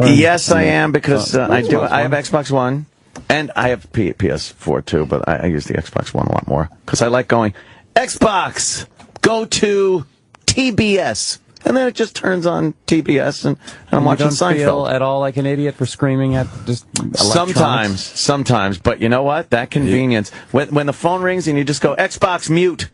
Yes, I am, because I have Xbox One, and I have PS4 too, but I use the Xbox One a lot more, because I like going, Xbox, go to TBS. And then it just turns on TBS, and I'm watching Seinfeld. You don't feel at all like an idiot for screaming at just electronics? Sometimes. But you know what? That convenience. When the phone rings and you just go, Xbox, mute.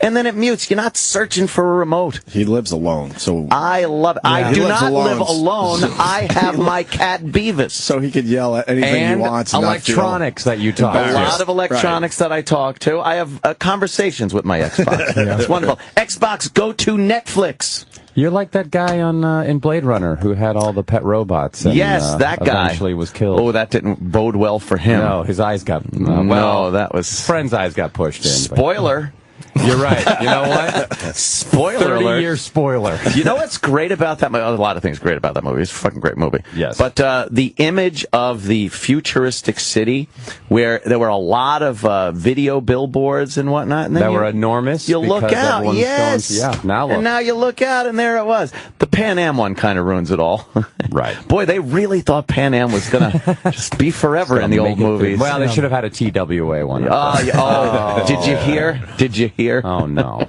And then it mutes. You're not searching for a remote. He lives alone, so I love it. Yeah. I do not live alone. I have my cat Beavis, so he could yell at anything he wants. And electronics that you talk to. A lot of electronics that I talk to. I have conversations with my Xbox. It's wonderful. Xbox, go to Netflix. You're like that guy on in Blade Runner who had all the pet robots. And, yes, that guy eventually was killed. Oh, that didn't bode well for him. No, his eyes got. No, that was his friend's eyes got pushed in. Spoiler. You're right. You know what? Spoiler alert. 30-year spoiler. You know what's great about that movie? A lot of things great about that movie. It's a fucking great movie. Yes. But the image of the futuristic city, where there were a lot of video billboards and whatnot. And that were enormous. You look out. Yes. Now look. And now you look out, and there it was. The Pan Am one kind of ruins it all. Right. Boy, they really thought Pan Am was going to just be forever in the old movies. Well, they should have had a TWA one. Oh, did you hear? Did you hear? Oh, no.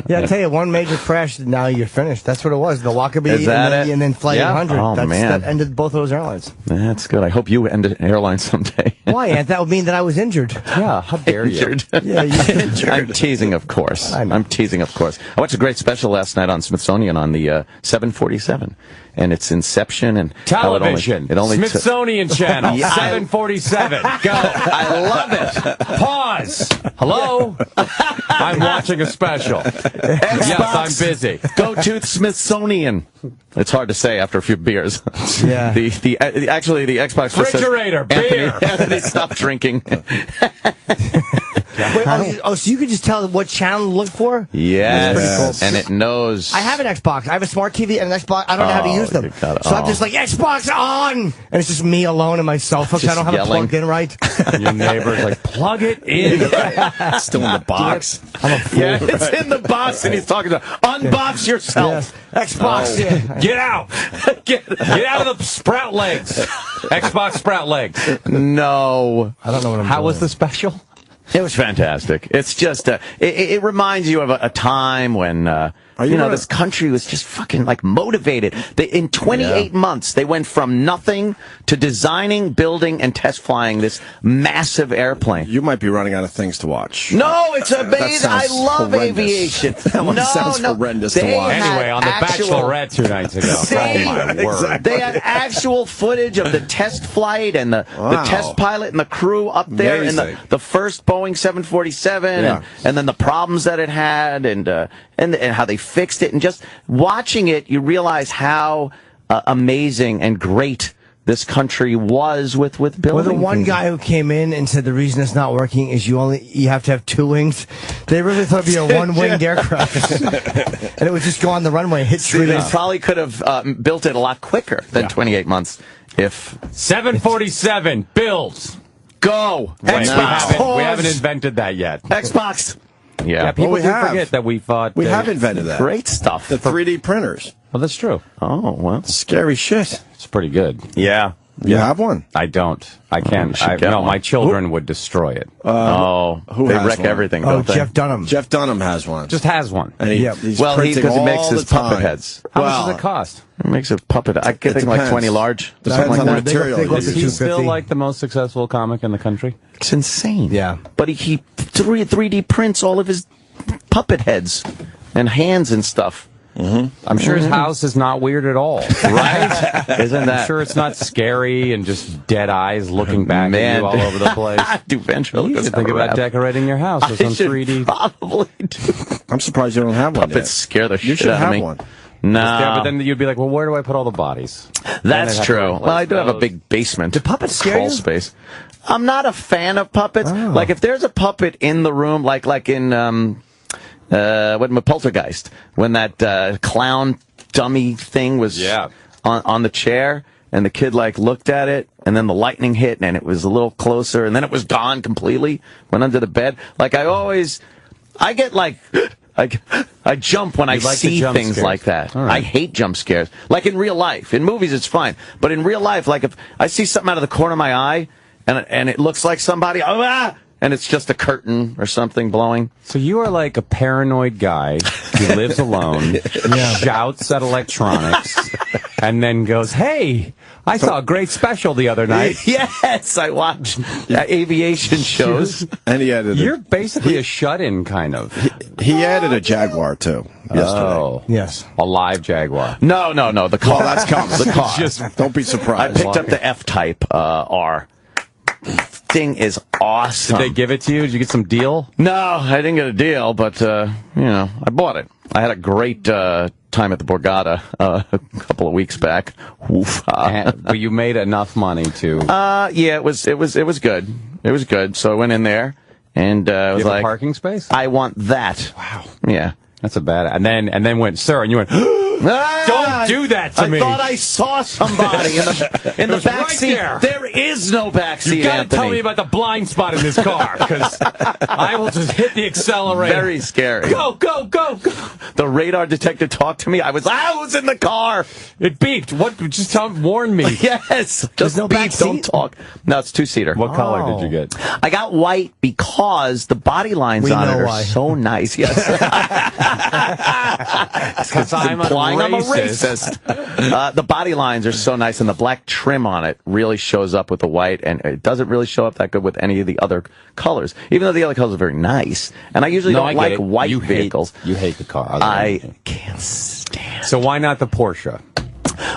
Yeah, I'll tell you, one major crash, now you're finished. That's what it was. The Lockerbie and then Flight 800. Oh, man. That ended both of those airlines. That's good. I hope you end an airline someday. Why, Aunt? That would mean that I was injured. Yeah, how dare you? Yeah, you're injured. I'm teasing, of course. I'm teasing, of course. I watched a great special last night on Smithsonian on the 747. And it's Inception and television. It only Smithsonian Channel 747. Go. I love it. Pause. Hello. I'm watching a special. Yes, I'm busy. Go to Smithsonian. It's hard to say after a few beers. Yeah. Actually the Xbox refrigerator beer. Anthony, stop drinking. Wait, so you could just tell what channel to look for? Yes. That's pretty cool. And it knows. I have an Xbox. I have a smart TV and an Xbox. I don't know how to use them. So I'm just like, Xbox on! And it's just me alone and my cell phone. I don't have it plugged in right. Your neighbor's like, plug it in. Still in the box. I'm a fool. Yeah, it's in the box, and he's talking to unbox yourself. Yes. Xbox. Yeah. Get out. Get out of the sprout legs. Xbox sprout legs. No. I don't know what I'm How doing. was the special? It was fantastic. It's just, it reminds you of a time when, this country was just fucking, motivated. In 28 months, they went from nothing to designing, building, and test flying this massive airplane. You might be running out of things to watch. No, it's amazing. I love aviation. That one sounds horrendous to watch. Anyway, on The Bachelorette 2 nights ago. Oh, my word. Exactly. They had actual footage of the test flight and the test pilot and the crew up there in the first Boeing 747 and then the problems that it had and how they fixed it, and just watching it, you realize how amazing and great this country was with building. Well, the one guy who came in and said the reason it's not working is you have to have two wings. They really thought it'd be a one-winged aircraft, and it would just go on the runway and hit straight They up. probably could have built it a lot quicker than 28 months. If 747 builds. Go Xbox. We haven't invented that yet. Xbox. Yeah, people do forget that we thought we have invented that. Great stuff. The 3D printers. Well, that's true. Oh, well, scary shit. It's pretty good. Yeah. You have one? I don't. I can't. No, my children would destroy it. Who they has wreck one? everything, don't they? Jeff Dunham. Jeff Dunham has one. Just has one. And he's because he makes his puppet time. heads. How much does it cost? He makes a puppet. I think like 20 large. Depends on the They material. go up to Is he still 250. like the most successful comic in the country? It's insane. Yeah. But he 3D prints all of his puppet heads and hands and stuff. Mm-hmm. I'm sure his house is not weird at all, right? Isn't that? I'm sure it's not scary and just dead eyes looking back at you all over the place. Do ventriloquist. You should think about decorating your house with some 3D. Probably do. I'm surprised you don't have one Puppets yet. scare the You shit should out of have me. one. No. Yeah, but then you'd be like, well, where do I put all the bodies? That's true. Well, I do have a big basement. Do puppets scare crawl you? space. I'm not a fan of puppets. Oh. Like if there's a puppet in the room, like in what Poltergeist, when that clown dummy thing was on the chair, and the kid looked at it, and then the lightning hit, and it was a little closer, and then it was gone completely. Went under the bed. I get I jump when I see things like that. Right. I hate jump scares. Like in real life. In movies, it's fine. But in real life, like if I see something out of the corner of my eye and it looks like somebody, and it's just a curtain or something blowing. So you are like a paranoid guy who lives alone, shouts at electronics, and then goes, "Hey, I saw a great special the other night." Yes, I watch aviation shows. And he added You're basically a shut-in, kind of. he added a Jaguar, too, yesterday. Oh. Yes. A live Jaguar. No, the car. Well, that's coming. The car. Don't be I surprised. picked up the F-Type R. Thing is awesome. Did they give it to you? Did you get some deal? No, I didn't get a deal, but I bought it. I had a great time at the Borgata a couple of weeks back. But you made enough money to. Yeah, it was good. It was good. So I went in there and I was you have like, a parking space? I want that. Wow. Yeah. That's a bad. And then went, sir, and you went. Don't do that to me. I thought I saw somebody in the back seat. There is no back seat. You got to tell me about the blind spot in this car, because I will just hit the accelerator. Very scary. Go. The radar detector talked to me. I was in the car. It beeped. What? Just warn me. Yes. Just no beep. back Don't seat? talk. No, it's two-seater. What color did you get? I got white because the body lines on it are so nice. Yes. Because I'm implying I'm a racist. The body lines are so nice, and the black trim on it really shows up with the white, and it doesn't really show up that good with any of the other colors, even though the other colors are very nice. And I usually don't like white vehicles. You hate the car. I can't stand it. So why not the Porsche?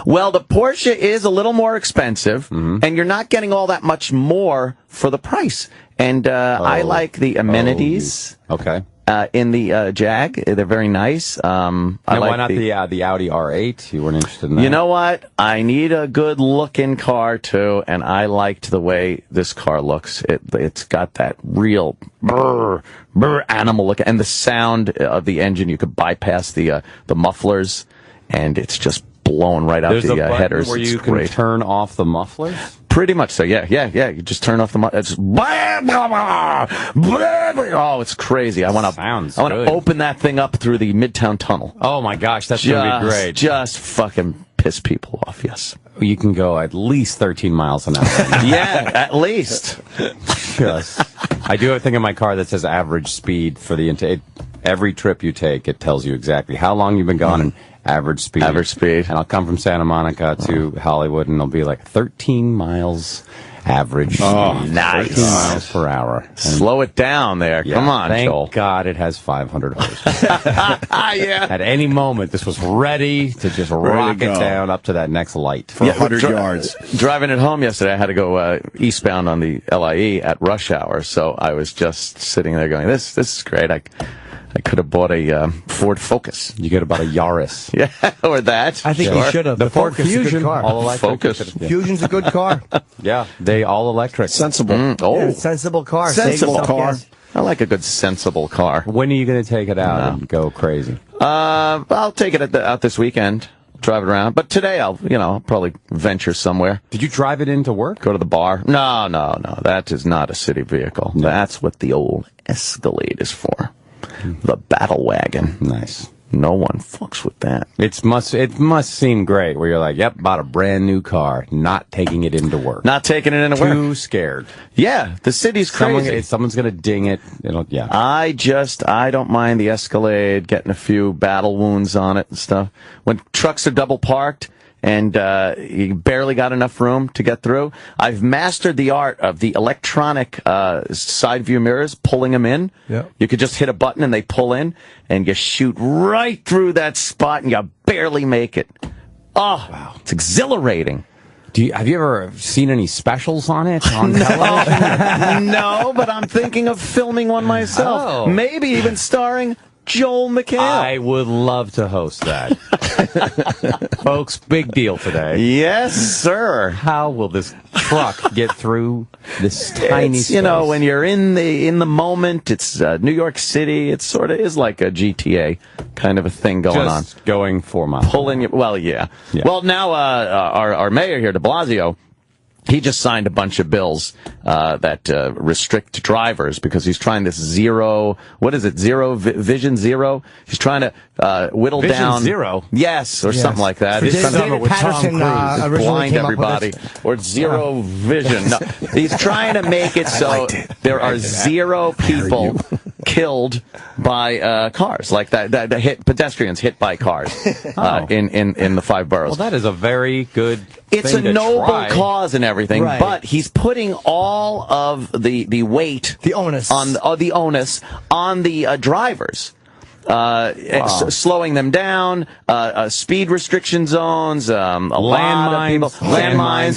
Well, the Porsche is a little more expensive, and you're not getting all that much more for the price. And I like the amenities. Okay. In the Jag, they're very nice. And why not the Audi R8? You weren't interested in that? You know what? I need a good-looking car too, and I liked the way this car looks. It's got that real animal look, and the sound of the engine. You could bypass the mufflers, and it's just blowing right out There's the a button headers. where you it's can great. Turn off the mufflers. Pretty much so, yeah. You just turn off the it's oh, it's crazy. I want to open that thing up through the Midtown Tunnel. Oh my gosh, that's gonna be great. Just fucking piss people off. Yes, you can go at least 13 miles an hour. Yeah, at least. Yes. I do have a thing in my car that says average speed for the every trip you take. It tells you exactly how long you've been gone and average speed. Average speed. And I'll come from Santa Monica to Hollywood, and it'll be like 13 miles average speed. Oh, nice. 13 miles per hour. And slow it down there. yeah, Come on, thank Joel. God it has 500 horses. Yeah. At any moment, this was ready to just rocket down up to that next light. For 100 yards. Driving it home yesterday, I had to go eastbound on the LIE at rush hour, so I was just sitting there going, this is great. I could have bought a Ford Focus. You get about a Yaris. Yeah, or that. I think you should have. The Ford Focus is a good Fusion, car. all electric. Focus. Yeah. Fusion's a good car. Yeah, they all electric. Sensible. Yeah, sensible car. Sensible Saves car. gas. I like a good, sensible car. When are you going to take it out and go crazy? I'll take it out this weekend. Drive it around. But today I'll probably venture somewhere. Did you drive it into work? Go to the bar. No. That is not a city vehicle. No. That's what the old Escalade is for. The battle wagon. Nice. No one fucks with that. It must seem great where you're like, yep, bought a brand new car, not taking it into work. Not taking it into work. Too scared. Yeah, the city's crazy. Someone's going to ding it. Yeah. I don't mind the Escalade, getting a few battle wounds on it and stuff. When trucks are double parked and you barely got enough room to get through, I've mastered the art of the electronic side view mirrors, pulling them in. Yeah. You could just hit a button and they pull in, and you shoot right through that spot and you barely make it. Oh, wow. It's exhilarating. Have you ever seen any specials on it on television? No, but I'm thinking of filming one myself. Oh. Maybe even starring Joel McHale. I would love to host that. Folks, big deal today. Yes, sir. How will this truck get through this tiny space? When you're in the moment, it's New York City. It sort of is like a GTA kind of a thing going on. Just going 4 miles. Pulling you. Well, yeah. Yeah. Well, now our mayor here, de Blasio, he just signed a bunch of bills that restrict drivers because he's trying this zero. What is it? Vision zero. He's trying to whittle Vision down zero. Yes, or something like that. David Patterson originally blind came everybody, up with or zero vision. No, he's trying to make it so there are zero people killed by cars like that hit pedestrians hit by cars in the 5 boroughs. Well, that is a very good. It's a noble cause and everything, right. but he's putting all of the weight, the onus on the drivers. Slowing them down, speed restriction zones, landmines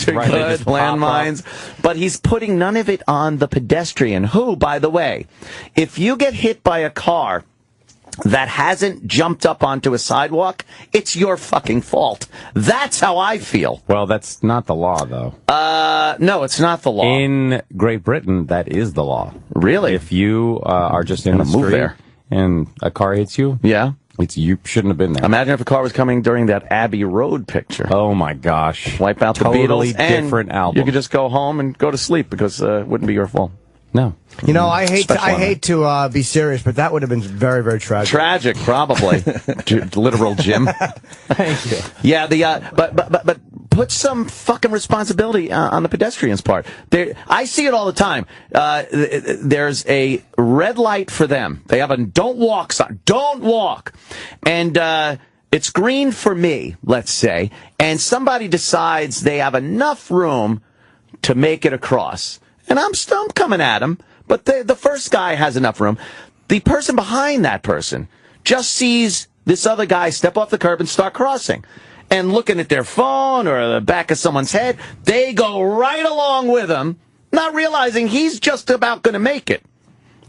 are good, landmines. But he's putting none of it on the pedestrian, who, by the way, if you get hit by a car that hasn't jumped up onto a sidewalk, it's your fucking fault. That's how I feel. Well, that's not the law, though. No, it's not the law. In Great Britain, that is the law. Really? If you are just in the street there. and a car hits you, yeah, you shouldn't have been there. Imagine if a car was coming during that Abbey Road picture. Oh my gosh! Wipe out totally the Beatles. Different album. You could just go home and go to sleep because it wouldn't be your fault. No. You know, I hate to be serious, but that would have been very, very tragic. Tragic, probably. Literal Jim. Thank you. Yeah, but put some fucking responsibility on the pedestrians' part. I see it all the time. There's a red light for them. They have a don't walk sign. Don't walk. And it's green for me, let's say, and somebody decides they have enough room to make it across. And I'm still coming at him, but the first guy has enough room. The person behind that person just sees this other guy step off the curb and start crossing. And looking at their phone or the back of someone's head, they go right along with him, not realizing he's just about going to make it.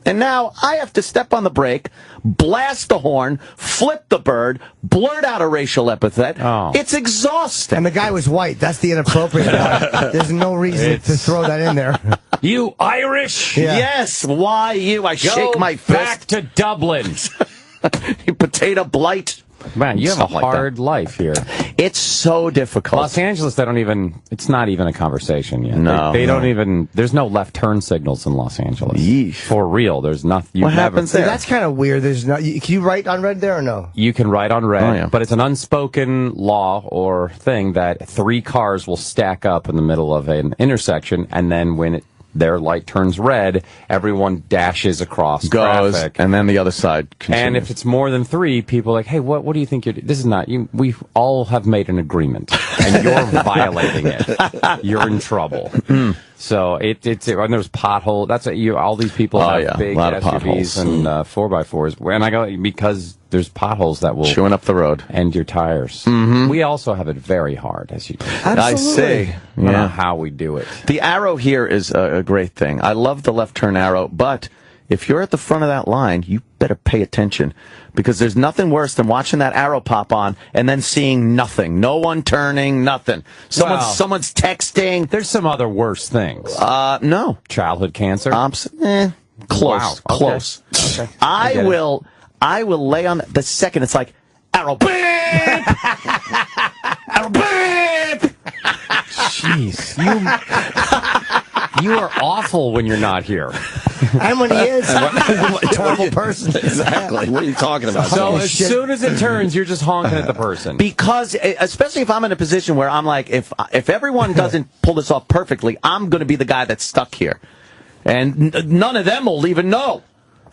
And now I have to step on the brake, blast the horn, flip the bird, blurt out a racial epithet. Oh. It's exhausting. And the guy was white. That's the inappropriate part. There's no reason to throw that in there. You Irish? Yeah. Yes, why you? I shake my fist. Back to Dublin. You potato blight. Man, you have a hard life here. It's so difficult. Los Angeles, it's not even a conversation yet. No. They don't even, there's no left turn signals in Los Angeles. Yeesh. For real, there's nothing. What happens there? That's kind of weird. Can you write on red there or no? You can write on red, but it's an unspoken law or thing that 3 cars will stack up in the middle of an intersection, and then when their light turns red, everyone dashes across traffic. And then the other side continues. And if it's more than 3, people are like, hey, what do you think you're doing? This is not, we all have made an agreement, and you're violating it. You're in trouble. So and there's potholes. That's all these people have big SUVs and 4x4s. And I go, because there's potholes that will chewing up the road, end your tires. Mm-hmm. We also have it very hard, as you can. I see. I don't know how we do it. The arrow here is a great thing. I love the left turn arrow, but if you're at the front of that line, you better pay attention, because there's nothing worse than watching that arrow pop on and then seeing nothing. No one turning, nothing. Someone's texting. There's some other worse things. No. Childhood cancer? Close. Wow. Close. Okay. I will lay on the second it's like, arrow, beep! Arrow, beep! Jeez. You are awful when you're not here. And when he is, a terrible person. Exactly. What are you talking about? So as soon as it turns, you're just honking at the person. Because, especially if I'm in a position where I'm like, if everyone doesn't pull this off perfectly, I'm going to be the guy that's stuck here. And none of them will even know.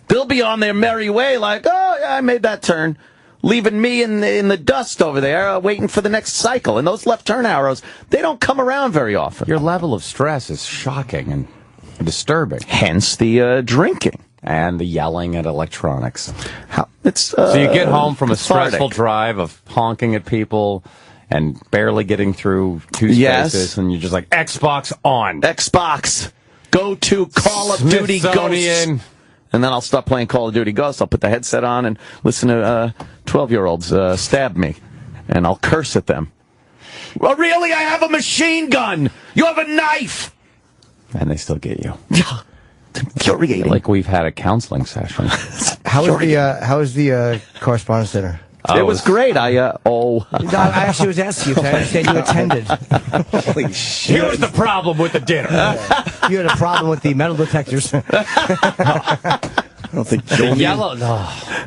They'll be on their merry way like, oh, yeah, I made that turn. Leaving me in the dust over there, waiting for the next cycle. And those left turn arrows, they don't come around very often. Your level of stress is shocking and disturbing. Hence the drinking. And the yelling at electronics. So you get home from a stressful drive of honking at people and barely getting through 2 spaces, and you're just like, Xbox on. Xbox. Go to Call of Duty Ghosts. And then I'll stop playing Call of Duty Ghosts. I'll put the headset on and listen to 12-year-olds stab me. And I'll curse at them. Well, really? I have a machine gun. You have a knife. And they still get you. Yeah. It's infuriating. Like we've had a counseling session. How is the Correspondents Dinner? It was great. I actually was asking you if I understand you attended. Holy shit. Here's the problem with the dinner. You had a problem with the metal detectors. I don't think Joel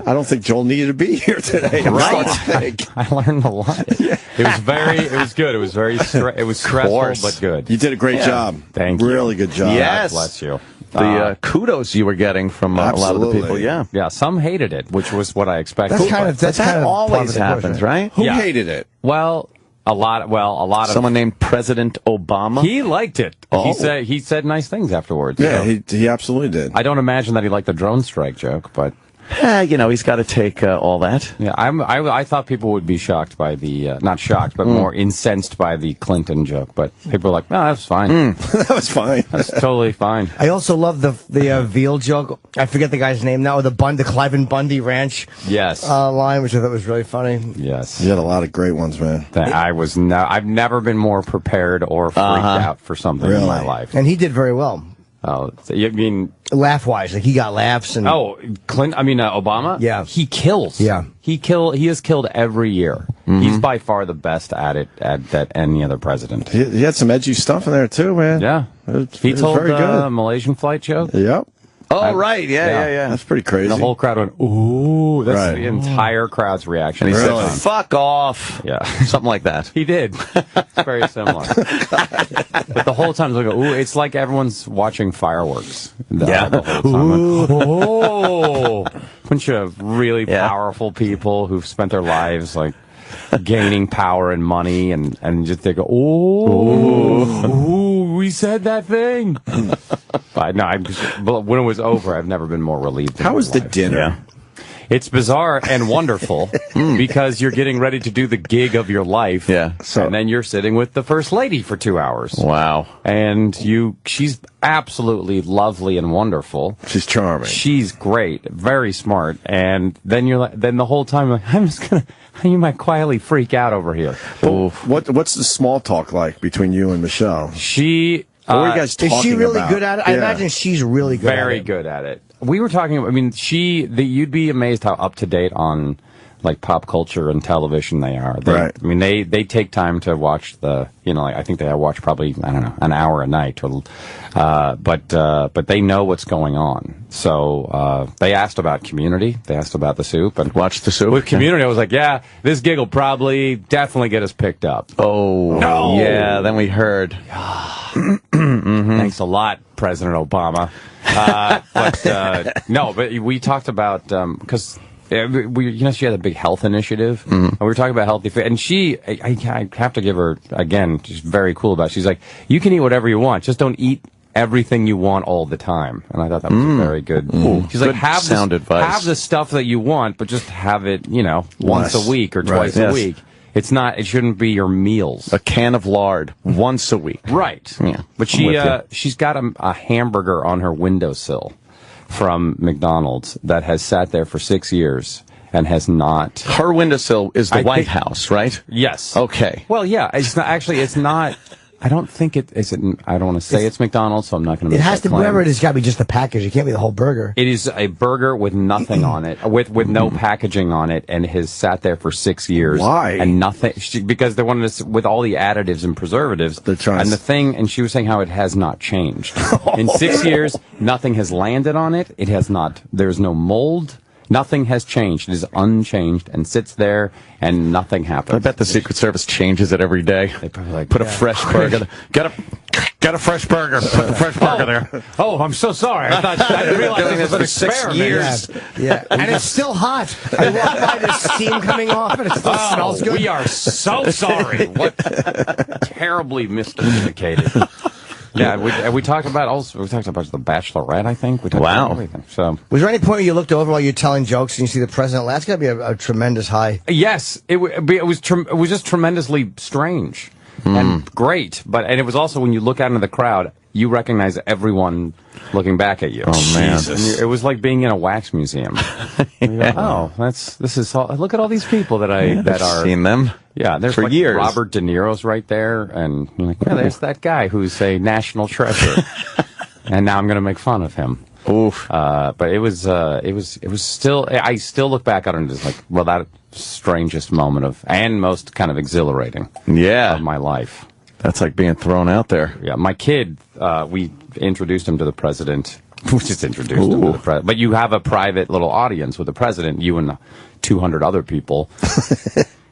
I don't think Joel needed to be here today. I learned a lot. It was good. It was it was stressful, but good. You did a great job. Thank you. Really good job. Yes. God bless you. The kudos you were getting from a lot of the people, Yeah, some hated it, which was what I expected. That always happens, right? Who hated it? Well, a lot of someone named President Obama. He liked it. Oh. He said nice things afterwards. Yeah, he absolutely did. I don't imagine that he liked the drone strike joke, but he's got to take all that. yeah, I thought people would be shocked by the not shocked, but more incensed by the Clinton joke. But people were like, "No, that's fine. That was fine. That's totally fine." I also love the veal joke. I forget the guy's name now. The Clive and Bundy Ranch line, which I thought was really funny. Yes, you had a lot of great ones, man. I've never been more prepared or freaked out for something in my life. And he did very well. Oh, you mean laugh-wise? Like he got laughs and Obama? Yeah, he kills. Yeah, he has killed every year. He's by far the best at it at any other president. He had some edgy stuff in there too, man. Yeah, he told the Malaysian flight joke. Yep. Oh, right. Yeah. That's pretty crazy. The whole crowd went, ooh. That's the entire crowd's reaction. And he said, fuck off. Yeah. Something like that. He did. It's very similar. But the whole time, it's like everyone's watching fireworks. The whole time. Bunch of really powerful people who've spent their lives, like, gaining power and money, and just they go, ooh, we said that thing. But when it was over, I've never been more relieved. How was the dinner? Yeah. It's bizarre and wonderful because you're getting ready to do the gig of your life. Yeah. And then you're sitting with the First Lady for 2 hours. Wow. And she's absolutely lovely and wonderful. She's charming. She's great, very smart. And then then the whole time, you might quietly freak out over here. What's the small talk like between you and Michelle? What were you guys talking about? Is she really good at it? I imagine she's really good at it. Very good at it. We were talking about, you'd be amazed how up to date on like pop culture and television they are. Right. I mean, they take time to watch I think they watch probably, I don't know, an hour a night. But they know what's going on. So they asked about Community. They asked about The Soup. And watched The Soup. With Community, I was like, yeah, this gig will probably definitely get us picked up. Oh. No. Yeah, then we heard. Thanks a lot, President Obama. But we talked about because she had a big health initiative, and we were talking about healthy food. And I have to give her again, she's very cool about it. She's like, you can eat whatever you want, just don't eat everything you want all the time. And I thought that was a very good. She's like, have the stuff that you want, but just have it, once a week or twice a week. It shouldn't be your meals. A can of lard once a week. Right. Yeah. But she's got a hamburger on her windowsill from McDonald's that has sat there for 6 years and has not. Her windowsill is the White House, right? Yes. Okay. Well, yeah. It's not. I don't think it is. I don't want to say it's McDonald's, so I'm not going to. It has to. Remember, it's got to be just the package. It can't be the whole burger. It is a burger with nothing on it, with no packaging on it, and has sat there for 6 years. Why? And nothing because they wanted to with all the additives and preservatives. And she was saying how it has not changed in 6 years. Nothing has landed on it. It has not. There's no mold. Nothing has changed. It is unchanged and sits there, and nothing happens. I bet the Secret Service changes it every day. They probably put a fresh burger. Get a fresh burger. Put a fresh burger there. Oh, I'm so sorry. I didn't realize this was an for 6 years. Yeah. And it's still hot. I walk by, there's steam coming off, and it still smells good. We are so sorry. What terribly miscommunicated. Yeah, we talked about The Bachelorette, I think. We talked about everything. So, was there any point where you looked over while you're telling jokes and you see the president? That's got to be a tremendous high. Yes, it was just tremendously strange and great. And it was also when you look out into the crowd, you recognize everyone looking back at you. Oh man, it was like being in a wax museum. This is look at all these people that are seen them. Yeah, there's for years. Robert De Niro's right there, and you're like, there's that guy who's a national treasure. And now I'm going to make fun of him. Oof. But it was still, I still look back on it as like, well, that strangest moment and most kind of exhilarating of my life. That's like being thrown out there. Yeah, my kid, we introduced him to the president. We just introduced him to the president. But you have a private little audience with the president, you and 200 other people.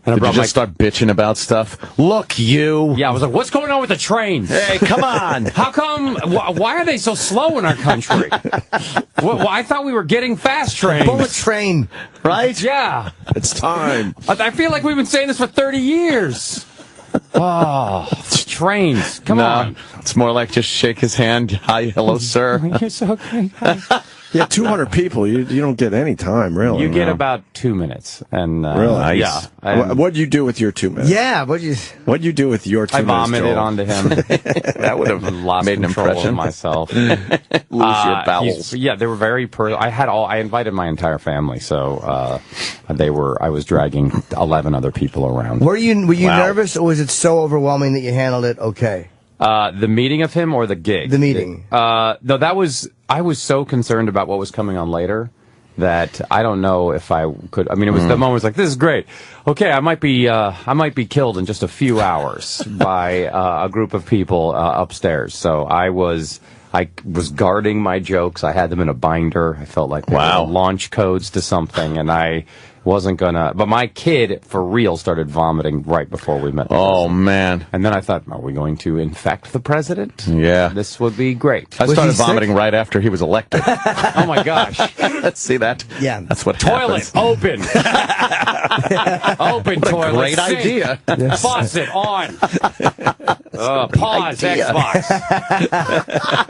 And Did you just start bitching about stuff? Look, you. Yeah, I was like, what's going on with the trains? Hey, come on. How come? Why are they so slow in our country? I thought we were getting fast trains. Bullet train. Right? Yeah. It's time. I feel like we've been saying this for 30 years. Oh, trains. Come on. It's more like just shake his hand. Hi, hello, sir. You're so great. Yeah, 200 people. You don't get any time, really. You get about 2 minutes. And really? Nice. Yeah. What'd you do with your 2 minutes? Yeah, what'd you do with your 2 minutes, I vomited onto him. That would have lost made an impression. of myself. Lose your bowels. Yeah, they were very I invited my entire family, so I was dragging 11 other people around. Were you nervous, or was it so overwhelming that you handled it okay? The meeting of him or the gig? The meeting. No, I was so concerned about what was coming on later that I don't know if I could. I mean, it was the moment was like, this is great. Okay, I might be killed in just a few hours by a group of people upstairs. So I was guarding my jokes. I had them in a binder. I felt like they were launch codes to something, and I wasn't gonna. But my kid, for real, started vomiting right before we met. Oh, man. And then I thought, are we going to infect the president? Yeah. This would be great. I started vomiting right after he was elected. Oh, my gosh. Let's see that. Yeah. That's what Toilet, happens. open. Open What toilet. a great sink. idea. Faucet on. Pause, idea. Xbox.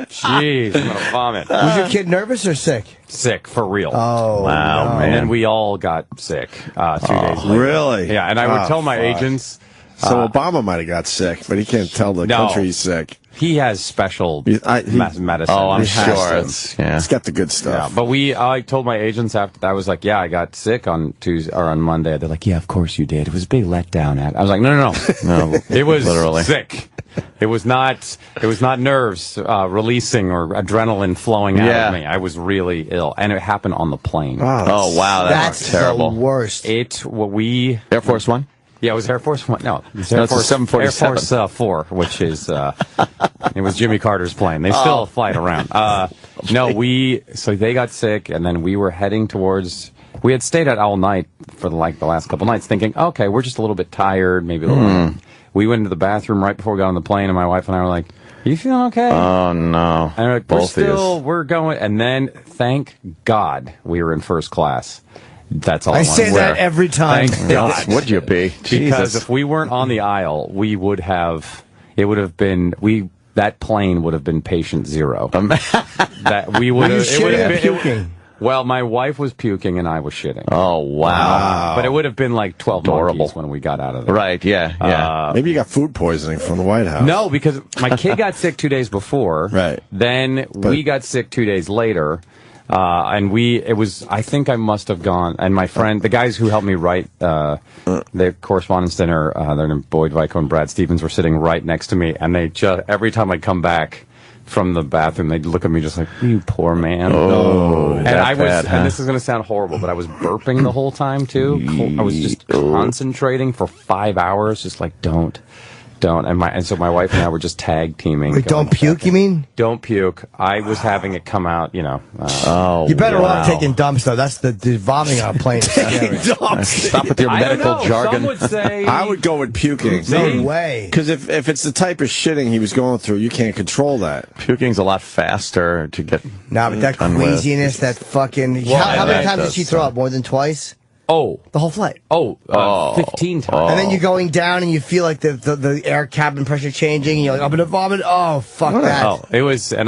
Jeez, I'm going to vomit. Was your kid nervous or sick? Sick, for real. Oh, wow, no. man. And then we all got sick 2 days later. Really? Yeah, and I would tell my agents. So Obama might have got sick, but he can't tell the country he's sick. He has special medicine. Oh, I'm He has sure. to. It's got the good stuff. Yeah, but I told my agents after that, I was like, yeah, I got sick on Tuesday or on Monday. They're like, yeah, of course you did. It was a big letdown. I was like, no. It was literally sick. It was not nerves releasing or adrenaline flowing out of me. I was really ill, and it happened on the plane. Oh, wow, that's terrible. The worst. Air Force One? Yeah, it was Air Force One. No, it was Air Force 747. Air Force 4, which is it was Jimmy Carter's plane. They still fly it around. So they got sick, and then we were heading towards. We had stayed out all night for the last couple nights, thinking, okay, we're just a little bit tired, maybe a little. We went into the bathroom right before we got on the plane, and my wife and I were like, "Are you feeling okay?" Oh no! And we're like, we're going, and then thank God we were in first class. That's all I say that every time. Thank God. Would you be? Because if we weren't on the aisle, we would have. It would have been that plane would have been patient zero. That we would have. It would have been puking. Well, my wife was puking and I was shitting. Oh, wow. But it would have been like 12 monkeys when we got out of there. Right, yeah. Maybe you got food poisoning from the White House. No, because my kid got sick 2 days before. Right. Then we got sick 2 days later. I think I must have gone, and my friend, the guys who helped me write the Correspondents dinner, their name Boyd Vico and Brad Stevens, were sitting right next to me, and they just, every time I'd come back from the bathroom, they'd look at me just like, you poor man. And and this is going to sound horrible, but I was burping the whole time too. I was just concentrating for 5 hours, just like, don't. And so my wife and I were just tag teaming. Wait, don't puke, you mean? Don't puke. I was having it come out, you know. You better off taking dumps, though. That's the vomiting on a plane. Stop with your medical jargon. Some would say I would go with puking. No way. Because if it's the type of shitting he was going through, you can't control that. Puking's a lot faster to get. Nah, but that queasiness, that fucking. How many times did she throw up? More than twice? Oh. The whole flight. 15 times. And then you're going down and you feel like the air cabin pressure changing and you're like, I'm going to vomit. Oh, fuck that. Oh, it was, and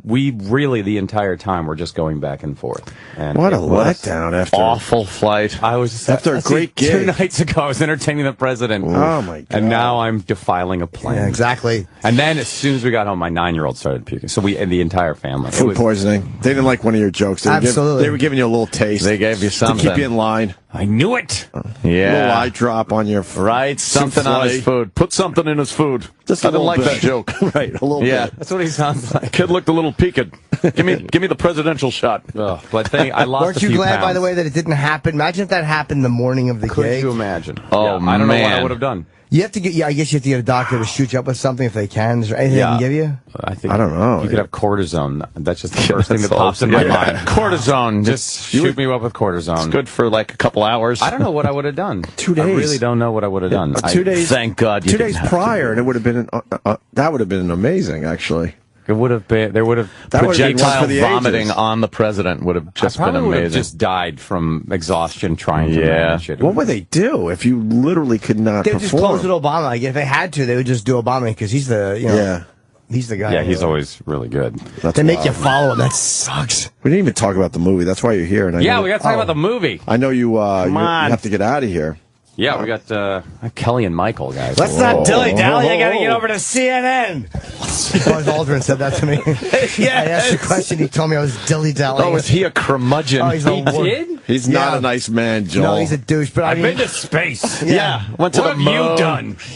we really the entire time were just going back and forth. And what a letdown after awful flight. I was just, after a great gig. 2 nights ago, I was entertaining the president. Oh, my God. And now I'm defiling a plane. Yeah, exactly. And then as soon as we got home, my 9-year-old started puking. So and the entire family. Food poisoning. They didn't like one of your jokes. Absolutely. They were giving you a little taste. They gave you something. To keep you in line. I knew it. Yeah. A little eye drop on your right. Something souffle. on his food. Put something in his food. Just I didn't like that joke. Right, a little bit. That's what he sounds like. Kid looked a little peaked. Give me the presidential shot. Oh, but I lost Weren't you glad, by the way, that it didn't happen? Imagine if that happened the morning of the Could gig. you imagine? Oh, I don't know what I man. would have done. You have to get. Yeah, I guess you have to get a doctor to shoot you up with something if they can. Is there anything they can give you? I don't know. You could have cortisone. That's just the first thing that pops in my mind. Cortisone. Just shoot me up with cortisone. It's good for like a couple hours. I don't know what I would have done. 2 days. I really don't know what I would have done. 2 days. Thank God you 2 didn't days have prior, and it would have been that would have been amazing, actually. It would have been. There would have projectile for the vomiting ages. on the president would have just I been probably would have amazing. just died from exhaustion trying to manage it. What would they do if you literally could not They would just perform? close with Obama. Like if they had to, they would just do Obama because he's the he's the guy. Yeah, he's always really good. They make you follow him. That sucks. We didn't even talk about the movie. That's why you're here. And I know, We got to talk about the movie. I know you. You on. have to get out of here. Yeah, we got Kelly and Michael, guys. Let's not dilly-dally. I got to get over to CNN. Buzz Aldrin said that to me. I asked a question. He told me I was dilly-dallying. Oh, is he a curmudgeon? Oh, he's a did? He's not a nice man, Joel. No, he's a douche. But I've been to space. Yeah, went to What the have moon.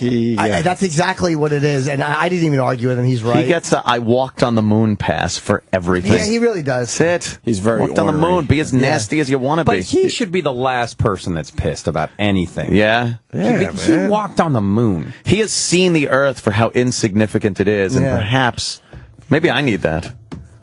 you done? That's exactly what it is. And I didn't even argue with him. He's right. He gets the I walked on the moon pass for everything. Yeah, he really does. That's it. He's very walked on the ornery. moon. Be as nasty as you want to But be. he should be the last person that's pissed about anything. Yeah. He walked on the moon. He has seen the Earth for how insignificant it is, and perhaps, maybe I need that.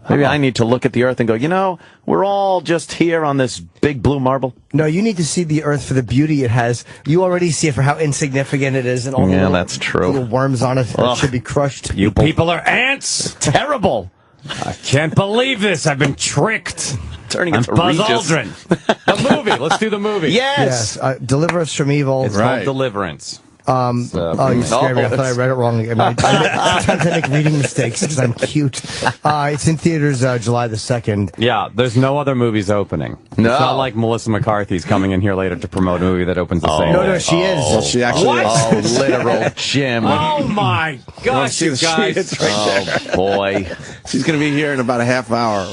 Maybe I need to look at the Earth and go, we're all just here on this big blue marble. No, you need to see the Earth for the beauty it has. You already see it for how insignificant it is, and all the little, that's true. little worms on it that should be crushed. You people are ants. Terrible. I can't believe this. I've been tricked. Turning I'm into Buzz Regis. Aldrin. The movie. Let's do the movie. Yes. Deliver us from evil. It's called Deliverance. You scared me. I thought I read it wrong. Sometimes I make reading mistakes because I'm cute. It's in theaters July the 2nd. Yeah, there's no other movies opening. No. It's not like Melissa McCarthy's coming in here later to promote a movie that opens the same No, day. she is. Well, she actually is. Literal Jim. Oh, my gosh, you guys. Oh, boy. She's going to be here in about a half hour.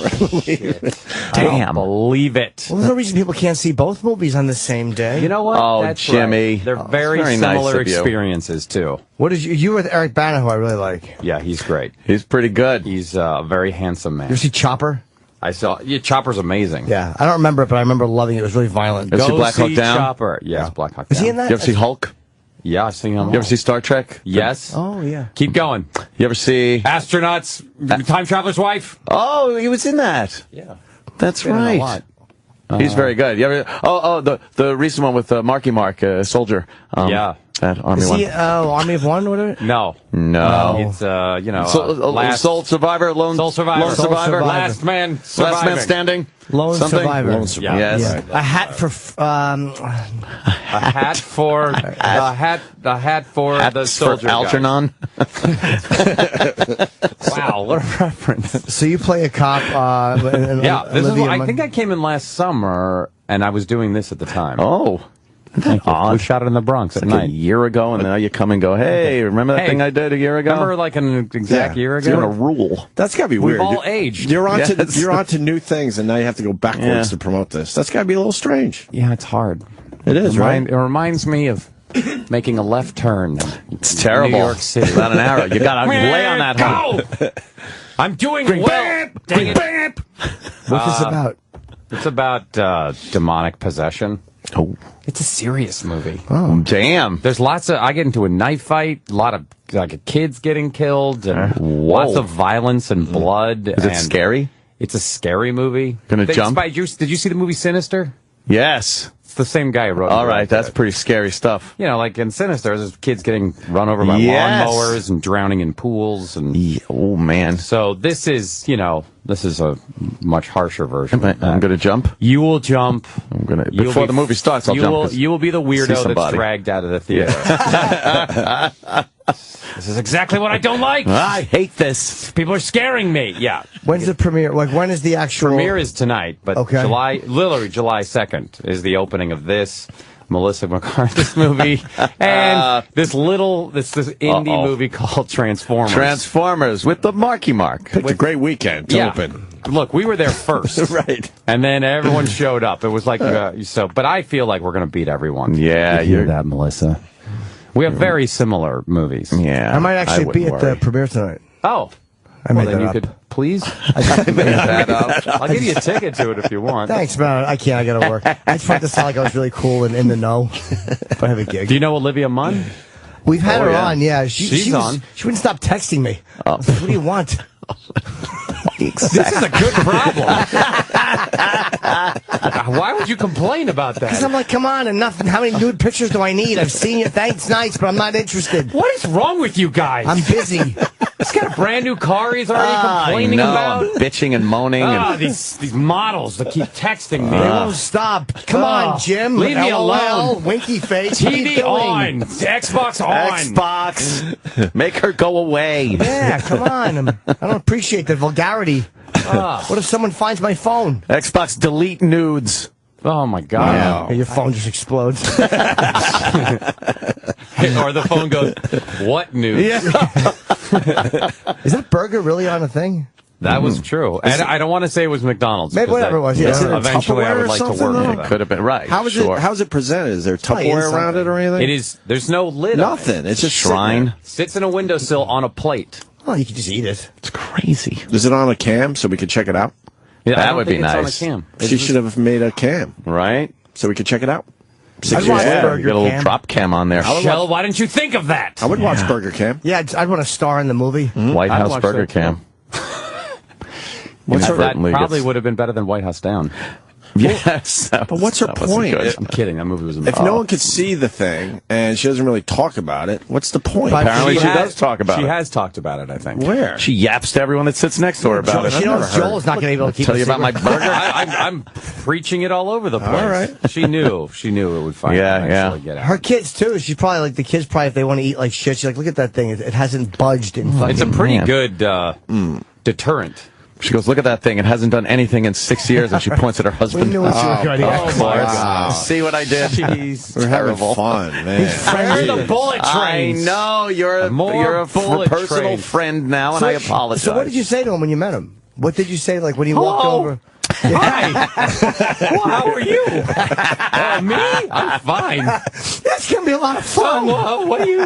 Damn. Believe it. Well, there's no reason people can't see both movies on the same day. You know what? Oh, That's Jimmy. right. They're very very nice similar of you. experiences, too. What is you with Eric Bana, who I really like? Yeah, he's great. He's pretty good. He's a very handsome man. You ever see Chopper? I saw. Yeah, Chopper's amazing. Yeah, I don't remember it, but I remember loving it. It was really violent. Ever see Go Black Hawk see Down? Chopper. Yes, Black Hawk Down. Is he in that? You ever see Hulk? Yeah, I've seen him. You ever see Star Trek? Yes. Oh, yeah. Keep going. You ever see... Astronauts, time traveler's wife. Oh, he was in that. Yeah. That's Been in a right. lot. He's very good. You ever, the recent one with Marky Mark, Soldier. Yeah. That Army Is one. he Army of One? Whatever. No. No. It's Last Sole Survivor, Soul Survivor. Lone Survivor, Last man surviving. Last Man Standing, Lone something? Survivor. Lone Survivor. Yeah. Yes. A hat for A hat for a hat for Hats the soldier for guy. Algernon. Wow, what a reference. So you play a cop. Yeah, this is what, I think I came in last summer, and I was doing this at the time. Oh. We shot it in the Bronx at Like a night. year ago, and now you come and go, hey, remember that Hey, thing I did a year ago? Remember like an exact year ago? You're on a rule. That's got to be We've weird. all aged. You're on Yes. to you're on to new things, and now you have to go backwards to promote this. That's got to be a little strange. Yeah, it's hard. It is, right? It reminds me of making a left turn. It's terrible. New York City. About an arrow. You got to lay on that hump. Go! I'm doing well. Dang it. What's this about? It's about demonic possession. Oh, It's a serious movie. damn. There's lots of. I get into a knife fight. A lot of kids getting killed, and lots of violence and blood. Is it scary? It's a scary movie. Gonna jump? Did you see the movie Sinister? Yes. It's the same guy who wrote. All right, that's pretty scary stuff. You know, like in Sinister, there's kids getting run over by Yes. lawnmowers and drowning in pools, and Oh, man. so this is a much harsher version. of I'm that. going to jump. You will jump. Before You'll the movie starts, I'll you jump. Will, 'cause you will be the see weirdo that's somebody. dragged out of the theater. This is exactly what I don't like. I hate this. People are scaring me. Yeah. When's the premiere? Like, when is the actual Premiere is tonight, but Okay. literally July 2nd is the opening of this Melissa McCarthy's movie and this indie movie called Transformers. Transformers with the Marky Mark. Picked a great weekend to open. Look, we were there first. Right. And then everyone showed up. It was like, but I feel like we're going to beat everyone. Yeah, You hear you're- that, Melissa? We have very similar movies. Yeah. I might actually be wouldn't at the worry. premiere tonight. Oh. I made then that you up. could please? I made that up. I'll give you a ticket to it if you want. Thanks, man. I can't. I gotta work. I just wanted to sound like I was really cool and in the know. If I have a gig. Do you know Olivia Munn? We've had her on, yeah. She on. She wouldn't stop texting me. What do you want? This is a good problem. Why would you complain about that? Because I'm like, come on, enough. How many nude pictures do I need? I've seen you. Thanks, nice, but I'm not interested. What is wrong with you guys? I'm busy. He's got a brand new car he's already complaining about. I'm bitching and moaning. These models that keep texting me. They won't stop. Come on, Jim. Leave me alone. Winky face. TV on. Xbox on. Xbox. Make her go away. Yeah, come on. I don't appreciate the vulgarity. What if someone finds my phone? Xbox delete nudes. Oh, my God. Your phone just explodes. Or the phone goes, what news? Yeah. Is that burger really on a thing? That was true. And I don't want to say it was McDonald's. Maybe whatever it was. Yeah. Eventually, I would like to work for It them. could have been right. How's it presented? Is there Tupperware around it or anything? It is. There's no lid. Nothing. It's just shrine. Sits in a windowsill on a plate. Oh, you can just eat it. It's crazy. Is it on a cam so we could check it out? Yeah, That would be it's nice. On a cam. She should have made a cam Right? so we could check it out. 6 I'd years watch later. Burger Get a little Cam. drop cam on there. Shell, why didn't you think of that? I would watch Burger Cam. Yeah, I'd want to star in the movie. White I'd House watch Burger that, Cam. That Inadvertently probably gets- would have been better than White House Down. Yes. But what's her point? I'm kidding. That movie was If amazing. no one could see the thing and she doesn't really talk about it, what's the point? Apparently she has- does talk about She it. has talked about it, I think. Where? She yaps to everyone that sits next to her about it. She knows Joel's not going to be able to keep Tell a you about my secret. burger? I'm preaching it all over the place. All right. She knew it would finally eventually get out. Her kids, too. She's probably like, the kids probably, if they want to eat like shit, she's like, look at that thing. It hasn't budged in fucking... It's a pretty Man. good deterrent. She goes, look at that thing. It hasn't done anything in 6 years. And she points at her We husband. knew what you were going to Oh, get. my Wow. God. See what I did? Jeez. We're having Terrible. fun, man. You're the bullet I trains. know. You're More a bullet personal trains. friend now, and I apologize. So what did you say to him when you met him? What did you say, like, when you walked Hello? over? Hi. Well, how are you? Me? I'm fine. That's going to be a lot of fun. What are you?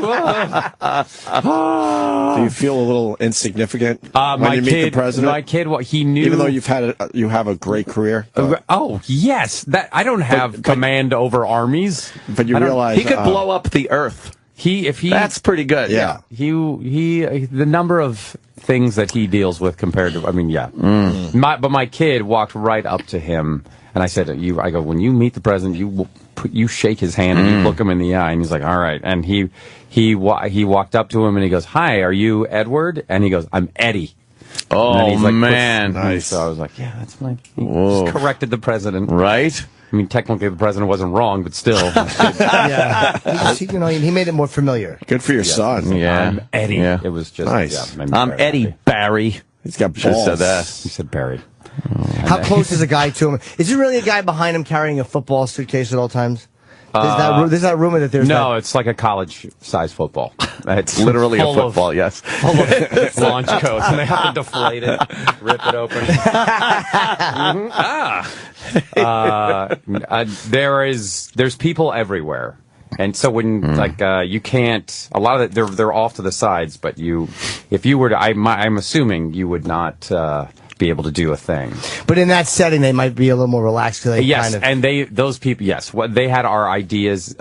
Do you feel a little insignificant when My you meet kid, the president? my kid, he knew. Even though you have a great career, Oh yes, that I don't have command over armies. but you I don't- realize He could blow up the earth. That's pretty good. Yeah. the number of things that he deals with compared to, I mean, yeah. But my kid walked right up to him, and I said, I go, when you meet the president, you shake his hand and you look him in the eye, and he's like, all right. And he walked up to him and he goes, hi, are you Edward? And he goes, I'm Eddie. Oh, And he's like, man. Nice. So I was like, yeah, that's my. He Whoa. just corrected the president. Right? I mean, technically the president wasn't wrong, but still. Yeah. He made it more familiar. good for your son. Yeah. I'm Eddie. Yeah. It was just Nice. Yeah, made me I'm very Eddie happy. Barry. He's got balls. Should have said that. He said buried. How close is a guy to him? Is there really a guy behind him carrying a football suitcase at all times? There's that rumor that there's No, it's like a college-sized football. It's Literally a full football, yes. Full of launch codes, and they have to deflate it, rip it open. There's people everywhere, and so when you can't. A lot of it, they're off to the sides, but if you were to, I'm assuming you would not be able to do a thing. But in that setting, they might be a little more relaxed. Cause they Yes, kind of, and those people, yes, they had our IDs,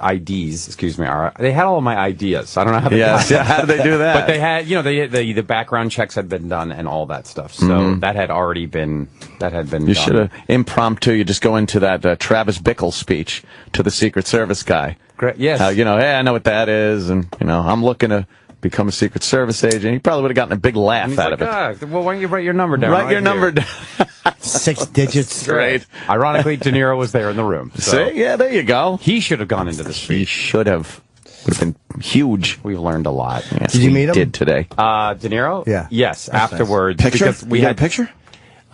excuse me, they had all of my ideas. I don't know how they Yes. Yeah, how did they do that? But they had, the background checks had been done and all that stuff. So that had already been, You should have impromptu. You just go into that Travis Bickle speech to the Secret Service guy. Great, yes. Hey, I know what that is, and I'm looking to become a Secret Service agent. He probably would have gotten a big laugh out of it. Well, why don't you write your number down? Write your number down. 6 digits. Great. Ironically, De Niro was there in the room. So See? Yeah, there you go. he should have gone into the He speech. should have. Would have been huge. We've learned a lot. Yes, Did you we meet him? Did today. De Niro? Yeah. Yes, afterwards. Picture? Because we You got had a picture?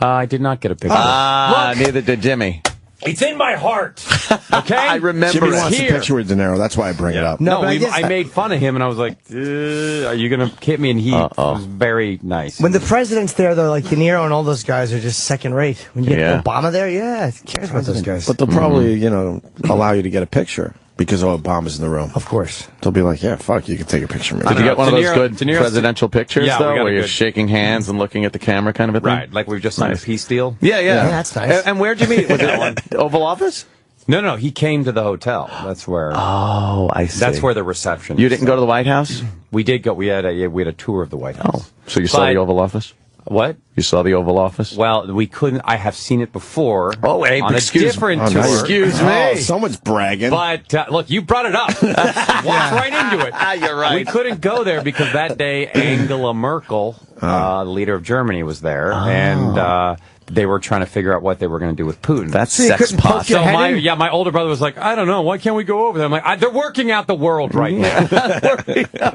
I did not get a picture. Neither did Jimmy. It's in my heart. Okay? I remember Jimmy it. wants Here. a picture with De Niro. That's why I bring it up. No, No, but I guess- I made fun of him, and I was like, are you going to hit me? And he was very nice. When the president's there, though, like De Niro and all those guys are just second rate. When you get Yeah. Obama there, who cares about those guys? But they'll probably, allow you to get a picture. Because Obama's in the room. Of course. They'll be like, yeah, fuck, you can take a picture of me. Did you get one of those good De Niro's presidential pictures, Yeah, though, we got where a you're good- shaking hands and looking at the camera kind of a thing? Right, like we've just signed a peace deal. Yeah, yeah. Yeah, that's nice. And where'd you meet? Was it the Oval Office? No, he came to the hotel. That's where. Oh, I see. That's where the reception. You didn't go to the White House? We did go. We had a tour of the White House. Oh, so you saw the Oval Office? What? You saw the Oval Office? Well, we couldn't. I have seen it before. Oh, wait, on a different tour. Excuse me. Oh, someone's bragging. But look, you brought it up. Walked right into it. You're right. We couldn't go there because that day Angela Merkel, the leader of Germany, was there, and they were trying to figure out what they were going to do with Putin. That's So you sex couldn't poke pot. your So head in? my older brother was like, I don't know, why can't we go over there? I'm like, they're working out the world right now.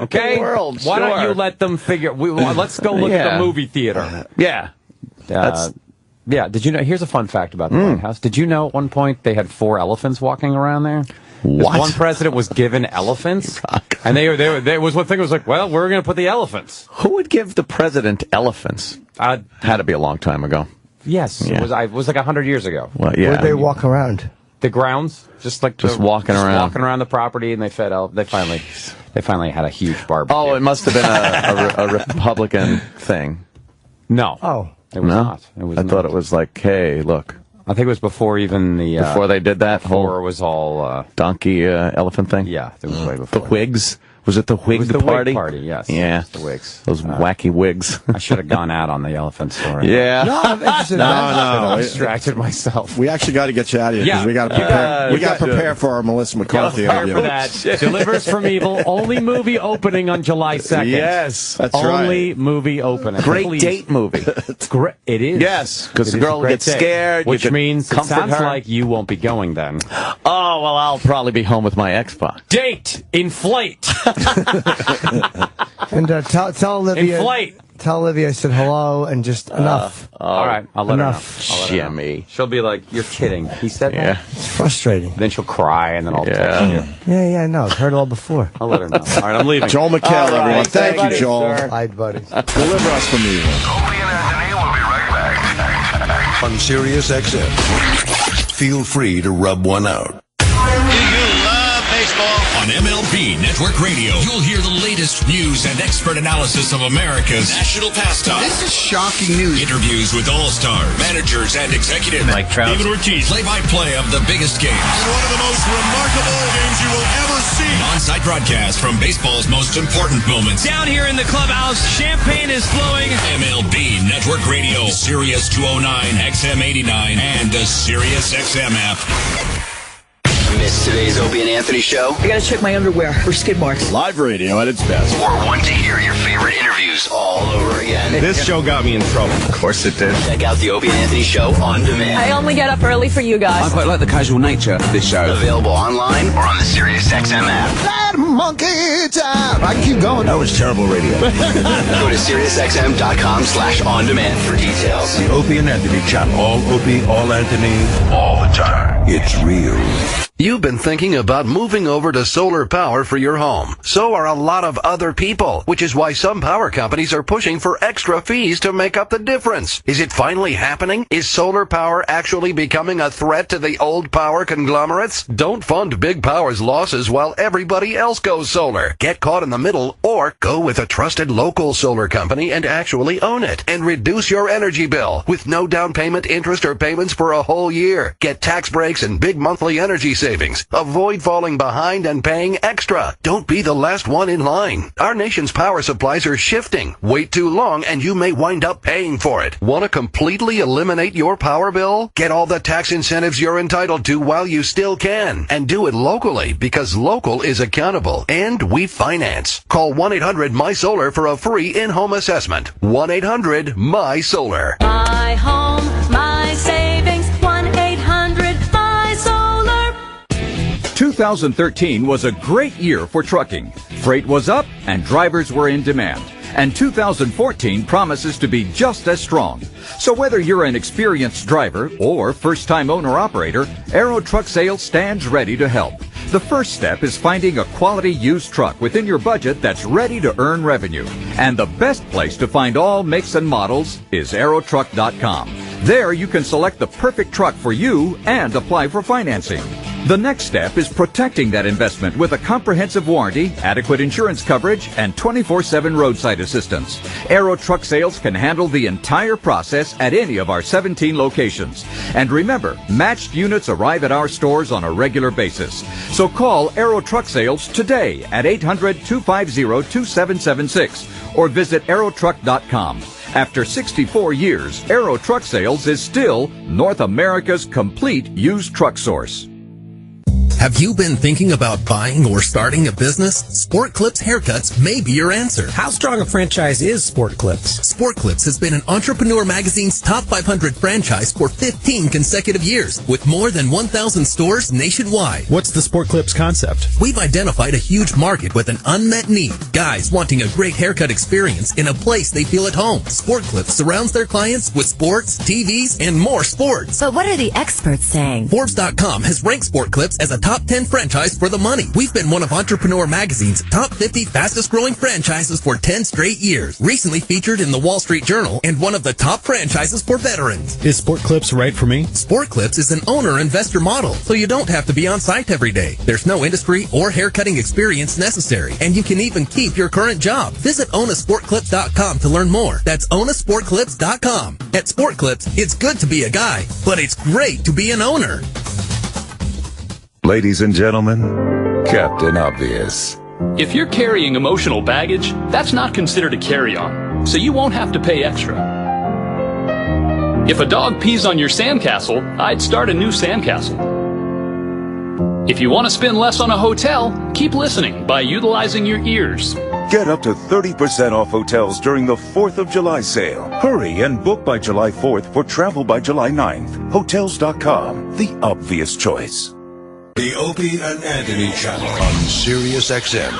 Okay, The world, why don't sure. you let them figure? Let's go look at the movie theater. Yeah. Yeah. Did you know? Here's a fun fact about the White House. Did you know at one point they had 4 elephants walking around there? 'Cause What? One president was given elephants, and they was one thing was like, well, we're going to put the elephants. Who would give the president elephants? Had to be a long time ago. Yes, Yeah. it was like 100 years ago. Well, yeah. Where'd they walk around? The grounds, just walking around. walking around the property, and they fed They finally had a huge barbecue. Oh, it must have been a Republican thing. No. Oh. It was No? not. It was I thought not. it was like, hey, look. I think it was before even the... Before they did that before whole it was all... donkey elephant thing? yeah, it was way The before. Whigs? Was it the It Whig was the party? Whig party, yes. Yeah. It was the Whigs. Those wacky Whigs. I should have gone out on the elephant story. Yeah. No, I'm interested in No, that. no. I distracted myself. We actually got to get you out of here because Yeah. we got to prepare. We got to got to. prepare for our Melissa McCarthy Prepare interview. for that. Delivers from Evil. Only movie opening on July 2nd. Yes. That's Only movie opening. Great Please. date movie. Great. It is. Yes, 'cause It the is a girl great gets date. scared, you Which could means it comfort sounds her. like you won't be going then. Oh, well, I'll probably be home with my Xbox. Date. Inflate. And tell Olivia. Inflate. Tell Olivia I said hello and just enough. All right. I'll let Enough. her know. I'll let her know. Jimmy. She'll be like, you're kidding. He said Yeah. that? It's frustrating. Then she'll cry, and then I'll text you. Yeah, I know. I've heard it all before. I'll let her know. All right, I'm leaving. Joel McHale, All right, everyone. Thank buddy, you, Joel. sir. Hi, buddy. Deliver us from evil. Opie and Anthony will be right back. On Sirius XM. Feel free to rub one out. On MLB Network Radio, you'll hear the latest news and expert analysis of America's national pastime. This is shocking news. Interviews with all-stars, managers, and executives. Mike Trout. David Ortiz. Play-by-play of the biggest games. And one of the most remarkable games you will ever see. On-site broadcast from baseball's most important moments. Down here in the clubhouse, champagne is flowing. MLB Network Radio, Sirius 209, XM 89, and the Sirius XM app. Miss today's Opie and Anthony show? I gotta check my underwear for skid marks. Live radio at its best. Or want to hear your favorite interviews all over again? This show got me in trouble. Of course it did. Check out the Opie and Anthony show on demand. I only get up early for you guys. quite like the casual nature of this show. Available online or on the Sirius XM app. That monkey time. I keep going. That was terrible radio. Go to SiriusXM.com/on-demand for details. The Opie and Anthony channel. All Opie, all Anthony, all the time. It's real. You've been thinking about moving over to solar power for your home. So are a lot of other people, which is why some power companies are pushing for extra fees to make up the difference. Is it finally happening? Is solar power actually becoming a threat to the old power conglomerates? Don't fund Big Power's losses while everybody else goes solar. Get caught in the middle or go with a trusted local solar company and actually own it and reduce your energy bill with no down payment, interest, or payments for a whole year. Get tax breaks and big monthly energy savings. Avoid falling behind and paying extra. Don't be the last one in line. Our nation's power supplies are shifting. Wait too long and you may wind up paying for it. Want to completely eliminate your power bill? Get all the tax incentives you're entitled to while you still can. And do it locally because local is accountable and we finance. Call 1-800-MY-SOLAR for a free in-home assessment. 1-800-MY-SOLAR. My home, my savings, 1-800-MY-SOLAR. 2013 was a great year for trucking. Freight was up and drivers were in demand. And 2014 promises to be just as strong. So whether you're an experienced driver or first-time owner-operator, Aero Truck Sales stands ready to help. The first step is finding a quality used truck within your budget that's ready to earn revenue. And the best place to find all makes and models is aerotruck.com. There you can select the perfect truck for you and apply for financing. The next step is protecting that investment with a comprehensive warranty, adequate insurance coverage, and 24/7 roadside assistance. Aero Truck Sales can handle the entire process at any of our 17 locations. And remember, matched units arrive at our stores on a regular basis. So call Aero Truck Sales today at 800-250-2776 or visit aerotruck.com. After 64 years, Aero Truck Sales is still North America's complete used truck source. Have you been thinking about buying or starting a business? Sport Clips Haircuts may be your answer. How strong a franchise is Sport Clips? Sport Clips has been an Entrepreneur Magazine's top 500 franchise for 15 consecutive years, with more than 1,000 stores nationwide. What's the Sport Clips concept? We've identified a huge market with an unmet need. Guys wanting a great haircut experience in a place they feel at home. Sport Clips surrounds their clients with sports, TVs, and more sports. But what are the experts saying? Forbes.com has ranked Sport Clips as a top 10 franchise for the money. We've been one of Entrepreneur Magazine's top 50 fastest growing franchises for 10 straight years. Recently featured in the Wall Street Journal and one of the top franchises for veterans. Is Sport Clips right for me? Sport Clips is an owner-investor model, so you don't have to be on site every day. There's no industry or haircutting experience necessary, and you can even keep your current job. Visit ownasportclips.com to learn more. That's ownasportclips.com. At Sport Clips, it's good to be a guy, but it's great to be an owner. Ladies and gentlemen, Captain Obvious. If you're carrying emotional baggage, that's not considered a carry-on, so you won't have to pay extra. If a dog pees on your sandcastle, I'd start a new sandcastle. If you want to spend less on a hotel, keep listening by utilizing your ears. Get up to 30% off hotels during the 4th of July sale. Hurry and book by July 4th for travel by July 9th. Hotels.com, the obvious choice. The Opie and Anthony Channel on Sirius XM.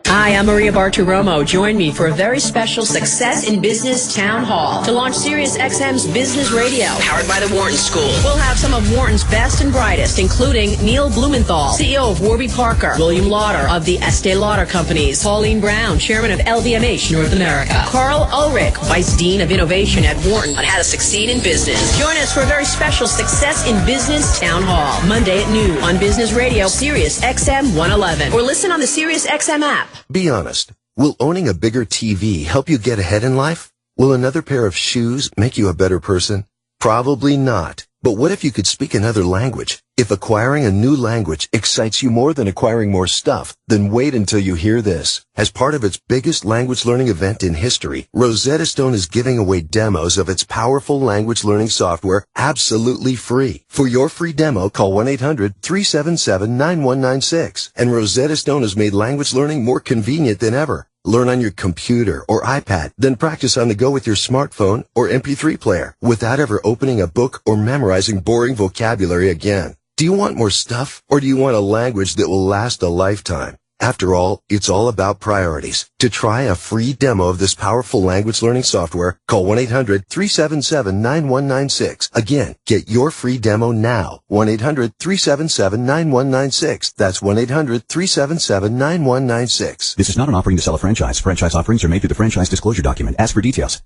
Hi, I'm Maria Bartiromo. Join me for a very special Success in Business Town Hall to launch Sirius XM's Business Radio, powered by the Wharton School. We'll have some of Wharton's best and brightest, including Neil Blumenthal, CEO of Warby Parker, William Lauder of the Estee Lauder Companies, Pauline Brown, Chairman of LVMH North America, Carl Ulrich, Vice Dean of Innovation at Wharton, on how to succeed in business. Join us for a very special Success in Business Town Hall, Monday at noon on Business Radio, Sirius XM 111, or listen on the Sirius XM app. Be honest. Will owning a bigger TV help you get ahead in life? Will another pair of shoes make you a better person? Probably not. But what if you could speak another language? If acquiring a new language excites you more than acquiring more stuff, then wait until you hear this. As part of its biggest language learning event in history, Rosetta Stone is giving away demos of its powerful language learning software absolutely free. For your free demo, call 1-800-377-9196. And Rosetta Stone has made language learning more convenient than ever. Learn on your computer or iPad, then practice on the go with your smartphone or MP3 player without ever opening a book or memorizing boring vocabulary again. Do you want more stuff, or do you want a language that will last a lifetime? After all, it's all about priorities. To try a free demo of this powerful language learning software, call 1-800-377-9196. Again, get your free demo now. 1-800-377-9196. That's 1-800-377-9196. This is not an offering to sell a franchise. Franchise offerings are made through the franchise disclosure document. Ask for details.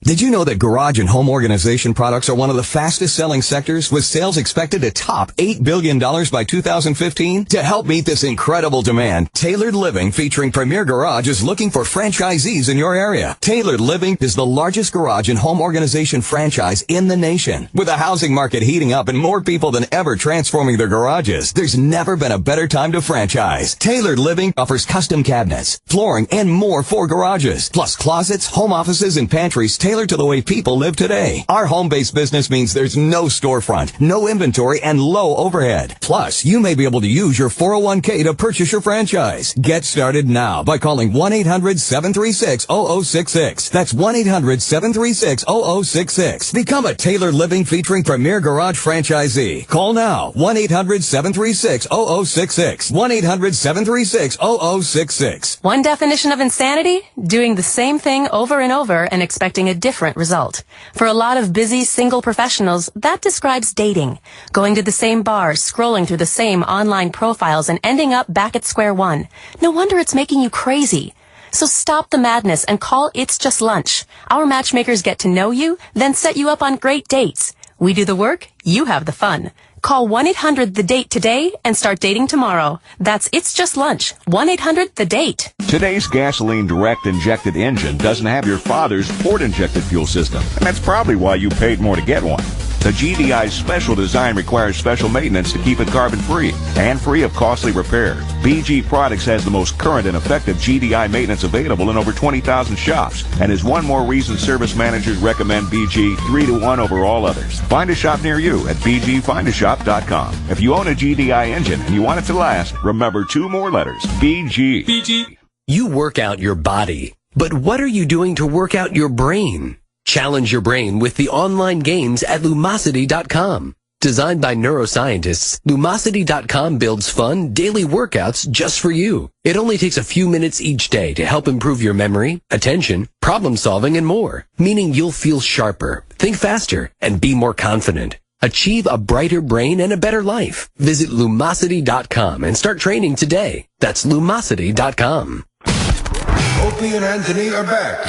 Did you know that garage and home organization products are one of the fastest selling sectors, with sales expected to top $8 billion by 2015? To help meet this incredible demand, Tailored Living, featuring Premier Garage, is looking for franchisees in your area. Tailored Living is the largest garage and home organization franchise in the nation. With the housing market heating up and more people than ever transforming their garages, there's never been a better time to franchise. Tailored Living offers custom cabinets, flooring, and more for garages, plus closets, home offices, and pantries tailored to the way people live today. Our home-based business means there's no storefront, no inventory, and low overhead. Plus, you may be able to use your 401k to purchase your franchise. Get started now by calling 1-800-736-0066. That's 1-800-736-0066. Become a Tailored Living featuring Premier Garage franchisee. Call now. 1-800-736-0066. 1-800-736-0066. One definition of insanity? Doing the same thing over and over and expecting a different result. For a lot of busy single professionals, that describes dating. Going to the same bars, scrolling through the same online profiles, and ending up back at square one. No wonder it's making you crazy. So stop the madness and call It's Just Lunch. Our matchmakers get to know you, then set you up on great dates. We do the work, you have the fun. Call 1-800-THE-DATE today and start dating tomorrow. That's It's Just Lunch. 1-800-THE-DATE. Today's gasoline direct injected engine doesn't have your father's port injected fuel system, and that's probably why you paid more to get one. The GDI's special design requires special maintenance to keep it carbon-free and free of costly repair. BG Products has the most current and effective GDI maintenance available in over 20,000 shops, and is one more reason service managers recommend BG 3-to-1 over all others. Find a shop near you at bgfindashop.com. If you own a GDI engine and you want it to last, remember 2 more letters, BG. BG. You work out your body, but what are you doing to work out your brain? Challenge your brain with the online games at Lumosity.com. Designed by neuroscientists, Lumosity.com builds fun, daily workouts just for you. It only takes a few minutes each day to help improve your memory, attention, problem solving, and more. Meaning you'll feel sharper, think faster, and be more confident. Achieve a brighter brain and a better life. Visit Lumosity.com and start training today. That's Lumosity.com. Opie and Anthony are back.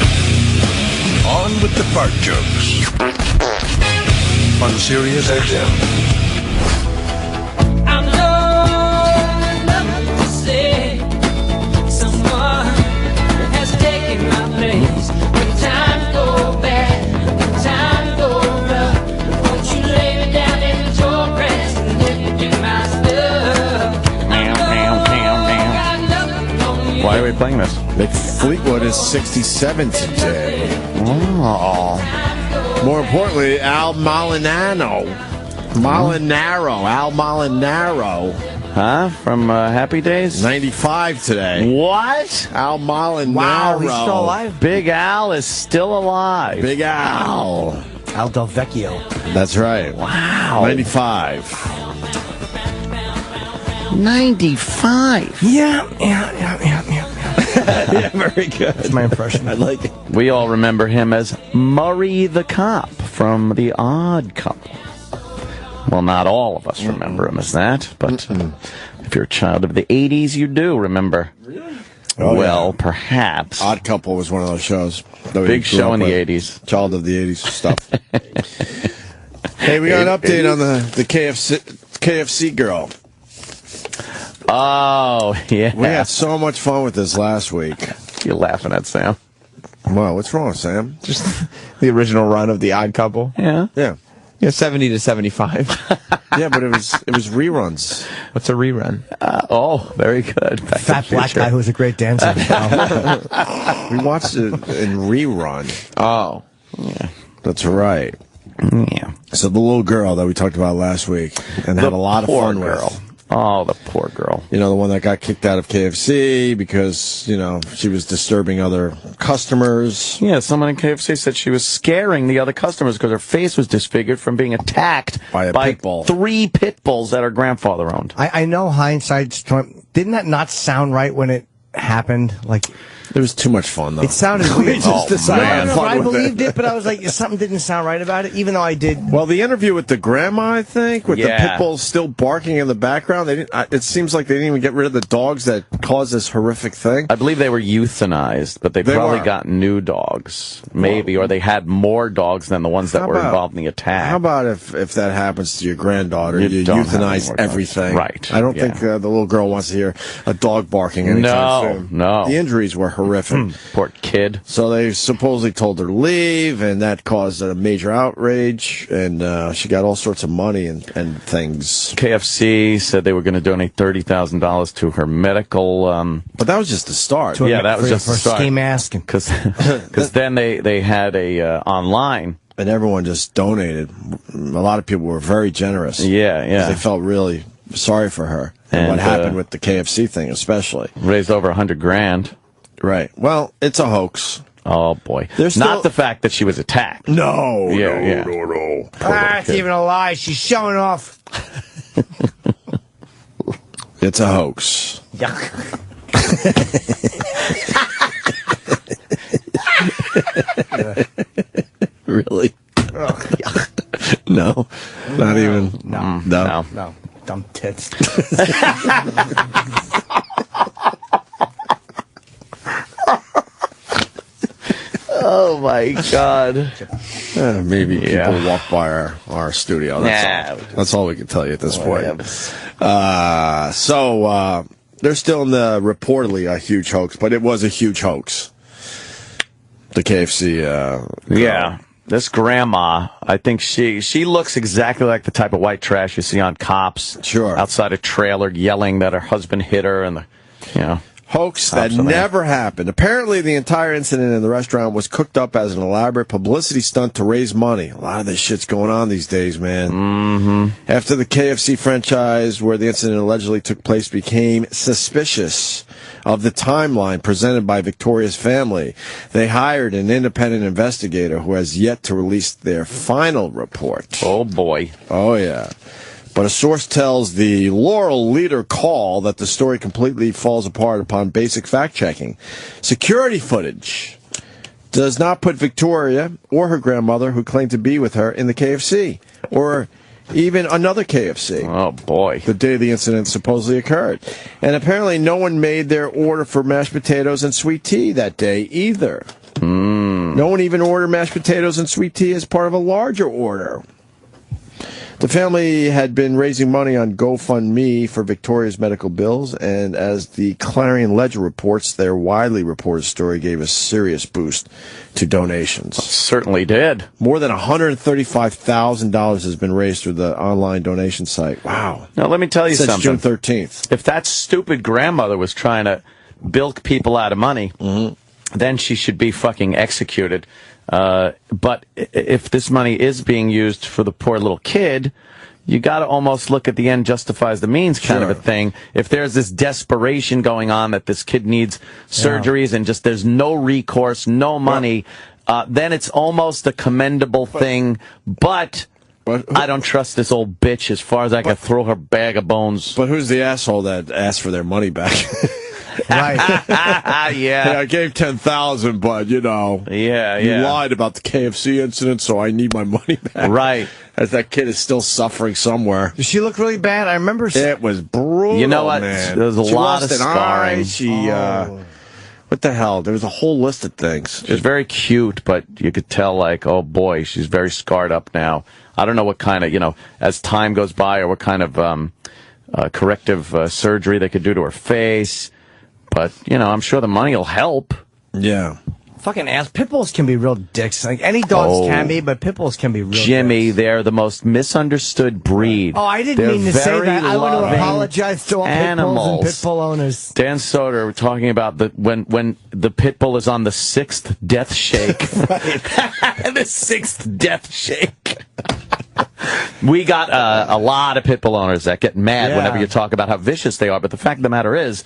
On with the fart jokes. On Sirius XM. I'm low enough to say someone has taken my place. When times go bad, when times go rough, won't you lay me down in the tall grass and let me do my stuff? Why are we playing this? Mick Fleetwood is 67 today. Oh. More importantly, Al Molinaro. Al Molinaro. Huh? From Happy Days? 95 today. What? Al Molinaro. Wow, he's still alive? Big Al is still alive. Big Al. Al Del Vecchio. That's right. Wow. 95. 95. Yeah. Yeah, very good. That's my impression. I like it. We all remember him as Murray the Cop from The Odd Couple. Well, not all of us remember him as that, but if you're a child of the 80s, you do remember. Really? Well, perhaps. Odd Couple was one of those shows. Big show in the 80s. Child of the 80s stuff. Hey, we got an update on the KFC girl. Oh, yeah. We had so much fun with this last week. You're laughing at Sam. Wow, what's wrong, Sam? Just the original run of The Odd Couple. Yeah. Yeah. Yeah, 70 to 75. Yeah, but it was reruns. What's a rerun? Oh, very good. Fat black guy who was a great dancer. We watched it in rerun. Oh. Yeah. That's right. Yeah. So the little girl that we talked about last week and had a lot of fun with. Oh, the poor girl. You know, the one that got kicked out of KFC because, you know, she was disturbing other customers. Yeah, someone in KFC said she was scaring the other customers because her face was disfigured from being attacked by pit bull. 3 pit bulls that her grandfather owned. I know hindsight's... Didn't that not sound right when it happened? Like... It was too much fun, though. It sounded weird. We just decided I believed it, but I was like, something didn't sound right about it, even though I did. Well, the interview with the grandma, I think, with the pit bulls still barking in the background, they didn't. It seems like they didn't even get rid of the dogs that caused this horrific thing. I believe they were euthanized, but they probably got new dogs, maybe, or they had more dogs than the ones that were involved in the attack. How about if that happens to your granddaughter, you euthanize everything? Right. I don't think the little girl wants to hear a dog barking anytime soon. No. The injuries were horrific. Poor kid. So they supposedly told her to leave, and that caused a major outrage, and she got all sorts of money and things. KFC said they were going to donate $30,000 to her medical... but that was just the start. Yeah, that was just the start. Ski mask. Because then they had a online... And everyone just donated. A lot of people were very generous. Yeah. They felt really sorry for her. And what happened with the KFC thing especially. Raised over $100,000. Right. Well, it's a hoax. Oh, boy. Not the fact that she was attacked. No. No. It's even a lie. She's showing off. It's a hoax. Really? No. Not even. No. Dumb tits. Oh, my my God. Maybe people walk by our studio. That's all we can tell you at this point. So they're still in the reportedly a huge hoax, but it was a huge hoax. The KFC. This grandma, I think she looks exactly like the type of white trash you see on Cops. Sure. Outside a trailer yelling that her husband hit her and hoax that never happened. Apparently, the entire incident in the restaurant was cooked up as an elaborate publicity stunt to raise money. A lot of this shit's going on these days, man. Mm-hmm. After the KFC franchise where the incident allegedly took place became suspicious of the timeline presented by Victoria's family, they hired an independent investigator who has yet to release their final report. Oh, boy. Oh, yeah. But a source tells the Laurel Leader Call that the story completely falls apart upon basic fact-checking. Security footage does not put Victoria or her grandmother, who claimed to be with her, in the KFC, or even another KFC. Oh, boy. The day the incident supposedly occurred. And apparently no one made their order for mashed potatoes and sweet tea that day either. No one even ordered mashed potatoes and sweet tea as part of a larger order. The family had been raising money on GoFundMe for Victoria's medical bills, and as the Clarion Ledger reports, their widely reported story gave a serious boost to donations. Certainly did. More than $135,000 has been raised through the online donation site. Wow. Now, let me tell you something. something. Since June 13th. If that stupid grandmother was trying to bilk people out of money, then she should be fucking executed. But if this money is being used for the poor little kid, you got to almost look at the end justifies the means kind of a thing. If there's this desperation going on that this kid needs surgeries and just there's no recourse, no money, then it's almost a commendable thing. But I don't trust this old bitch as far as I can throw her bag of bones. But who's the asshole that asked for their money back? Right. Hey, I gave $10,000, but you lied about the KFC incident, so I need my money back. Right. As that kid is still suffering somewhere. Does she look really bad? I remember. It was brutal. You know what? Man. There's a lot of scarring. What the hell? There was a whole list of things. She's very cute, but you could tell, like, oh boy, she's very scarred up now. I don't know what kind of, as time goes by, or what kind of corrective surgery they could do to her face. But, I'm sure the money will help. Yeah. Fucking ass. Pit bulls can be real dicks. Like, any dogs can be, but pit bulls can be real Jimmy, dicks. they're the most misunderstood breed. Oh, I didn't mean to say that. I want to apologize to all pit bulls and pit bull owners. Dan Soder, we're talking about when the pit bull is on the 6th death shake. The 6th death shake. We got a lot of pit bull owners that get mad whenever you talk about how vicious they are. But the fact of the matter is,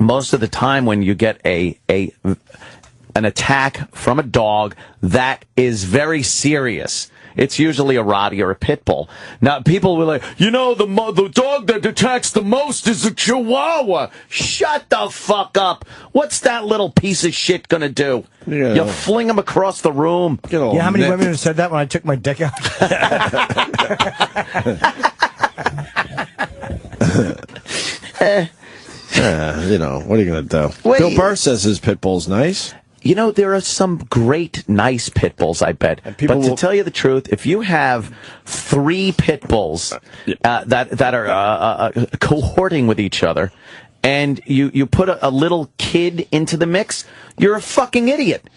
most of the time when you get an attack from a dog that is very serious, it's usually a Rottie or a pit bull. Now, people will like, the dog that attacks the most is a Chihuahua. Shut the fuck up. What's that little piece of shit gonna do? Yeah. You fling him across the room. You know how many women have said that when I took my dick out? What are you going to do? Bill Burr says his pit bull's nice. There are some great, nice pit bulls, I bet. But to tell you the truth, if you have 3 pit bulls that are cohorting with each other, and you put a little kid into the mix, you're a fucking idiot.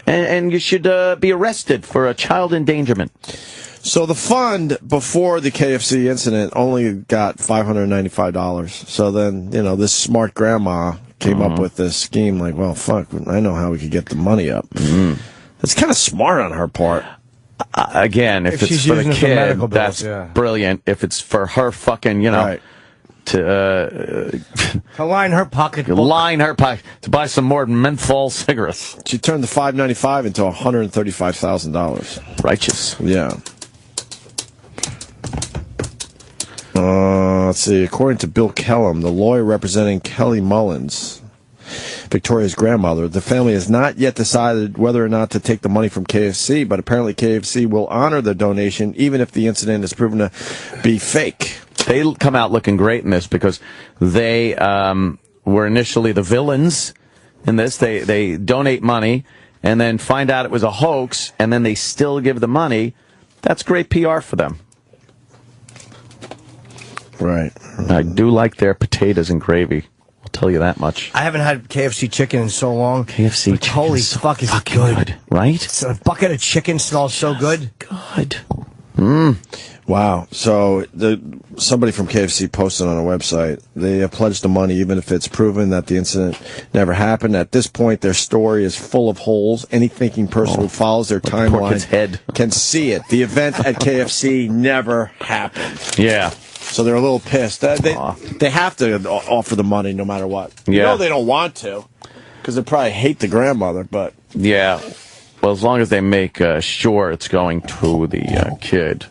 And you should be arrested for a child endangerment. So the fund before the KFC incident only got $595. So then, this smart grandma came up with this scheme like, well, fuck, I know how we could get the money up. That's kind of smart on her part. Again, if it's for the kid, that's brilliant. If it's for her fucking, to line her pocket, to buy some more menthol cigarettes. She turned the $595 into $135,000. Righteous. Yeah. Let's see. According to Bill Kellum, the lawyer representing Kelly Mullins, Victoria's grandmother, the family has not yet decided whether or not to take the money from KFC, but apparently KFC will honor the donation even if the incident is proven to be fake. They come out looking great in this because they were initially the villains in this. They donate money, and then find out it was a hoax, and then they still give the money, that's great PR for them. Right. I do like their potatoes and gravy. I'll tell you that much. I haven't had KFC chicken in so long. KFC but chicken holy is so fuck, is it fucking good, right? So a bucket of chicken smells so good. God. Wow. So somebody from KFC posted on a website, they pledged the money even if it's proven that the incident never happened. At this point, their story is full of holes. Any thinking person who follows their timeline can see it. The event at KFC never happened. Yeah. So they're a little pissed. They have to offer the money no matter what. You know they don't want to because they probably hate the grandmother, but... Yeah. Well, as long as they make sure it's going to the kid.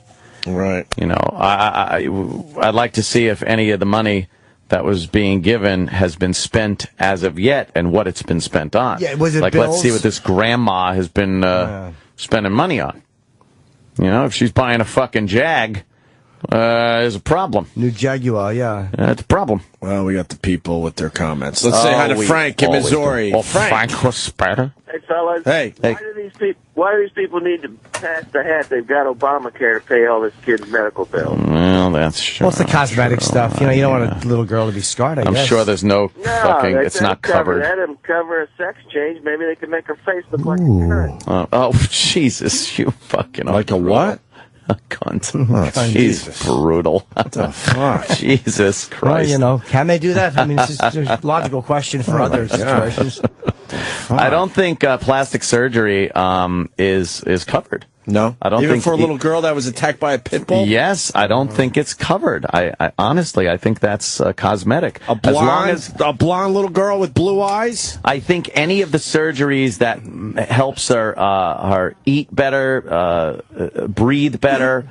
Right. You know, I'd like to see if any of the money that was being given has been spent as of yet and what it's been spent on. Yeah, was it like, bills? let's see what this grandma has been spending money on. You know, if she's buying a fucking Jag... there's a problem. New Jaguar, yeah. It's a problem. Well, we got the people with their comments. Let's say hi to Frank in Missouri. Well, Frank was better. Hey, fellas. Hey. Why do these people need to pass the hat? They've got Obamacare to pay all this kid's medical bills. Well, that's true. Well, it's the cosmetic stuff. You know, you don't want a little girl to be scarred, I guess. I'm sure there's no fucking... It's not covered. Let them cover a sex change. Maybe they can make her face look like a current. Oh, Jesus. You fucking... Like a what? A cunt. She's brutal. What the fuck? Jesus Christ. Well, you know, can they do that? I mean, it's just a logical question for other situations. I don't think plastic surgery is covered. No? I don't Even think for a little girl that was attacked by a pit bull? Yes, I don't think it's covered. I honestly, I think that's cosmetic. A blonde little girl with blue eyes? I think any of the surgeries that helps her eat better, breathe better,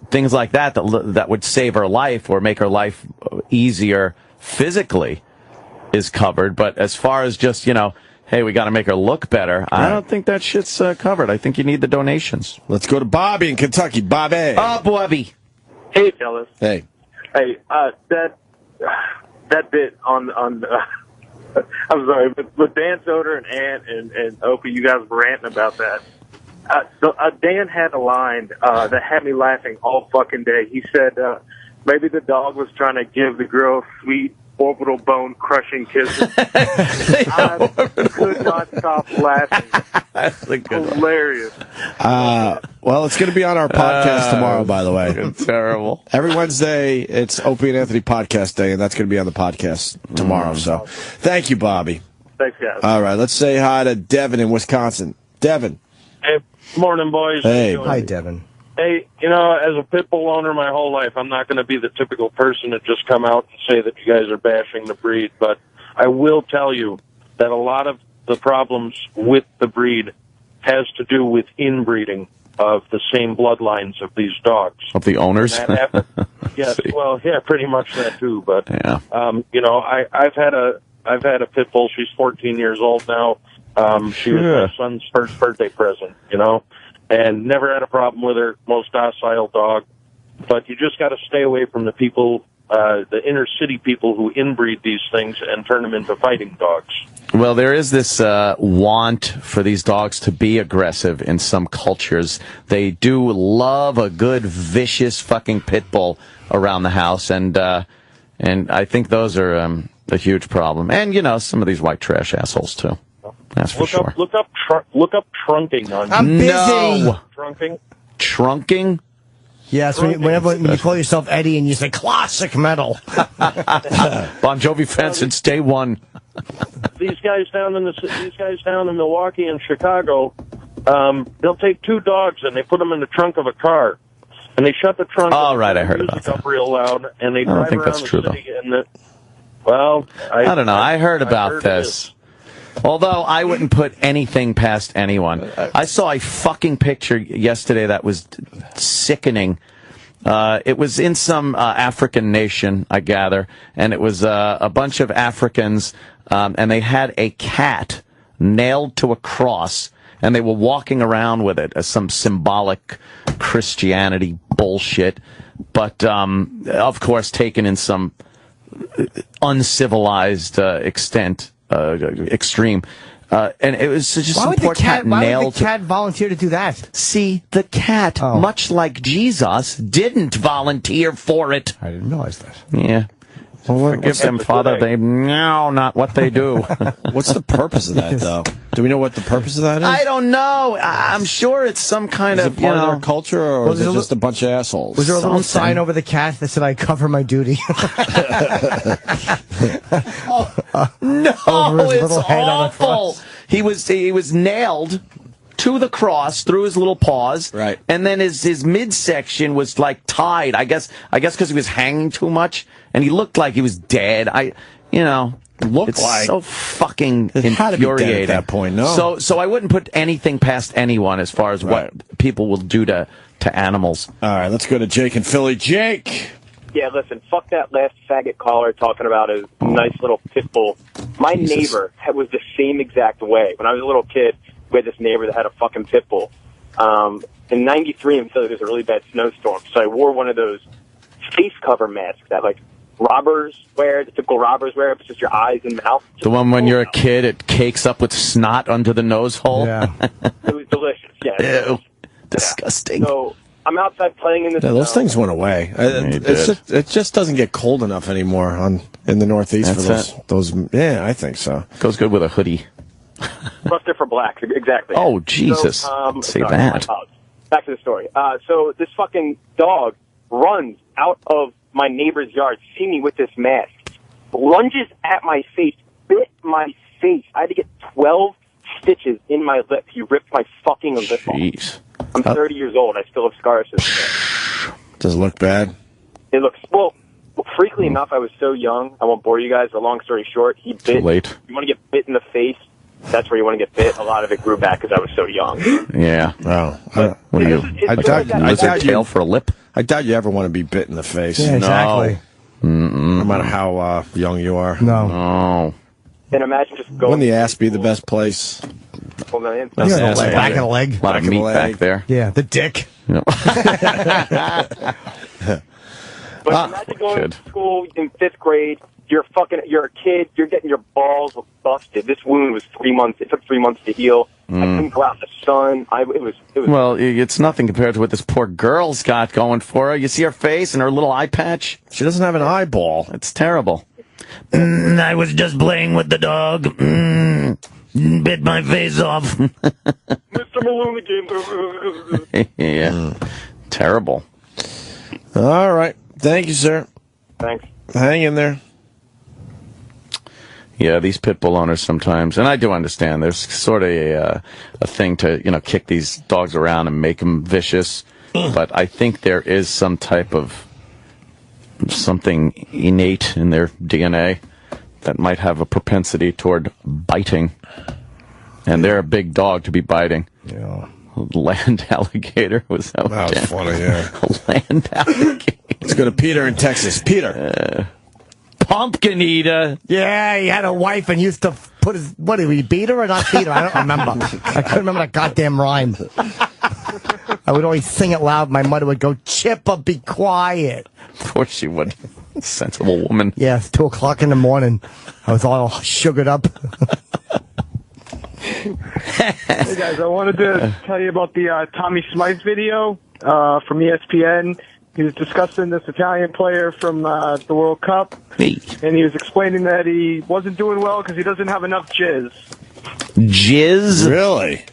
things like that would save her life or make her life easier physically is covered. But as far as just, you know, hey, we got to make her look better, I don't think that shit's covered. I think you need the donations. Let's go to Bobby in Kentucky. Bobby. Oh, Bobby. Hey, fellas. Hey. Hey, that bit on I'm sorry, but Dan Soder and Ant and Opie, you guys were ranting about that. Dan had a line that had me laughing all fucking day. He said maybe the dog was trying to give the girl sweet orbital bone crushing kisses. I could not stop laughing. That's a good hilarious. Well, it's going to be on our podcast tomorrow, by the way. It's terrible. Every Wednesday, it's Opie and Anthony podcast day, and that's going to be on the podcast tomorrow. So, thank you, Bobby. Thanks, guys. All right, let's say hi to Devin in Wisconsin. Devin. Hey, morning, boys. Hey. Hi, Devin. Hey, you know, as a pit bull owner my whole life, I'm not going to be the typical person that just come out and say that you guys are bashing the breed, but I will tell you that a lot of the problems with the breed has to do with inbreeding of the same bloodlines of these dogs. Of the owners? Yes, well, yeah, pretty much that too, but, yeah. You know, I've had a pit bull. She's 14 years old now. She was my son's first birthday present, you know. And never had a problem with her, most docile dog. But you just got to stay away from the people, the inner city people who inbreed these things and turn them into fighting dogs. Well, there is this want for these dogs to be aggressive in some cultures. They do love a good, vicious fucking pit bull around the house, and I think those are a huge problem. And, you know, some of these white trash assholes, too. That's for sure. Look up trunking on. I'm busy. No. Trunking. Trunking? Yes, whenever you call yourself Eddie and you say classic metal. Bon Jovi fans since day one. These guys down in Milwaukee and Chicago, they'll take two dogs and they put them in the trunk of a car, and they shut the trunk. Oh, right, I heard about that. Up real loud, and they I don't drive think around that's the true, city. Well, I don't know. I heard about this. Although I wouldn't put anything past anyone. I saw a fucking picture yesterday that was sickening. It was in some African nation, I gather, and it was a bunch of Africans, and they had a cat nailed to a cross, and they were walking around with it as some symbolic Christianity bullshit, but of course taken in some uncivilized extreme. And it was just Why some would poor the cat volunteer to do that? See, the cat, much like Jesus, didn't volunteer for it. I didn't realize that. Yeah. Well, forgive them, Father. They know not what they do. What's the purpose of that, though? Do we know what the purpose of that is? I don't know. I'm sure it's some kind is of it part of their culture, or is it just a bunch of assholes? Was there a little sign over the cat that said, "I cover my duty"? No, Over his it's little head on a awful. He was nailed to the cross through his little paws, right? And then his midsection was like tied. I guess because he was hanging too much, and he looked like he was dead. It's like so fucking it had to be dead infuriating at that point. No, so I wouldn't put anything past anyone as far as what people will do to animals. All right, let's go to Jake in Philly. Jake. Yeah, listen, fuck that last faggot caller talking about a nice little pit bull. My neighbor was the same exact way. When I was a little kid, we had this neighbor that had a fucking pit bull. In '93 in Philly, there was a really bad snowstorm, so I wore one of those face cover masks that, like, robbers wear, the typical robbers wear. It's just your eyes and mouth. The one when you're a kid, it cakes up with snot under the nose hole. Yeah. It was delicious, yeah. Ew. Disgusting. So I'm outside playing in the Yeah, those things went away. It just doesn't get cold enough anymore in the Northeast for those. Yeah, I think so. Goes good with a hoodie. Buster for black, exactly. Oh, Jesus. Say that. Back to the story. So this fucking dog runs out of my neighbor's yard, see me with this mask, lunges at my face, bit my face. I had to get 12 stitches in my lip. He ripped my fucking lip off. I'm 30 years old. I still have scars to this day. Does it look bad? It looks, well, freakily enough, I was so young. I won't bore you guys. A long story short, he bit. Too late. You want to get bit in the face? That's where you want to get bit. A lot of it grew back because I was so young. Yeah. Oh. What are you? I doubt tail for a lip? I doubt you ever want to be bit in the face. Yeah, exactly. No matter how young you are. No. And imagine just going. Wouldn't the ass be the best place? Well, no, back of the leg. A lot of meat back there. Yeah, the dick. No. But imagine going to school in 5th grade. You're a kid. You're getting your balls busted. This wound was 3 months. It took 3 months to heal. I couldn't go out in the sun. It was. Well, it's nothing compared to what this poor girl's got going for her. You see her face and her little eye patch? She doesn't have an eyeball. It's terrible. I was just playing with the dog. Bit my face off. Mr. Malone again. Yeah. Terrible. All right. Thank you, sir. Thanks. Hang in there. Yeah, these pit bull owners sometimes, and I do understand, there's sort of a thing to, kick these dogs around and make them vicious, but I think there is some type of something innate in their DNA that might have a propensity toward biting, and they're a big dog to be biting. Yeah. Land alligator was that was funny, yeah. Land alligator. Let's go to Peter in Texas. Peter. Pumpkin eater. Yeah, he had a wife and used to put his, what did he beat her or not beat her? I don't remember. I couldn't remember that goddamn rhyme. I would always sing it loud. My mother would go, Chipper, be quiet. Of course she would. Sensible woman. Yeah, it's 2 o'clock in the morning. I was all sugared up. Hey guys, I wanted to tell you about the Tommy Smythe video from ESPN. He was discussing this Italian player from the World Cup, and he was explaining that he wasn't doing well because he doesn't have enough jizz. Jizz? Really?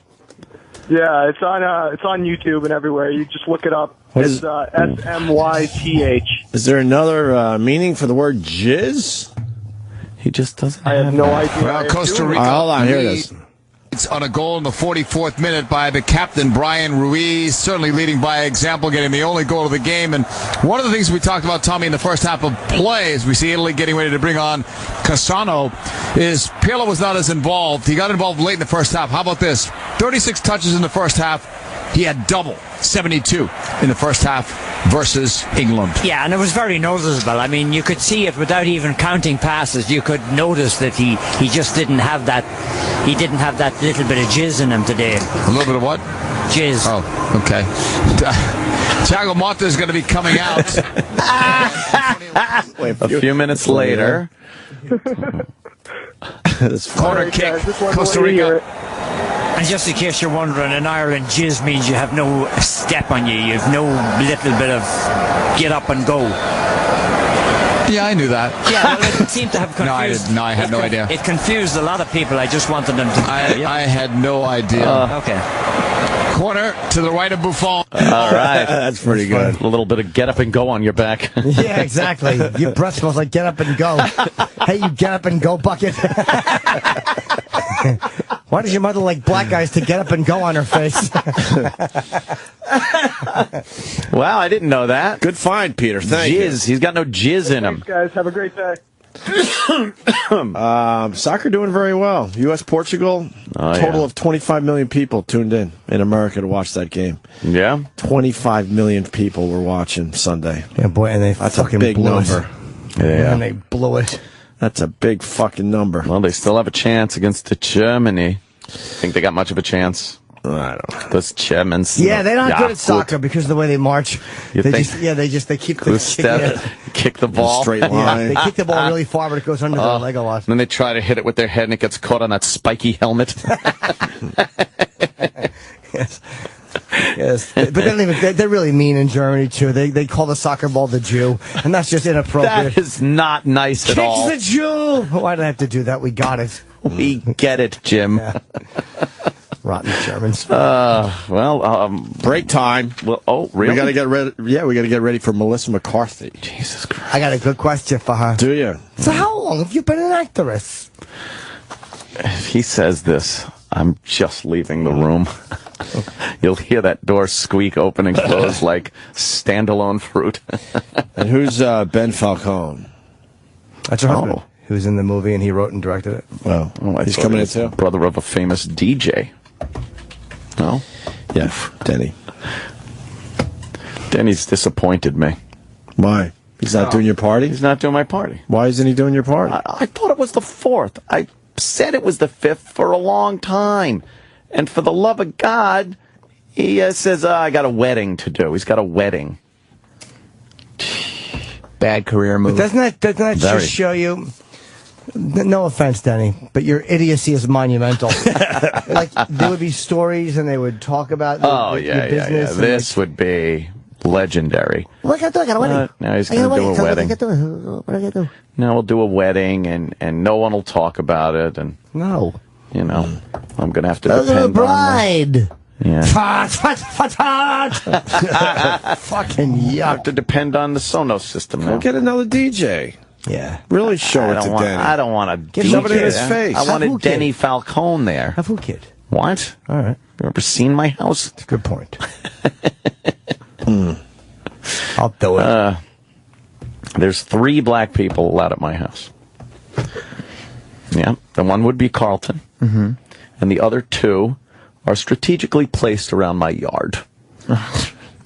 Yeah, it's on YouTube and everywhere. You just look it up. It's SMYTH. Is there another meaning for the word jizz? He just doesn't. I have no idea. Well, Costa Rica. Hold on, here it is. On a goal in the 44th minute by the captain, Brian Ruiz, certainly leading by example, getting the only goal of the game. And one of the things we talked about, Tommy, in the first half of play, as we see Italy getting ready to bring on Cassano, is Pirlo was not as involved. He got involved late in the first half. How about this? 36 touches in the first half. He had double, 72 in the first half versus England. Yeah, and it was very noticeable. I mean, you could see it without even counting passes. You could notice that he just didn't have that. He didn't have that little bit of jizz in him today. A little bit of what? Jizz. Oh, okay. Thiago Motta is going to be coming out. A few minutes later. Corner kick, Costa Rica. And just in case you're wondering, in Ireland, jizz means you have no step on you. You have no little bit of get up and go. Yeah, I knew that. Yeah, well, it seemed to have confused. No, I didn't. No, I had no idea. It confused a lot of people. I just wanted them to. I had no idea. Okay. Corner to the right of Buffon. All right. That's pretty good. A little bit of get up and go on your back. Yeah, exactly. Your breath smells like get up and go. Hey, you get up and go bucket. Why does your mother like black guys to get up and go on her face? Wow, I didn't know that. Good find, Peter. Thank you. He's got no jizz in him. Thanks, guys. Have a great day. Soccer doing very well. U.S. Portugal, total of 25 million people tuned in America to watch that game. Yeah, 25 million people were watching Sunday. Yeah, boy, and that's a big number. Yeah, and they blew it. That's a big fucking number. Well, they still have a chance against Germany. Think they got much of a chance? I don't know. Those Germans. Yeah, they're not good at soccer because of the way they march. You they think? They keep the kick the ball straight line. They kick the ball really far, but it goes under their leg a lot. And then they try to hit it with their head, and it gets caught on that spiky helmet. Yes. Yes, but they're really mean in Germany too. They call the soccer ball the Jew, and that's just inappropriate. That is not nice at all. Kicks the Jew. Why did I have to do that? We got it. We get it, Jim. Yeah. Rotten Germans. Break time. Well, really? We got to get ready. Yeah, we got to get ready for Melissa McCarthy. Jesus Christ! I got a good question for her. Do you? So how long have you been an actress? If he says this, I'm just leaving the room. You'll hear that door squeak open and close like standalone fruit. And who's Ben Falcone? That's your husband. Who was in the movie and he wrote and directed it. Well, he's coming in too. Brother of a famous DJ. No? Yeah, Denny. Denny's disappointed me. Why? He's not doing your party? He's not doing my party. Why isn't he doing your party? I thought it was the 4th. I said it was the 5th for a long time. And for the love of God, he says, I got a wedding to do. He's got a wedding. Bad career move. But doesn't that just show you... No offense, Denny, but your idiocy is monumental. Like, there would be stories and they would talk about your business. Yeah. This would be legendary. What I got a wedding. Now he's going to do a wedding. What are I going to do? Now we'll do a wedding and no one will talk about it. And no. You know, I'm going to have to depend on... bride. Yeah. Fucking yuck. I have to depend on the Sonos system now. Go get another DJ. Yeah. Really show it to Denny. I don't want to Give it in his face. I wanted Denny Falcone there. Have who kid? What? All right. You ever seen my house? That's a good point. I'll do it. There's 3 black people allowed at my house. Yeah. The one would be Carlton. Mm-hmm. And the other 2 are strategically placed around my yard.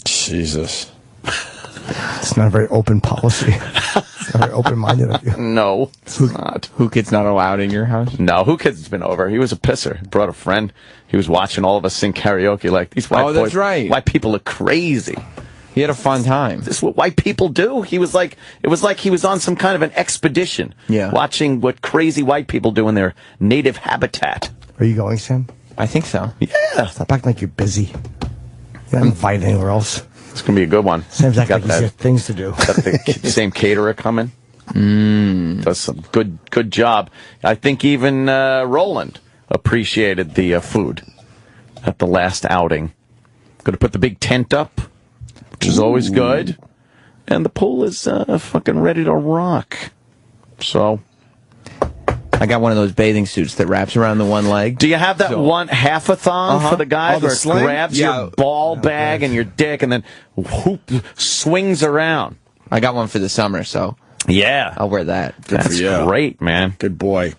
Jesus. It's not a very open policy. It's not very open-minded of you. No, it's not. Who kid's not allowed in your house? No, Who Kid's been over. He was a pisser. He brought a friend. He was watching all of us sing karaoke like these white boys. Oh, that's right. White people are crazy. He had a fun time. This is what white people do. It was like he was on some kind of an expedition. Yeah. Watching what crazy white people do in their native habitat. Are you going, Sam? I think so. Yeah. Stop acting like you're busy. You're not invited anywhere else. It's going to be a good one. Sam's acting like he's got things to do. Got the same caterer coming. Does some good job. I think even Roland appreciated the food at the last outing. Going to put the big tent up, which is always good. And the pool is fucking ready to rock. So... I got one of those bathing suits that wraps around the one leg. Do you have that one half-a-thon for the guys where it sling? grabs your ball bag and your dick and then swings around? I got one for the summer, so yeah, I'll wear that. That's great, man. Good boy.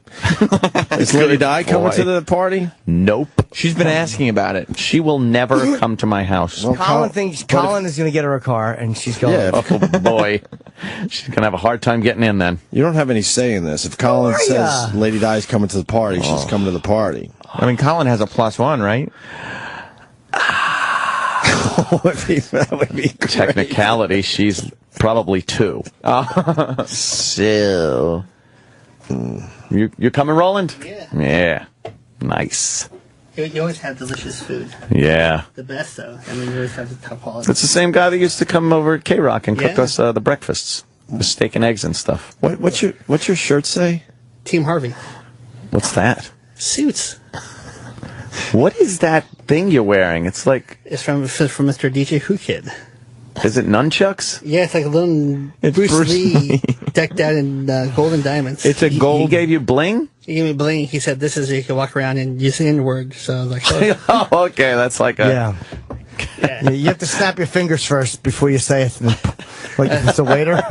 Is Lady Di coming to the party? Nope. She's been asking about it. She will never come to my house. Well, Colin thinks Colin is going to get her a car, and she's going. Yeah. Oh, boy. She's going to have a hard time getting in then. You don't have any say in this. If Colin says Lady Di's coming to the party, she's coming to the party. I mean, Colin has a +1, right? That would be great. Technicality, she's probably 2. So... You coming, Roland? Yeah. Nice. You always have delicious food. Yeah. The best, though. I mean, you always have the top quality. It's the same guy that used to come over at K-Rock and cook us the breakfasts. The steak and eggs and stuff. What's your shirt say? Team Harvey. What's that? Suits. What is that thing you're wearing? It's like... It's from Mr. DJ Who Kid. Is it nunchucks? Yeah, it's like a little Bruce Lee decked out in gold and diamonds. It's a gold... He gave you bling? He gave me bling. He said, this is you can walk around and use the N-word. So I was like... Oh, okay, that's like a... Yeah. You have to snap your fingers first before you say it. Like if it's a waiter.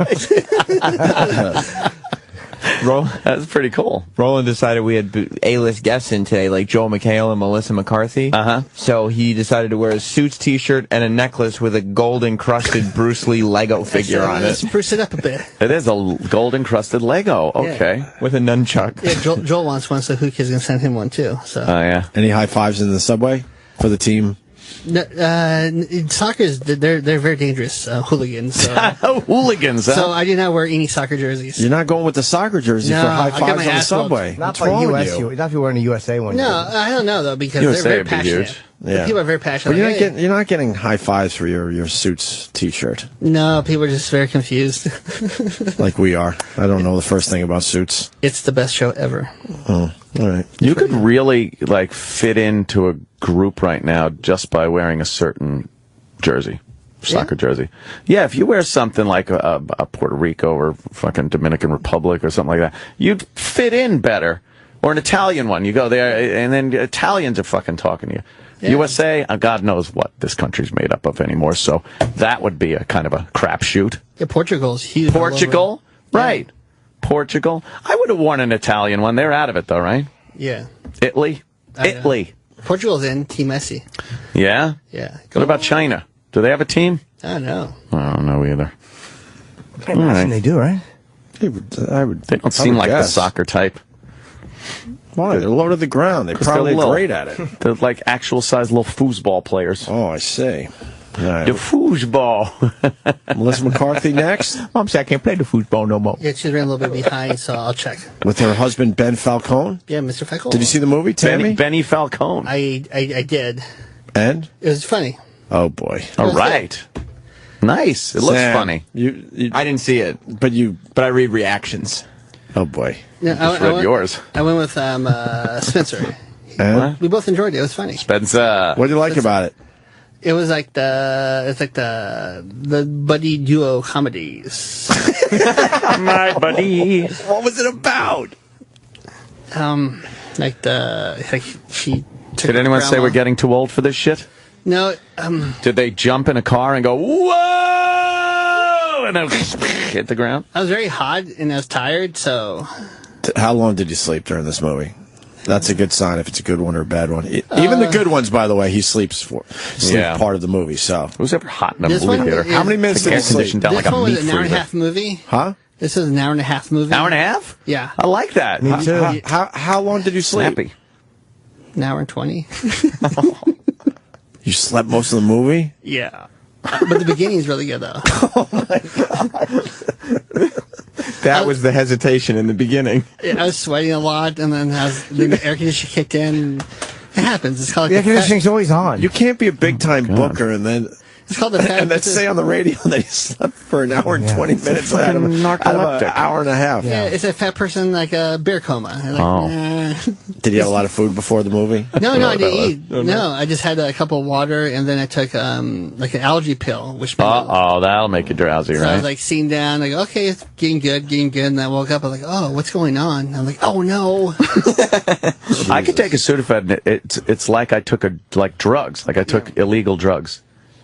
That's pretty cool. Roland decided we had A-list guests in today, like Joel McHale and Melissa McCarthy. So he decided to wear a Suits t-shirt and a necklace with a gold-encrusted Bruce Lee Lego figure on it. Spruce it up a bit. It is a gold-encrusted Lego. Okay. Yeah. With a nunchuck. Yeah, Joel wants one, so Who Kid's going to send him one, too. So. Oh, yeah. Any high fives in the subway for the team? No, soccer's they're very dangerous hooligans. So. Hooligans, huh? So I do not wear any soccer jerseys. You're not going with the soccer jersey for high fives on the subway. Not for US. Not if you're wearing a USA one. No, I don't know though because USA they're very passionate. huge. Yeah. People are very passionate. But you're not getting high fives for your Suits t-shirt. No, people are just very confused. Like we are. I don't know the first thing about Suits. It's the best show ever. Oh, all right. You could really like fit into a group right now just by wearing a certain jersey, soccer jersey. Yeah, if you wear something like a Puerto Rico or fucking Dominican Republic or something like that, you'd fit in better. Or an Italian one. You go there, and then Italians are fucking talking to you. Yeah. USA, God knows what this country's made up of anymore, so that would be a kind of a crapshoot. Yeah, Portugal's huge. Portugal? Right. Yeah. Portugal. I would have worn an Italian one. They're out of it, though, right? Yeah. Italy? Italy. Portugal's in. Team Messi. Yeah? Yeah. What about China? Do they have a team? I don't know. I don't know either. I imagine they do, right? They don't seem like the soccer type. Why? They're low to the ground. They're probably great at it. They're like actual size little foosball players. Oh, I see. Right. The foosball. Melissa McCarthy next. Mom said I can't play the foosball no more. Yeah, she's ran a little bit behind, so I'll check. With her husband, Ben Falcone? Yeah, Mr. Falcone. Did you see the movie, Tammy? Benny Falcone. I did. And? It was funny. Oh, boy. All right. Nice. It looks funny. I didn't see it, but I read reactions. Oh, boy. No, I read yours. I went with Spencer. And? We both enjoyed it. It was funny. Spencer. What did you like about it? It was like the buddy duo comedies. My buddy. What was it about? She. Did anyone say we're getting too old for this shit? No. Did they jump in a car and go whoa and then hit the ground? I was very hot and I was tired, so. How long did you sleep during this movie? That's a good sign if it's a good one or a bad one. Even the good ones, by the way, he sleeps part of the movie. So who's ever hot in a movie theater? How many minutes did he sleep? Down this like one a meat was an hour and a freezer. half movie. Huh? This is an hour and a half movie. Hour and a half? Yeah. I like that. Me too. How long did you sleep? Snappy. An hour and 20. You slept most of the movie? Yeah. But the beginning is really good, though. Oh, my God. That was the hesitation in the beginning. I was sweating a lot, and then the air conditioner kicked in. It happens. It's called The air conditioning's always on. You can't be a big-time booker and then... It's called the and then say on the radio that you slept for an hour and 20 minutes out of an hour and a half. Yeah, it's a fat person like a bear coma. Did you have a lot of food before the movie? No, I didn't eat. No, I just had a cup of water, and then I took like an allergy pill, which that'll make you drowsy, so right? I was like sitting down, like, okay, it's getting good, and I woke up, I was like, oh, what's going on? I'm like, oh no. I could take a Sudafed, and it's like I took drugs, like I took illegal drugs.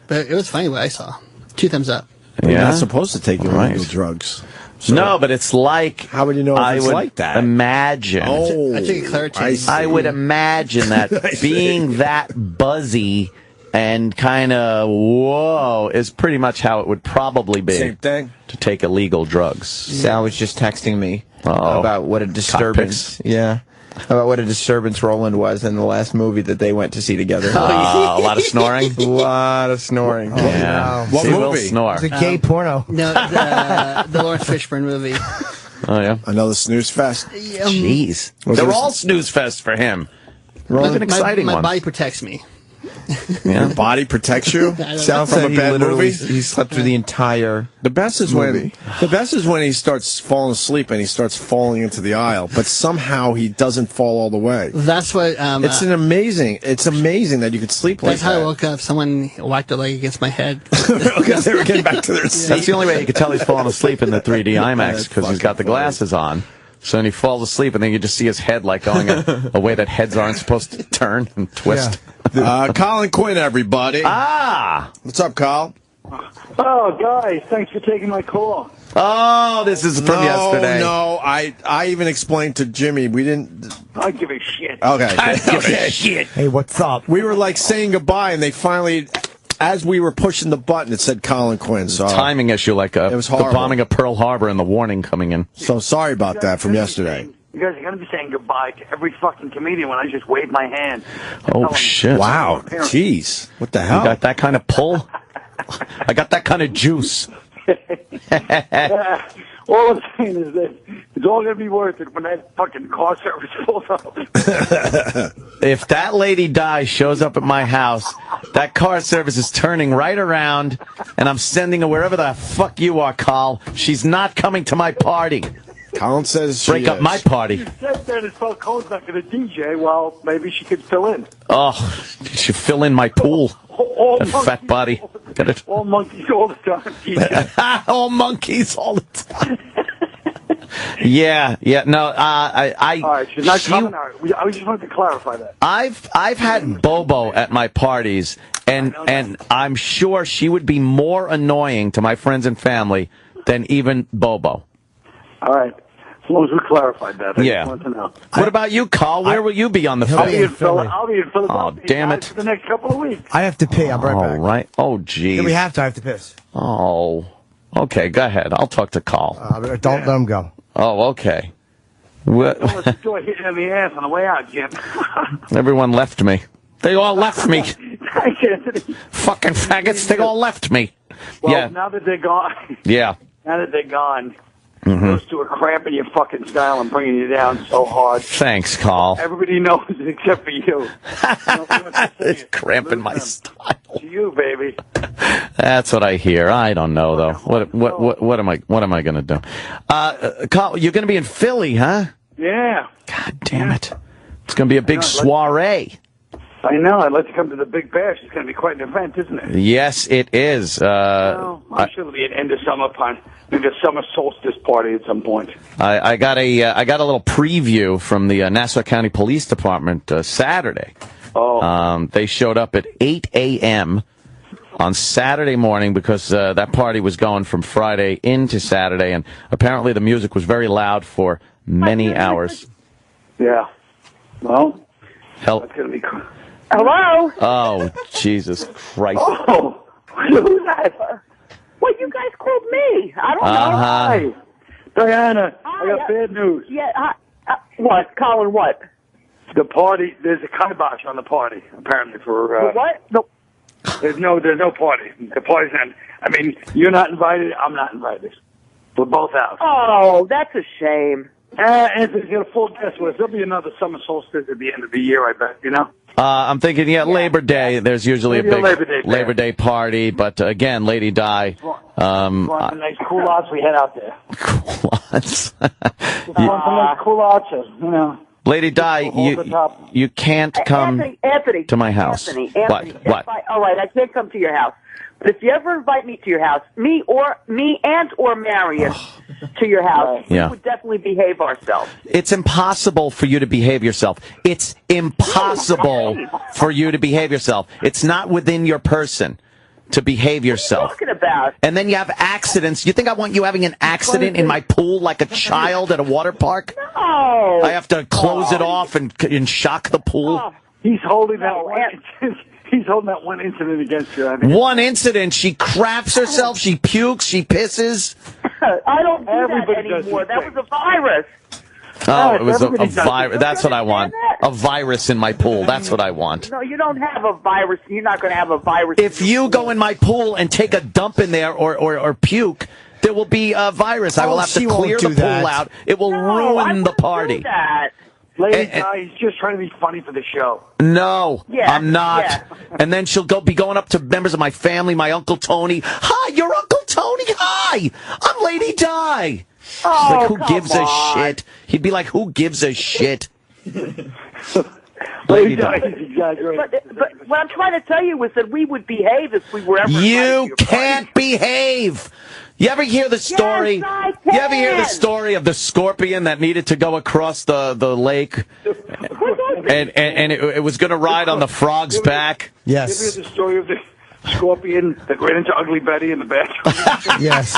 But it was funny what I saw. 2 thumbs up. You're not supposed to take illegal drugs. So no, but it's like... How would you know if it's like that? Imagine. I took a Claritin. I would imagine that being that buzzy and kind of whoa is pretty much how it would probably be. Same thing. To take illegal drugs. Sal was just texting me about what a disturbance. Yeah. About what a disturbance Roland was in the last movie that they went to see together. A lot of snoring? A lot of snoring. Oh, yeah. What he movie? will snore. It's a gay porno. No, the Lawrence Fishburne movie. Oh, yeah? Another snooze fest. Jeez. They're all snooze fest for him. Look an exciting my one. body protects me. Your body protects you Sounds from like a bad movie. he slept through the entire The best is movie. when he starts falling asleep and he starts falling into the aisle, but somehow he doesn't fall all the way. That's what. It's amazing that you could sleep like That's how I that. woke up. Someone whacked a leg against my head. Because they were getting back to their seat. That's the only way you could tell he's falling asleep in the 3D IMAX, because he's got the glasses on. So then he falls asleep, and then you just see his head like going a way that heads aren't supposed to turn and twist. Colin Quinn, everybody. What's up, Kyle? Oh, guys, thanks for taking my call. Oh, this is from yesterday. No, I even explained to Jimmy. We didn't. I give a shit. Okay. I give a shit. Hey, what's up? We were like saying goodbye, and they finally, as we were pushing the button, it said Colin Quinn. So Timing issue, like it was the horrible. bombing of Pearl Harbor and the warning coming in. So sorry about that from yesterday. You guys are going to be saying goodbye to every fucking comedian when I just wave my hand. Oh, shit. Wow. Jeez. What the hell? You got that kind of pull? I got that kind of juice. All I'm saying is that it's all going to be worth it when that fucking car service pulls up. If that lady Di shows up at my house, that car service is turning right around, and I'm sending her wherever the fuck you are, Carl. She's not coming to my party. Colin says she break up is. my party. She said that if Falcone's not going to DJ, well, maybe she could fill in. Oh, she fill in my pool. That fat body. Get it? All monkeys all the time. DJ. All monkeys all the time. Yeah. No, All right, she's not coming. All right. I just wanted to clarify that. I've had Bobo at my parties, and I'm sure she would be more annoying to my friends and family than even Bobo. All right. As long as we clarified that. I Yeah. just wanted to know. What about you, Carl? Where will you be on the I'll be in phone? I'll be in Philadelphia. Oh, damn it. For the next couple of weeks. I have to pee. I'll be right back. All right. Oh, geez. Yeah, we have to. I have to piss. Oh. Okay, go ahead. I'll talk to Carl. Don't let him go. Oh, okay. Don't let enjoy hitting in the ass on the way out, Jim. Everyone left me. They all left me. Thanks, Anthony. Fucking faggots, they all left me. Well, Yeah. now that they're gone, Yeah. those two are cramping your fucking style and bringing you down so hard. Thanks, Carl. Everybody knows it except for you. It's cramping my style. To you, baby. That's what I hear. I don't know though. What am I going to do? Carl, you're going to be in Philly, huh? Yeah. God damn it! It's going to be a big soiree. I know. I'd like to come to the Big Bash. It's going to be quite an event, isn't it? Yes, it is. I'm sure it'll be an end of summer party, maybe a summer solstice party at some point. I got a little preview from the Nassau County Police Department Saturday. Oh. They showed up at 8 a.m. on Saturday morning because that party was going from Friday into Saturday, and apparently the music was very loud for many hours. Yeah. Well, Hell. that's going to be cool. Hello? Oh, Jesus Christ. Oh, who's that? Well, you guys called me. I don't know. Hi. Diana, I got bad news. Yeah, what? Colin, what? The party, there's a kibosh on the party, apparently, for... what? No. There's no party. The party's not... I mean, you're not invited, I'm not invited. We're both out. Oh, that's a shame. Anthony's got a full guest list. There'll be another summer solstice at the end of the year, I bet, you know? I'm thinking, Labor Day. There's usually Maybe a big a Labor Day party, but again, Lady Di. Want some nice culottes we had out there. Culottes. Want some nice culottes, you know. Lady Di, you can't come Anthony, to my house. Anthony, What? All right, I can't come to your house. But if you ever invite me to your house, me and Marion to your house, we would definitely behave ourselves. It's impossible for you to behave yourself. It's impossible for you to behave yourself. It's not within your person to behave yourself. What are you talking about? And then you have accidents. You think I want you having an accident in my pool like a child at a water park? No. I have to close it off and shock the pool? He's holding that He's holding that one incident against you. I mean. One incident. She craps herself. She pukes. She pisses. I don't do that anymore. That was a virus. Oh, it was a virus. That's what I want. A virus in my pool. That's what I want. No, you don't have a virus. You're not going to have a virus. If you go in my pool and take a dump in there or puke, There will be a virus. I will have to clear the pool out. It will ruin the party. Lady Di, he's just trying to be funny for the show. No, I'm not. And then she'll be going up to members of my family, my Uncle Tony. Hi, you're Uncle Tony. Hi, I'm Lady Di. She's like, who gives a shit? He'd be like, who gives a shit? Lady Di is exaggerating. But what I'm trying to tell you is that we would behave if we were ever. You can't behave. You ever hear the story? Yes, you ever hear the story of the scorpion that needed to go across the lake, and it was going to ride on the frog's back? Yes. You ever hear the story of the scorpion that ran into Ugly Betty in the bathroom? Yes.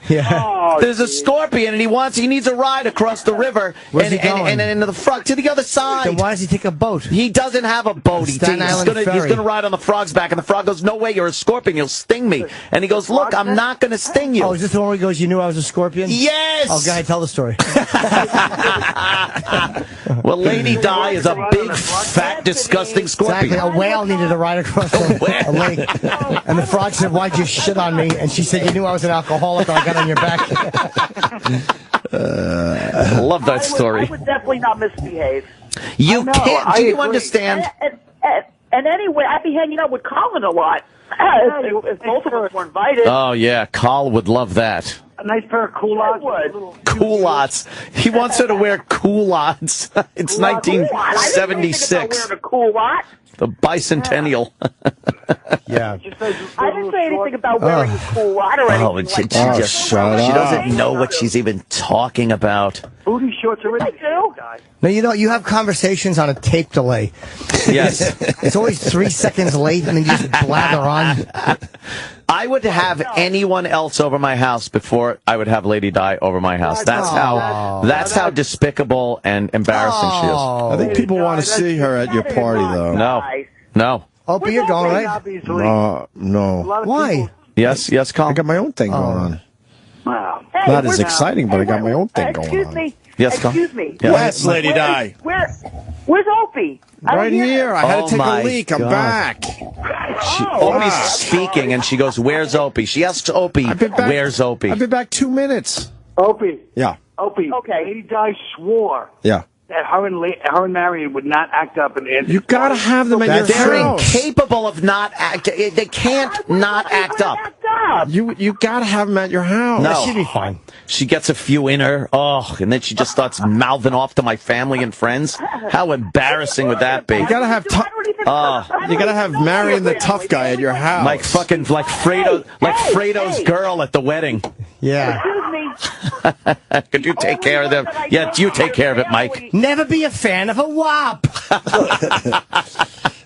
Yeah. Oh, there's a scorpion, and he needs a ride across the river. Where's he going? And the frog to the other side. Then why does he take a boat? He doesn't have a boat. He's going to ride on the frog's back, and the frog goes, "No way, you're a scorpion. You'll sting me." And he goes, "Look, I'm not going to sting you." Oh, is this the one where he goes, "You knew I was a scorpion"? Yes. Oh, go ahead, tell the story. Well, Lady Di is a big, fat, disgusting scorpion. Exactly. A whale needed to ride across a lake. And the frog said, "Why'd you shit on me?" And she said, "You knew I was an alcoholic, or I got on your back." I love that story. I would definitely not misbehave. You can't. Do you understand? And anyway, I'd be hanging out with Colin a lot. If both of us were invited. Oh, yeah. Carl would love that. A nice pair of culottes. Culottes. He wants her to wear culottes. It's 1976. A culotte. The bicentennial. Yeah. I didn't say anything about wearing a culotte or anything like that. She doesn't know what she's even talking about. Booty shorts are really too. No, you have conversations on a tape delay. Yes. It's always 3 seconds late, and then you just blather on. I would have anyone else over my house before I would have Lady Di over my house. That's how despicable and embarrassing she is. I think people want to see her at your party, though. No. Opie, you're going, right? No. Why? Yes, Colin. I got my own thing going on. Wow. Hey, Not as exciting, but I got my own thing going on. Excuse me. Yes, Colin. Excuse me. Yes, Lady Di. Where's Opie? Right here. I had to take my a leak. I'm God. back. Opie's speaking, and she goes, "Where's Opie?" She asks Opie, "Where's Opie?" I've been back 2 minutes. Opie. Yeah. Opie. Okay. Lady Di swore Yeah. that her and Marion would not act up in Anthony's You got to have them at your They're house. incapable of not acting. They can't not act up. You got to have them at your house. No. She'd be fine. She gets a few in her. Oh, and then she just starts mouthing off to my family and friends. How embarrassing would that be? You got to have you got to have Marion the tough guy at your house. Like Fredo's girl at the wedding. Yeah. Could you take care of them? Yeah, you take care of it, Mike. Never be a fan of a WAP.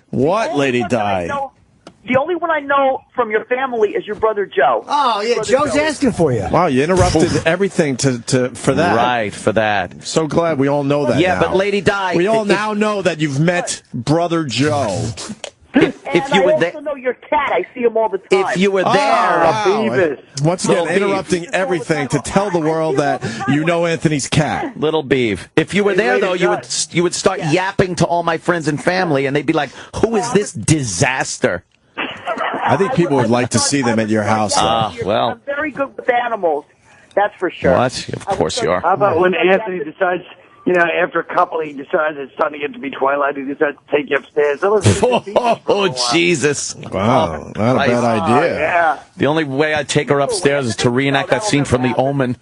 What, Lady Di? The only one I know from your family is your brother Joe. Oh, yeah, Joe's asking for you. Wow, you interrupted everything for that. Right, for that. So glad we all know that Yeah, now. but Lady Di... We all now know that you've met Brother Joe. If you were there... I also know your cat. I see him all the time. If you were there... Wow. Once again, Little interrupting everything to tell the world that you know Anthony's cat. Little Beeve. If you were there, though, you would start yapping to all my friends and family, and they'd be like, "Who is this disaster?" I think people would like to see them at your house. Well. I'm very good with animals. That's for sure. What? Of course you are. How about when Anthony decides, after a couple, he decides it's starting to get to be twilight, he decides to take you upstairs. Oh, Jesus. Wow, not a bad idea. Yeah. The only way I'd take her upstairs is to reenact that scene from The Omen.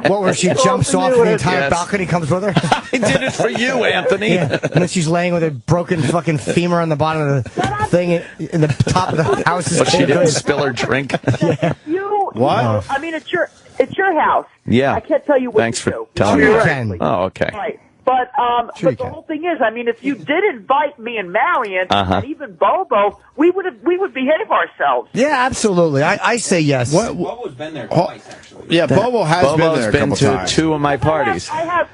What, where she jumps off the entire balcony, comes with her? I did it for you, Anthony. Yeah. And then she's laying with her broken fucking femur on the bottom of the thing in the top of the house. But she didn't spill her drink. Yeah. What? I mean, it's your house. Yeah. I can't tell you what Thanks to for do. telling me. Can. Oh, okay. Right. But the whole thing is, I mean, if you did invite me and Marion and even Bobo, we would behave ourselves. Yeah, absolutely. I say yes. Bobo's been there twice, actually. Yeah, Bobo has been there a couple to times. 2 of my parties. I have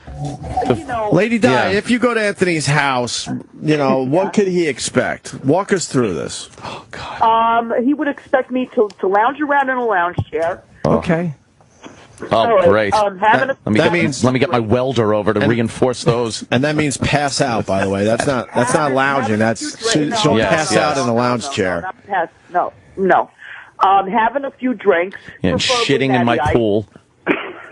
Lady Di, if you go to Anthony's house, what could he expect? Walk us through this. Oh, God. He would expect me to lounge around in a lounge chair. Okay. Oh, great. Let me get my welder over to reinforce those. And that means pass out, by the way. That's not lounging. She'll pass out in a lounge chair. No. having a few drinks. And shitting in my pool.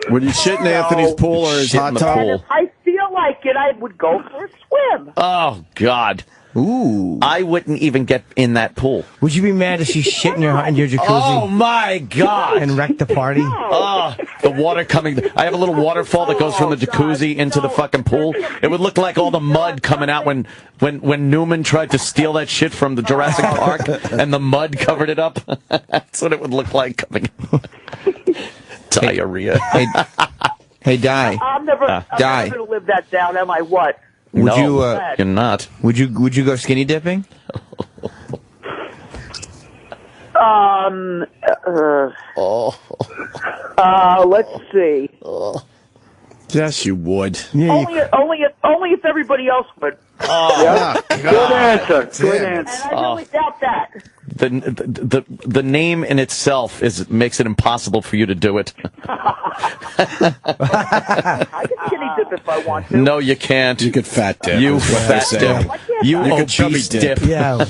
Would you shit in Anthony's pool or his Shit hot in the tub? pool. If I feel like it, I would go for a swim. Oh, God. Ooh. I wouldn't even get in that pool. Would you be mad if she shit in your jacuzzi? Oh, my God. And wrecked the party? Oh, the water coming. I have a little waterfall that goes from the jacuzzi into the fucking pool. It would look like all the mud coming out when Newman tried to steal that shit from the Jurassic Park and the mud covered it up. That's what it would look like coming. Diarrhea. Hey, Di. I'm never going to live that down, am I? What? Would you? You're not. Would you go skinny dipping? Let's see. Yes, you would. Only if everybody else would. Good answer. Good answer. And I really doubt that. The name in itself makes it impossible for you to do it. I can skinny dip if I want to. No, you can't. You could fat dip. You fat dip. You could chubby obese dip. Yeah.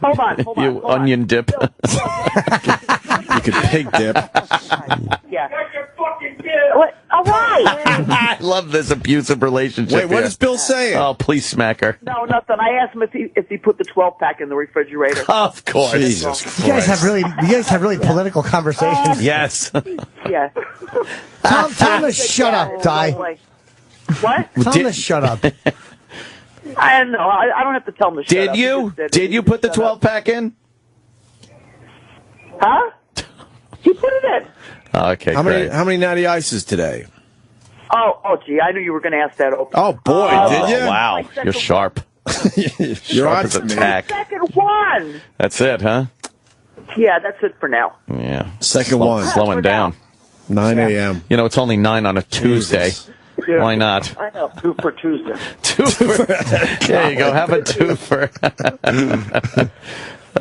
Hold on. You onion dip. You could pig dip. Yeah. What? All right. I love this abusive relationship. Wait, what here. is Bill saying? Oh, please smack her. No, nothing. I asked him if he put the 12-pack in the refrigerator. Of course. Jesus Christ. You guys have really political conversations. Yes. Yeah. Tell him to shut up, Di. What? Tell him to shut up. I don't know. I don't have to tell him to shut up. Did you put the 12-pack in? Huh? He put it in. Okay, How great. many natty ices today? Oh, gee, I knew you were going to ask that. Opie. Oh, boy, did you? Wow, you're sharp. You're Sharp on as to a me. tack. Second one. That's it, huh? Yeah, that's it for now. Yeah. Second one. Slowing down. 9 a.m. You know, it's only 9 on a Tuesday. Yeah. Why not? I know. 2 for Tuesday. There you go. Have a twofer.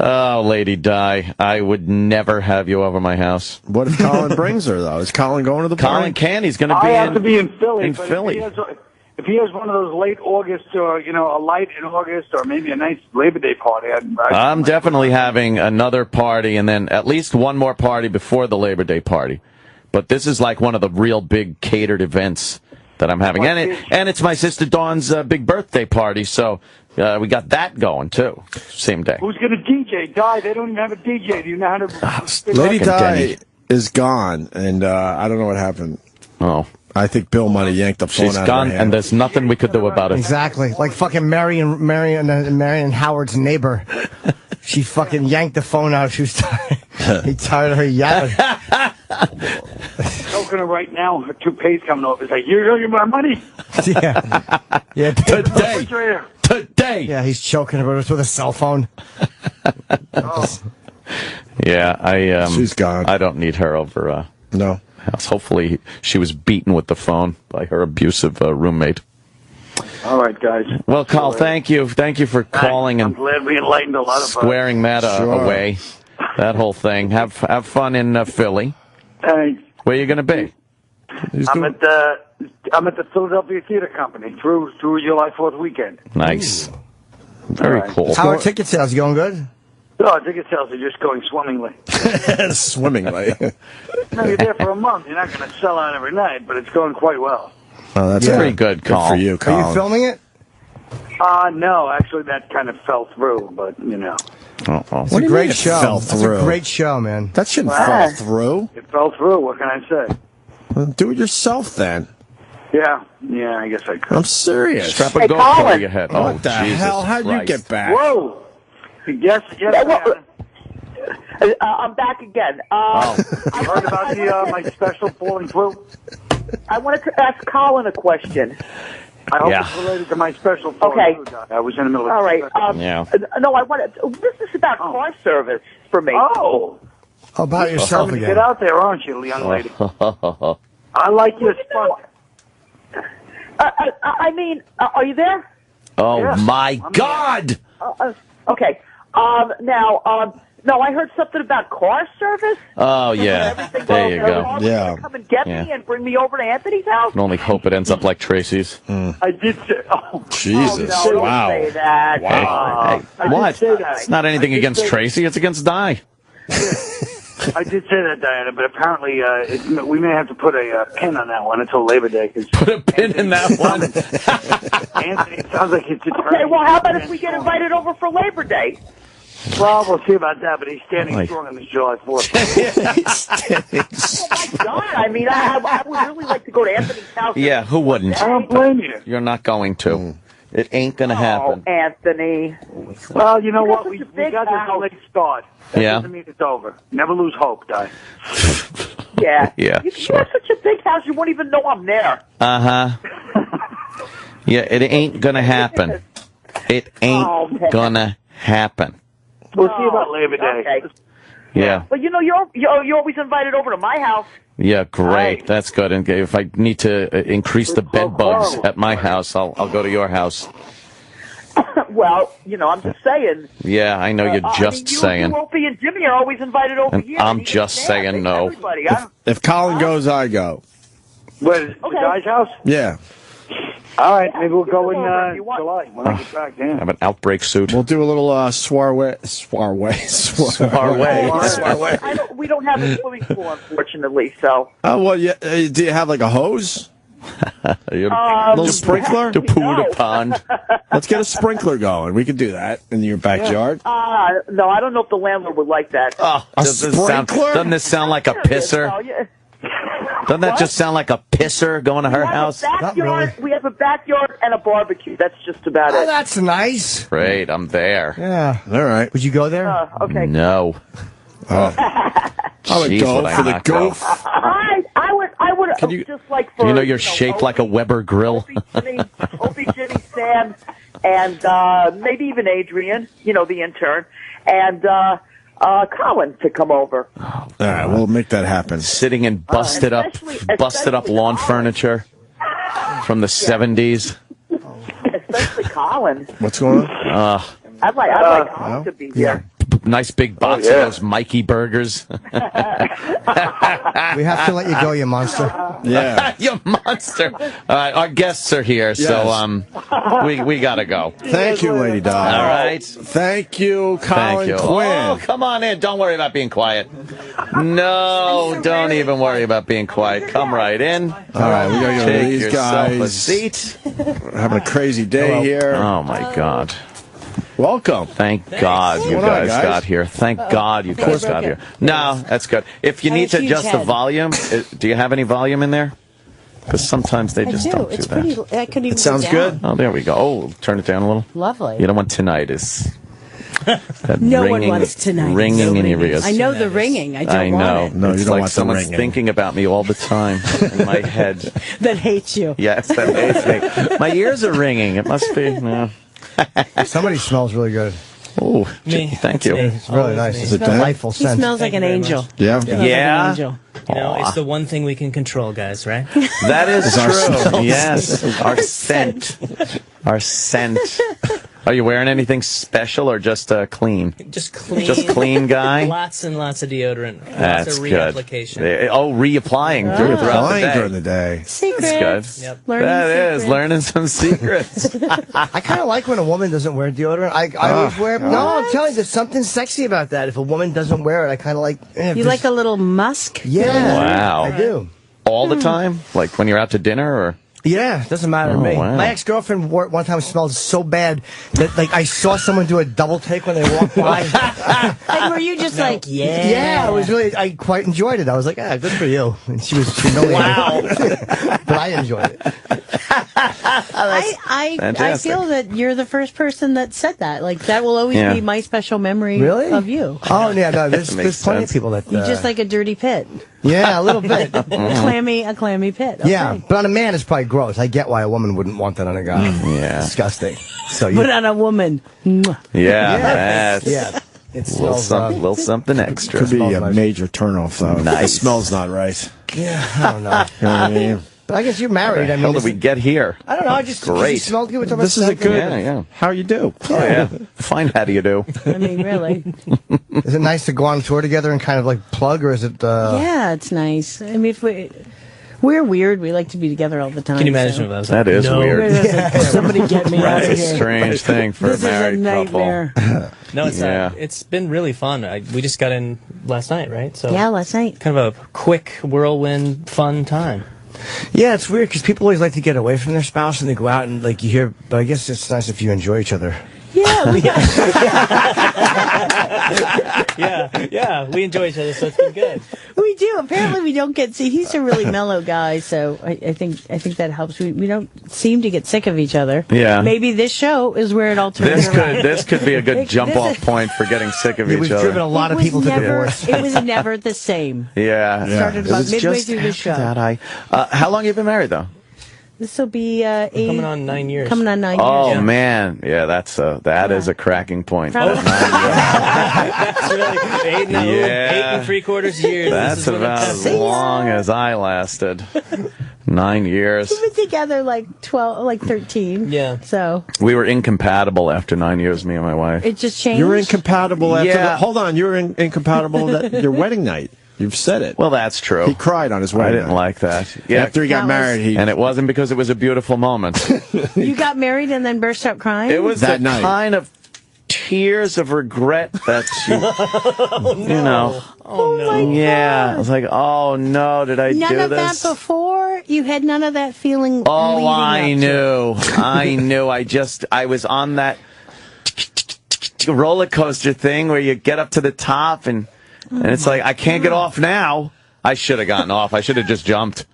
Oh, Lady Di, I would never have you over my house. What if Colin brings her, though? Is Colin going to the party? Colin can. He's going to be I have to be in Philly. In but Philly. If he has one of those late August or, a light in August or maybe a nice Labor Day party, I'm definitely having another party and then at least one more party before the Labor Day party. But this is like one of the real big catered events that I'm having. And it's my sister Dawn's big birthday party, so we got that going, too. Same day. Who's going to DJ? Di, they don't even have a DJ. Do you know how to... Lady Di is gone, and I don't know what happened. Oh. I think Bill might have yanked the phone She's out gone, of her hand. and there's nothing we could do about it. Exactly. Like fucking Marion Howard's neighbor. She fucking yanked the phone out. She was tired. He tired of her yelling. Choking her right now. Her toupee's coming off. It's like, you're going to give my money? Yeah. Yeah. Today. Yeah, he's choking her with a cell phone. Yeah, she's gone. I don't need her over. No. House. Hopefully, she was beaten with the phone by her abusive roommate. All right, guys. Well, Carl, thank you. Thank you for calling I'm and glad we enlightened a lot of us. squaring that away. That whole thing. Have fun in Philly. Thanks. Where are you going to be? I'm at the Philadelphia Theater Company through July 4th weekend. Nice. Very cool. How are ticket sales? Going good? No, ticket sales are just going swimmingly. Swimmingly. No, you're there for a month. You're not going to sell out every night, but it's going quite well. Oh, that's pretty good, Carl. Good for you, Colin. Are you filming it? No, actually, that kind of fell through, but, It's a great show. It's a great show, man. That shouldn't fall through. It fell through. What can I say? Well, do it yourself, then. Yeah, I guess I could. I'm serious. Strap a GoPro to your head. Oh, what the Jesus hell? How'd you Christ. get back? Whoa! Yes. I'm back again. I heard about my special falling through. I wanted to ask Colin a question. I hope it's related to my special falling through. Doc. I was in the middle of All right. No, I wanted. This is about car service for me. Oh. About yourself You're again. Get out there, aren't you, young lady? I like your spunk. I mean, are you there? Oh, Yeah, my God! Okay. No, I heard something about car service. Oh, yeah. There you go. Come and get me and bring me over to Anthony's house. I can only hope it ends up like Tracy's. I did say. Oh, Jesus. No, don't say that. Hey, I what? did say that. It's not anything against Tracy. It's against Di. I did say that, Diana, but apparently we may have to put a pin on that one until Labor Day. Put a pin in that one. Anthony, it sounds like it's Okay, well, how about if we get invited over for Labor Day? Well, we'll see about that, but he's standing strong on this July 4th. Oh, my God. I mean, I would really like to go to Anthony's house. Yeah, who wouldn't? I don't blame you. You're not going to. It ain't going to happen. Oh, Anthony. Well, you know You got what? such We a big got this house. late start. That Yeah. doesn't mean it's over. Never lose hope, Di. Yeah. Yeah, You sure. have such a big house, you won't even know I'm there. Uh-huh. Yeah, it ain't going to happen. It ain't going to happen. We'll see about Labor Day. Okay. Yeah. But you know, you're always invited over to my house. Yeah, great. That's good. And if I need to increase the bed bugs at my house, I'll go to your house. Well, you know, I'm just saying. Yeah, I know you're just saying. You, Opie, and Jimmy are always invited over And here. I'm just saying no. Everybody. If Colin goes, I go. Where, the guy's house? Yeah. All right, maybe we'll go in July when I get back then. Have an outbreak suit. We'll do a little soiree. We don't have a swimming pool, unfortunately, so. Oh, well, yeah. Do you have like a hose? Little sprinkler? To poo the pond. Let's get a sprinkler going. We could do that in your backyard. No, I don't know if the landlord would like that. Oh, doesn't this sound like a pisser? Doesn't that just sound like a pisser going to her house? We have a backyard and a barbecue. That's just about it. That's nice. Great, I'm there. Yeah. All right. Would you go there? Okay. No. I would Jeez, go would I for the not go? goof. I would just like for. You know you're shaped like a Weber grill. Opie, Jimmy, Sam, and maybe even Adrian, you know, the intern, and Colin to come over. All right, we'll make that happen. Sitting in busted up lawn furniture from the 70s. Especially Colin. What's going on? I'd like Colin to be here. Nice big box of those Mikey burgers. We have to let you go, you monster. Yeah. You monster. Our guests are here, so we got to go. Thank you, Lady Di. All right. Thank you, Colin Quinn. Oh, come on in. Don't worry about being quiet. No, don't even worry about being quiet. Come right in. All right, we got to go to these yourself guys. a seat. We're having a crazy day here. Oh, my God. Welcome. Thank God you guys got here. Thank God you guys got here. No, that's good. If you need to adjust the volume, do you have any volume in there? Because sometimes they just don't do It's that. pretty. I could even. It sounds go good. down. Oh, there we go. Oh, turn it down a little. Lovely. You don't want tinnitus. That No one ringing, wants tonight. Ringing in your ears. I know the ringing. I don't I know. want it. No, it's you don't like want the someone's ringing. thinking about me all the time in my head. That hates you. Yes, that hates me. My ears are ringing. It must be. No. Somebody smells really good. Oh, thank you. It's really nice. It's a Smells- delightful He scent. smells like an angel. Yeah. Smells like an angel. You know, it's the one thing we can control, guys, right? That is Our true. smells. Yes, our scent. Our scent. Are you wearing anything special or just clean? Just clean. Just clean guy? Lots and lots of deodorant. That's lots of good. reapplication. Oh, reapplying throughout the day. during the day. Secrets. That's good. Yep. That is learning some secrets. I kind of like when a woman doesn't wear deodorant. I always wear. No, I'm telling you, there's something sexy about that. If a woman doesn't wear it, I kind of like. You like a little musk? Yeah. Wow. I do. All the time? Like when you're out to dinner or? Yeah, it doesn't matter to me. wow. My ex-girlfriend wore it one time. It smelled so bad that like I saw someone do a double take when they walked by. And were you just like, yeah? Yeah, I was really. I quite enjoyed it. I was like, ah, good for you. And she was humiliated. Wow. But I enjoyed it. I fantastic. feel that you're the first person that said that. Like that will always Yeah. be my special memory Really? of you. Oh yeah, no. There's makes plenty sense. of people that. You just like a dirty pit, Yeah, a little bit. a clammy pit. Okay. Yeah, but on a man, it's probably gross. I get why a woman wouldn't want that on a guy. Yeah. Disgusting. So you. But on a woman, mwah. Yeah. Yeah. It Little, smells. little something extra. Could be a nice. major turnoff, though. Nice. It smells not right. Yeah, I don't know. You know what I mean? But I guess you're married. I How mean, did we get here? I don't know. I just Great. smelled good. We're talking This about is a good. Yeah. How you do? Oh, yeah. Fine, how do you do? I mean, really. Is it nice to go on tour together and kind of like plug, or is it? Yeah, it's nice. I mean, if We're weird. We like to be together all the time. Can you imagine if I was like, That is no. weird. Somebody get me out of Right, here. strange thing for This a married is a nightmare. couple. No, it's Yeah. it's been really fun. We just got in last night, right? So Yeah, last night. kind of a quick whirlwind, fun time. Yeah, it's weird because people always like to get away from their spouse and they go out and like you hear. But I guess it's nice if you enjoy each other. Yeah, we yeah, we enjoy each other, so it's been good. we do. Apparently, we don't get. See, he's a really mellow guy, so I think that helps. We don't seem to get sick of each other. Yeah. Maybe this show is where it all turns around. This could be a good jump-off point for getting sick of each We've other. driven a lot of people to never, divorce. It was never the same. Yeah. It started It about was midway just through the after show. that how long have you been married, though? This will be Coming on 9 years. Coming on 9 years. Oh, Yeah. man. Yeah, that is a cracking point. Probably. That's really 8 and 3/4 years. That's This is what about it as says. long as I lasted. 9 years. We've been together like 13. Yeah. So We were incompatible after 9 years, me and my wife. it just changed. You were incompatible after Yeah. Hold on, you were incompatible your wedding night. You've said it. Well, that's true. He cried on his I wedding didn't night. like that. Yeah. After he got married, And it wasn't because it was a beautiful moment. You got married and then burst out crying? It was That the night. kind of tears of regret that you know. Oh my Yeah. I God. was like, oh no, did I None do of this? that before? You had none of that feeling Oh, leading I up to it. knew. I knew. I was on that roller coaster thing where you get up to the top and it's like, I can't get off now. I should have gotten off. I should have just jumped.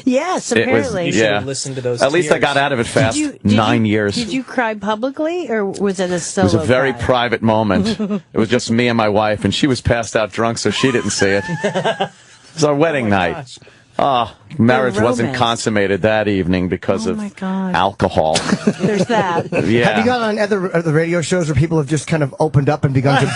Yes, It was- apparently. You should Yeah. have listened to those At least I tears. got out of it fast. Did 9 years. Did you cry publicly, or was it a It solo was a very cry? private moment. It was just me and my wife, and she was passed out drunk, so she didn't see it. It was our wedding night. Gosh. Oh, marriage wasn't romance. consummated that evening because Oh, of my God. alcohol. There's that. Yeah. Have you gone on other radio shows where people have just kind of opened up and begun to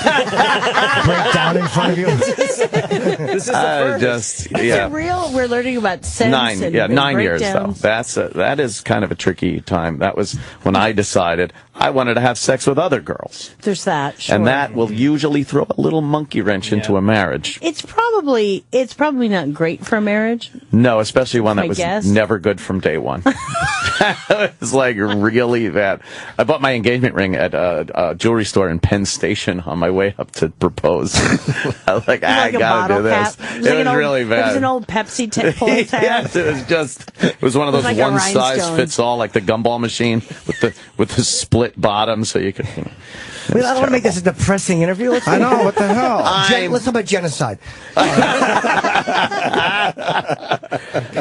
break down in front of you? This is the first. Is it real? We're learning about sense 9 and 9 years though. breakdowns. That is kind of a tricky time. That was when I decided I wanted to have sex with other girls, There's that. Sure. and that will usually throw a little monkey wrench into a marriage. It's probably not great for a marriage. No, especially one that I was guess. never good from day one. It was like really bad. I bought my engagement ring at a jewelry store in Penn Station on my way up to propose. I was like, I Like a gotta bottle do this. cap. It like was an old, really bad. It was an old Pepsi pull tab. Yes, it was one of It was those like a one size rhinestone. fits all, like the gumball machine with the split bottom, so you could. I don't want to make this a depressing interview. I know, what the hell? Let's talk about genocide.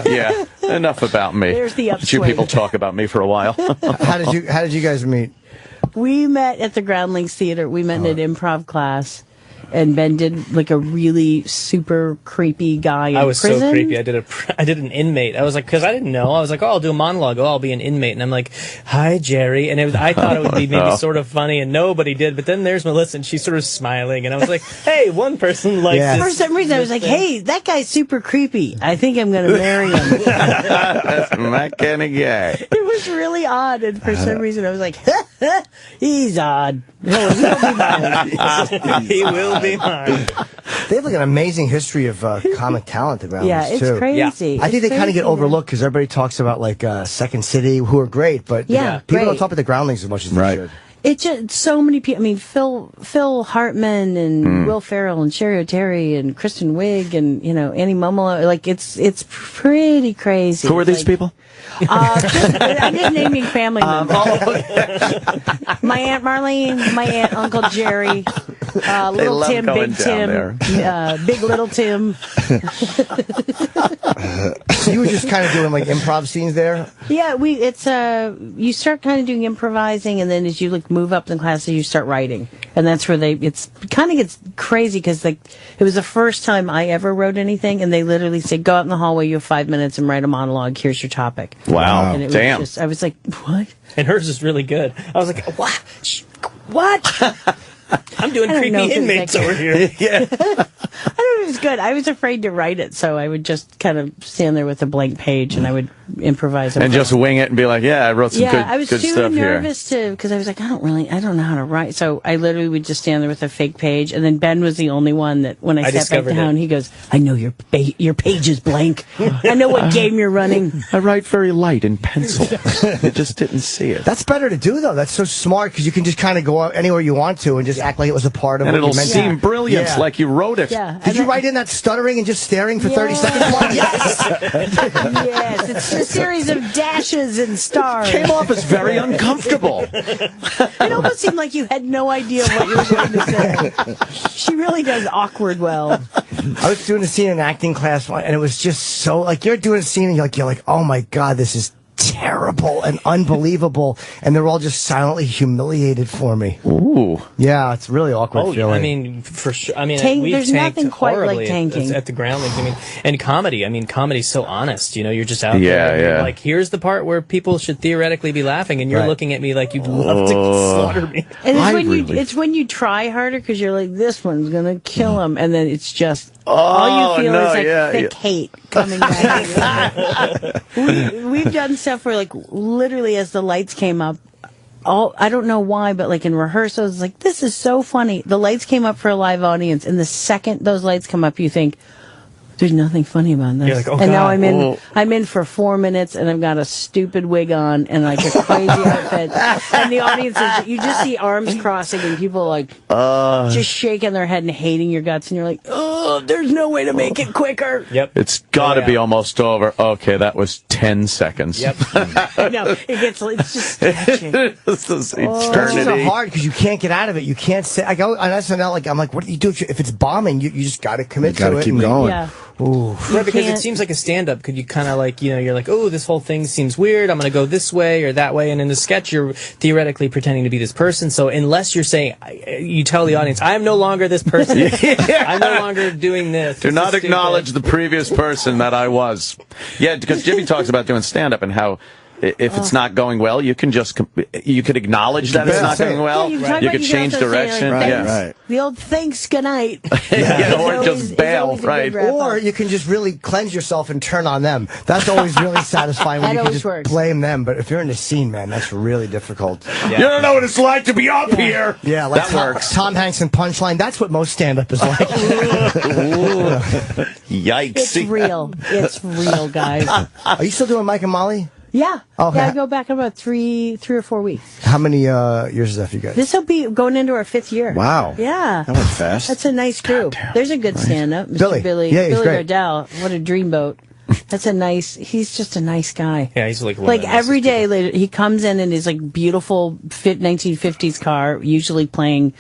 Yeah, enough about me. There's the Let you upswing. people talk about me for a while. How did you guys meet? We met at the Groundlings Theater. We met in an improv class, and Ben did like a really super creepy guy in I was prison. so creepy. I did an inmate. I was like, because I didn't know. I was like, oh, I'll do a monologue. Oh, I'll be an inmate. And I'm like, hi, Jerry. And I thought it would be maybe sort of funny, and nobody did. But then there's Melissa, and she's sort of smiling. And I was like, hey, one person likes this. For some reason, I was like, hey, that guy's super creepy. I think I'm going to marry him. That's my kind of guy. It was really odd, and for some reason, I was like, he's odd. He'll be mine. He will be mine. They have like an amazing history of comic talent around Yeah, this it's too. crazy. I think they It's kind of get crazy. overlooked because everybody talks about like Second City, who are great, but Yeah, people don't great. talk about the Groundlings as much as they should. It's just so many people. I mean, Phil Hartman and Will Ferrell and Sherry O'Terry and Kristen Wiig and Annie Mumolo. Like it's pretty crazy. Who are these people? I'm just naming family members. My Aunt Marlene, my Aunt Uncle Jerry, Little love Tim, going Big down Tim, Big Little Tim. So you were just kind of doing like improv scenes there. Yeah, you start kind of doing improvising, and then as you move up in classes, you start writing, and that's where it's kind of gets crazy because it was the first time I ever wrote anything, and they literally said, "Go out in the hallway, you have 5 minutes, and write a monologue. Here's your topic." Wow, And it damn. was I was like, "What?" And hers is really good. I was like, what? What? I'm doing I don't know creepy if it was inmates that over good. here. I don't it was good. I was afraid to write it, so I would just kind of stand there with a blank page and I would improvise. And just wing it and be like, yeah, I wrote some I was good too stuff here. nervous because I was like, I don't know how to write. So I literally would just stand there with a fake page. And then Ben was the only one that when I sat back down, he goes, I know your page is blank. I know what game you're running. I write very light in pencil. You just didn't see it. That's better to do, though. That's so smart because you can just kind of go out anywhere you want to and just act like it was a part of and what it'll you meant. seem brilliant, like you wrote it. Yeah. Did you write in that stuttering and just staring for 30 seconds? Yes. Yes. It's a series of dashes and stars. Came off as very uncomfortable. It almost seemed like you had no idea what you were going to say. She really does awkward well. I was doing a scene in acting class, and it was just so, like, you're doing a scene, and you're like, oh my God, this is terrible and unbelievable, and they're all just silently humiliated for me. Ooh. Yeah, it's really awkward feeling. I mean, for sure. I mean, we've there's tanked nothing quite horribly like tanking. at the groundlings. I mean, and comedy. I mean, comedy's so honest. You know, you're just out there. Yeah, yeah. Like, here's the part where people should theoretically be laughing, and you're looking at me like you'd love to slaughter me. And it's when you try harder because you're like, this one's gonna kill him, and then it's just all you feel is like thick hate coming back. We've done stuff where, like, literally as the lights came up, I don't know why, but like in rehearsals, it's like, this is so funny. The lights came up for a live audience, and the second those lights come up, you think, there's nothing funny about this. You're like, oh, and now God. I'm in for 4 minutes, and I've got a stupid wig on and like a crazy outfit, and the audience is, you just see arms crossing and people like just shaking their head and hating your guts, and you're like, oh, there's no way to make it quicker. Yep, it's got to be almost over. Okay, that was 10 seconds. Yep. No, it's just stretching. It's eternity. It's so hard because you can't get out of it. You can't say. I go on SNL, like, I'm like, what do you do if it's bombing? You just got to commit to it. Keep going. Yeah. Ooh. Right, because it seems like a stand-up. Could you kind of like, you're like, oh, this whole thing seems weird. I'm going to go this way or that way. And in the sketch, you're theoretically pretending to be this person. So unless you're saying, you tell the audience, I'm no longer this person. I'm no longer doing this. Do not acknowledge the previous person that I was. Yeah, because Jimmy talks about doing stand-up and how if it's not going well, you can acknowledge that it's not going well. Yeah, you could change direction. Right. The old thanks, good night. Or just bail, right? Or you can just really cleanse yourself and turn on them. That's always really satisfying when you can just blame them. But if you're in the scene, man, that's really difficult. Yeah. You don't know what it's like to be up here. Yeah, like that works. Tom Hanks in Punchline. That's what most stand-up is like. Yikes! It's real. It's real, guys. Are you still doing Mike and Molly? Yeah. Okay. Yeah, I go back about three or 4 weeks. How many years is that for you guys? This will be going into our 5th year. Wow. Yeah. That went fast. That's a nice group. There's a good stand-up. Mr. Billy Gardell. What a dreamboat. He's just a nice guy. Yeah, he's like every day he comes in his like beautiful 1950s car, usually playing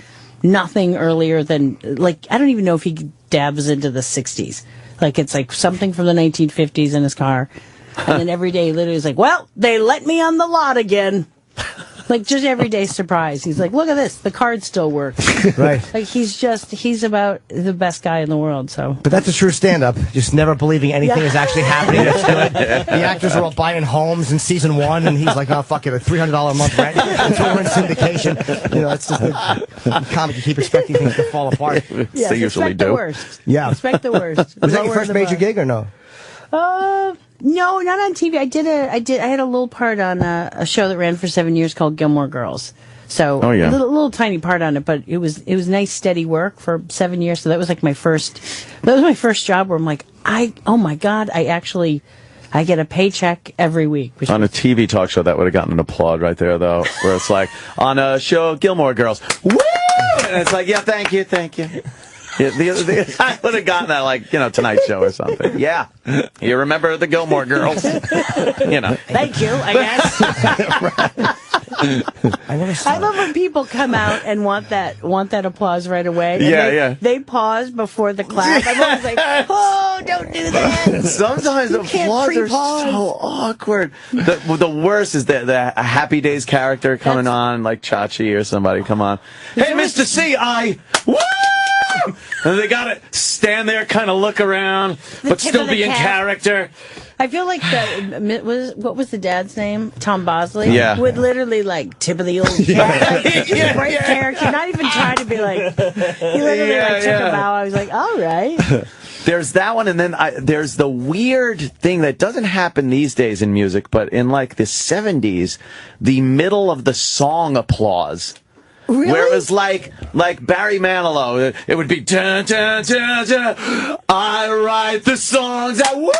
nothing earlier than, like, I don't even know if he dabs into the 60s. Like, it's like something from the 1950s in his car. And then every day, literally, is like, well, they let me on the lot again. Like, just everyday surprise. He's like, look at this. The card still works. Right. Like, he's about the best guy in the world, so. But that's a true stand-up. Just never believing anything is actually happening. That's good. The actors are all buying homes in season 1, and he's like, oh, fuck it, a $300 a month rent. That's what we're in syndication. You know, it's just the comic. You keep expecting things to fall apart. Yes, they usually expect do. the worst. Yeah. Expect the worst. Was that your first major gig or no? No, not on TV. I had a little part on a show that ran for 7 years called Gilmore Girls. So a little tiny part on it, but it was nice steady work for 7 years. So that was like my first job where I'm like, oh my God, I get a paycheck every week. On a TV talk show, that would have gotten an applaud right there, though, where it's like, on a show, Gilmore Girls, woo! And it's like, yeah, thank you. Yeah, I would have gotten that, like, Tonight Show or something. Yeah. You remember the Gilmore Girls? Thank you, I guess. I love when people come out and want that applause right away. And they pause before the clap. I'm always like, oh, don't do that. Sometimes the applause are so awkward. The worst is the Happy Days character coming on, like Chachi or somebody. Come on. Hey, Mr. C, woo! And they gotta stand there, kind of look around, but still be in character. I feel like what was the dad's name? Tom Bosley? Yeah. Would literally, like, tip of the old cat. Like, just a great character. Not even trying to be like, he literally, took a bow. I was like, all right. There's that one, and then there's the weird thing that doesn't happen these days in music, but in, like, the 70s, the middle of the song applause. Really? Where it was like Barry Manilow, it would be dun, dun, dun, dun, I write the songs that woo,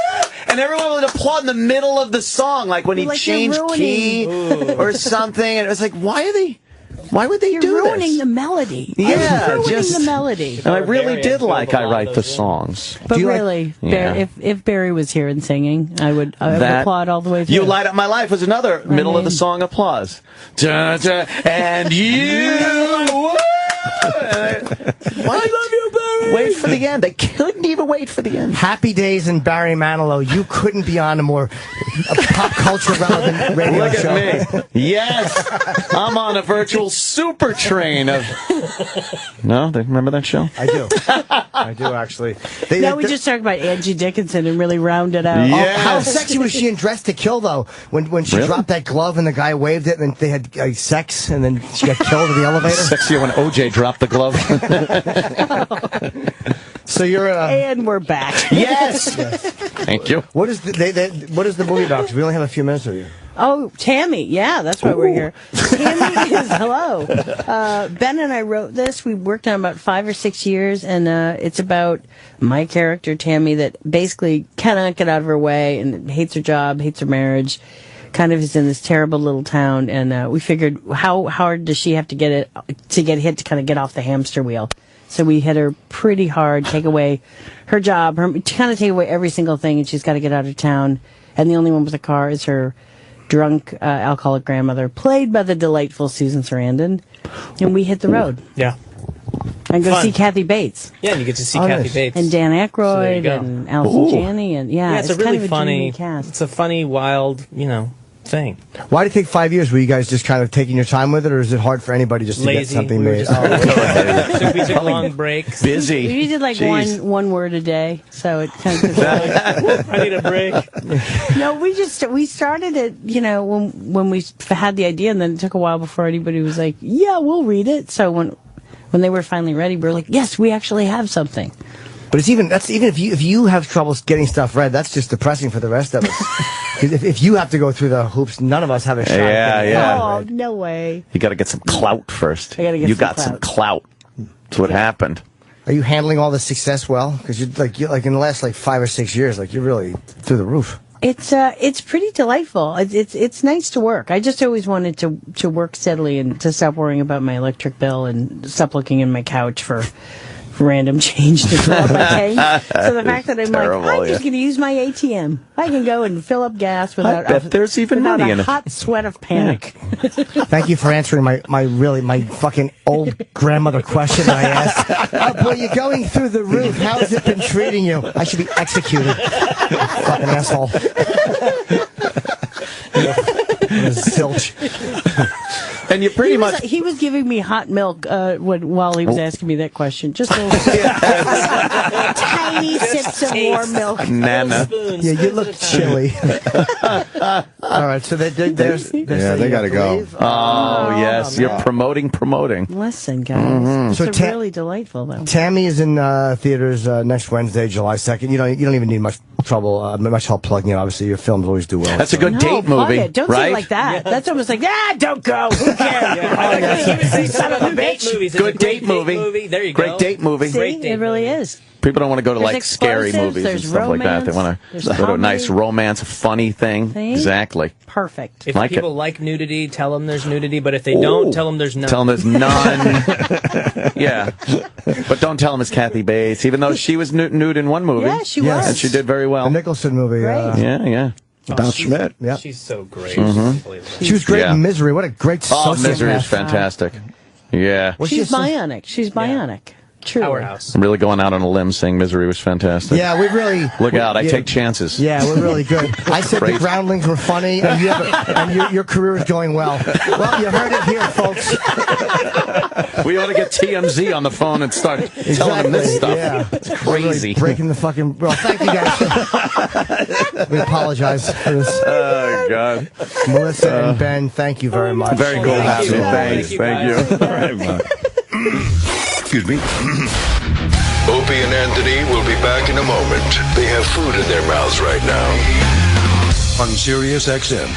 and everyone would applaud in the middle of the song, like when he changed key or something. And it was like, why would they do this? You're ruining the melody. Yeah, ruining the melody. And I really did like I Write the Songs. But really, if Barry was here and singing, I would applaud all the way through. You Light Up My Life was another middle of the song applause. Dun, dun, and you... I love you, Barry! Wait for the end. They couldn't even wait for the end. Happy Days and Barry Manilow. You couldn't be on a more pop culture relevant radio show. Look at me. Yes. I'm on a virtual super train of... No? They remember that show? I do. I do, actually. Now we just talked about Angie Dickinson and really rounded out. Yes. How sexy was she in Dress to Kill, though? When she dropped that glove and the guy waved it, and then they had sex, and then she got killed in the elevator? Sexier when OJ dropped the glove. So you're and we're back. Yes. Thank you. What is the movie about? 'Cause we only have a few minutes with you. Oh, Tammy. Yeah, that's why we're here. Tammy is hello. Ben and I wrote this. We worked on it about 5 or 6 years, and it's about my character Tammy that basically cannot get out of her way and hates her job, hates her marriage. Kind of is in this terrible little town, and we figured how hard does she have to get hit to kind of get off the hamster wheel. So we hit her pretty hard, take away her job, kind of take away every single thing, and she's got to get out of town. And the only one with a car is her drunk, alcoholic grandmother, played by the delightful Susan Sarandon. And we hit the road. Yeah. And go see Kathy Bates. Yeah, and you get to see Kathy Bates. And Dan Aykroyd and Allison Janney. And it's a really kind of funny cast. It's a funny, wild, thing. Why did it take 5 years? Were you guys just kind of taking your time with it, or is it hard for anybody just to get something made? We took long breaks. Busy. We did like one word a day, so it kind of. I need a break. No, we started it. When we had the idea, and then it took a while before anybody was like, "Yeah, we'll read it." So when they were finally ready, we were like, "Yes, we actually have something." But even if you have trouble getting stuff read, that's just depressing for the rest of us. Because if you have to go through the hoops, none of us have a shot. Yeah. Oh, no way. You got to get some clout first. You got some clout. That's what happened. Are you handling all the success well? Because you're like in the last 5 or 6 years, you're really through the roof. It's pretty delightful. It's nice to work. I just always wanted to work steadily and to stop worrying about my electric bill and stop looking in my couch for random change to fill up my tank. So the fact that I'm just going to use my ATM. I can go and fill up gas without there's even money in it. Hot sweat of panic. Thank you for answering my fucking old grandmother question that I asked. Oh, boy, you're going through the roof. How has it been treating you? I should be executed. Fucking asshole. Zilch. And you pretty much... He was giving me hot milk while he was asking me that question. Just a little tiny sips of warm milk. Nana. Yeah, you look chilly. All right, so they got to go. Oh, yes. You're promoting. Listen, guys. So it's really delightful, though. Tammy is in theaters next Wednesday, July 2nd. You don't even need much help plugging it. Obviously, your films always do well. That's a good date movie, it. Don't right? say it like that. Yeah. That's almost like, don't go. Who cares? Son of a bitch. Good date movie. There you go. Great date movie. See, it really is. People don't want to go to There's scary explosives, movies and there's stuff like that. They romance, want to go to a nice romance, funny thing. See? Exactly. Perfect. If people like nudity, tell them there's nudity. But if they don't, tell them there's none. Tell them there's none. Yeah. But don't tell them it's Kathy Bates, even though she was nude in one movie. Yeah, she was. And she did very well. The Nicholson movie. Yeah. About Schmidt. Yeah. She's so great. She was great in Misery. What a great sociopath. Misery is fantastic. Yeah. She's bionic. powerhouse. I'm really going out on a limb saying Misery was fantastic. Yeah, we really... Look out, I take chances. Yeah, we're really good. I said the Groundlings were funny, and your career is going well. Well, you heard it here, folks. We ought to get TMZ on the phone and start telling them this stuff. Yeah. It's crazy. Really breaking the fucking... Well, thank you guys. We apologize for this. Oh, God. Melissa and Ben, thank you very much. Very cool to have you. Thanks. Thank you. All right, excuse me. Opie and Anthony will be back in a moment. They have food in their mouths right now. On Sirius XM.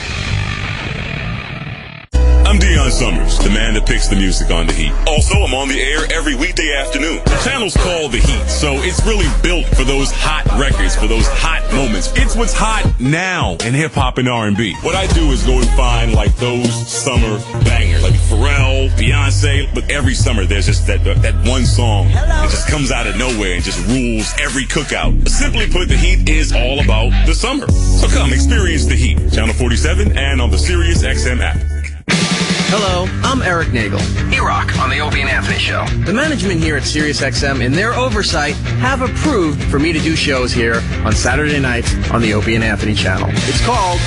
I'm Deion Summers, the man that picks the music on The Heat. Also, I'm on the air every weekday afternoon. The channel's called The Heat, so it's really built for those hot records, for those hot moments. It's what's hot now in hip-hop and R&B. What I do is go and find, like, those summer bangers, like Pharrell, Beyonce, but every summer there's just that one song that just comes out of nowhere and just rules every cookout. Simply put, The Heat is all about the summer. So come, experience The Heat, Channel 47 and on the Sirius XM app. Hello, I'm Eric Nagel. E-Rock on the Opie and Anthony Show. The management here at SiriusXM, in their oversight, have approved for me to do shows here on Saturday nights on the Opie and Anthony channel. It's called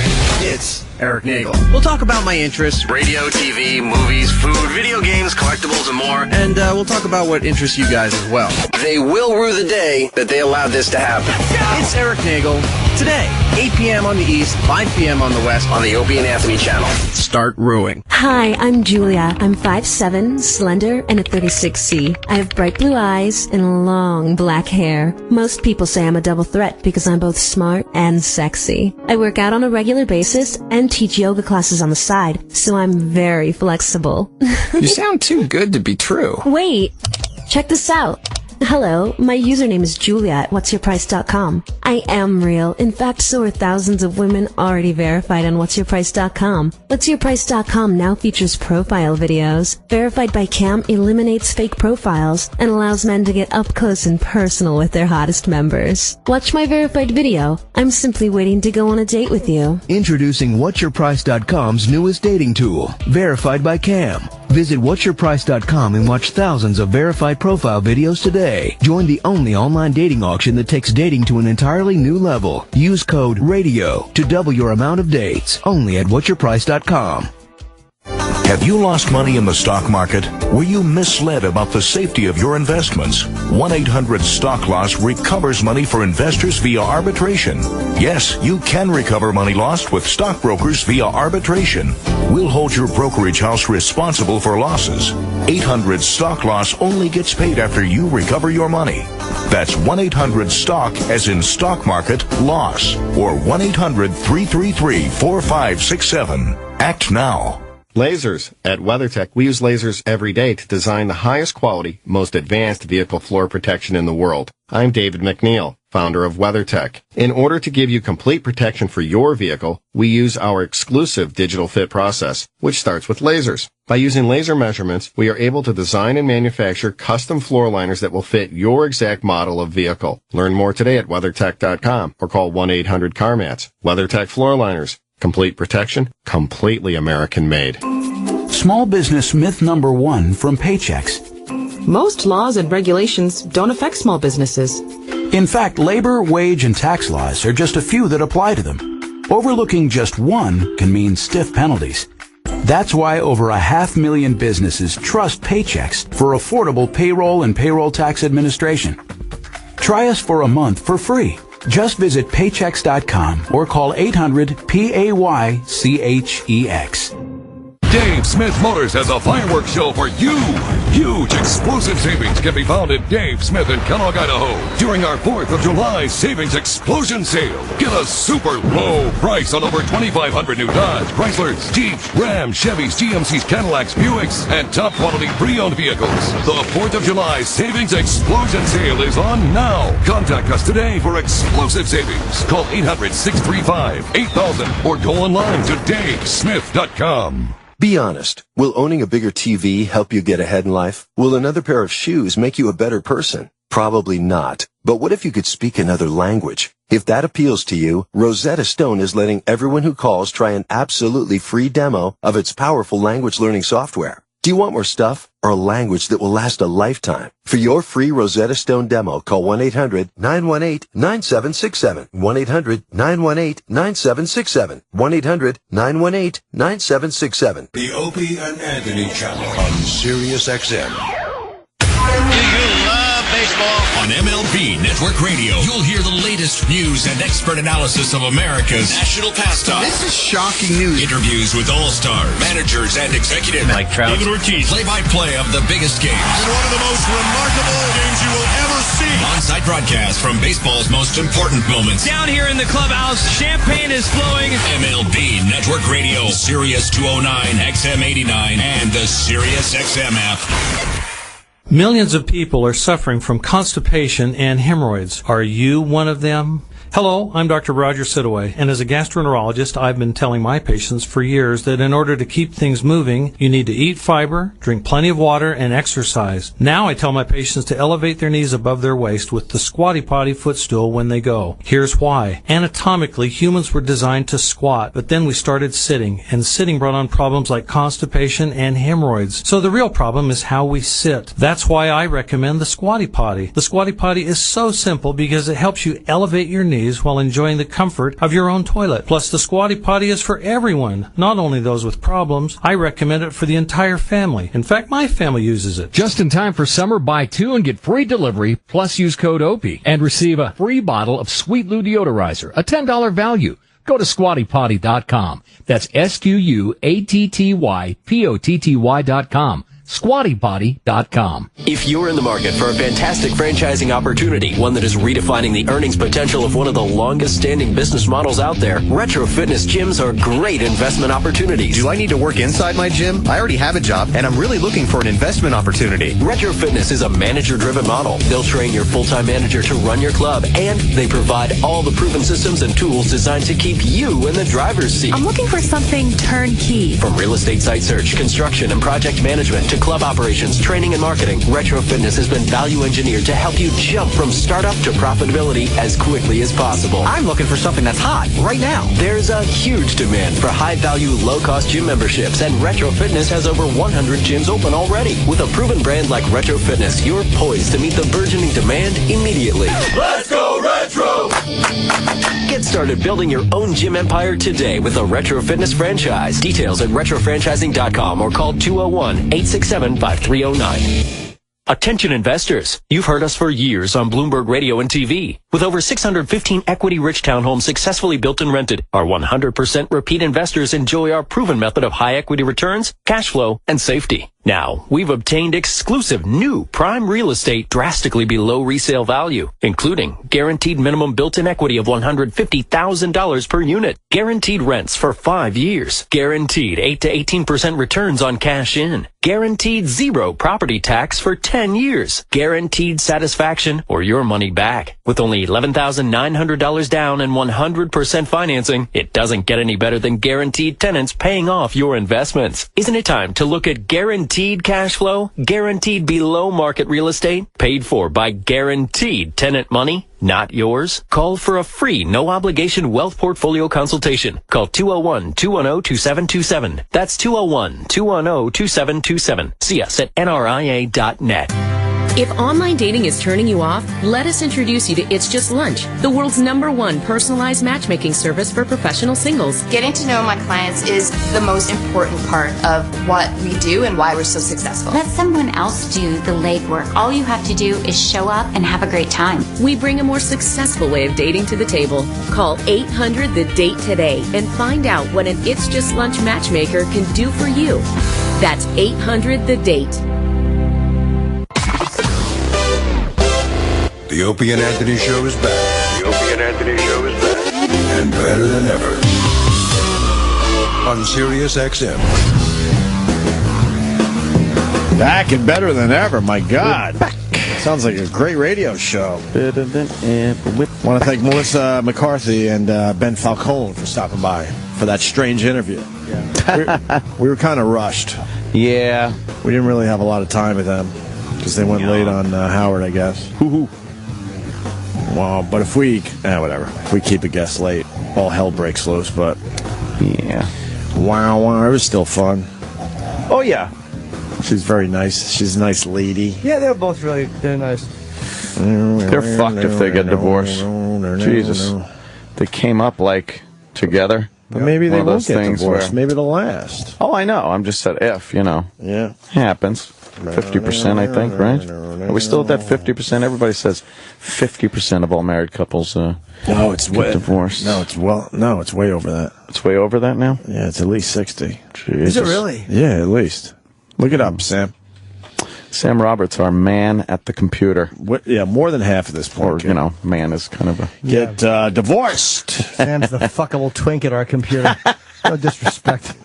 It's Eric Nagel. We'll talk about my interests, radio, TV, movies, food, video games, collectibles, and more. And we'll talk about what interests you guys as well. They will rue the day that they allowed this to happen. It's Eric Nagel. Today, 8 p.m. on the East, 5 p.m. on the West on the Opie and Anthony channel. Start ruing. Hi, I'm Julia. I'm 5'7", slender, and a 36C. I have bright blue eyes and long black hair. Most people say I'm a double threat because I'm both smart and sexy. I work out on a regular basis and teach yoga classes on the side, so I'm very flexible. You sound too good to be true. Wait, check this out. Hello, my username is Julia at whatsyourprice.com. I am real. In fact, so are thousands of women already verified on whatsyourprice.com. Whatsyourprice.com now features profile videos. Verified by Cam eliminates fake profiles and allows men to get up close and personal with their hottest members. Watch my verified video. I'm simply waiting to go on a date with you. Introducing whatsyourprice.com's newest dating tool, Verified by Cam. Visit whatsyourprice.com and watch thousands of verified profile videos today. Join the only online dating auction that takes dating to an entirely new level. Use code RADIO to double your amount of dates. Only at whatsyourprice.com. Have you lost money in the stock market? Were you misled about the safety of your investments? 1-800-STOCK-LOSS recovers money for investors via arbitration. Yes, you can recover money lost with stockbrokers via arbitration. We'll hold your brokerage house responsible for losses. 800-STOCK-LOSS only gets paid after you recover your money. That's 1-800-STOCK as in stock market loss or 1-800-333-4567. Act now. Lasers. At WeatherTech, we use lasers every day to design the highest quality, most advanced vehicle floor protection in the world. I'm David McNeil, founder of WeatherTech. In order to give you complete protection for your vehicle, we use our exclusive digital fit process, which starts with lasers. By using laser measurements, we are able to design and manufacture custom floor liners that will fit your exact model of vehicle. Learn more today at WeatherTech.com or call 1-800-CarMats. WeatherTech Floor Liners. Complete protection, completely American-made. Small business myth number 1 from Paychex. Most laws and regulations don't affect small businesses. In fact, labor, wage, and tax laws are just a few that apply to them. Overlooking just one can mean stiff penalties. That's why over 500,000 businesses trust Paychex for affordable payroll and payroll tax administration. Try us for a month for free. Just visit Paychex.com or call 800-PAYCHEX. Dave Smith Motors has a fireworks show for you. Huge explosive savings can be found at Dave Smith in Kellogg, Idaho during our 4th of July Savings Explosion Sale. Get a super low price on over 2,500 new Dodge, Chryslers, Jeeps, Rams, Chevys, GMCs, Cadillacs, Buicks, and top quality pre-owned vehicles. The 4th of July Savings Explosion Sale is on now. Contact us today for explosive savings. Call 800-635-8000 or go online to davesmith.com. Be honest. Will owning a bigger TV help you get ahead in life? Will another pair of shoes make you a better person? Probably not. But what if you could speak another language? If that appeals to you, Rosetta Stone is letting everyone who calls try an absolutely free demo of its powerful language learning software. Do you want more stuff or a language that will last a lifetime? For your free Rosetta Stone demo, call 1-800-918-9767. 1-800-918-9767. 1-800-918-9767. The Opie and Anthony Channel on Sirius XM. Baseball on MLB Network Radio. You'll hear the latest news and expert analysis of America's national pastime. This is shocking news. Interviews with all-stars, managers, and executives. Mike Trout. David Ortiz. Play-by-play of the biggest games. And one of the most remarkable games you will ever see. On-site broadcast from baseball's most important moments. Down here in the clubhouse, champagne is flowing. MLB Network Radio, Sirius 209, XM 89, and the Sirius XM app. Millions of people are suffering from constipation and hemorrhoids. Are you one of them? Hello, I'm Dr. Roger Sidaway, and as a gastroenterologist, I've been telling my patients for years that in order to keep things moving, you need to eat fiber, drink plenty of water, and exercise. Now I tell my patients to elevate their knees above their waist with the Squatty Potty footstool when they go. Here's why. Anatomically, humans were designed to squat, but then we started sitting, and sitting brought on problems like constipation and hemorrhoids. So the real problem is how we sit. That's why I recommend the Squatty Potty. The Squatty Potty is so simple because it helps you elevate your knees while enjoying the comfort of your own toilet. Plus, the Squatty Potty is for everyone, not only those with problems. I recommend it for the entire family. In fact, my family uses it. Just in time for summer, buy 2 and get free delivery, plus use code OPIE, and receive a free bottle of Sweet Lou Deodorizer, a $10 value. Go to squattypotty.com. That's SQUATTYPOTTY.com. SquattyPotty.com. If you're in the market for a fantastic franchising opportunity, one that is redefining the earnings potential of one of the longest-standing business models out there, Retro Fitness gyms are great investment opportunities. Do I need to work inside my gym? I already have a job, and I'm really looking for an investment opportunity. Retro Fitness is a manager-driven model. They'll train your full-time manager to run your club, and they provide all the proven systems and tools designed to keep you in the driver's seat. I'm looking for something turnkey. From real estate site search, construction, and project management to club operations, training, and marketing, Retro Fitness has been value engineered to help you jump from startup to profitability as quickly as possible. I'm looking for something that's hot right now. There's a huge demand for high-value, low-cost gym memberships, and Retro Fitness has over 100 gyms open already. With a proven brand like Retro Fitness, you're poised to meet the burgeoning demand immediately. Let's go Retro! Get started building your own gym empire today with a Retro Fitness franchise. Details at retrofranchising.com or call 201-867-5309. Attention investors, you've heard us for years on Bloomberg Radio and TV. With over 615 equity-rich townhomes successfully built and rented, our 100% repeat investors enjoy our proven method of high equity returns, cash flow, and safety. Now, we've obtained exclusive new prime real estate drastically below resale value, including guaranteed minimum built-in equity of $150,000 per unit, guaranteed rents for 5 years, guaranteed 8 to 18% returns on cash in, guaranteed 0 property tax for 10 years, guaranteed satisfaction or your money back. With only $11,900 down and 100% financing, it doesn't get any better than guaranteed tenants paying off your investments. Isn't it time to look at guaranteed cash flow, guaranteed below market real estate, paid for by guaranteed tenant money, not yours? Call for a free, no-obligation wealth portfolio consultation. Call 201-210-2727. That's 201-210-2727. See us at nria.net. If online dating is turning you off, let us introduce you to It's Just Lunch, the world's #1 personalized matchmaking service for professional singles. Getting to know my clients is the most important part of what we do and why we're so successful. Let someone else do the legwork. All you have to do is show up and have a great time. We bring a more successful way of dating to the table. Call 800-THE-DATE today and find out what an It's Just Lunch matchmaker can do for you. That's 800-THE-DATE. The Opie and Anthony Show is back. The Opie and Anthony Show is back. And better than ever. On Sirius XM. Back and better than ever, my God. Sounds like a great radio show. Want to thank Melissa McCarthy and Ben Falcone for stopping by for that strange interview. Yeah. We were kind of rushed. Yeah. We didn't really have a lot of time with them because they went late on Howard, I guess. Well, but if we keep a guest late, all hell breaks loose. But yeah, wow, it was still fun. Oh yeah, She's very nice. She's a nice lady. Yeah, they're both they're nice. They're fucked if they get divorced. Jesus. They came up together. But maybe they won't get divorced. Maybe it'll last. Oh, I know. I'm just said if, Yeah. Happens. 50%, I think, right? Are we still at that 50%? Everybody says 50% of all married couples get divorced. No, it's way over that. It's way over that now? Yeah, it's at least 60. Jesus. Is it really? Yeah, at least. Look it up, Sam. Sam Roberts, our man at the computer. Yeah, more than half of this point. Or, man is kind of a... Get divorced. Sam's the fuckable twink at our computer. No disrespect.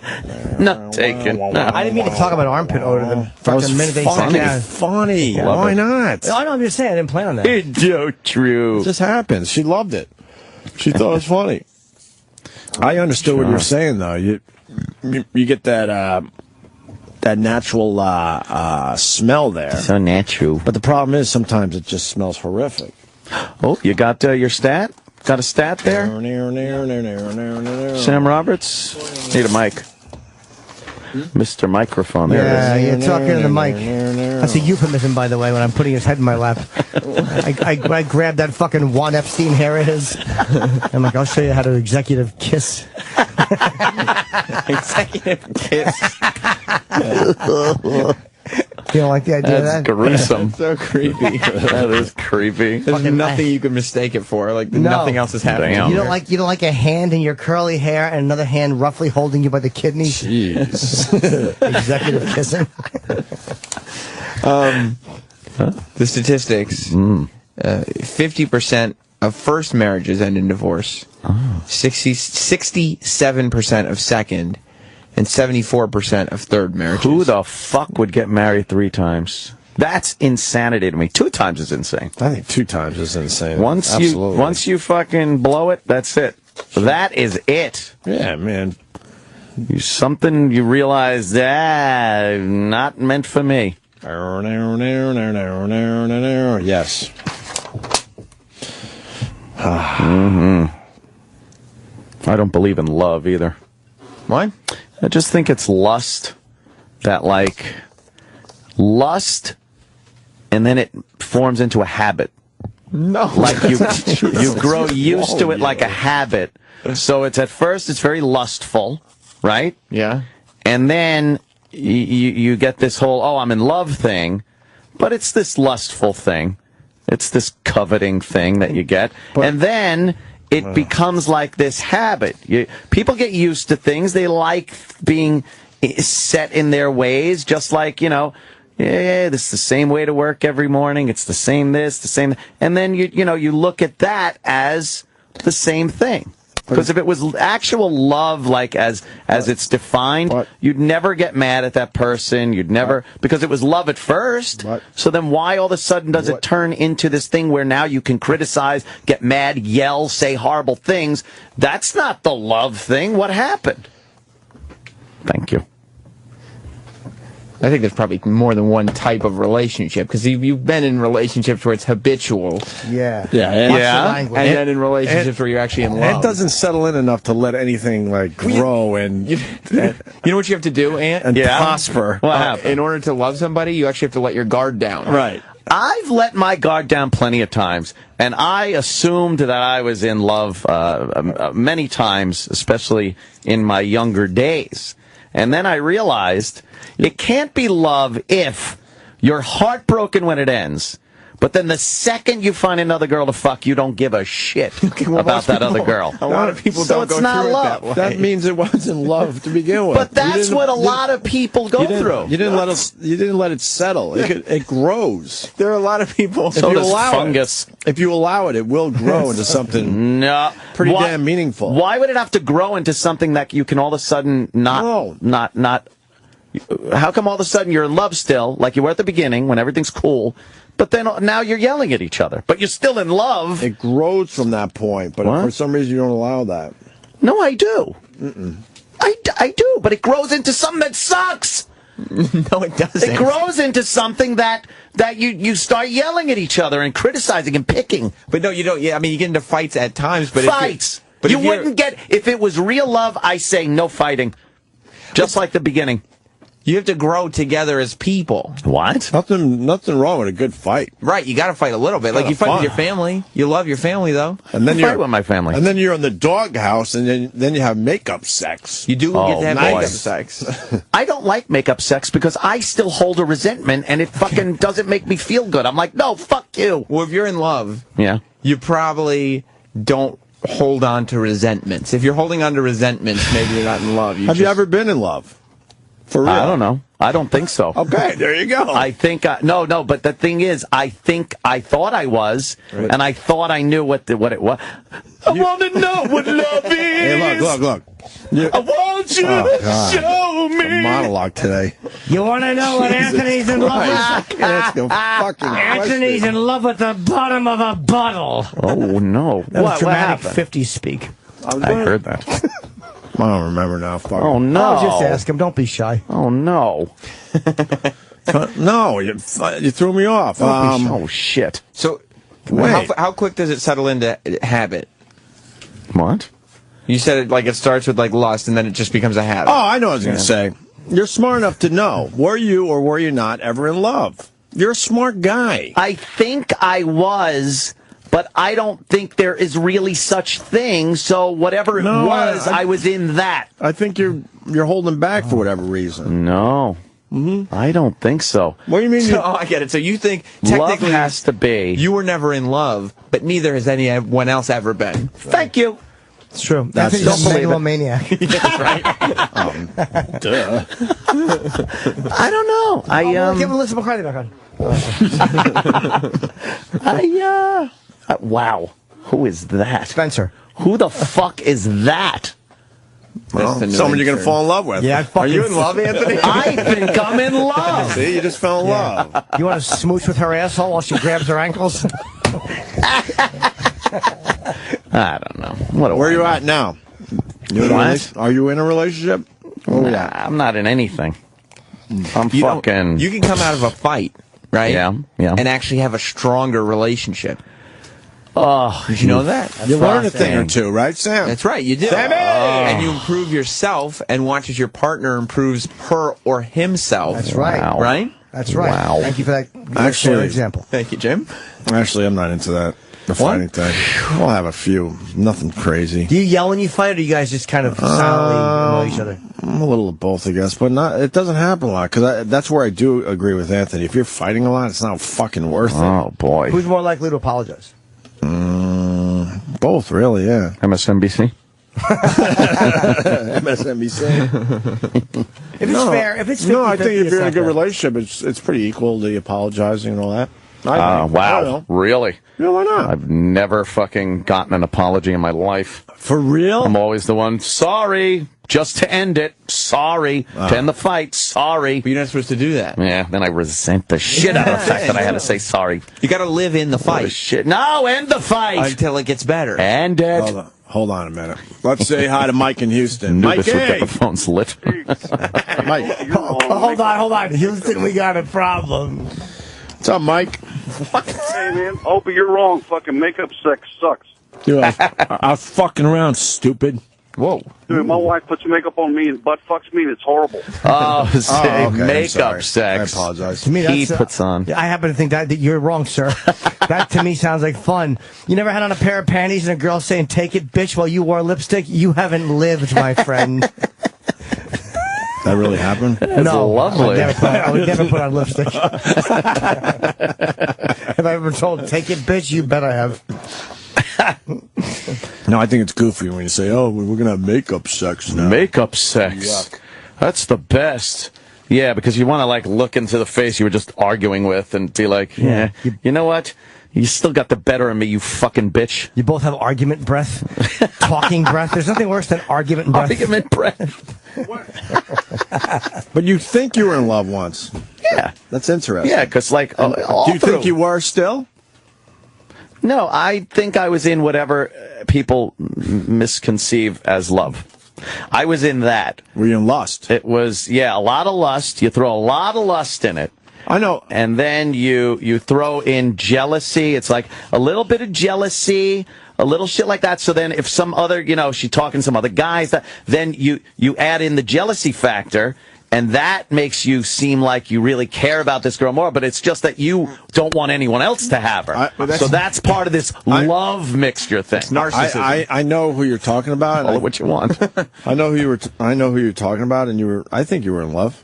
Not taken. No. I didn't mean to talk about armpit odor the fucking minute they sat down. Funny. Why not? I know, I'm just saying, I didn't plan on that. It's so true. It just happens. She loved it. She thought it was funny. I understood what you're saying, though. You get that natural smell there. So natural. But the problem is sometimes it just smells horrific. Oh, you got your stat? Got a stat there? Sam Roberts? Need a mic. Mr. Microphone. There it is. Yeah, talking to the mic. That's a euphemism, by the way, when I'm putting his head in my lap. I grabbed that fucking Juan Epstein hair of his. I'm like, I'll show you how to executive kiss. Executive kiss. You don't like the idea of that? That's gruesome. So creepy. That is creepy. There's nothing you can mistake it for. Nothing else is happening. Damn. You don't like a hand in your curly hair and another hand roughly holding you by the kidneys? Jeez. Executive kissing. The statistics: 50% of first marriages end in divorce. 67% of second. And 74% of third marriages. Who the fuck would get married 3 times? That's insanity to me. 2 times is insane. I think 2 times is insane. Once you fucking blow it, that's it. That is it. Yeah, man. You realize that not meant for me. Yes. I don't believe in love either. Why? I just think it's lust lust, and then it forms into a habit. No. You grow used to it like a habit. So at first it's very lustful, right? Yeah. And then you get this whole, I'm in love thing, but it's this lustful thing. It's this coveting thing that you get. And then it becomes like this habit. People get used to things. They like being set in their ways, just like, this is the same way to work every morning. It's the same this, the same. And then, you look at that as the same thing. Because if it was actual love, as it's defined, you'd never get mad at that person. You'd never, because it was love at first. So then why all of a sudden does it turn into this thing where now you can criticize, get mad, yell, say horrible things? That's not the love thing. What happened? Thank you. I think there's probably more than one type of relationship, because you've been in relationships where it's habitual. Yeah. And then in relationships where you're actually in love. It doesn't settle in enough to let anything grow and you know what you have to do, Ant? And prosper. What happened? In order to love somebody, you actually have to let your guard down. Right. I've let my guard down plenty of times, and I assumed that I was in love many times, especially in my younger days. And then I realized it can't be love if you're heartbroken when it ends, but then the second you find another girl to fuck, you don't give a shit about that other girl. A lot of people so don't go it's not through love. it that way. That means it wasn't love to begin with. But that's what a lot of people go through. You didn't let it settle. It grows. There are a lot of people. So does fungus. If you allow it, it will grow into something pretty damn meaningful. Why would it have to grow into something that you can all of a sudden not? How come all of a sudden you're in love still, like you were at the beginning when everything's cool, but then now you're yelling at each other, but you're still in love? It grows from that point, but if for some reason you don't allow that. No, I do. I do, but it grows into something that sucks. No, it doesn't. It grows into something that you start yelling at each other and criticizing and picking. But no, you don't. Yeah, I mean, you get into fights at times, but fights. You wouldn't get, if it was real love, I say no fighting, just like the beginning. You have to grow together as people. What? Nothing wrong with a good fight. Right, you got to fight a little bit. Like you fight with your family. You love your family, though. And then I fight with my family. And then you're in the doghouse, and then you have makeup sex. You do get to have makeup sex. I don't like makeup sex because I still hold a resentment, and it fucking doesn't make me feel good. I'm like, no, fuck you. Well, if you're in love, you probably don't hold on to resentments. If you're holding on to resentments, maybe you're not in love. Have you ever been in love? For real? I don't know. I don't think so. Okay, there you go. I think no, but the thing is, I thought I was, and I thought I knew what it was. I want to know what love is. Hey, look. I want you to show me. A monologue today. You want to know what Anthony's in love with? Anthony's in love with the bottom of a bottle. Oh no! What dramatic happened? 50s speak. I heard that. I don't remember now. Fuck. Oh no! I'll just ask him. Don't be shy. Oh no! No, you threw me off. Oh shit! So, how quick does it settle into habit? What? You said it starts with lust, and then it just becomes a habit. Oh, I know what I was going to say. You're smart enough to know. Were you or were you not ever in love? You're a smart guy. I think I was. But I don't think there is really such thing. So whatever it was, I was in that. I think you're holding back for whatever reason. No, I don't think so. What do you mean? I get it. So you think technically love has to be. You were never in love, but neither has anyone else ever been. Thank you. It's true. That's a megalomaniac. That's right. Duh. I don't know. Give Melissa McCarthy back on. Wow. Who is that? Spencer. Who the fuck is that? Well, someone you're going to fall in love with. Yeah, Are you in love, Anthony? I think I'm in love. See, you just fell in love. You want to smooch with her asshole while she grabs her ankles? I don't know. Where are you at now? Are you in a relationship? Nah, I'm not in anything. I'm fucking... You can come out of a fight, right? Yeah. And actually have a stronger relationship. Oh, did you know that? You learn a thing or two, right, Sam? That's right, you do. Sammy! And you improve yourself and watch as your partner improves her or himself. That's right. Wow. Right? That's right. Wow. Thank you for that Actually, example. Thank you, Jim. Actually, I'm not into that. The fighting thing. We'll have a few. Nothing crazy. Do you yell when you fight, or do you guys just kind of silently annoy each other? I'm a little of both, I guess, but it doesn't happen a lot, because that's where I do agree with Anthony. If you're fighting a lot, it's not fucking worth it. Oh, boy. Who's more likely to apologize? Both, really, yeah. MSNBC? MSNBC. If it's fair, if it's 50-50, I think if you're in a good fair. relationship, it's pretty equal, the apologizing and all that. I Wow. Really? Yeah, why not? I've never fucking gotten an apology in my life. For real? I'm always the one, sorry, just to end it, sorry, to end the fight, sorry. But you're not supposed to do that. Yeah, then I resent the shit out of the fact that I had to say sorry. You got to live in the fight. Shit. No, end the fight. Until it gets better. End it. Hold on a minute. Let's say hi to Mike in Houston. Knew Mike, this would get the phone's lit. Mike. Hold on. Houston, we got a problem. What's up, Mike? Hey, man. Opie, you're wrong. Fucking makeup sex sucks. Dude, I'm fucking around, stupid. Whoa. Dude, my wife puts makeup on me and butt fucks me, and it's horrible. Oh, say okay, makeup sex. I apologize. To me, He that's, puts on. I happen to think that you're wrong, sir. That to me sounds like fun. You never had on a pair of panties and a girl saying, "Take it, bitch," while you wore lipstick? You haven't lived, my friend. That really happened? No, lovely. I would never put on lipstick. Have I ever been told, "Take it, bitch"? You bet I have. No, I think it's goofy when you say, "Oh, we're gonna have makeup sex now." Makeup sex. Yuck. That's the best. Yeah, because you want to look into the face you were just arguing with and be like, yeah, you know what? You still got the better of me, you fucking bitch. You both have argument breath, talking breath. There's nothing worse than argument breath. Argument breath. But you think you were in love once? Yeah, that's interesting. Yeah, because do you think you were still? No, I think I was in whatever people misconceive as love. I was in that. Were you in lust? It was, a lot of lust. You throw a lot of lust in it. I know. And then you throw in jealousy. It's like a little bit of jealousy, a little shit like that. So then if some other, she's talking to some other guys, then you add in the jealousy factor. And that makes you seem like you really care about this girl more, but it's just that you don't want anyone else to have her. So that's part of this love mixture thing. It's narcissism. I know who you're talking about. Call it what you want. I know who you're talking about, and I think you were in love.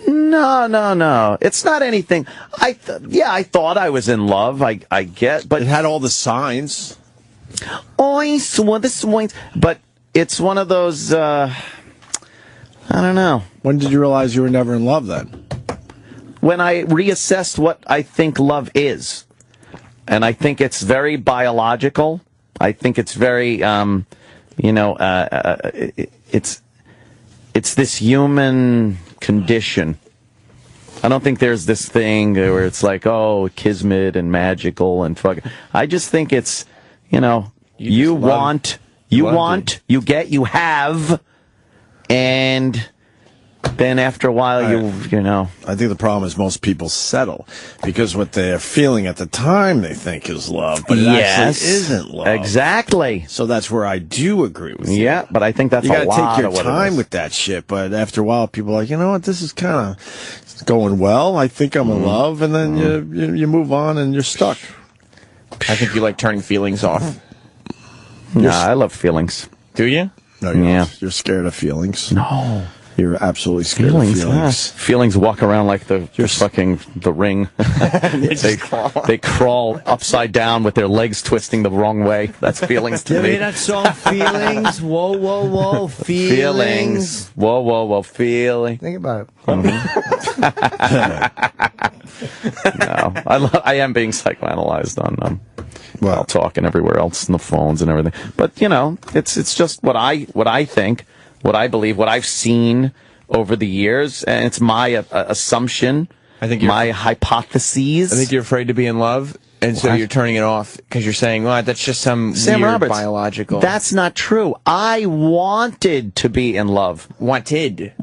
No. It's not anything. I thought I was in love. I get, but it had all the signs. I saw the signs, but it's one of those. I don't know. When did you realize you were never in love then? When I reassessed what I think love is. And I think it's very biological. I think it's very, it's this human condition. I don't think there's this thing where it's like, oh, kismet and magical and fuck. I just think it's, you want, you get, you have. And then after a while, I think the problem is most people settle because what they're feeling at the time they think is love, but it actually isn't love. Exactly. So that's where I do agree with you. Yeah, but I think that's a lot of what it is. You got to take your time with that shit, but after a while, people are like, you know what, this is kind of going well. I think I'm in love, and then you move on and you're stuck. I think you like turning feelings off. I love feelings. Do you? No, you're scared of feelings. No. You're absolutely scared of feelings. Feelings walk around like the ring. they crawl upside down with their legs twisting the wrong way. That's feelings to me. You hear that song, Feelings? Whoa, whoa, whoa, feelings. Whoa, whoa, whoa, feeling. Think about it. No, I am being psychoanalyzed on while talking everywhere else, on the phones and everything. But it's just what I think, what I believe, what I've seen over the years, and it's my assumption. I think my hypotheses. I think you're afraid to be in love, and so you're turning it off because you're saying, well, that's just some weird biological. That's not true. I wanted to be in love. Wanted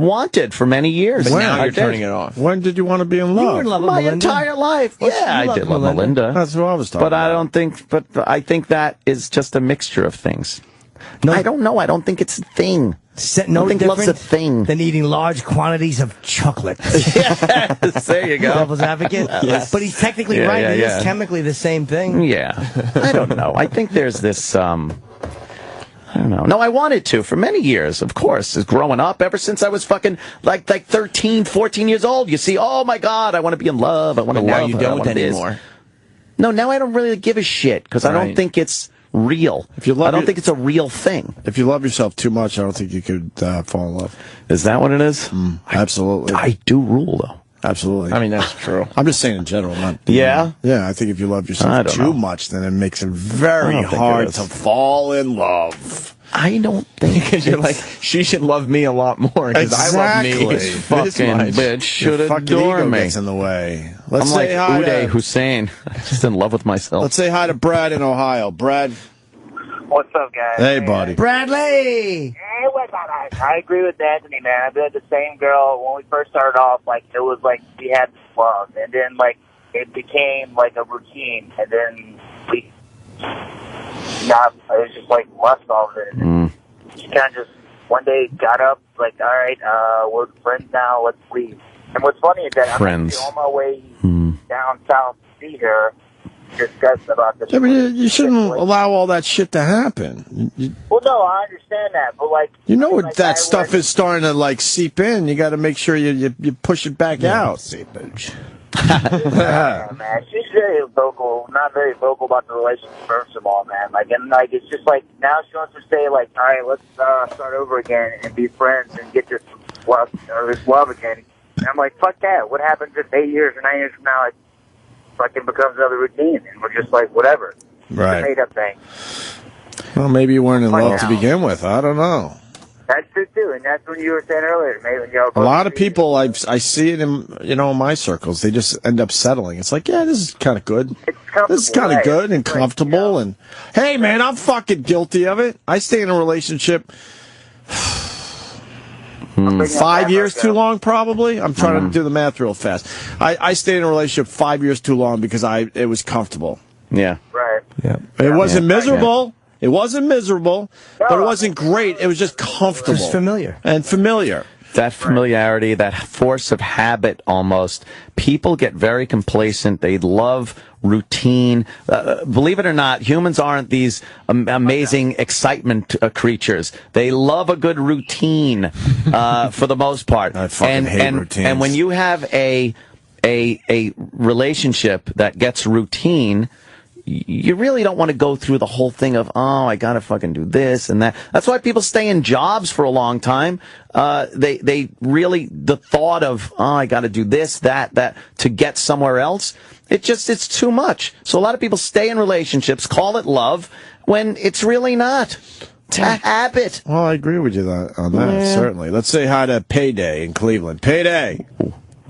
for many years. But now you're turning it off. When did you want to be in love? You were in love with My Melinda. entire life. I did love Melinda. That's what I was talking about. But I think that is just a mixture of things. No, I don't know. I don't think it's a thing. No I don't think love's a thing. Than eating large quantities of chocolate. Yes, there you go. Devil's advocate. Yes. But he's technically right. It is chemically the same thing. Yeah. I don't know. I think there's this, I don't know. No, I wanted to for many years, of course. As growing up, ever since I was fucking like 13, 14 years old, you see, oh my God, I want to be in love. I want to love. Now you don't anymore. No, now I don't really give a shit because I don't think it's real. I don't think it's a real thing. If you love yourself too much, I don't think you could fall in love. Is that what it is? Absolutely. I do rule, though. Absolutely. I mean, that's true. I'm just saying in general. Not. Yeah? Yeah, I think if you love yourself too much, then it makes it very hard to fall in love. I don't think because you're like, she should love me a lot more because I love me. This fucking bitch should adore me. Gets in the way. I'm like Uday Hussein. I'm just in love with myself. Let's say hi to Brad in Ohio. Brad. What's up, guys? Hey, buddy. Bradley! Hey, what's up? I agree with Anthony, man. I've been the same girl when we first started off. Like, it was like we had this love, and then, like, it became, like, a routine, and then it was just, like, lust all of it. And she kind of just, one day, got up, like, all right, we're friends now, let's leave. And what's funny is that I'm actually on my way down south to see her, discussing about this. Yeah, but you shouldn't allow all that shit to happen. Well, no, I understand that, but like, that stuff is starting to like seep in. You got to make sure you push it back out. Seepage. Man, she's very vocal, not very vocal about the relationship. First of all, man, it's just like now she wants to say like, all right, let's start over again and be friends and get this love again. And I'm like, fuck that. What happens if 8 years or 9 years from now? Fucking becomes another routine, and we're just like, whatever. Right. It's a made-up thing. Well, maybe you weren't in love to begin with. I don't know. That's true, too, and that's what you were saying earlier. Maybe, a lot of people, I see it in, in my circles, they just end up settling. It's like, yeah, this is kind of good. This is kind of good and comfortable, and, hey, man, I'm fucking guilty of it. I stay in a relationship 5 years too long, probably. I'm trying to do the math real fast. I stayed in a relationship 5 years too long because it was comfortable. Yeah. Right. Yeah. It wasn't miserable. It wasn't miserable, but it wasn't great. It was just comfortable. Just familiar. And familiar. That familiarity, that force of habit almost. People get very complacent. They love routine. Believe it or not, humans aren't these amazing excitement creatures. They love a good routine for the most part. I fucking hate routines. And when you have a relationship that gets routine, you really don't want to go through the whole thing of, oh, I gotta fucking do this and that. That's why people stay in jobs for a long time. They really, the thought of, oh, I gotta do this, that, to get somewhere else, it's too much. So a lot of people stay in relationships, call it love, when it's really not. It's a habit. Well, I agree with you on that, certainly. Let's say hi to Payday in Cleveland. Payday!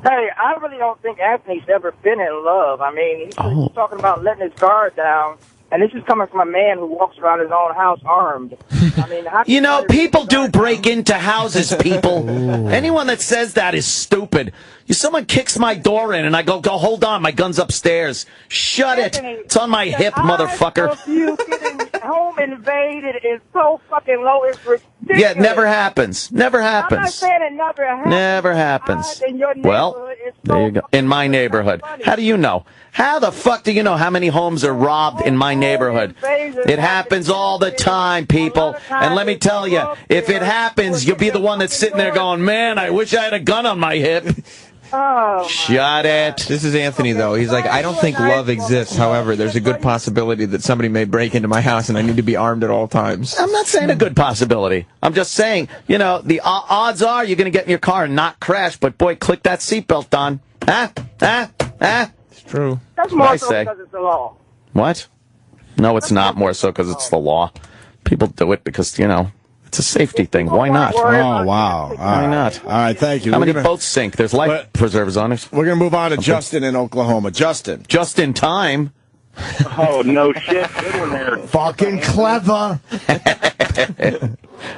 Hey, I really don't think Anthony's ever been in love. I mean, he's talking about letting his guard down, and this is coming from a man who walks around his own house armed. I mean, you know, people do break into houses, people. Anyone that says that is stupid. Someone kicks my door in, and I go, hold on, my gun's upstairs. Shut Anthony, it. It's on my hip, motherfucker. Of you getting home invaded is so fucking low, it's ridiculous. Yeah, it never happens. Never happens. I'm not saying it never happens. Never happens. In your Well, there you go. In my neighborhood. How do you know? How the fuck do you know how many homes are robbed in my neighborhood? It happens all the time, people. And let me tell you, if it happens, you'll be the one that's sitting there going, man, I wish I had a gun on my hip. Shut it. This is Anthony, though. He's like, I don't think love exists. However, there's a good possibility that somebody may break into my house and I need to be armed at all times. I'm not saying a good possibility. I'm just saying, the odds are you're going to get in your car and not crash, but boy, click that seatbelt, Don. It's true. That's more so because it's the law. What? No, it's not more so because it's the law. People do it because, it's a safety thing. Why not? Oh, wow. Why not? All right, thank you. How many boats sink? There's life preservers on it. We're going to move on to Justin in Oklahoma. Justin. Just in time. Oh, no shit. Good one there. Fucking clever.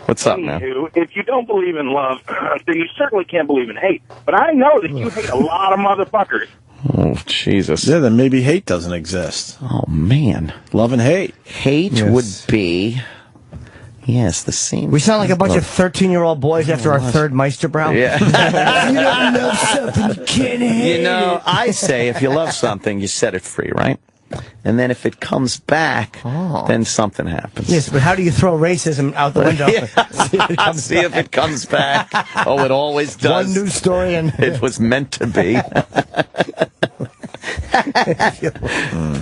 What's up, man? If you don't believe in love, then you certainly can't believe in hate. But I know that you hate a lot of motherfuckers. Oh, Jesus. Yeah, then maybe hate doesn't exist. Oh, man. Love and hate. Hate would be... Yes, the same. We sound like a bunch of 13-year-old boys after our third Meisterbrow. Yeah. You don't love something, you can't hate it. I say if you love something, you set it free, right? And then if it comes back, then something happens. Yes, but how do you throw racism out the window? See if it comes back. Oh, it always does. One news story and... It was meant to be.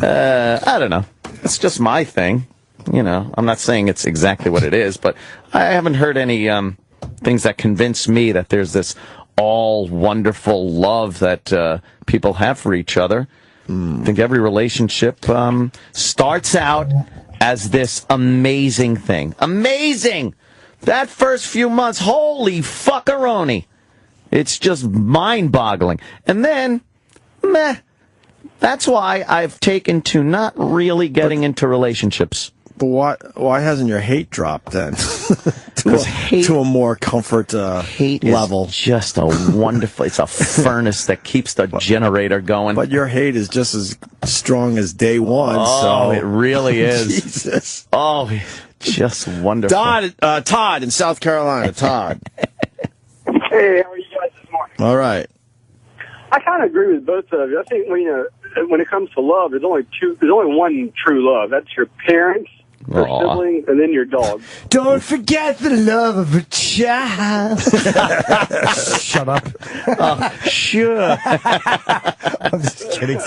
I don't know. It's just my thing. I'm not saying it's exactly what it is, but I haven't heard any things that convince me that there's this all wonderful love that people have for each other. I think every relationship starts out as this amazing thing. Amazing! That first few months, holy fuckaroni. It's just mind-boggling. And then, meh. That's why I've taken to not really getting into relationships. But why hasn't your hate dropped then? to a more comfort hate level. Is just a wonderful, it's a furnace that keeps the generator going. But your hate is just as strong as day one. Oh, it really is. Jesus. Oh, just wonderful. Todd in South Carolina. Todd. Hey, how are you guys this morning? All right. I kind of agree with both of you. I think when it comes to love, there's only one true love. That's your parents, your siblings, and then your dog. Don't forget the love of a child. Shut up. Sure. I'm just kidding.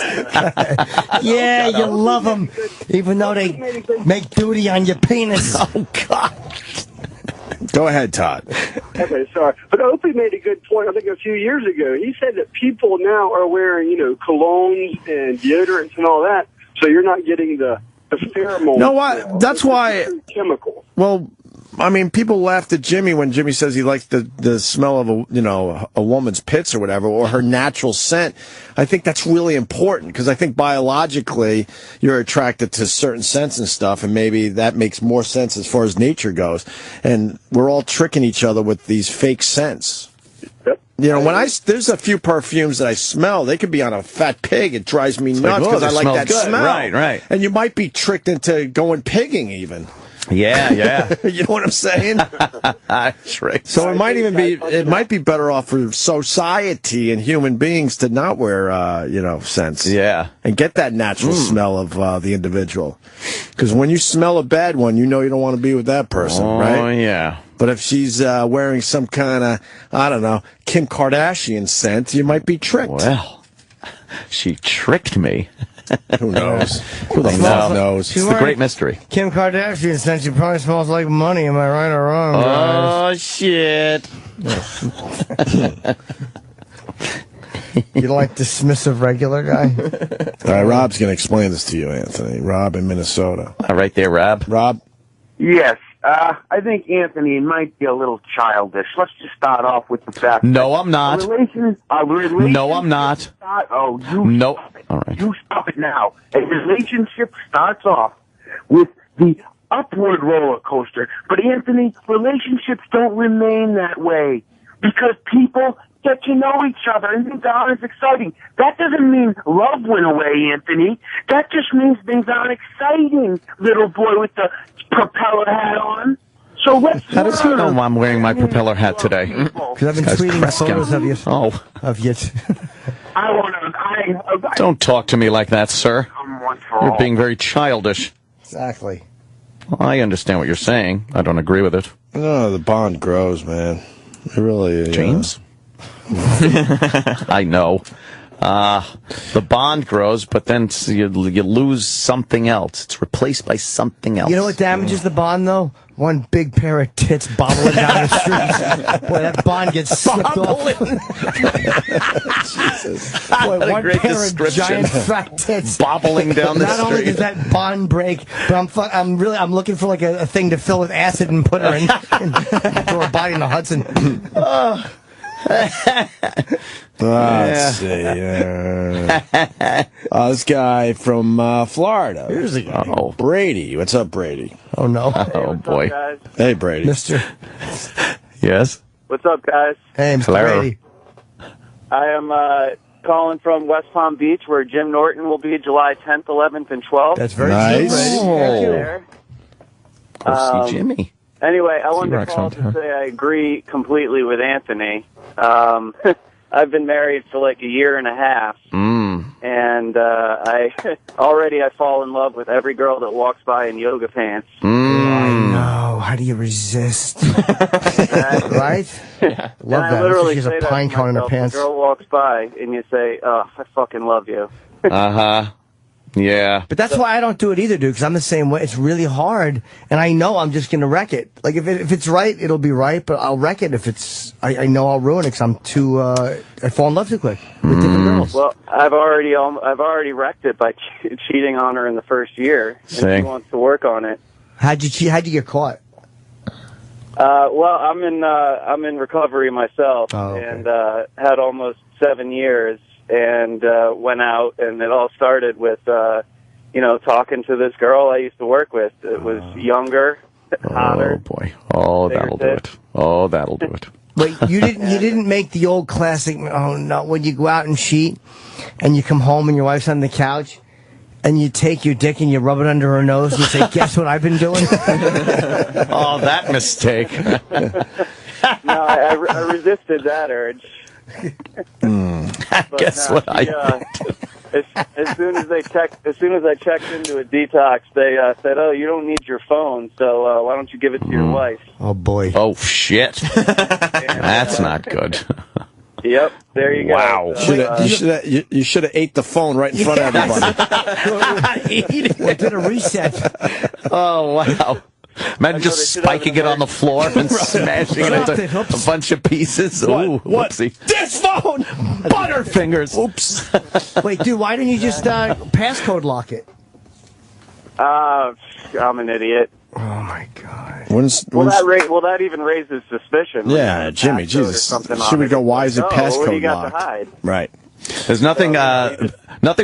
Yeah, you love them, even though they make duty on your penis. Oh, God. Go ahead, Todd. Okay, sorry. But Opie made a good point, I think, a few years ago. He said that people now are wearing, colognes and deodorants and all that, so you're not getting the pheromones. You know what? That's why... Chemicals. Well, I mean, people laughed at Jimmy when Jimmy says he likes the smell of a woman's pits or whatever, or her natural scent. I think that's really important because I think biologically you're attracted to certain scents and stuff, and maybe that makes more sense as far as nature goes. And we're all tricking each other with these fake scents. Yep. There's a few perfumes that I smell. They could be on a fat pig. It drives me nuts because I like that smell. Right. And you might be tricked into going pigging even. Yeah. You know what I'm saying? Tricked. So it might be better off for society and human beings to not wear, scents. Yeah. And get that natural smell of the individual. Because when you smell a bad one, you know you don't want to be with that person, right? Oh, yeah. But if she's wearing some kind of, I don't know, Kim Kardashian scent, you might be tricked. Well, she tricked me. Who knows? Who the fuck knows? It's the great mystery. Kim Kardashian said she probably smells like money. Am I right or wrong, guys? Oh, shit. You don't like dismissive regular guy? All right, Rob's going to explain this to you, Anthony. Rob in Minnesota. Right there, Rob. Rob? Yes. I think Anthony might be a little childish. Let's just start off with the fact. No, I'm not. A relationship. No, I'm not. No. Stop it. All right. You stop it now. A relationship starts off with the upward roller coaster. But Anthony, relationships don't remain that way because people get to know each other and things aren't as exciting. That doesn't mean love went away, Anthony. That just means things aren't exciting, little boy with the propeller hat on. So let's How does he know I'm wearing my propeller hat today? Because I've been tweeting photos of you. Oh. Of you. Don't talk to me like that, sir. You're being very childish. Exactly. Well, I understand what you're saying. I don't agree with it. No, the bond grows, man. It really James? I know. The bond grows, but then you lose something else. It's replaced by something else. You know what damages the bond, though? One big pair of tits bobbling down the street. Boy, that bond gets slipped off. Jesus. Boy, What a one great pair description. of giant fat tits Bobbling down the Not only street. does that bond break, but I'm looking for like a thing to fill with acid and put her in throw her body in the Hudson. Let's see. This guy from Florida. Here's a guy. Brady. What's up, Brady? Oh, no. Oh, boy. Guys? Hey, Brady. Mister. Yes? What's up, guys? Hey, Mr. Hello. Brady. I am calling from West Palm Beach, where Jim Norton will be July 10th, 11th, and 12th. That's very Nice. true, Brady. There. Go see Jimmy. Anyway, I wanted to T-Rex call on to tour. say I agree completely with Anthony. I've been married for like a year and a half, and I fall in love with every girl that walks by in yoga pants. I know. How do you resist? Right? Yeah. Love And that. I literally She's say a that pine to cone in her myself. pants. A girl walks by, and you say, "Oh, I fucking love you." Uh-huh. Yeah. But that's why I don't do it either, dude, because I'm the same way. It's really hard, and I know I'm just going to wreck it. Like, if it's right, it'll be right, but I'll wreck it if it's... I know I'll ruin it because I'm too... I fall in love too quick with different girls. Well, I've already wrecked it by cheating on her in the first year, and she wants to work on it. How'd you cheat? How'd you get caught? Well, I'm in recovery myself, and had almost 7 years, and went out, and it all started with, talking to this girl I used to work with. It was younger, hotter. Oh boy! Oh, that'll do it. Oh, that'll do it. Wait, you didn't make the old classic. Oh no! When you go out and cheat, and you come home and your wife's on the couch. And you take your dick and you rub it under her nose and you say, guess what I've been doing? Oh, that mistake. No, I resisted that urge. Guess what I as soon as I checked into a detox, they said, "Oh, you don't need your phone, so why don't you give it to your wife?" Oh boy! Oh shit! That's not good. Yep, there you wow. go. You should have ate the phone right in front of everybody. Well, did a reset. Oh wow! Imagine just spiking it on the floor and smashing it into a bunch of pieces. Ooh, What? whoopsie. This phone! Butterfingers. Oops. Wait, dude, why didn't you just passcode lock it? I'm an idiot. Oh my god! That even raises suspicion. Yeah, Jimmy, Jesus. Should we go? Why is it passcode locked? Right. There's nothing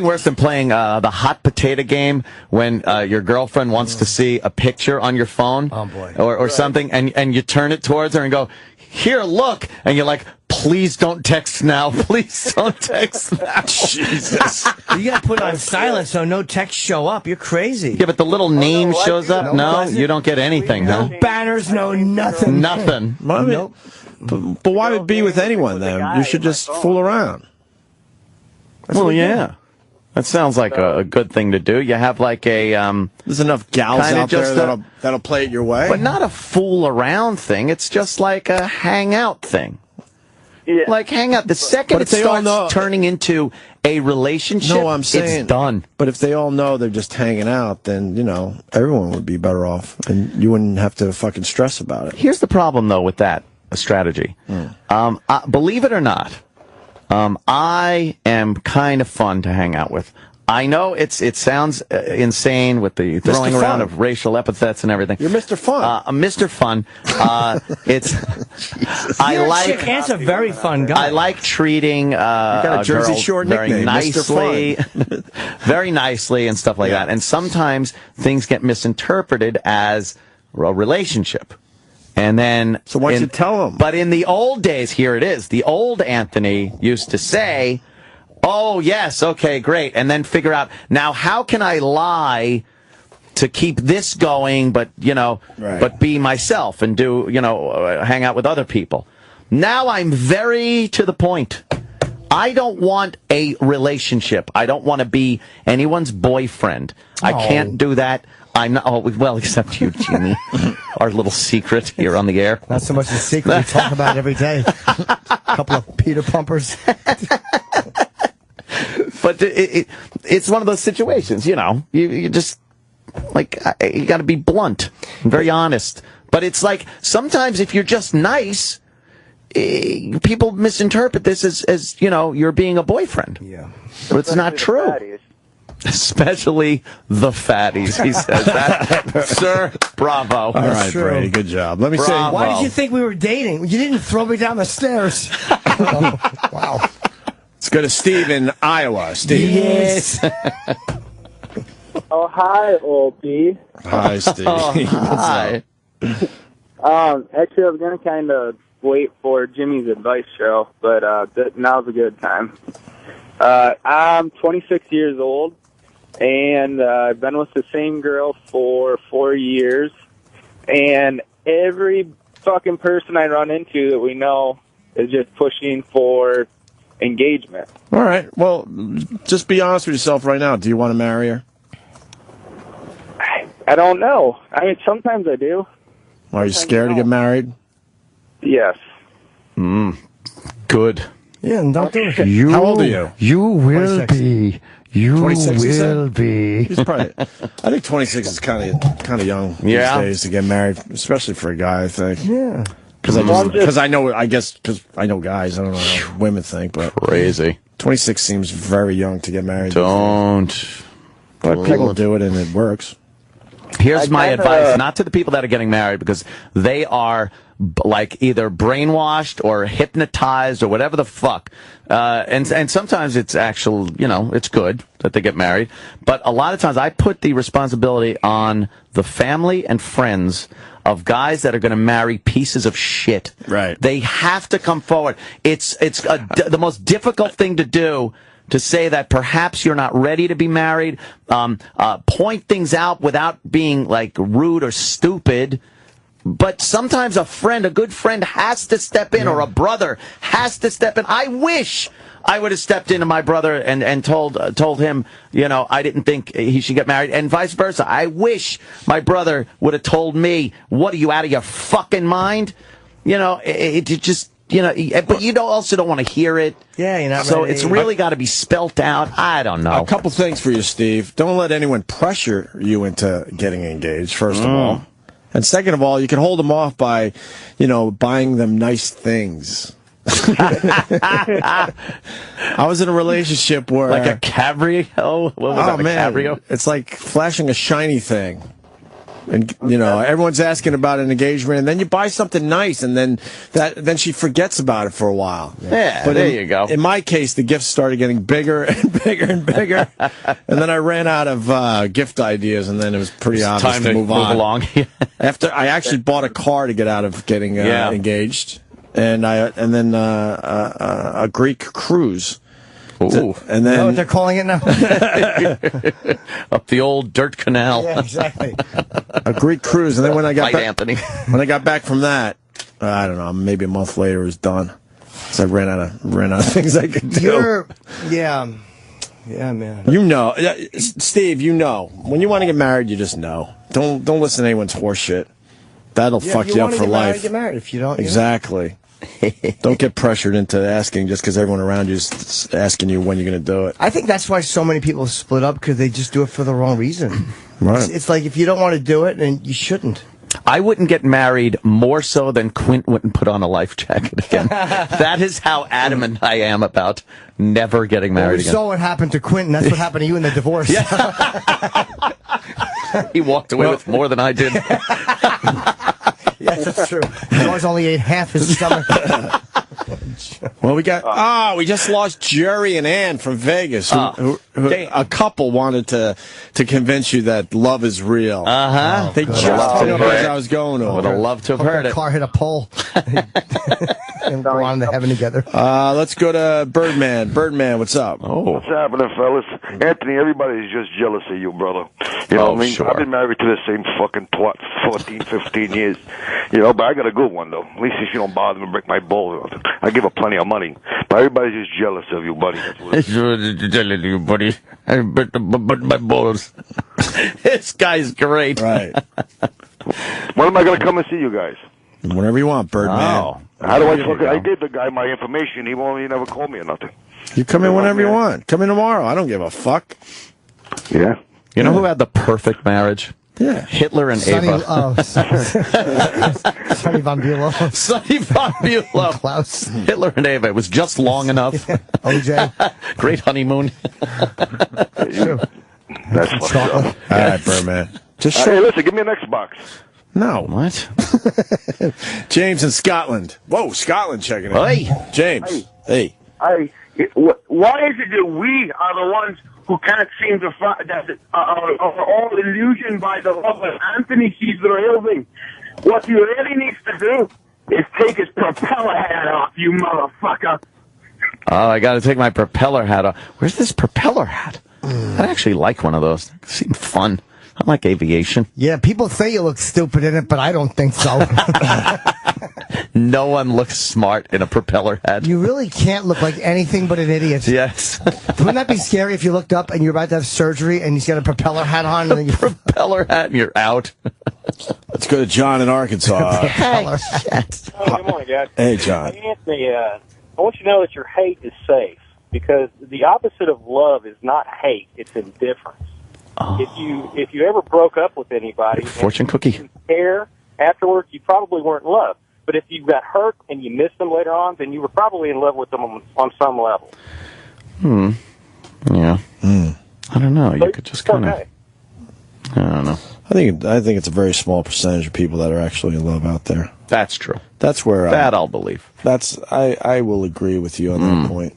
worse than playing the hot potato game when your girlfriend wants to see a picture on your phone oh, boy. or something, and you turn it towards her and go, "Here, look," and you like please don't text now. Please don't text now. Jesus. You got to put it on silent so no texts show up. You're crazy. Yeah, but the little name shows up. No, you don't get anything, huh? No banners, no nothing. Nothing. Well, I mean, but why would be with anyone then? You should just fool around. Well, yeah. That sounds like a good thing to do. You have like a there's enough gals out there that'll play it your way. But not a fool around thing. It's just like a hangout thing. Yeah. Like hang out. The second it starts turning into a relationship, I'm saying, it's done. But if they all know they're just hanging out, then, everyone would be better off. And you wouldn't have to fucking stress about it. Here's the problem, though, with that strategy. Believe it or not, I am kind of fun to hang out with. I know it sounds insane with the throwing around of racial epithets and everything. You're Mr. Fun. Mr. Fun. Ant's a very fun guy. I like treating got a Jersey Shore very nickname, nicely, Mr. Fun. very nicely and stuff like that. And sometimes things get misinterpreted as a relationship. And then, so why don't you tell them? But in the old days, here it is. The old Anthony used to say, "Oh yes, okay, great," and then figure out, now how can I lie to keep this going, but but be myself and do hang out with other people. Now I'm very to the point. I don't want a relationship. I don't want to be anyone's boyfriend. I can't do that. I'm not. Oh, well, except you, Jimmy. Our little secret here on the air. Not so much a secret. We talk about it every day. A couple of Peter Pumpers. But it's one of those situations, you just, like, you got to be blunt and very honest. But it's like, sometimes if you're just nice, people misinterpret this as you're being a boyfriend. Yeah. But it's not true. Especially the fatties, he says that. Sir, bravo. All right, Brady, good job. Let me say, why did you think we were dating? You didn't throw me down the stairs. Wow. Let's go to Steve in Iowa. Steve. Yes. Oh, hi, Opie. Hi, Steve. Hi. Actually, I was going to kind of wait for Jimmy's advice show, but now's a good time. I'm 26 years old, and I've been with the same girl for 4 years, and every fucking person I run into that we know is just pushing for engagement. All right. Well, just be honest with yourself right now. Do you want to marry her? I don't know. I mean, sometimes I do. Are you scared to get married? Yes. Good. Yeah, and don't do it. How old are you? You will 26. be. You 26, will be. He's probably. I think 26 is kind of young these days to get married, especially for a guy. I think. Yeah. Because I know guys. I don't know how women think, but crazy. 26 seems very young to get married. Don't. But people do it and it works. Here's my advice, not to the people that are getting married, because they are like either brainwashed or hypnotized or whatever the fuck. And sometimes it's actual, it's good that they get married. But a lot of times I put the responsibility on the family and friends of guys that are going to marry pieces of shit. Right. They have to come forward. It's the most difficult thing to do, to say that perhaps you're not ready to be married, point things out without being like rude or stupid. But sometimes a good friend has to step in, or a brother has to step in. I wish I would have stepped into my brother and told him, I didn't think he should get married, and vice versa. I wish my brother would have told me, "What, are you out of your fucking mind?" It just. But you also don't want to hear it. Yeah, you're not so ready. it's really got to be spelt out. I don't know. A couple things for you, Steve. Don't let anyone pressure you into getting engaged, first of all. And second of all, you can hold them off by, buying them nice things. I was in a relationship where... Like a cabrio? What was that, a cabrio? It's like flashing a shiny thing. And, everyone's asking about an engagement, and then you buy something nice, and then she forgets about it for a while. Yeah, but there you go. In my case, the gifts started getting bigger and bigger and bigger, and then I ran out of gift ideas, and then it was pretty obvious time to move on. Along. After I actually bought a car to get out of getting engaged. and then a Greek cruise. Ooh. And then You know what they're calling it now? Up the old dirt canal. Yeah, exactly. A Greek cruise, and then when I got back, Anthony. when I got back from that, I don't know, maybe a month later it was done. So I ran out of things I could do. Yeah, man. You know, Steve. You know, when you want to get married, you just know. Don't listen to anyone's horse shit. That'll fuck you up for life. Get married. If you don't, Exactly. Don't get pressured into asking just because everyone around you is asking you when you're going to do it. I think that's why so many people split up, because they just do it for the wrong reason. Right. It's like, if you don't want to do it, then you shouldn't. I wouldn't get married more so than Quint wouldn't put on a life jacket again. That is how adamant I am about never getting married again. So what happened to Quentin, that's what happened to you in the divorce. He walked away with more than I did. Yes, that's true. Yours only ate half his stomach. Well, we just lost Jerry and Ann from Vegas. Who a couple wanted to convince you that love is real. They just told me where I was going over. Would have loved to have heard it. Car hit a pole. And go on to heaven together. Let's go to Birdman. Birdman, what's up? What's happening, fellas? Anthony, everybody's just jealous of you, brother. You know what I mean? Sure. I've been married to the same fucking twat 14, 15 years. You know, but I got a good one, though. At least if you don't bother me, break my balls. I give her plenty of money. But everybody's just jealous of you, buddy. That's what it is. Jealous of you, buddy. I bet my balls. This guy's great. Right. When am I going to come and see you guys? Whenever you want, Birdman. How do I fucking... I gave the guy my information. He never called me or nothing. You come in whenever you want. Come in tomorrow. I don't give a fuck. Yeah. You know who had the perfect marriage? Yeah. Hitler and Ava. Sonny von Bulow. Sonny von Bulow. Klaus. Hitler and Ava. It was just long enough. OJ. Great honeymoon. That's fucked up. All right, Birdman. Hey, listen, give me an Xbox. No. What? James in Scotland. Whoa, Scotland checking in. Hey. James. Hey. Why is it that we are the ones who can't seem to find that are all illusioned by the love that Anthony sees the real thing? What he really needs to do is take his propeller hat off, you motherfucker. Oh, I got to take my propeller hat off. Where's this propeller hat? I'd actually like one of those. They seem fun. I like aviation. Yeah, people say you look stupid in it, but I don't think so. No one looks smart in a propeller hat. You really can't look like anything but an idiot. Yes. Wouldn't that be scary if you looked up and you're about to have surgery and he's got a propeller hat on? And then you... propeller hat and you're out. Let's go to John in Arkansas. Propeller hat. Good morning, guys. Hey, John. Hey, Anthony, I want you to know that your hate is safe, because the opposite of love is not hate, it's indifference. Oh. If you ever broke up with anybody, fortune cookie, and you didn't care afterwards, you probably weren't in love. But if you got hurt and you missed them later on, then you were probably in love with them on some level. Yeah. I don't know. You could just kind of. Okay. I don't know. I think it's a very small percentage of people that are actually in love out there. That's true. That's where I'll believe. I will agree with you on that point.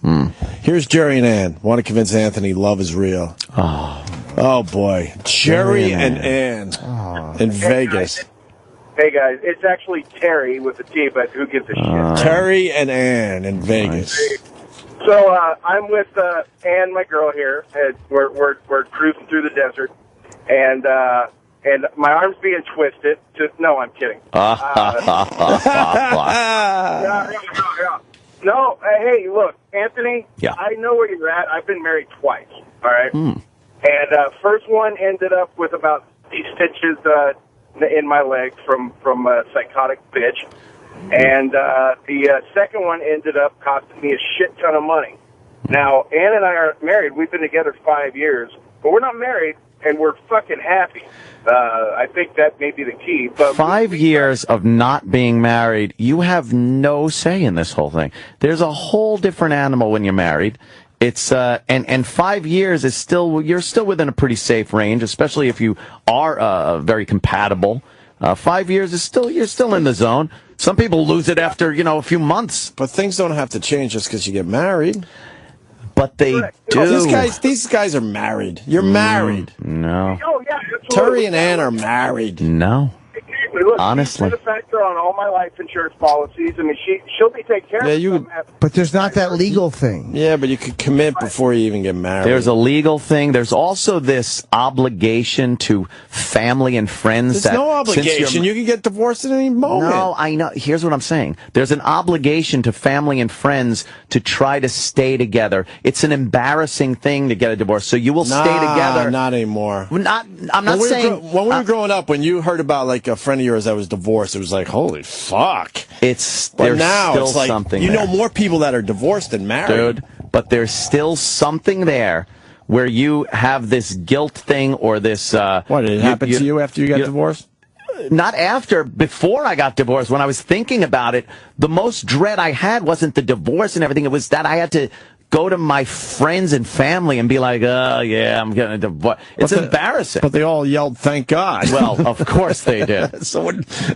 Here's Jerry and Ann. Want to convince Anthony love is real. Oh boy, Jerry and Ann in Vegas. Hey guys, it's actually Terry with a T, but who gives a shit? Terry and Ann in Vegas. So I'm with Ann, my girl here, and we're cruising through the desert, and my arm's being twisted. No, I'm kidding. Yeah. No, hey, look, Anthony. Yeah. I know where you're at. I've been married twice. All right. And first one ended up with about 3 stitches in my leg from a psychotic bitch. And the second one ended up costing me a shit ton of money. Now, Ann and I are married. We've been together 5 years, but we're not married, and we're fucking happy. I think that may be the key. But 5 years of not being married, you have no say in this whole thing. There's a whole different animal when you're married. It's and 5 years is you're still within a pretty safe range, especially if you are very compatible. 5 years is you're still in the zone. Some people lose it after a few months. But things don't have to change just because you get married. But they do. These guys are married. You're married. No. Oh yeah. Terry and Ann are married. No. Look, honestly. she's been a factor on all my life insurance policies. I mean, she'll be taken care of. But there's not that legal thing. Yeah, but you could commit before you even get married. There's a legal thing. There's also this obligation to family and friends. There's no obligation. You can get divorced at any moment. No, I know. Here's what I'm saying. There's an obligation to family and friends to try to stay together. It's an embarrassing thing to get a divorce. So you will stay together. Not anymore. I'm not saying. When we were growing up, when you heard about like a friend of yours that was divorced, it was like, holy fuck. But now still it's like something you there. know more people that are divorced than married. Dude, but there's still something there where you have this guilt thing or this... what, did it happen to you after you got divorced? Not after, before I got divorced. When I was thinking about it, the most dread I had wasn't the divorce and everything. It was that I had to go to my friends and family and be like, oh, yeah, I'm getting a divorce. It's embarrassing. But they all yelled, thank God. Well, of course they did.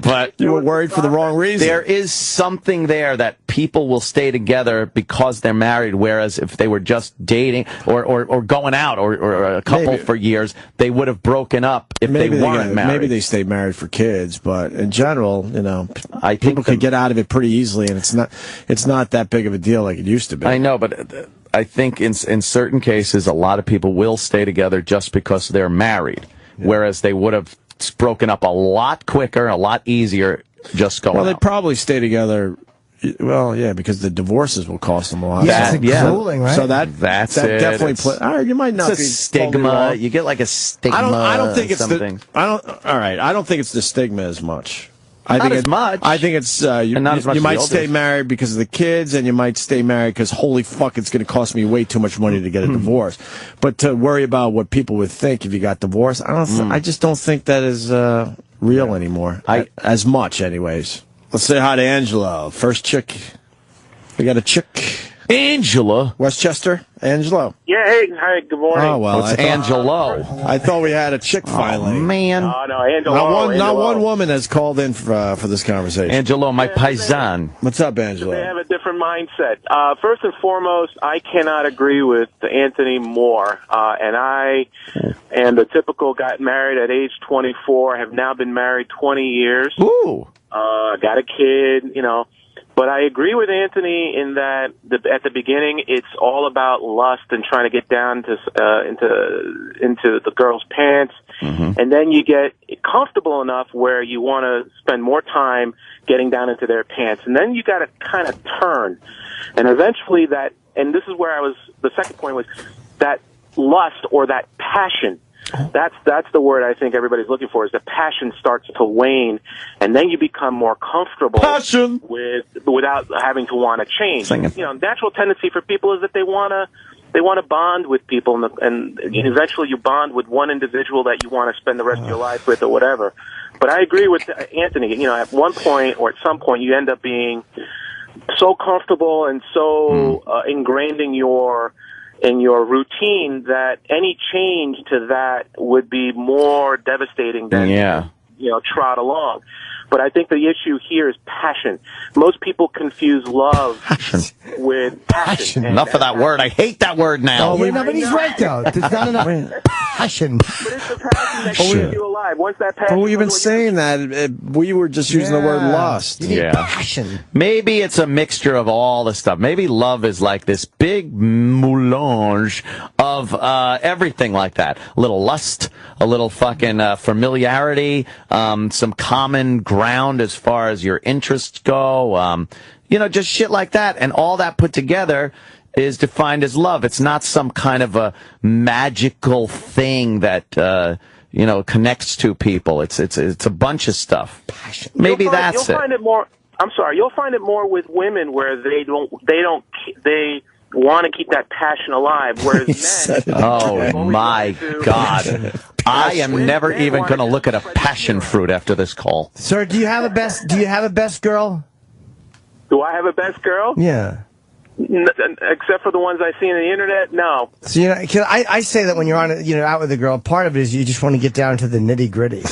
But you were worried for the wrong reason. There is something there that people will stay together because they're married, whereas if they were just dating or going out or a couple for years, they would have broken up if they weren't married. Maybe they stayed married for kids, but in general, you know, people could get out of it pretty easily, and it's not that big of a deal like it used to be. I know, but I think in certain cases, a lot of people will stay together just because they're married, whereas they would have broken up a lot quicker, a lot easier just going out. Well, they'd probably stay together. Well, yeah, because the divorces will cost them a lot. Grueling, right? So that's definitely. All right, you might not it's be a stigma. You get like a stigma. I don't think it's something. I don't think it's the stigma as much. I Not think as much. I think it's you might stay married because of the kids, and you might stay married because holy fuck, it's going to cost me way too much money to get a divorce. But to worry about what people would think if you got divorced, I just don't think that is real anymore. As much, anyways. Let's say hi to Angelo. First chick. We got a chick. Angela. Westchester. Angelo. Yeah, hey, hi, good morning. Oh, well, it's Angelo. I thought we had a chick finally. Oh, man. No, Angelo. Not one woman has called in for this conversation. Angelo, my paisan. What's up, Angelo? They have a different mindset. First and foremost, I cannot agree with Anthony more. And I am the typical got married at age 24, have now been married 20 years. Ooh. Got a kid, you know. But I agree with Anthony in that at the beginning, it's all about lust and trying to get down to into the girl's pants, and then you get comfortable enough where you want to spend more time getting down into their pants, and then you got to kind of turn, and eventually that. And this is where I was. The second point was that lust or that passion. That's the word I think everybody's looking for, is the passion starts to wane, and then you become more comfortable without having to want to change. You know, natural tendency for people is that they want to bond with people, and eventually you bond with one individual that you want to spend the rest of your life with or whatever. But I agree with Anthony. You know, at one point or at some point you end up being so comfortable and so ingrained in your routine that any change to that would be more devastating than trot along. But I think the issue here is passion. Most people confuse love with passion. Enough of that word. I hate that word now. But he's right, though. There's not enough passion. But it's the passion that keeps you alive. Once that passion... But we've been saying that. We were just using the word lust. You need passion. Maybe it's a mixture of all the stuff. Maybe love is like this big melange of everything like that. A little lust, a little fucking familiarity, some common ground as far as your interests go, just shit like that. And all that put together is defined as love. It's not some kind of a magical thing that, connects to people. It's a bunch of stuff. Passion. Maybe that's it. You'll find it more, you'll find it more with women where they want to keep that passion alive, whereas men... Oh, my God. I am never even going to look at a passion fruit after this call. Sir, do you have a best girl? Do I have a best girl? Yeah. Except for the ones I see on the internet, no. So cause I say that when you're on, out with a girl, part of it is you just want to get down to the nitty gritty. The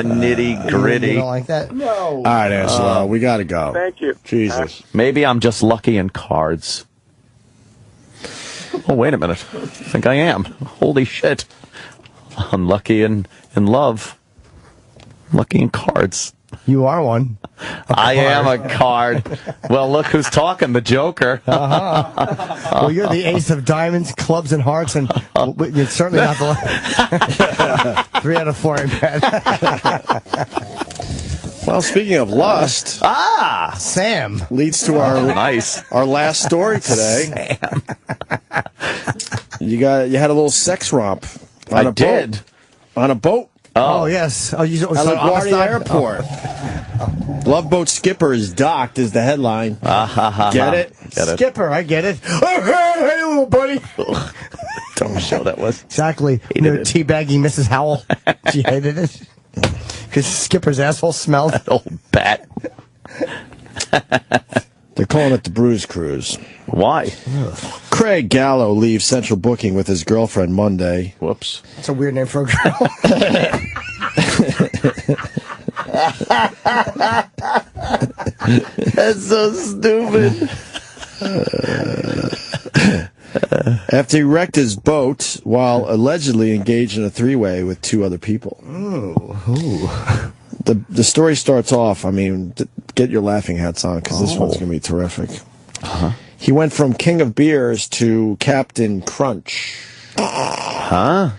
nitty gritty. You don't like that? No. All right, Angelo, we got to go. Thank you. Jesus. Maybe I'm just lucky in cards. Oh, wait a minute. I think I am. Holy shit. Unlucky in love. Lucky in cards. You are one. I am a card. Well, look who's talking, the Joker. Well, you're the ace of diamonds, clubs, and hearts, and you're certainly not the 3 out of 4 in bed. Well, speaking of lust, Sam leads to our our last story today. Sam. You had a little sex romp. I did. On a boat. Oh yes. At LaGuardia Airport. Love boat skipper is docked is the headline. Get it? Get it. Skipper, I get it. Oh, hey, little buddy. Don't show that was. Exactly. Teabagging Mrs. Howell. She hated it. Because Skipper's asshole smelled. That old bat. They're calling it the Bruise Cruise. Why? Craig Gallo leaves Central Booking with his girlfriend Monday. Whoops. That's a weird name for a girl. That's so stupid. After he wrecked his boat while allegedly engaged in a three-way with 2 other people. Ooh. The story starts off, I mean, get your laughing hats on, because this one's going to be terrific. He went from King of Beers to Captain Crunch. Huh?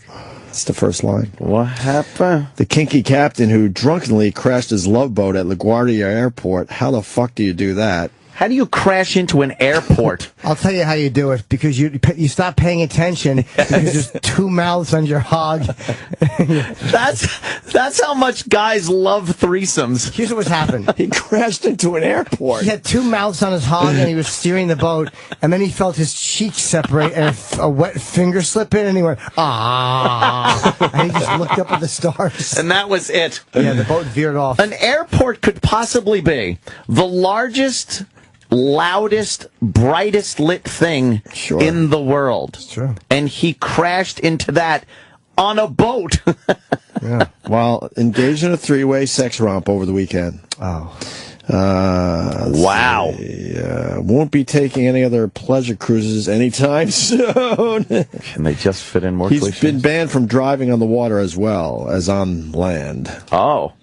That's the first line. What happened? The kinky captain who drunkenly crashed his love boat at LaGuardia Airport. How the fuck do you do that? How do you crash into an airport? I'll tell you how you do it, because you stop paying attention because there's 2 mouths on your hog. That's how much guys love threesomes. Here's what's happened. He crashed into an airport. He had 2 mouths on his hog, and he was steering the boat, and then he felt his cheeks separate and a wet finger slip in, and he went, ah. And he just looked up at the stars. And that was it. Yeah, the boat veered off. An airport could possibly be the largest, loudest, brightest lit thing in the world. It's true. And he crashed into that on a boat. Yeah. While engaged in a 3-way sex romp over the weekend. Oh. Wow. Won't be taking any other pleasure cruises anytime soon. Can they just fit in more He's been banned from driving on the water as well as on land. Oh.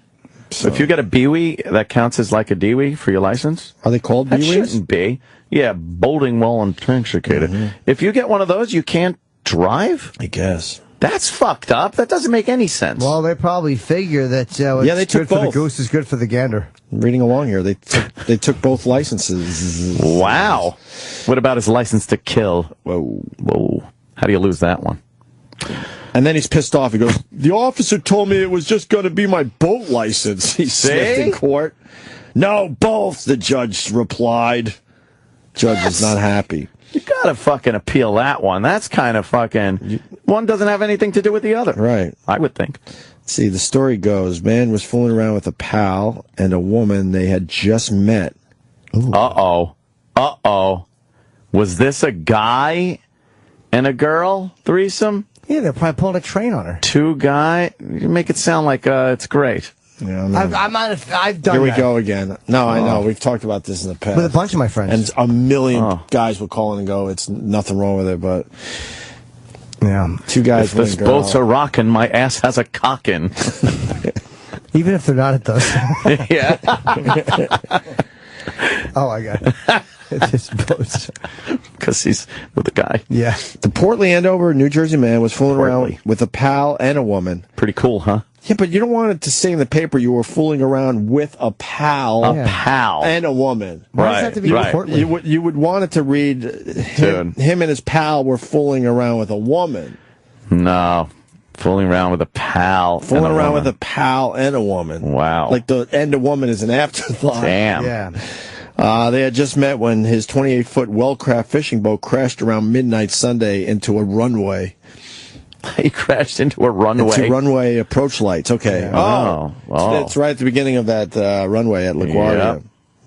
So if you get a BWI, that counts as like a DWI for your license? Are they called That BWIs? shouldn't be. Yeah, boating while intoxicated. If you get one of those, you can't drive? I guess. That's fucked up. That doesn't make any sense. Well, they probably figure that they what's took good for the both. goose is good for the gander. I'm reading along here. They took both licenses. Wow. What about his license to kill? Whoa. How do you lose that one? And then he's pissed off. He goes, the officer told me it was just going to be my boat license. He sniffed in court. No, both, the judge replied. Judge is not happy. You gotta fucking appeal that one. That's kind of fucking... One doesn't have anything to do with the other. Right. I would think. See, the story goes, man was fooling around with a pal and a woman they had just met. Ooh. Uh-oh. Was this a guy and a girl threesome? Yeah, they're probably pulling a train on her. 2 guys? You make it sound like it's great. Yeah, I've done Here we that. go again. No, I know. We've talked about this in the past. With a bunch of my friends. And a million guys will call in and go, it's nothing wrong with it, but... Yeah. 2 guys, If this one girl. boat's a rockin', my ass has a cockin'. Even if they're not, it does. Yeah. Oh, I got it. It's just boats. Because he's with a guy. Yeah. The Portland, Andover, New Jersey man was fooling around with a pal and a woman. Pretty cool, huh? Yeah, but you don't want it to say in the paper you were fooling around with a pal. A pal. And a woman. Why does that have to be Portland? You would want it to read him and his pal were fooling around with a woman. No. Fooling around with a pal. Fooling around with a pal and a woman. Wow. Like the and a woman is an afterthought. Damn. Yeah. They had just met when his 28-foot Wellcraft fishing boat crashed around midnight Sunday into a runway. He crashed into a runway. Into runway approach lights. Okay. Yeah. Oh. It's right at the beginning of that runway at LaGuardia. Yep.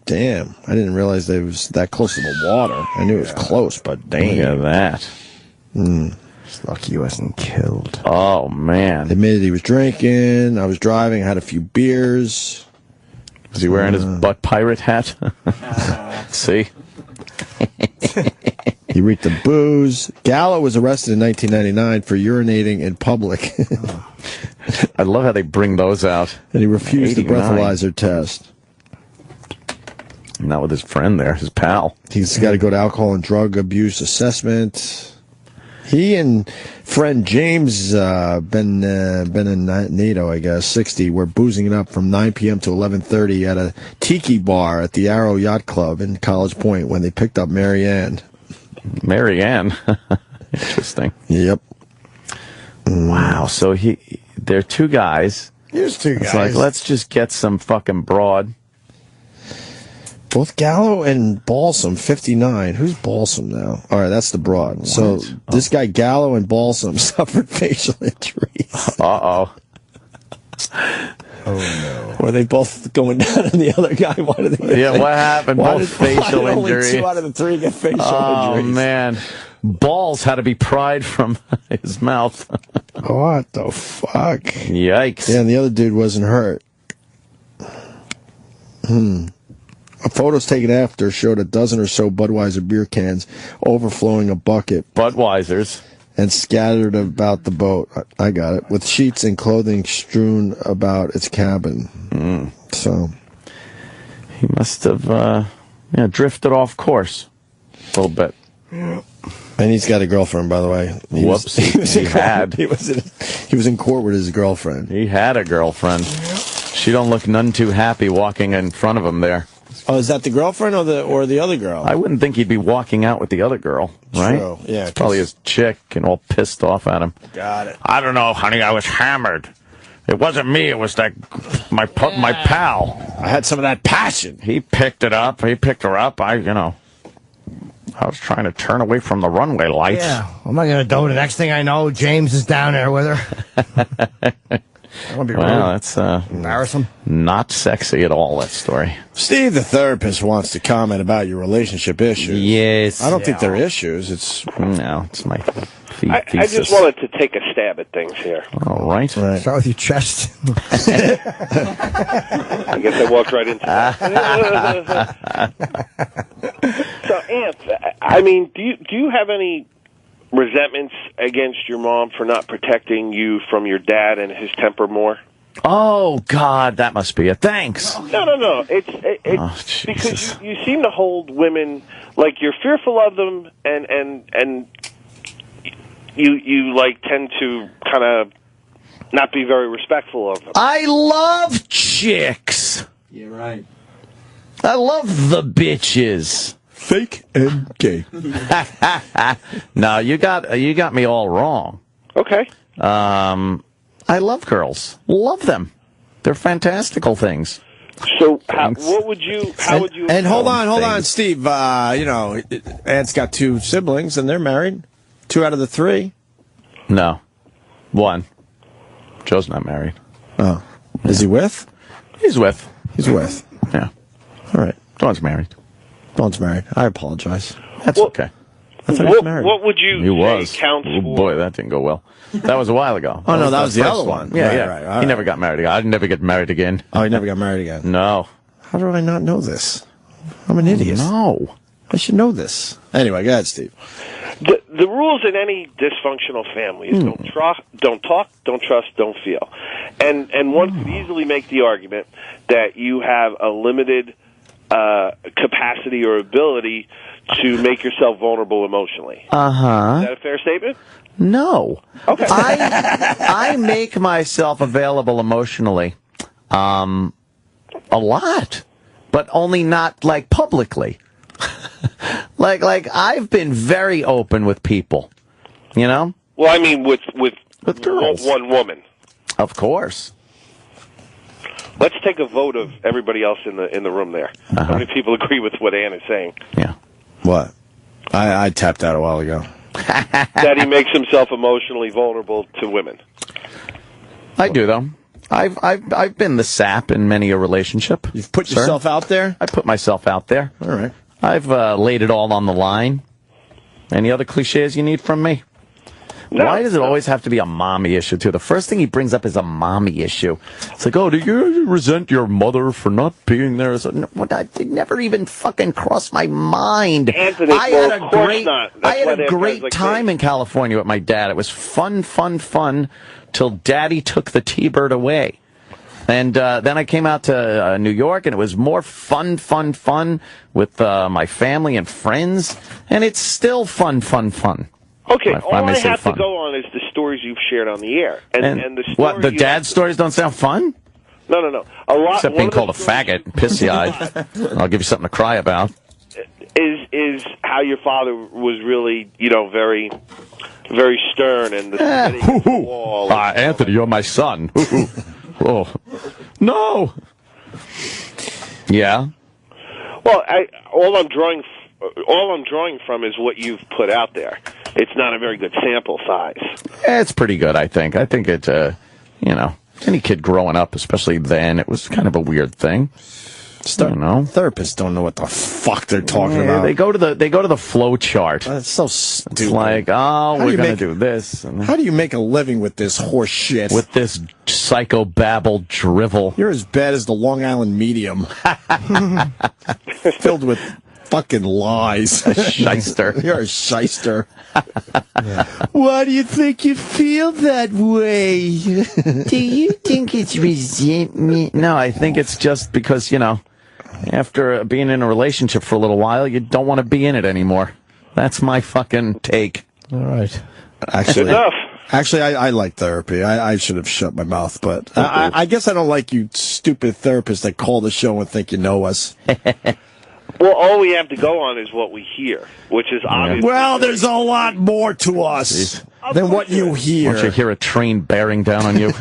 Damn. I didn't realize it was that close to the water. I knew it was close, but damn. Look at that. It's lucky he wasn't killed. Oh, man. Admitted he was drinking. I was driving. I had a few beers. Was he wearing his butt pirate hat? See? He reeked of booze. Gallo was arrested in 1999 for urinating in public. I love how they bring those out. And he refused the breathalyzer test. Not with his friend there, his pal. He's got to go to alcohol and drug abuse assessment. He and friend James Beninato, I guess, 60, were boozing it up from 9 p.m. to 11:30 at a tiki bar at the Arrow Yacht Club in College Point when they picked up Mary Ann. Mary Ann? Interesting. Yep. Wow, so they're two guys. Here's two guys. It's like, let's just get some fucking broad. Both Gallo and Balsam, 59. Who's Balsam now? All right, that's the broad. What? So this guy Gallo and Balsam suffered facial injuries. Uh-oh. Oh, no. Were they both going down on the other guy? Why did they what happened? Both facial injuries. Only 2 out of the 3 get facial injuries? Oh, man. Balls had to be pried from his mouth. What the fuck? Yikes. Yeah, and the other dude wasn't hurt. Photos taken after showed a dozen or so Budweiser beer cans overflowing a bucket. Budweisers. And scattered about the boat. I got it. With sheets and clothing strewn about its cabin. So he must have drifted off course a little bit. And he's got a girlfriend, by the way. He was He had a girlfriend. She don't look none too happy walking in front of him there. Oh, is that the girlfriend or the other girl? I wouldn't think he'd be walking out with the other girl, right? True. Yeah, it's probably his chick and all pissed off at him. Got it. I don't know, honey. I was hammered. It wasn't me. It was my pal. I had some of that passion. He picked it up. He picked her up. I was trying to turn away from the runway lights. Yeah, I'm not going to do it. The next thing I know, James is down there with her. That's embarrassing. Not sexy at all, that story. Steve, the therapist, wants to comment about your relationship issues. Yes. I don't think they're issues. It's my thesis. I just wanted to take a stab at things here. All right. Start with your chest. I guess I walked right into that. So, Anth, I mean, do you have any resentments against your mom for not protecting you from your dad and his temper more? Oh, God, that must be it. Thanks. No. It's because you seem to hold women like you're fearful of them, and you like tend to kind of not be very respectful of them. I love chicks. You're right. I love the bitches. Fake and gay. No, you got me all wrong. Okay. I love girls. Love them. They're fantastical things. So, how would you? And hold on, Steve. Aunt's got 2 siblings, and they're married. 2 out of the 3. No, 1. Joe's not married. Oh, is he with? He's with. Yeah. All right. Dawn's married. I apologize. That's okay. I thought he was married. What would you say counts for? Boy, that didn't go well. That was a while ago. Oh, no, that was the other one. Yeah, Right. He never got married again. I'd never get married again. Oh, he never got married again? No. How do I not know this? I'm an idiot. No. I should know this. Anyway, go ahead, Steve. The rules in any dysfunctional family is don't talk, don't trust, don't feel. And one could easily make the argument that you have a limited capacity or ability to make yourself vulnerable emotionally. Uh-huh. Is that a fair statement? No. Okay. I make myself available emotionally a lot, but only not like publicly. like I've been very open with people, Well, I mean with girls. One woman. Of course. Let's take a vote of everybody else in the room there. Uh-huh. How many people agree with what Ann is saying? Yeah. What? I tapped out a while ago. That he makes himself emotionally vulnerable to women. I do, though. I've been the sap in many a relationship. You've put yourself out there? I put myself out there. All right. I've laid it all on the line. Any other cliches you need from me? Why does it always have to be a mommy issue, too? The first thing he brings up is a mommy issue. It's like, oh, do you resent your mother for not being there? So, no, it never even fucking crossed my mind. Anthony, I had a like great time in California with my dad. It was fun till Daddy took the T-Bird away. And then I came out to New York, and it was more fun with my family and friends. And it's still fun. Okay, All I have to go on is the stories you've shared on the air. And the stories what, the dad stories don't sound fun? No. Except being called a faggot, pissy-eyed. I'll give you something to cry about. Is how your father was really, very, very stern and the wall. Anthony, you're my son. Oh, no. Yeah. Well, all I'm drawing from is what you've put out there. It's not a very good sample size. It's pretty good, I think. I think it, any kid growing up, especially then, it was kind of a weird thing. Therapists don't know what the fuck they're talking about. They go to the flow chart. That's so stupid. It's like, we're going to do this. How do you make a living with this horse shit? With this psychobabble drivel. You're as bad as the Long Island Medium. Filled with fucking lies. A shyster. You're a shyster. Why do you think you feel that way? Do you think it's resentment? No, I think it's just because, after being in a relationship for a little while, you don't want to be in it anymore. That's my fucking take. All right. Actually, I like therapy. I should have shut my mouth, but I guess I don't like you stupid therapists that call the show and think you know us. Well, all we have to go on is what we hear, which is obvious. Well, there's a lot more to us than what you hear. Once you hear a train bearing down on you,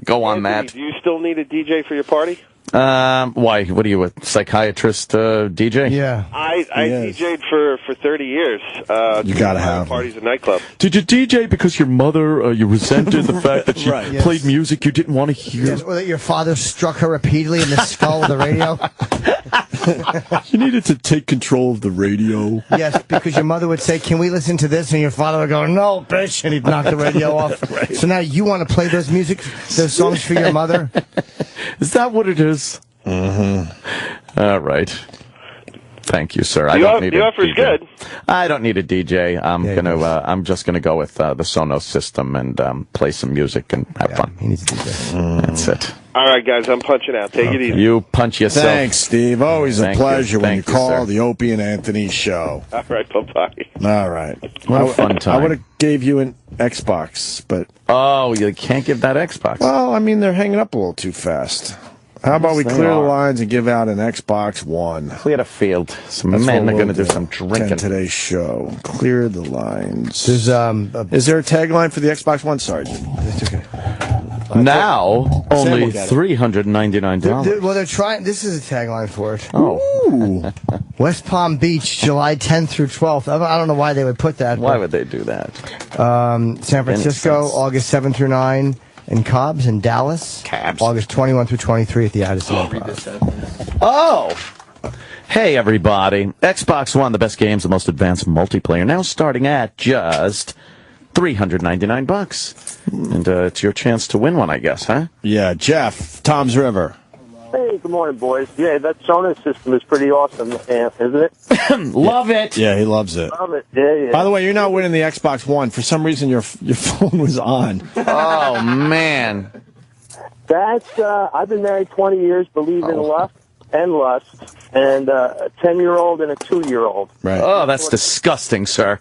go on, Matt. Do you still need a DJ for your party? Why? What are you, a psychiatrist DJ? Yeah. I DJ'd for 30 years. You gotta have parties and nightclubs. Did you DJ because your mother, you resented the fact that she played music you didn't want to hear? Yes, or that your father struck her repeatedly in the skull with the radio? You needed to take control of the radio. Yes, because your mother would say, can we listen to this? And your father would go, no, bitch, and he'd knock the radio off. Right. So now you want to play those songs for your mother? Is that what it is? Mm-hmm. All right. Thank you, sir. The offer's good. I don't need a DJ. I'm just gonna go with the Sonos system and play some music and have fun. He needs a DJ. That's it. All right, guys, I'm punching out. Take it easy. You punch yourself. Thanks, Steve. Always a pleasure when you call sir. the Opie and Anthony show. All right, bye-bye. All right. What a fun time. I would have gave you an Xbox, but... Oh, you can't give that Xbox. Well, I mean, they're hanging up a little too fast. How about we clear the lines and give out an Xbox One? Clear the field. Some men are going to do some drinking. Today's show. Clear the lines. There's, is there a tagline for the Xbox One, Sergeant? It's okay. Now, only $399. Well, they're trying. This is a tagline for it. Oh. West Palm Beach, July 10th through 12th. I don't know why they would put that. Why would they do that? San Francisco, August 7 through 9. In Cobbs and Dallas, August 21 through 23 at the Addison Improv. Oh! Hey, everybody. Xbox One, the best games, the most advanced multiplayer, now starting at just $399. And it's your chance to win one, I guess, huh? Yeah, Jeff, Tom's River. Hey, good morning, boys. Yeah, that Sonos system is pretty awesome, isn't it? Love it. Yeah, he loves it. Love it. Yeah. By the way, you're not winning the Xbox One. For some reason, your phone was on. Oh, man. That's, I've been married 20 years, believe in lust and lust, and a 10-year-old and a 2-year-old. Right. Oh, that's disgusting, sir.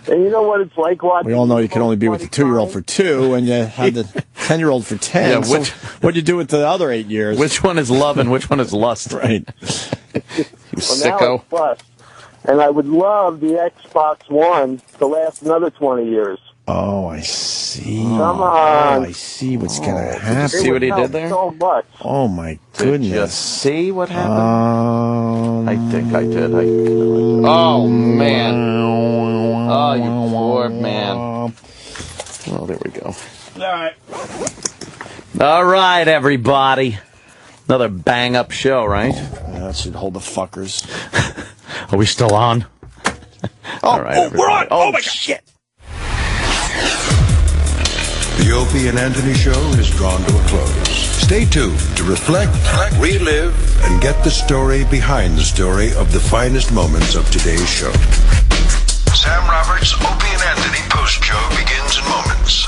And you know what it's like watching... We all know you can only be with the 2-year-old for 2, and you had the 10-year-old for 10. Yeah, so what'd you do with the other 8 years? Which one is love and which one is lust? Right. You sicko. Now it's lust. And I would love the Xbox One to last another 20 years. Oh, I see. Come on. Oh, I see what's going to happen. See what he did there? So much. Oh, my goodness. Did you see what happened? I think I did. Oh, man. Oh, you poor man. Oh, there we go. All right, everybody. Another bang-up show, right? Yeah, that should hold the fuckers. Are we still on? All right, we're on. Oh, my God. Shit. The Opie and Anthony Show is drawn to a close. Stay tuned to reflect, relive, and get the story behind the story of the finest moments of today's show. Sam Roberts' Opie and Anthony post-show begins in moments.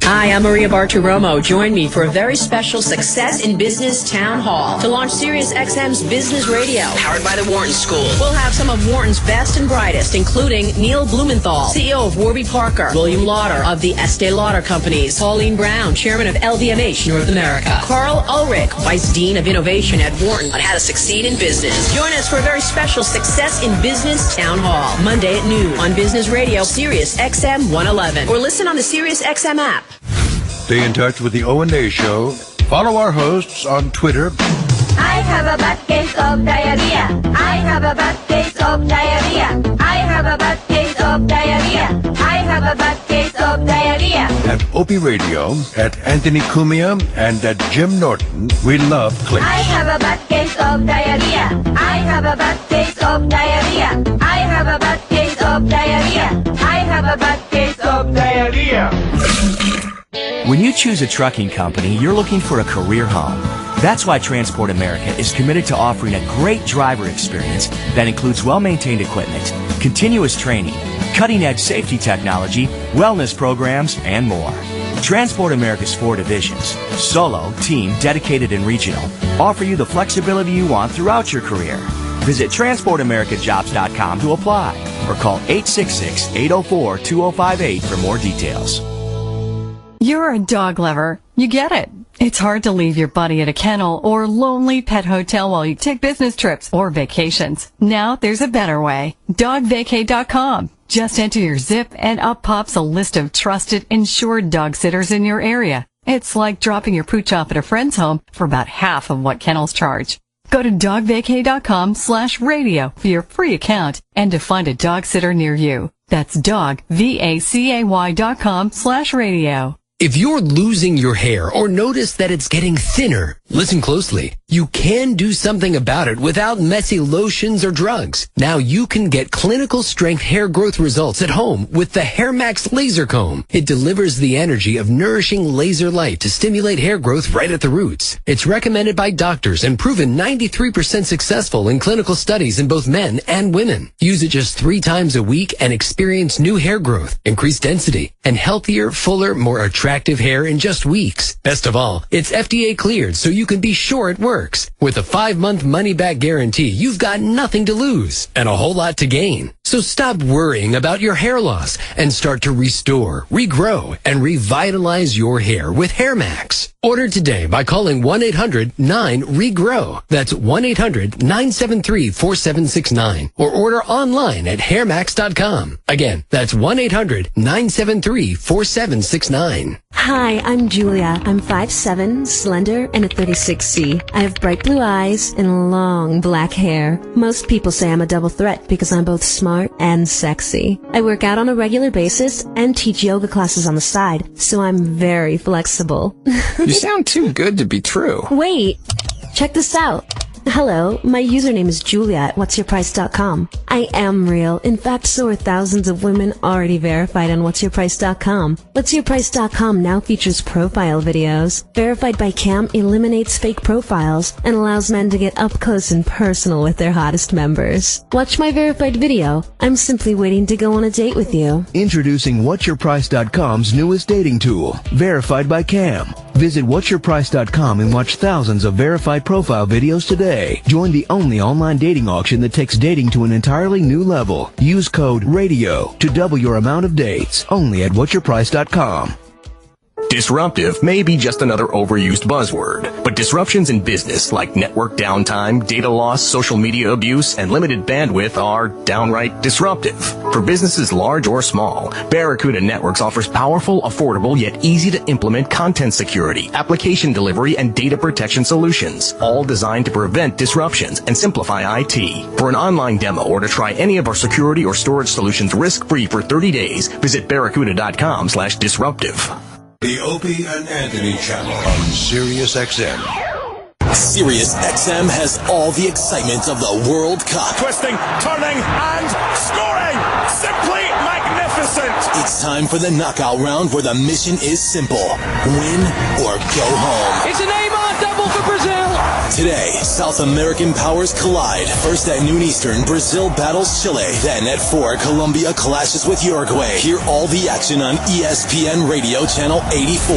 Hi, I'm Maria Bartiromo. Join me for a very special Success in Business Town Hall to launch SiriusXM's Business Radio, powered by the Wharton School. We'll have some of Wharton's best and brightest, including Neil Blumenthal, CEO of Warby Parker, William Lauder of the Estee Lauder Companies, Pauline Brown, Chairman of LVMH North America, Carl Ulrich, Vice Dean of Innovation at Wharton, on how to succeed in business. Join us for a very special Success in Business Town Hall, Monday at noon on Business Radio, SiriusXM 111, or listen on the SiriusXM app. Stay in touch with the O&A Show. Follow our hosts on Twitter. I have a bad case of diarrhea. I have a bad case of diarrhea. I have a bad case of diarrhea. I have a bad case of diarrhea. At Opie Radio, at Anthony Cumia, and at Jim Norton, we love clicks. I have a bad case of diarrhea. I have a bad case of diarrhea. I have a bad case of diarrhea. I have a bad case of diarrhea. When you choose a trucking company, you're looking for a career home. That's why Transport America is committed to offering a great driver experience that includes well-maintained equipment, continuous training, cutting-edge safety technology, wellness programs, and more. Transport America's 4 divisions, solo, team, dedicated, and regional, offer you the flexibility you want throughout your career. Visit TransportAmericaJobs.com to apply or call 866-804-2058 for more details. You're a dog lover. You get it. It's hard to leave your buddy at a kennel or lonely pet hotel while you take business trips or vacations. Now there's a better way. DogVacay.com. Just enter your zip and up pops a list of trusted, insured dog sitters in your area. It's like dropping your pooch off at a friend's home for about half of what kennels charge. Go to dogvacay.com/radio for your free account and to find a dog sitter near you. That's dogvacay.com/radio. If you're losing your hair or notice that it's getting thinner, listen closely. You can do something about it without messy lotions or drugs. Now you can get clinical strength hair growth results at home with the Hair Max Laser Comb. It delivers the energy of nourishing laser light to stimulate hair growth right at the roots. It's recommended by doctors and proven 93% successful in clinical studies in both men and women. Use it just 3 times a week and experience new hair growth, increased density, and healthier, fuller, more attractive hair in just weeks. Best of all, it's FDA cleared so you can be sure it works. With a 5-month money-back guarantee, you've got nothing to lose and a whole lot to gain. So stop worrying about your hair loss and start to restore, regrow, and revitalize your hair with Hair Max. Order today by calling 1-800-9-REGROW. That's 1-800-973-4769. Or order online at hairmax.com. Again, that's 1-800-973-4769. Hi, I'm Julia. I'm 5'7", slender, and a 36C. I have bright blue eyes and long black hair. Most people say I'm a double threat because I'm both smart and sexy. I work out on a regular basis and teach yoga classes on the side, so I'm very flexible. You sound too good to be true. Wait, check this out. Hello, my username is Julia at whatsyourprice.com. I am real. In fact, so are thousands of women already verified on whatsyourprice.com. Whatsyourprice.com now features profile videos. Verified by Cam eliminates fake profiles and allows men to get up close and personal with their hottest members. Watch my verified video. I'm simply waiting to go on a date with you. Introducing whatsyourprice.com's newest dating tool, Verified by Cam. Visit whatsyourprice.com and watch thousands of verified profile videos today. Join the only online dating auction that takes dating to an entirely new level. Use code RADIO to double your amount of dates only at whatsyourprice.com. Disruptive may be just another overused buzzword, but disruptions in business like network downtime, data loss, social media abuse, and limited bandwidth are downright disruptive. For businesses large or small, Barracuda Networks offers powerful, affordable, yet easy to implement content security, application delivery, and data protection solutions, all designed to prevent disruptions and simplify IT. For an online demo or to try any of our security or storage solutions risk-free for 30 days, visit barracuda.com/disruptive. The Opie and Anthony channel on Sirius XM. Sirius XM has all the excitement of the World Cup. Twisting, turning, and scoring! Simply magnificent! It's time for the knockout round where the mission is simple. Win or go home. It's a Neymar double for Brazil! Today, South American powers collide. First at noon Eastern, Brazil battles Chile. Then at 4, Colombia clashes with Uruguay. Hear all the action on ESPN Radio Channel 84.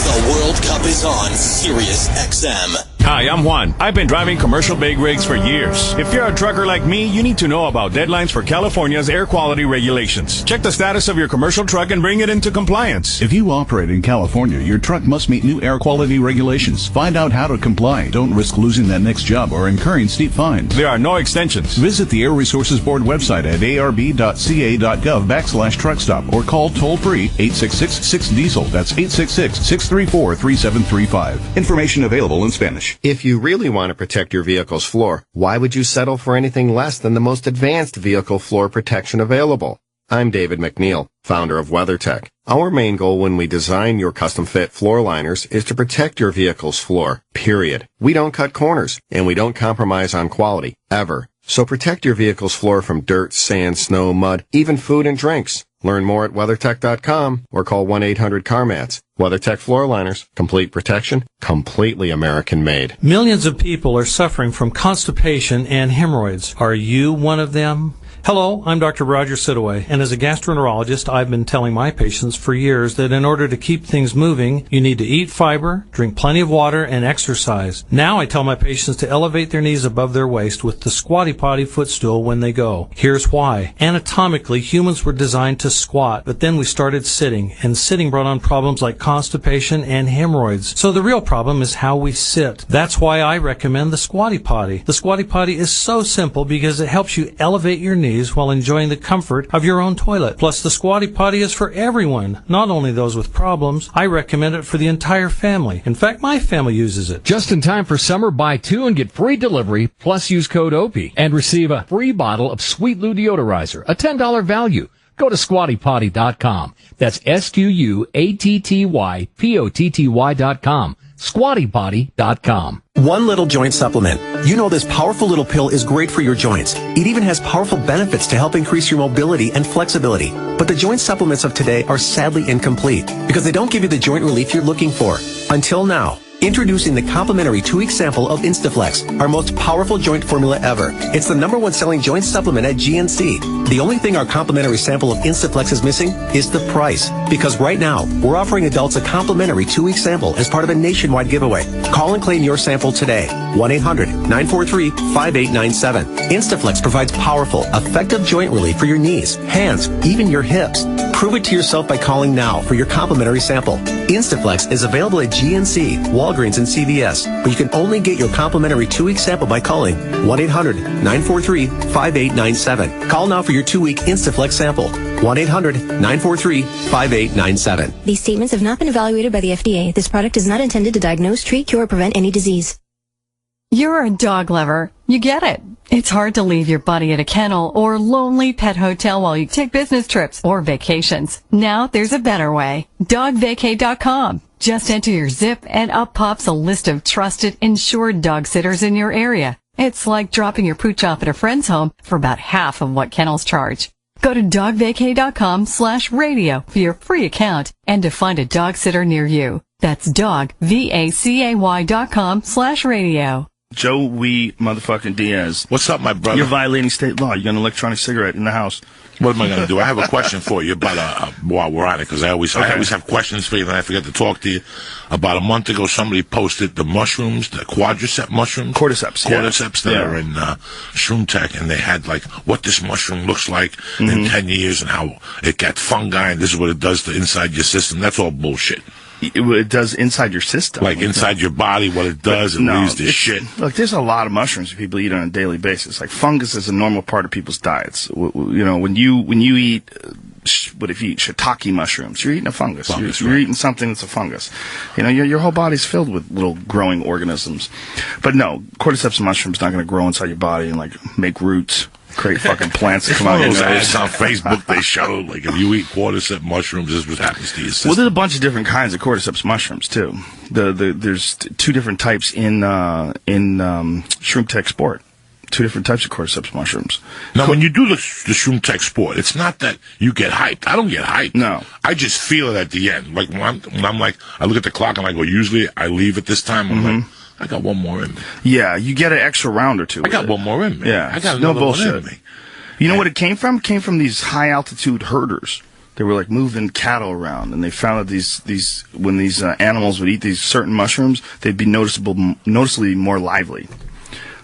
The World Cup is on Sirius XM. Hi, I'm Juan. I've been driving commercial big rigs for years. If you're a trucker like me, you need to know about deadlines for California's air quality regulations. Check the status of your commercial truck and bring it into compliance. If you operate in California, your truck must meet new air quality regulations. Find out how to comply. Don't risk losing that next job or incurring steep fines. There are no extensions. Visit the Air Resources Board website at arb.ca.gov/truckstop or call toll-free 866-6-DIESEL. That's 866-634-3735. Information available in Spanish. If you really want to protect your vehicle's floor, why would you settle for anything less than the most advanced vehicle floor protection available? I'm David McNeil, founder of WeatherTech. Our main goal when we design your custom-fit floor liners is to protect your vehicle's floor, period. We don't cut corners, and we don't compromise on quality, ever. So protect your vehicle's floor from dirt, sand, snow, mud, even food and drinks. Learn more at WeatherTech.com or call 1-800-CarMats. WeatherTech Floor Liners. Complete protection. Completely American-made. Millions of people are suffering from constipation and hemorrhoids. Are you one of them? Hello, I'm Dr. Roger Sidaway, and as a gastroenterologist, I've been telling my patients for years that in order to keep things moving, you need to eat fiber, drink plenty of water, and exercise. Now I tell my patients to elevate their knees above their waist with the Squatty Potty footstool when they go. Here's why. Anatomically, humans were designed to squat, but then we started sitting, and sitting brought on problems like constipation and hemorrhoids. So the real problem is how we sit. That's why I recommend the Squatty Potty. The Squatty Potty is so simple because it helps you elevate your knees while enjoying the comfort of your own toilet. Plus, the Squatty Potty is for everyone, not only those with problems. I recommend it for the entire family. In fact, my family uses it. Just in time for summer, buy 2 and get free delivery, plus use code Opie, and receive a free bottle of Sweet Lou Deodorizer, a $10 value. Go to squattypotty.com. That's SQUATTYPOTTY.com. squattypotty.com. One Little Joint Supplement. You know this powerful little pill is great for your joints. It even has powerful benefits to help increase your mobility and flexibility. But the joint supplements of today are sadly incomplete because they don't give you the joint relief you're looking for. Until now. Introducing the complimentary 2-week sample of Instaflex, our most powerful joint formula ever. It's the #1 selling joint supplement at GNC. The only thing our complimentary sample of Instaflex is missing is the price. Because right now, we're offering adults a complimentary 2-week sample as part of a nationwide giveaway. Call and claim your sample today. 1-800-943-5897. Instaflex provides powerful, effective joint relief for your knees, hands, even your hips. Prove it to yourself by calling now for your complimentary sample. Instaflex is available at GNC, Walgreens, and CVS, but you can only get your complimentary 2-week sample by calling 1-800-943-5897. Call now for your 2-week Instaflex sample. 1-800-943-5897. These statements have not been evaluated by the FDA. This product is not intended to diagnose, treat, cure, or prevent any disease. You're a dog lover. You get it. It's hard to leave your buddy at a kennel or lonely pet hotel while you take business trips or vacations. Now there's a better way. DogVacay.com. Just enter your zip and up pops a list of trusted, insured dog sitters in your area. It's like dropping your pooch off at a friend's home for about half of what kennels charge. Go to dogvacay.com/radio for your free account and to find a dog sitter near you. That's dogvacay.com/radio. Joey motherfucking Diaz. What's up, my brother? You're violating state law. You got an electronic cigarette in the house. What am I going to do? I have a question for you about while we're on it, because I always have questions for you, and I forget to talk to you. About a month ago, somebody posted the mushrooms, the quadriceps mushrooms. Cordyceps that are in Shroom Tech, and they had, like, what this mushroom looks like in 10 years and how it got fungi, and this is what it does to inside your system. That's all bullshit. It does inside your system. Like inside your body, what it does, it leaves this shit. Look, there's a lot of mushrooms that people eat on a daily basis. Like fungus is a normal part of people's diets. You know, when you eat, what if you eat shiitake mushrooms? You're eating a fungus. You're eating something that's a fungus. You know, your whole body's filled with little growing organisms. But no, cordyceps mushroom's not going to grow inside your body and like make roots. Great fucking plants that It's come one out of of those your ads nose. on Facebook they show, like, if you eat cordyceps mushrooms, this is what happens to your system. Well, there's a bunch of different kinds of cordyceps mushrooms too. There's two different types in Shroom Tech Sport. Two different types of cordyceps mushrooms. Now, when you do the Shroom Tech Sport, it's not that you get hyped. I don't get hyped. No. I just feel it at the end. Like, when I'm like, I look at the clock and I go, usually I leave at this time. I'm like, I got one more in me. Yeah, you get an extra round or two. I got one more in me. Yeah, I got no another one bullshit. in me. You know what it came from? It came from these high altitude herders. They were like moving cattle around, and they found that when these animals would eat these certain mushrooms, they'd be noticeably more lively.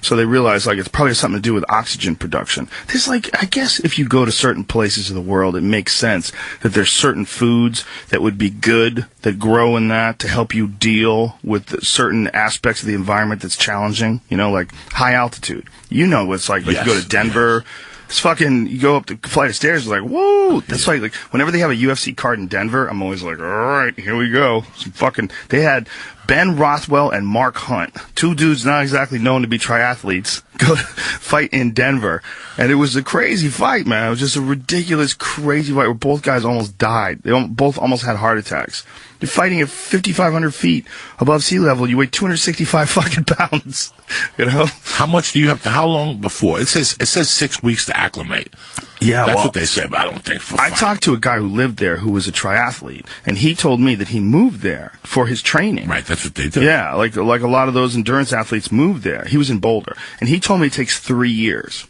So they realized, like, it's probably something to do with oxygen production. There's, like, I guess if you go to certain places of the world, it makes sense that there's certain foods that would be good, that grow in that to help you deal with certain aspects of the environment that's challenging. You know, like high altitude. You know what it's like. Like, you go to Denver. It's fucking, you go up the flight of stairs, it's like, whoa! That's like, whenever they have a UFC card in Denver, I'm always like, all right, here we go. They had Ben Rothwell and Mark Hunt, two dudes not exactly known to be triathletes, go fight in Denver. And it was a crazy fight, man. It was just a ridiculous, crazy fight where both guys almost died. They both almost had heart attacks. You're fighting at 5,500 feet above sea level. You weigh 265 fucking pounds. You know? How much do you have to, how long before? It says 6 weeks to acclimate. Yeah, That's what they said, but I don't think for I talked to a guy who lived there who was a triathlete, and he told me that he moved there for his training. Right, that's what they do. Yeah, like a lot of those endurance athletes moved there. He was in Boulder, and he told me it takes 3 years.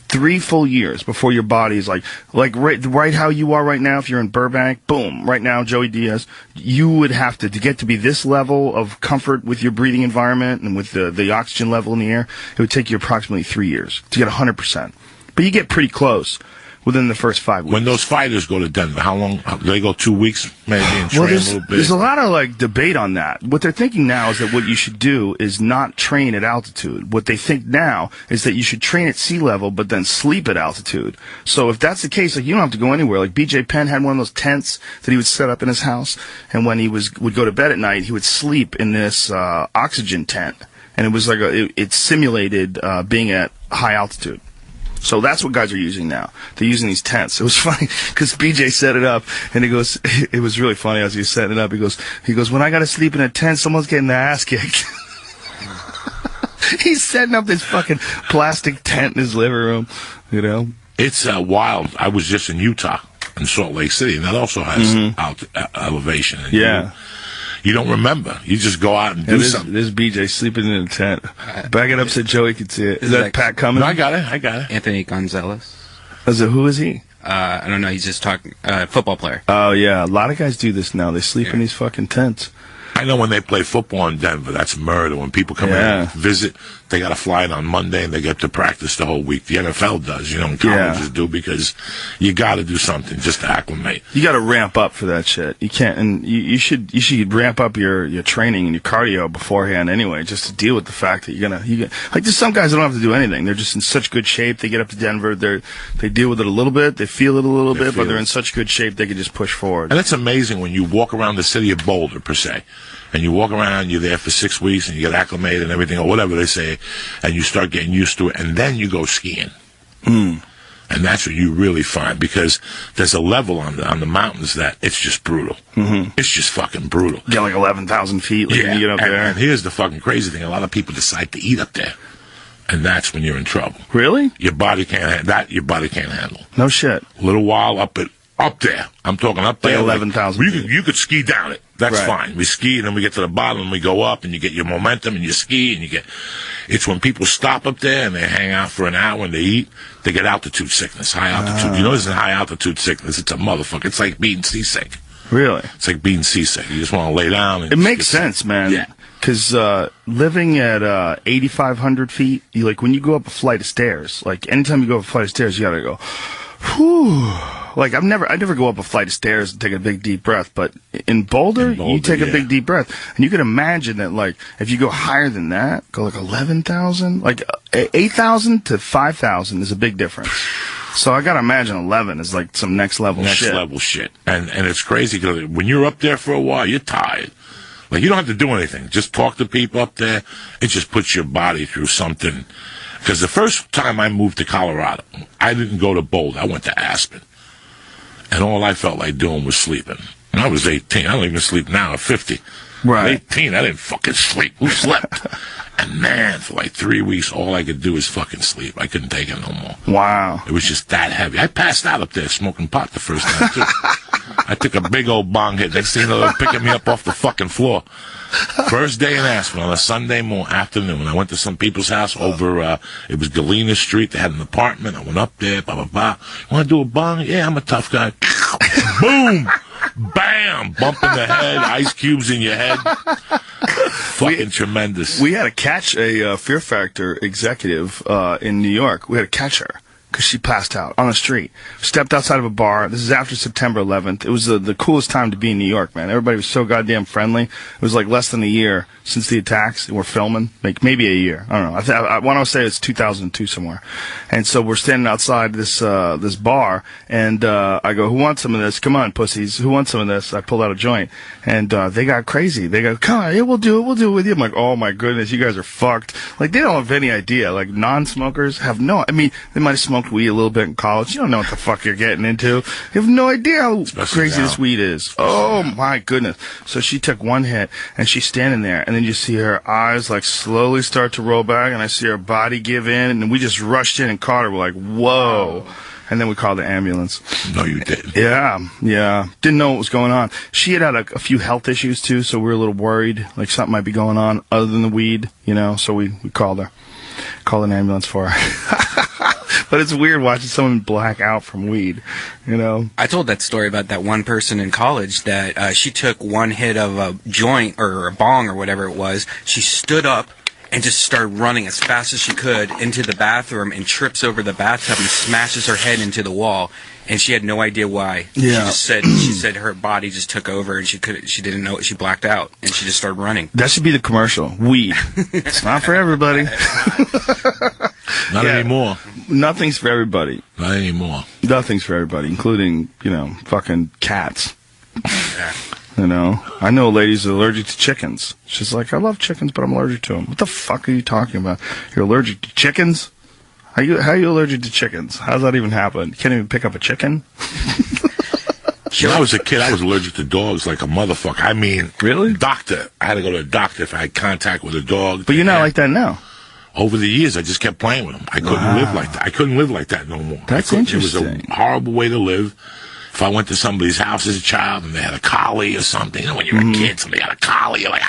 3 full years before your body's like right how you are right now. If you're in Burbank, boom, right now, Joey Diaz, you would have to get to be this level of comfort with your breathing environment and with the oxygen level in the air. It would take you approximately 3 years to get 100%. But you get pretty close within the first 5 weeks. When those fighters go to Denver, how long? Do they go 2 weeks maybe and train a little bit? There's a lot of like debate on that. What they're thinking now is that what you should do is not train at altitude. What they think now is that you should train at sea level but then sleep at altitude. So if that's the case, like, you don't have to go anywhere. Like BJ Penn had one of those tents that he would set up in his house, and when he would go to bed at night, he would sleep in this oxygen tent, and it was like it simulated being at high altitude. So that's what guys are using now. They're using these tents. It was funny because BJ set it up, and he goes, it was really funny as he was setting it up. He goes, when I got to sleep in a tent, someone's getting their ass kicked. He's setting up this fucking plastic tent in his living room, you know. It's wild. I was just in Utah, in Salt Lake City, and that also has elevation. And yeah. You don't remember. You just go out and do something. There's BJ sleeping in a tent. Back it up so Joey can see it. Is that Pat Cummins? No, I got it. Anthony Gonzalez. Who is he? I don't know. He's just talking. Football player. Oh, yeah. A lot of guys do this now. They sleep in these fucking tents. I know when they play football in Denver, that's murder. When people come in and visit, they got to fly in on Monday and they get to practice the whole week. The NFL does, and colleges do, because you got to do something just to acclimate. You got to ramp up for that shit. You can't, and you should ramp up your training and your cardio beforehand anyway, just to deal with the fact that like, there's some guys that don't have to do anything. They're just in such good shape. They get up to Denver, they deal with it a little bit, they feel it a little bit, but they're in such good shape they can just push forward. And it's amazing when you walk around the city of Boulder, per se. And you walk around, you're there for 6 weeks, and you get acclimated and everything, or whatever they say, and you start getting used to it, and then you go skiing. And that's what you really find, because there's a level on the mountains that it's just brutal. It's just fucking brutal. You get like 11,000 feet when you get up there. And here's the fucking crazy thing. A lot of people decide to eat up there. And that's when you're in trouble. Really? Your body can't handle. No shit. A little while up there. I'm talking up there. Like 11,000 feet. You could ski down it. That's fine. We ski, and then we get to the bottom, and we go up, and you get your momentum, and you ski, and it's when people stop up there, and they hang out for an hour, and they eat, they get altitude sickness, high altitude. You know, this is high altitude sickness. It's a motherfucker. It's like being seasick. Really? It's like being seasick. You just want to lay down. And it makes sense, man. Yeah. Because living at 8,500 feet, when you go up a flight of stairs, like anytime you go up a flight of stairs, you gotta go, whew. Like, I never go up a flight of stairs and take a big deep breath, but in Boulder you take a big deep breath, and you can imagine that, like, if you go higher than that, go like 11,000, like 8,000 to 5,000 is a big difference. So I gotta imagine 11 is like some next level shit. And it's crazy because when you're up there for a while, you're tired. Like, you don't have to do anything. Just talk to people up there. It just puts your body through something. Because the first time I moved to Colorado, I didn't go to Boulder. I went to Aspen. And all I felt like doing was sleeping. And I was 18. I don't even sleep now at 50. Right. At 18, I didn't fucking sleep. Who slept? And man, for like 3 weeks, all I could do was fucking sleep. I couldn't take it no more. Wow. It was just that heavy. I passed out up there smoking pot the first time, too. I took a big old bong hit. Next thing you know, they were picking me up off the fucking floor. First day in Aspen on a Sunday afternoon. I went to some people's house over, it was Galena Street. They had an apartment. I went up there, blah, blah, blah. Want to do a bong? Yeah, I'm a tough guy. Boom! Bam! Bump in the head, ice cubes in your head. Fucking tremendous. We had to catch a Fear Factor executive in New York. We had to catch her because she passed out on the street. Stepped outside of a bar. This is after September 11th. It was the coolest time to be in New York, man. Everybody was so goddamn friendly. It was like less than a year since the attacks. We're filming, like maybe a year. I don't know. I want to say it's 2002 somewhere. And so we're standing outside this bar, and I go, "Who wants some of this? Come on, pussies. Who wants some of this?" I pulled out a joint, and they got crazy. They go, "Come on, yeah, we'll do it. We'll do it with you." I'm like, "Oh my goodness, you guys are fucked." Like they don't have any idea. Like non-smokers have no. I mean, they might have smoked weed a little bit in college. You don't know what the fuck you're getting into. You have no idea how crazy this weed is. Oh my goodness. So she took one hit, and she's standing there, and then you see her eyes like slowly start to roll back, and I see her body give in, and we just rushed in and caught her. We're like, whoa. And then we called the ambulance. No, you didn't. Yeah. Didn't know what was going on. She had a few health issues, too, so we were a little worried, like something might be going on other than the weed, you know, so we called her. Called an ambulance for her. But it's weird watching someone black out from weed, you know. I told that story about that one person in college that she took one hit of a joint or a bong or whatever it was. She stood up and just started running as fast as she could into the bathroom and trips over the bathtub and smashes her head into the wall. And she had no idea why. Yeah. She said her body just took over and she didn't know it. She blacked out and she just started running. That should be the commercial. Weed. It's not for everybody. Not anymore. Nothing's for everybody. Not anymore. Nothing's for everybody, including, fucking cats. Yeah. You know, I know a lady's allergic to chickens. She's like, I love chickens, but I'm allergic to them. What the fuck are you talking about? You're allergic to chickens? How are you allergic to chickens? How does that even happen? You can't even pick up a chicken? When I was a kid, I was allergic to dogs like a motherfucker. I mean, really? Doctor. I had to go to a doctor if I had contact with a dog. But you're not like that now. Over the years, I just kept playing with them. I couldn't live like that. I couldn't live like that no more. That's interesting. It was a horrible way to live. If I went to somebody's house as a child and they had a collie or something, when you were a kid, somebody had a collie, you're like,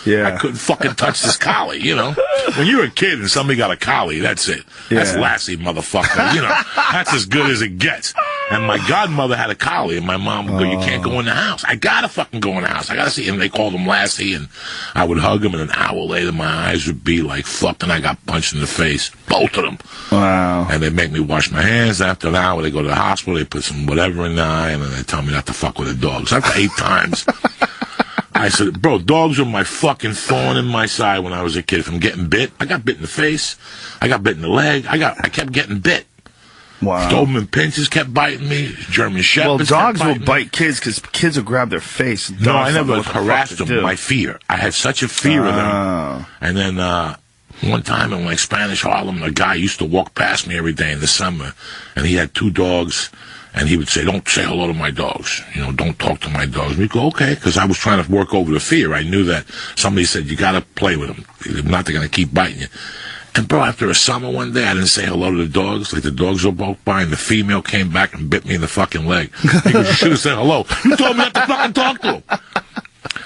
Yeah. I couldn't fucking touch this collie, When you're a kid and somebody got a collie, that's it. Yeah. That's Lassie, motherfucker. That's as good as it gets. And my godmother had a collie, and my mom would go, you can't go in the house. I gotta fucking go in the house. I gotta see him. They called him Lassie, and I would hug him, and an hour later, my eyes would be like fucked, and I got punched in the face. Both of them. Wow. And they make me wash my hands. After an hour, they go to the hospital, they put some whatever in the eye, and then they tell me not to fuck with the dogs. After 8 times, I said, bro, dogs were my fucking thorn in my side when I was a kid. From getting bit, I got bit in the face. I got bit in the leg. I kept getting bit. Wow. Doberman pinches kept biting me. German Shepherds. Well, dogs will bite kids because kids will grab their face. No, I never harassed them. My fear. I had such a fear of them. And then one time in like Spanish Harlem, a guy used to walk past me every day in the summer, and he had 2 dogs. And he would say, don't say hello to my dogs. Don't talk to my dogs. We go, okay, because I was trying to work over the fear. I knew that somebody said, you got to play with them. If not, they're going to keep biting you. And, bro, after a summer one day, I didn't say hello to the dogs. Like, the dogs were both by, and the female came back and bit me in the fucking leg. He goes, you should have said hello. You told me not to fucking talk to him.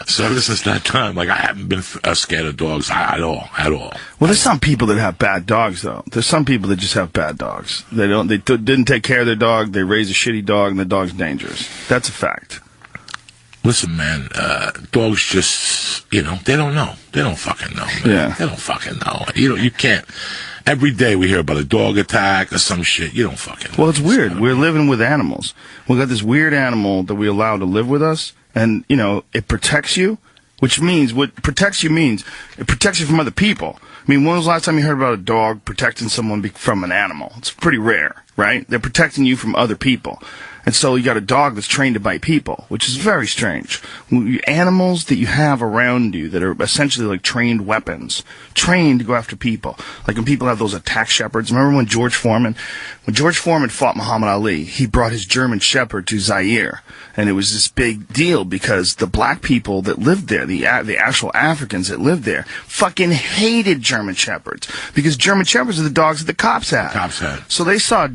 So ever since that time, like, I haven't been scared of dogs at all. Well, there's some people that have bad dogs, though. There's some people that just have bad dogs. They didn't take care of their dog. They raise a shitty dog, and the dog's dangerous. That's a fact. Listen, man, dogs just, they don't know. They don't fucking know, man. Yeah. They don't fucking know. You can't. Every day we hear about a dog attack or some shit. You don't fucking know. Well, it's weird. We're living with animals. We got this weird animal that we allow to live with us, and, it protects you, which means, what protects you means, it protects you from other people. I mean, when was the last time you heard about a dog protecting someone from an animal? It's pretty rare, right? They're protecting you from other people. And so you got a dog that's trained to bite people, which is very strange. Animals that you have around you that are essentially like trained weapons, trained to go after people. Like when people have those attack shepherds. Remember when George Foreman fought Muhammad Ali, he brought his German shepherd to Zaire. And it was this big deal because the black people that lived there, the actual Africans that lived there, fucking hated German shepherds. Because German shepherds are the dogs that the cops had. So they saw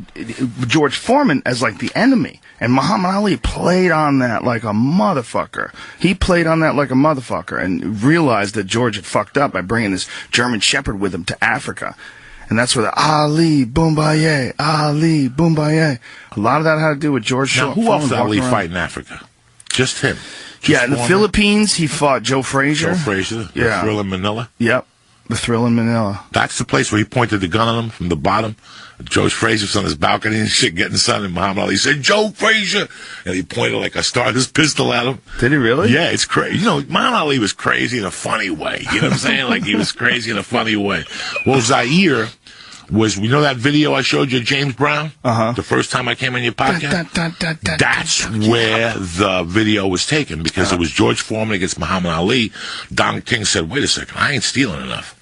George Foreman as like the enemy. And Muhammad Ali played on that like a motherfucker. He played on that like a motherfucker and realized that George had fucked up by bringing this German shepherd with him to Africa. And that's where the Ali Boombaye, Ali Boombaye. A lot of that had to do with George Now, who else did Ali fight in Africa? Just him? Yeah, in the Philippines, he fought Joe Frazier. The Thrill in Manila? Yep, the Thrill in Manila. That's the place where he pointed the gun on him from the bottom. Joe Frazier's on his balcony and shit getting sun, and Muhammad Ali said, "Joe Frazier!" And he pointed like a Stardust pistol at him. Did he really? Yeah, it's crazy. You know, Muhammad Ali was crazy in a funny way. You know what I'm saying? Like, he was crazy in a funny way. Well, Zaire was, you know that video I showed you, James Brown? The first time I came on your podcast? That's where the video was taken, because it was George Foreman against Muhammad Ali. Don King said, wait a second, I ain't stealing enough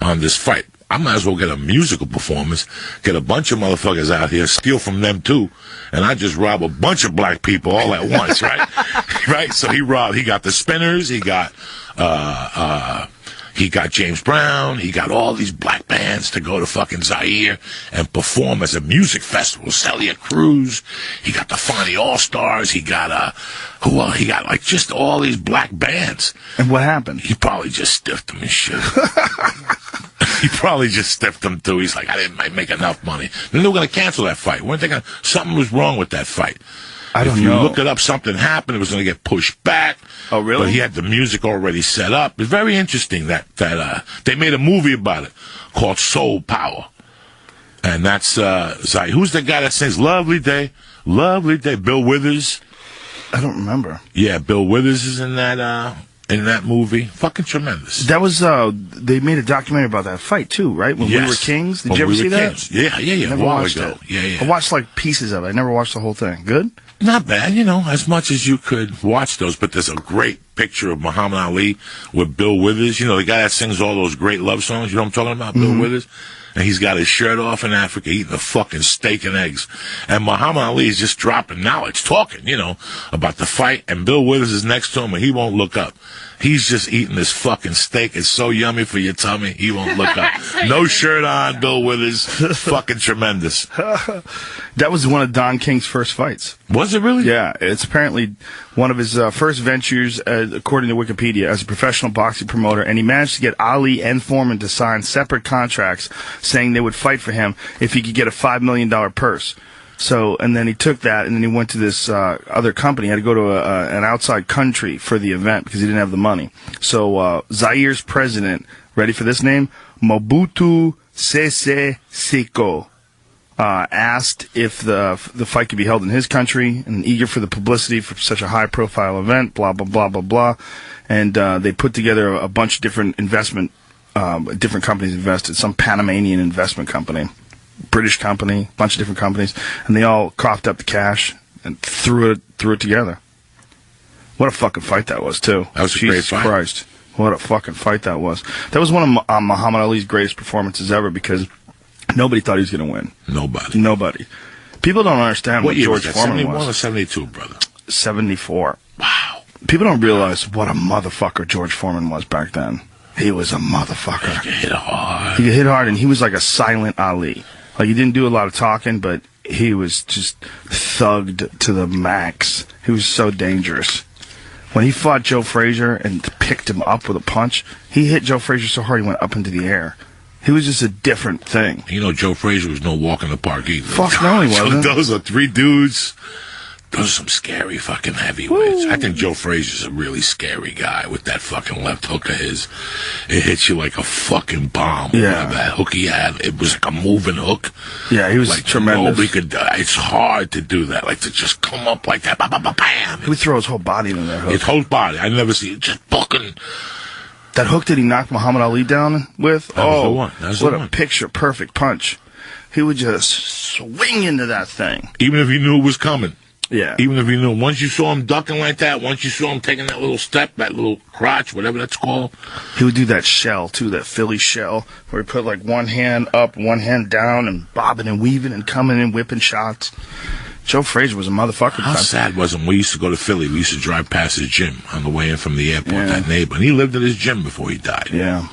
on this fight. I might as well get a musical performance, get a bunch of motherfuckers out here, steal from them too, and I just rob a bunch of black people all at once, right? Right? So he got the Spinners, he got James Brown, he got all these black bands to go to fucking Zaire and perform as a music festival. Celia Cruz, he got the Fonny All-Stars, he got he got like just all these black bands. And what happened? He probably just stiffed them and shit. He probably just stiffed them too. He's like, I didn't make enough money. Then they were going to cancel that fight. Weren't they something was wrong with that fight. I don't know. If you look it up, something happened. It was going to get pushed back. Oh, really? But he had the music already set up. It's very interesting that they made a movie about it called Soul Power. And that's Zai. Who's the guy that sings Lovely Day, Lovely Day? Bill Withers. I don't remember. Yeah, Bill Withers is in that movie. Fucking tremendous. That was, they made a documentary about that fight, too, right? When We Were Kings? Did you ever see that? Kings. Yeah. Never watched it. Yeah. I watched, like, pieces of it. I never watched the whole thing. Good? Not bad, as much as you could watch those. But there's a great picture of Muhammad Ali with Bill Withers. The guy that sings all those great love songs. You know what I'm talking about? Bill Withers. And he's got his shirt off in Africa eating a fucking steak and eggs. And Muhammad Ali is just dropping knowledge, talking, about the fight. And Bill Withers is next to him and he won't look up. He's just eating this fucking steak. It's so yummy for your tummy. He won't look up. No shirt on, Bill Withers. Fucking tremendous. That was one of Don King's first fights. Was it really? Yeah. It's apparently one of his first ventures, according to Wikipedia, as a professional boxing promoter. And he managed to get Ali and Foreman to sign separate contracts saying they would fight for him if he could get a $5 million purse. So, and then he took that, and then he went to this other company. He had to go to an outside country for the event because he didn't have the money. So, Zaire's president, ready for this name? Mobutu Sese Seko, asked if the fight could be held in his country, and eager for the publicity for such a high-profile event, blah, blah, blah, blah, blah. And they put together a bunch of different different companies invested, some Panamanian investment company. British company, bunch of different companies, and they all coughed up the cash and threw it together. What a fucking fight that was, too. That was a great fight. Christ. What a fucking fight that was. That was one of Muhammad Ali's greatest performances ever because nobody thought he was going to win. Nobody. People don't understand what George Foreman was. 71 or 72, brother? 74. Wow. People don't realize what a motherfucker George Foreman was back then. He was a motherfucker. He could hit hard. He could hit hard, and he was like a silent Ali. Like, he didn't do a lot of talking, but he was just thugged to the max. He was so dangerous. When he fought Joe Frazier and picked him up with a punch, he hit Joe Frazier so hard he went up into the air. He was just a different thing. Joe Frazier was no walk in the park either. Fuck no, he wasn't. So those are three dudes. Those are some scary fucking heavyweights. I think Joe Frazier's a really scary guy with that fucking left hook of his. It hits you like a fucking bomb. Yeah. That hook he had, it was like a moving hook. Yeah, he was like tremendous. Nobody could. It's hard to do that. Like to just come up like that. Bam. He would throw his whole body into that hook. His whole body. I never see it. Just fucking. That hook that he knocked Muhammad Ali down with? That was the one. What a picture perfect punch. He would just swing into that thing. Even if he knew it was coming. Yeah. Even if you knew, once you saw him ducking like that, once you saw him taking that little step, that little crotch, whatever that's called. He would do that shell, too, that Philly shell, where he put like one hand up, one hand down, and bobbing and weaving and coming in, whipping shots. Joe Frazier was a motherfucker. How sad was him? We used to go to Philly. We used to drive past his gym on the way in from the airport, that neighbor. And he lived at his gym before he died. Yeah.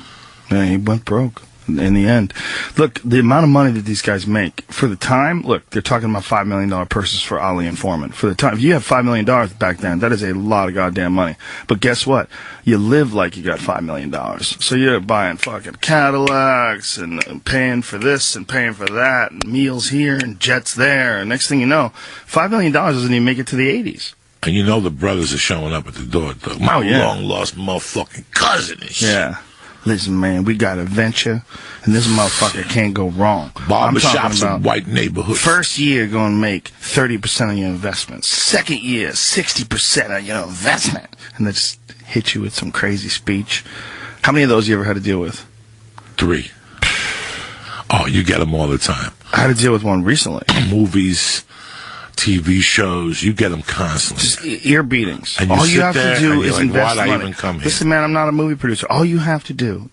Yeah, he went broke. In the end, look, the amount of money that these guys make for the time. Look, they're talking about $5 million purses for Ali and Foreman. For the time, if you have $5 million back then, that is a lot of goddamn money. But guess what? You live like you got $5 million. So you're buying fucking Cadillacs and paying for this and paying for that, and meals here and jets there. And next thing you know, $5 million doesn't even make it to the 80s. And you know the brothers are showing up at the door. My long lost motherfucking cousin and shit. Yeah. Listen, man, we got a venture, and this motherfucker can't go wrong. Barbershops in white neighborhoods. First year, going to make 30% of your investment. Second year, 60% of your investment. And they just hit you with some crazy speech. How many of those you ever had to deal with? 3. Oh, you get them all the time. I had to deal with one recently. Movies, TV shows, you get them constantly. Just ear beatings. And all you have to do is invest why'd money. I even come here? Listen, man, I'm not a movie producer. All you have to do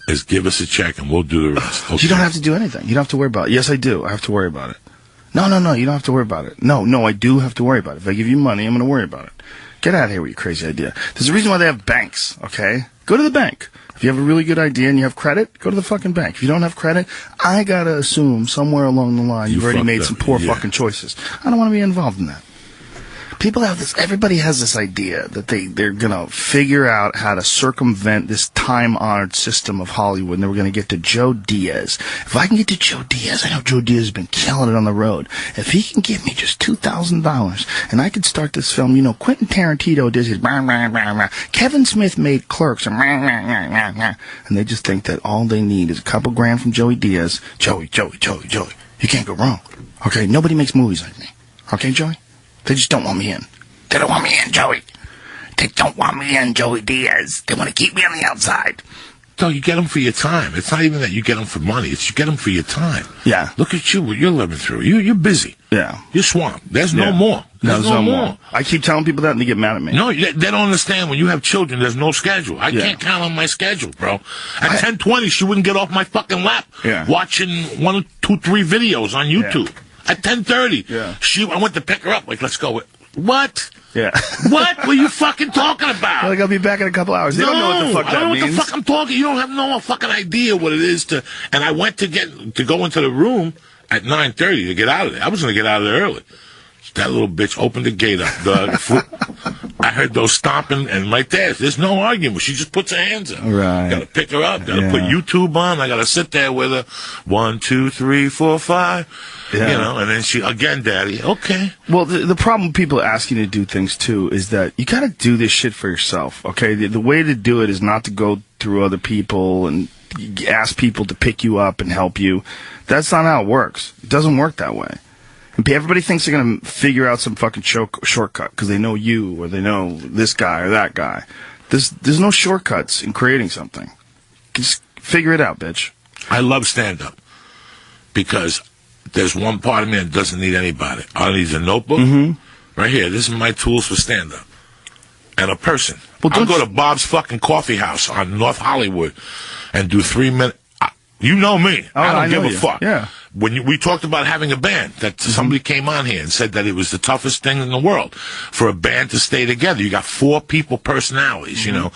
is give us a check and we'll do the rest. Okay. You don't have to do anything. You don't have to worry about it. Yes, I do. I have to worry about it. No, you don't have to worry about it. No, I do have to worry about it. If I give you money, I'm going to worry about it. Get out of here with your crazy idea. There's a reason why they have banks, okay? Go to the bank. If you have a really good idea and you have credit, go to the fucking bank. If you don't have credit, I gotta assume somewhere along the line you've already made some poor fucking choices. I don't want to be involved in that. People have this, everybody has this idea that they're gonna figure out how to circumvent this time-honored system of Hollywood, and then we're gonna get to Joe Diaz. If I can get to Joe Diaz, I know Joe Diaz has been killing it on the road. If he can give me just $2,000, and I could start this film, you know, Quentin Tarantino did his Kevin Smith made Clerks, and they just think that all they need is a couple grand from Joey Diaz. Joey. You can't go wrong. Okay, nobody makes movies like me. Okay, Joey? They just don't want me in. They don't want me in, Joey. They don't want me in, Joey Diaz. They want to keep me on the outside. No, you get them for your time. It's not even that you get them for money. It's you get them for your time. Yeah. Look at you, what you're living through. You're busy. Yeah. You're swamped. There's no more. There's no more. I keep telling people that and they get mad at me. No, they don't understand. When you have children, there's no schedule. I can't count on my schedule, bro. At 10:20, she wouldn't get off my fucking lap watching 1, 2, 3 videos on YouTube. Yeah. At 10:30, I went to pick her up. Like, let's go. What? Yeah. What were you fucking talking about? Like, I'll be back in a couple hours. They don't know what the fuck that means. I don't know what the fuck I'm talking. You don't have no fucking idea what it is to. And I went to go into the room at 9:30 to get out of there. I was going to get out of there early. That little bitch opened the gate up, Doug. I heard those stomping, and right there's no argument. She just puts her hands up. Right. Got to pick her up. Got to put YouTube on. I got to sit there with her. 1, 2, 3, 4, 5. Yeah. You know, and then she, again, Daddy, okay. Well, the problem with people asking you to do things, too, is that you got to do this shit for yourself, okay? The way to do it is not to go through other people and ask people to pick you up and help you. That's not how it works. It doesn't work that way. And everybody thinks they're going to figure out some fucking shortcut because they know you or they know this guy or that guy. There's no shortcuts in creating something. Just figure it out, bitch. I love stand-up because there's one part of me that doesn't need anybody. All I need is a notebook. Right here. This is my tools for stand-up. And a person. Well, I'll go to Bob's fucking coffee house on North Hollywood and do 3 minutes. You know me. I don't give a fuck. Yeah. When we talked about having a band, that somebody came on here and said that it was the toughest thing in the world for a band to stay together. You got 4 people personalities, you know.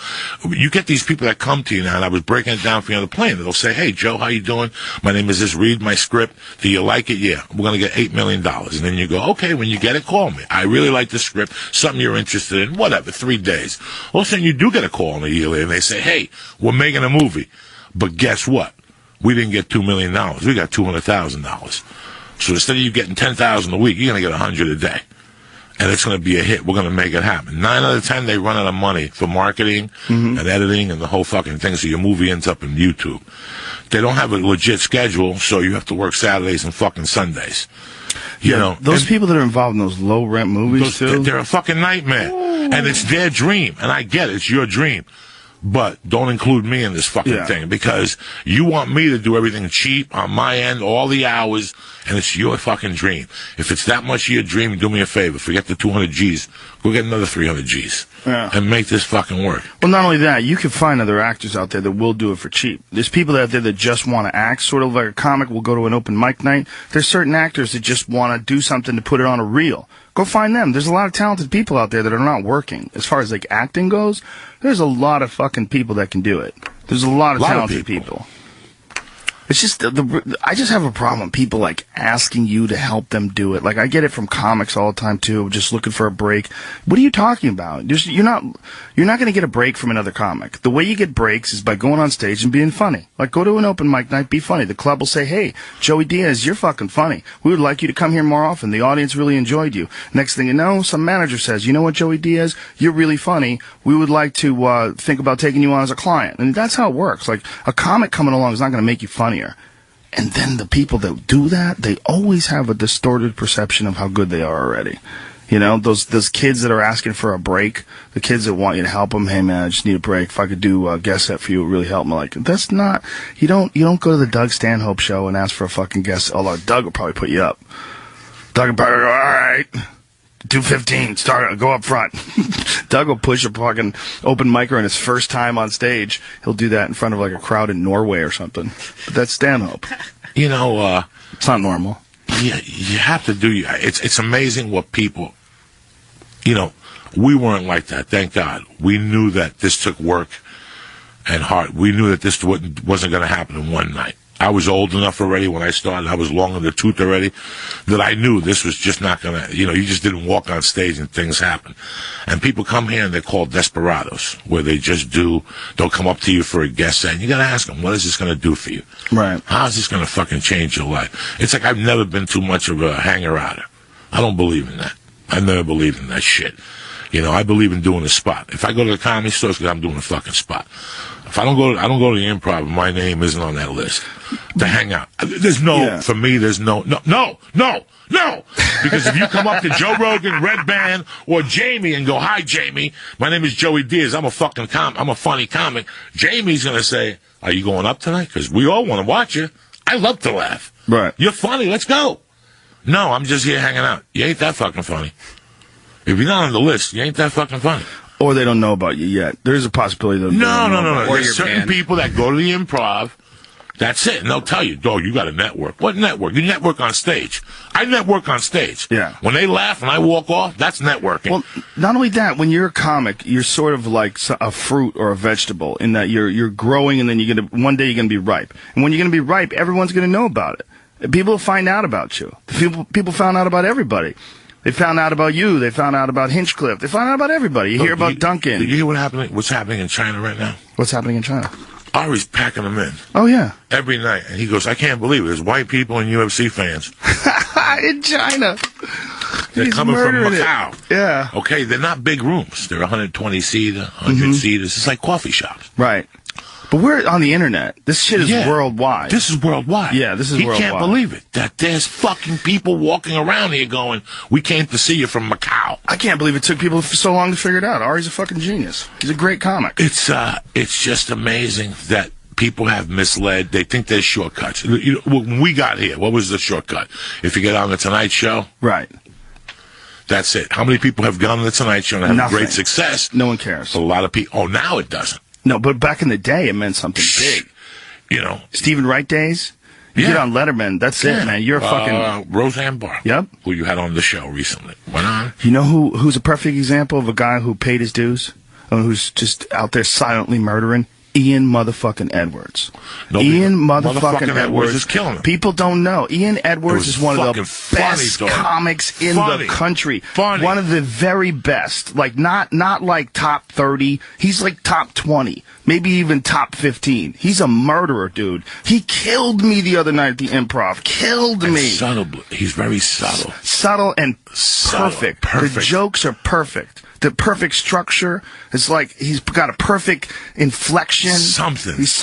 You get these people that come to you now, and I was breaking it down for you on the plane. They'll say, hey, Joe, how you doing? My name is this. Read my script. Do you like it? Yeah. We're going to get $8 million. And then you go, okay, when you get it, call me. I really like the script. Something you're interested in. Whatever. 3 days. All of a sudden, you do get a call in a year later, and they say, hey, we're making a movie. But guess what? We didn't get $2 million. We got $200,000. So instead of you getting $10,000 a week, you're going to get $100 a day. And it's going to be a hit. We're going to make it happen. 9 out of 10, they run out of money for marketing and editing and the whole fucking thing. So your movie ends up in YouTube. They don't have a legit schedule, so you have to work Saturdays and fucking Sundays. You know, those people that are involved in those low rent movies, they're a fucking nightmare. Ooh. And it's their dream. And I get it. It's your dream. but don't include me in this fucking thing, because you want me to do everything cheap on my end, all the hours, and it's your fucking dream. If it's that much of your dream, do me a favor. Forget the 200 G's. Go get another 300 G's and make this fucking work. Well, not only that, you can find other actors out there that will do it for cheap. There's people out there that just want to act, sort of like a comic will go to an open mic night. There's certain actors that just want to do something to put it on a reel. Go find them. There's a lot of talented people out there that are not working. As far as like acting goes, there's a lot of fucking people that can do it. There's a lot of talented people. It's just I just have a problem. People like asking you to help them do it. Like I get it from comics all the time too. Just looking for a break. What are you talking about? You're not going to get a break from another comic. The way you get breaks is by going on stage and being funny. Like go to an open mic night, be funny. The club will say, "Hey, Joey Diaz, you're fucking funny. We would like you to come here more often. The audience really enjoyed you." Next thing you know, some manager says, "You know what, Joey Diaz, you're really funny. We would like to think about taking you on as a client." And that's how it works. Like a comic coming along is not going to make you funnier. And then the people that do that, they always have a distorted perception of how good they are already. You know, those kids that are asking for a break, the kids that want you to help them, "Hey man, I just need a break. If I could do a guest set for you, it would really help me." Like, that's not, you don't go to the Doug Stanhope show and ask for a fucking guest. Although Doug will probably put you up. Doug will probably go, "All right, 2:15, start, go up front." Doug will push a fucking open micer on his first time on stage. He'll do that in front of like a crowd in Norway or something. But that's Stanhope. You know, it's not normal. Yeah, you have to do. It's amazing what people. You know, we weren't like that. Thank God. We knew that this took work and heart. We knew that this wasn't going to happen in one night. I was old enough already when I started. I was long in the tooth already, that I knew this was just not going to, you just didn't walk on stage and things happen. And people come here and they're called desperados, where they just they'll come up to you for a guest set, and you got to ask them, what is this going to do for you? Right. How is this going to fucking change your life? It's like I've never been too much of a hanger-outer. I don't believe in that. I never believed in that shit. I believe in doing a spot. If I go to the comedy store, it's because I'm doing a fucking spot. If I don't go to the Improv, my name isn't on that list to hang out. There's for me, there's no. Because if you come up to Joe Rogan, Red Band, or Jamie and go, "Hi, Jamie, my name is Joey Diaz. I'm a funny comic." Jamie's going to say, "Are you going up tonight? Because we all want to watch you. I love to laugh. Right. You're funny. Let's go." No, I'm just here hanging out. You ain't that fucking funny. If you're not on the list, you ain't that fucking funny. Or they don't know about you yet. There's a possibility that No. There's certain people that go to the Improv. That's it. And they'll tell you, "Dog, you got to network." What network? You network on stage. I network on stage. Yeah. When they laugh and I walk off, that's networking. Well, not only that, when you're a comic, you're sort of like a fruit or a vegetable in that you're growing, and then one day you're going to be ripe. And when you're going to be ripe, everyone's going to know about it. People will find out about you. People found out about everybody. They found out about you. They found out about Hinchcliffe. They found out about everybody. You hear about Duncan. Did you hear what's happening in China right now? What's happening in China? Ari's packing them in. Oh, yeah. Every night. And he goes, "I can't believe it. There's white people and UFC fans." In China. They're coming from Macau. Yeah. Okay, they're not big rooms. They're 120-seater, 100-seaters. It's like coffee shops. Right. But we're on the internet. This shit is worldwide. This is worldwide. Yeah, this is worldwide. He can't believe it. That there's fucking people walking around here going, "We came to see you from Macau." I can't believe it took people so long to figure it out. Ari's a fucking genius. He's a great comic. It's just amazing that people have misled. They think there's shortcuts. When we got here, what was the shortcut? If you get on the Tonight Show. Right. That's it. How many people have gone on the Tonight Show and have great success? No one cares. A lot of people. Oh, now it doesn't. No, but back in the day, it meant something big. Stephen Wright days. You get on Letterman, that's it, man. You're a fucking... Roseanne Barr. Yep. Who you had on the show recently. Went on. You know who's a perfect example of a guy who paid his dues? Who's just out there silently murdering? Ian motherfucking Edwards. Ian motherfucking Edwards is killing him. People don't know. Ian Edwards is one of the best comics in the country. One of the very best. Like not like top 30. He's like top 20. Maybe even top 15. He's a murderer, dude. He killed me the other night at the Improv. Killed me. He's very subtle. Subtle and perfect. The jokes are perfect. the perfect structure. It's like he's got a perfect inflection. Something. He's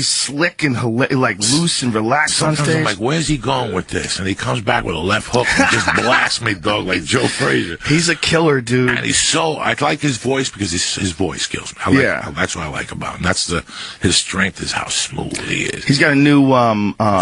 slick and like loose and relaxed Sometimes on stage. I'm like, where's he going with this? And he comes back with a left hook and just blasts me, dog, like Joe Frazier. He's a killer, dude. And I like his voice because his voice kills me. That's what I like about him. His strength is how smooth he is. He's got a new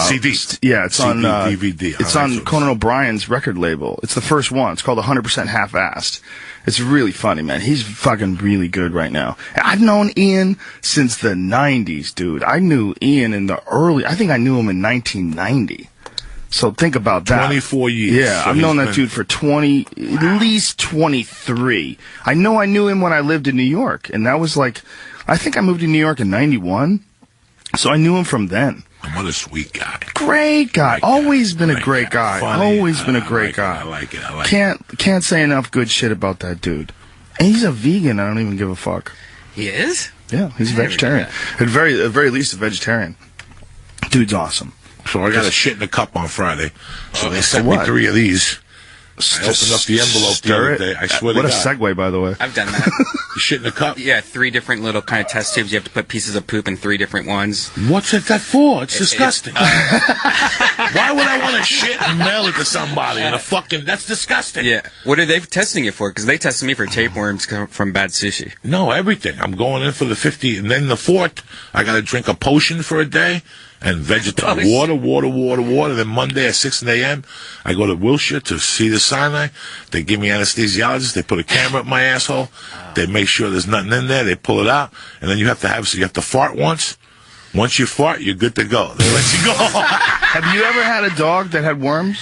CD. Yeah, it's on DVD. It's on Conan O'Brien's record label. It's the first one. It's called 100% Half-Assed. It's really funny, man. He's fucking really good right now. I've known Ian since the 90s, dude. I knew Ian I think I knew him in 1990. So think about that. 24 years. Yeah, so I've known that dude for at least 23. I know I knew him when I lived in New York, and that was like, I think I moved to New York in 91, so I knew him from then. What a sweet guy. Great guy. Always been a great guy. Funny. Always been a great guy. I like it. Can't say enough good shit about that dude. And he's a vegan. I don't even give a fuck. He is? Yeah, he's a vegetarian. At very least, a vegetarian. Dude's awesome. So I got a shit in the cup on Friday. So they sent me 3 of these. I opened up the envelope the other day. I swear to God. What a segue, by the way. I've done that. You shit in the cup? Yeah, 3 different little kind of test tubes. You have to put pieces of poop in 3 different ones. What's that for? It's disgusting. Why would I want to shit and mail it to somebody? That's disgusting. Yeah. What are they testing it for? Because they tested me for tapeworms from bad sushi. No, everything. I'm going in for the 50, and then the 4th, I got to drink a potion for a day. And vegetable water. Then Monday at 6 a.m., I go to Wilshire to see the Sinai. They give me anesthesiologist. They put a camera up my asshole. They make sure there's nothing in there. They pull it out, and then you have to fart once. Once you fart, you're good to go. They let you go. Have you ever had a dog that had worms?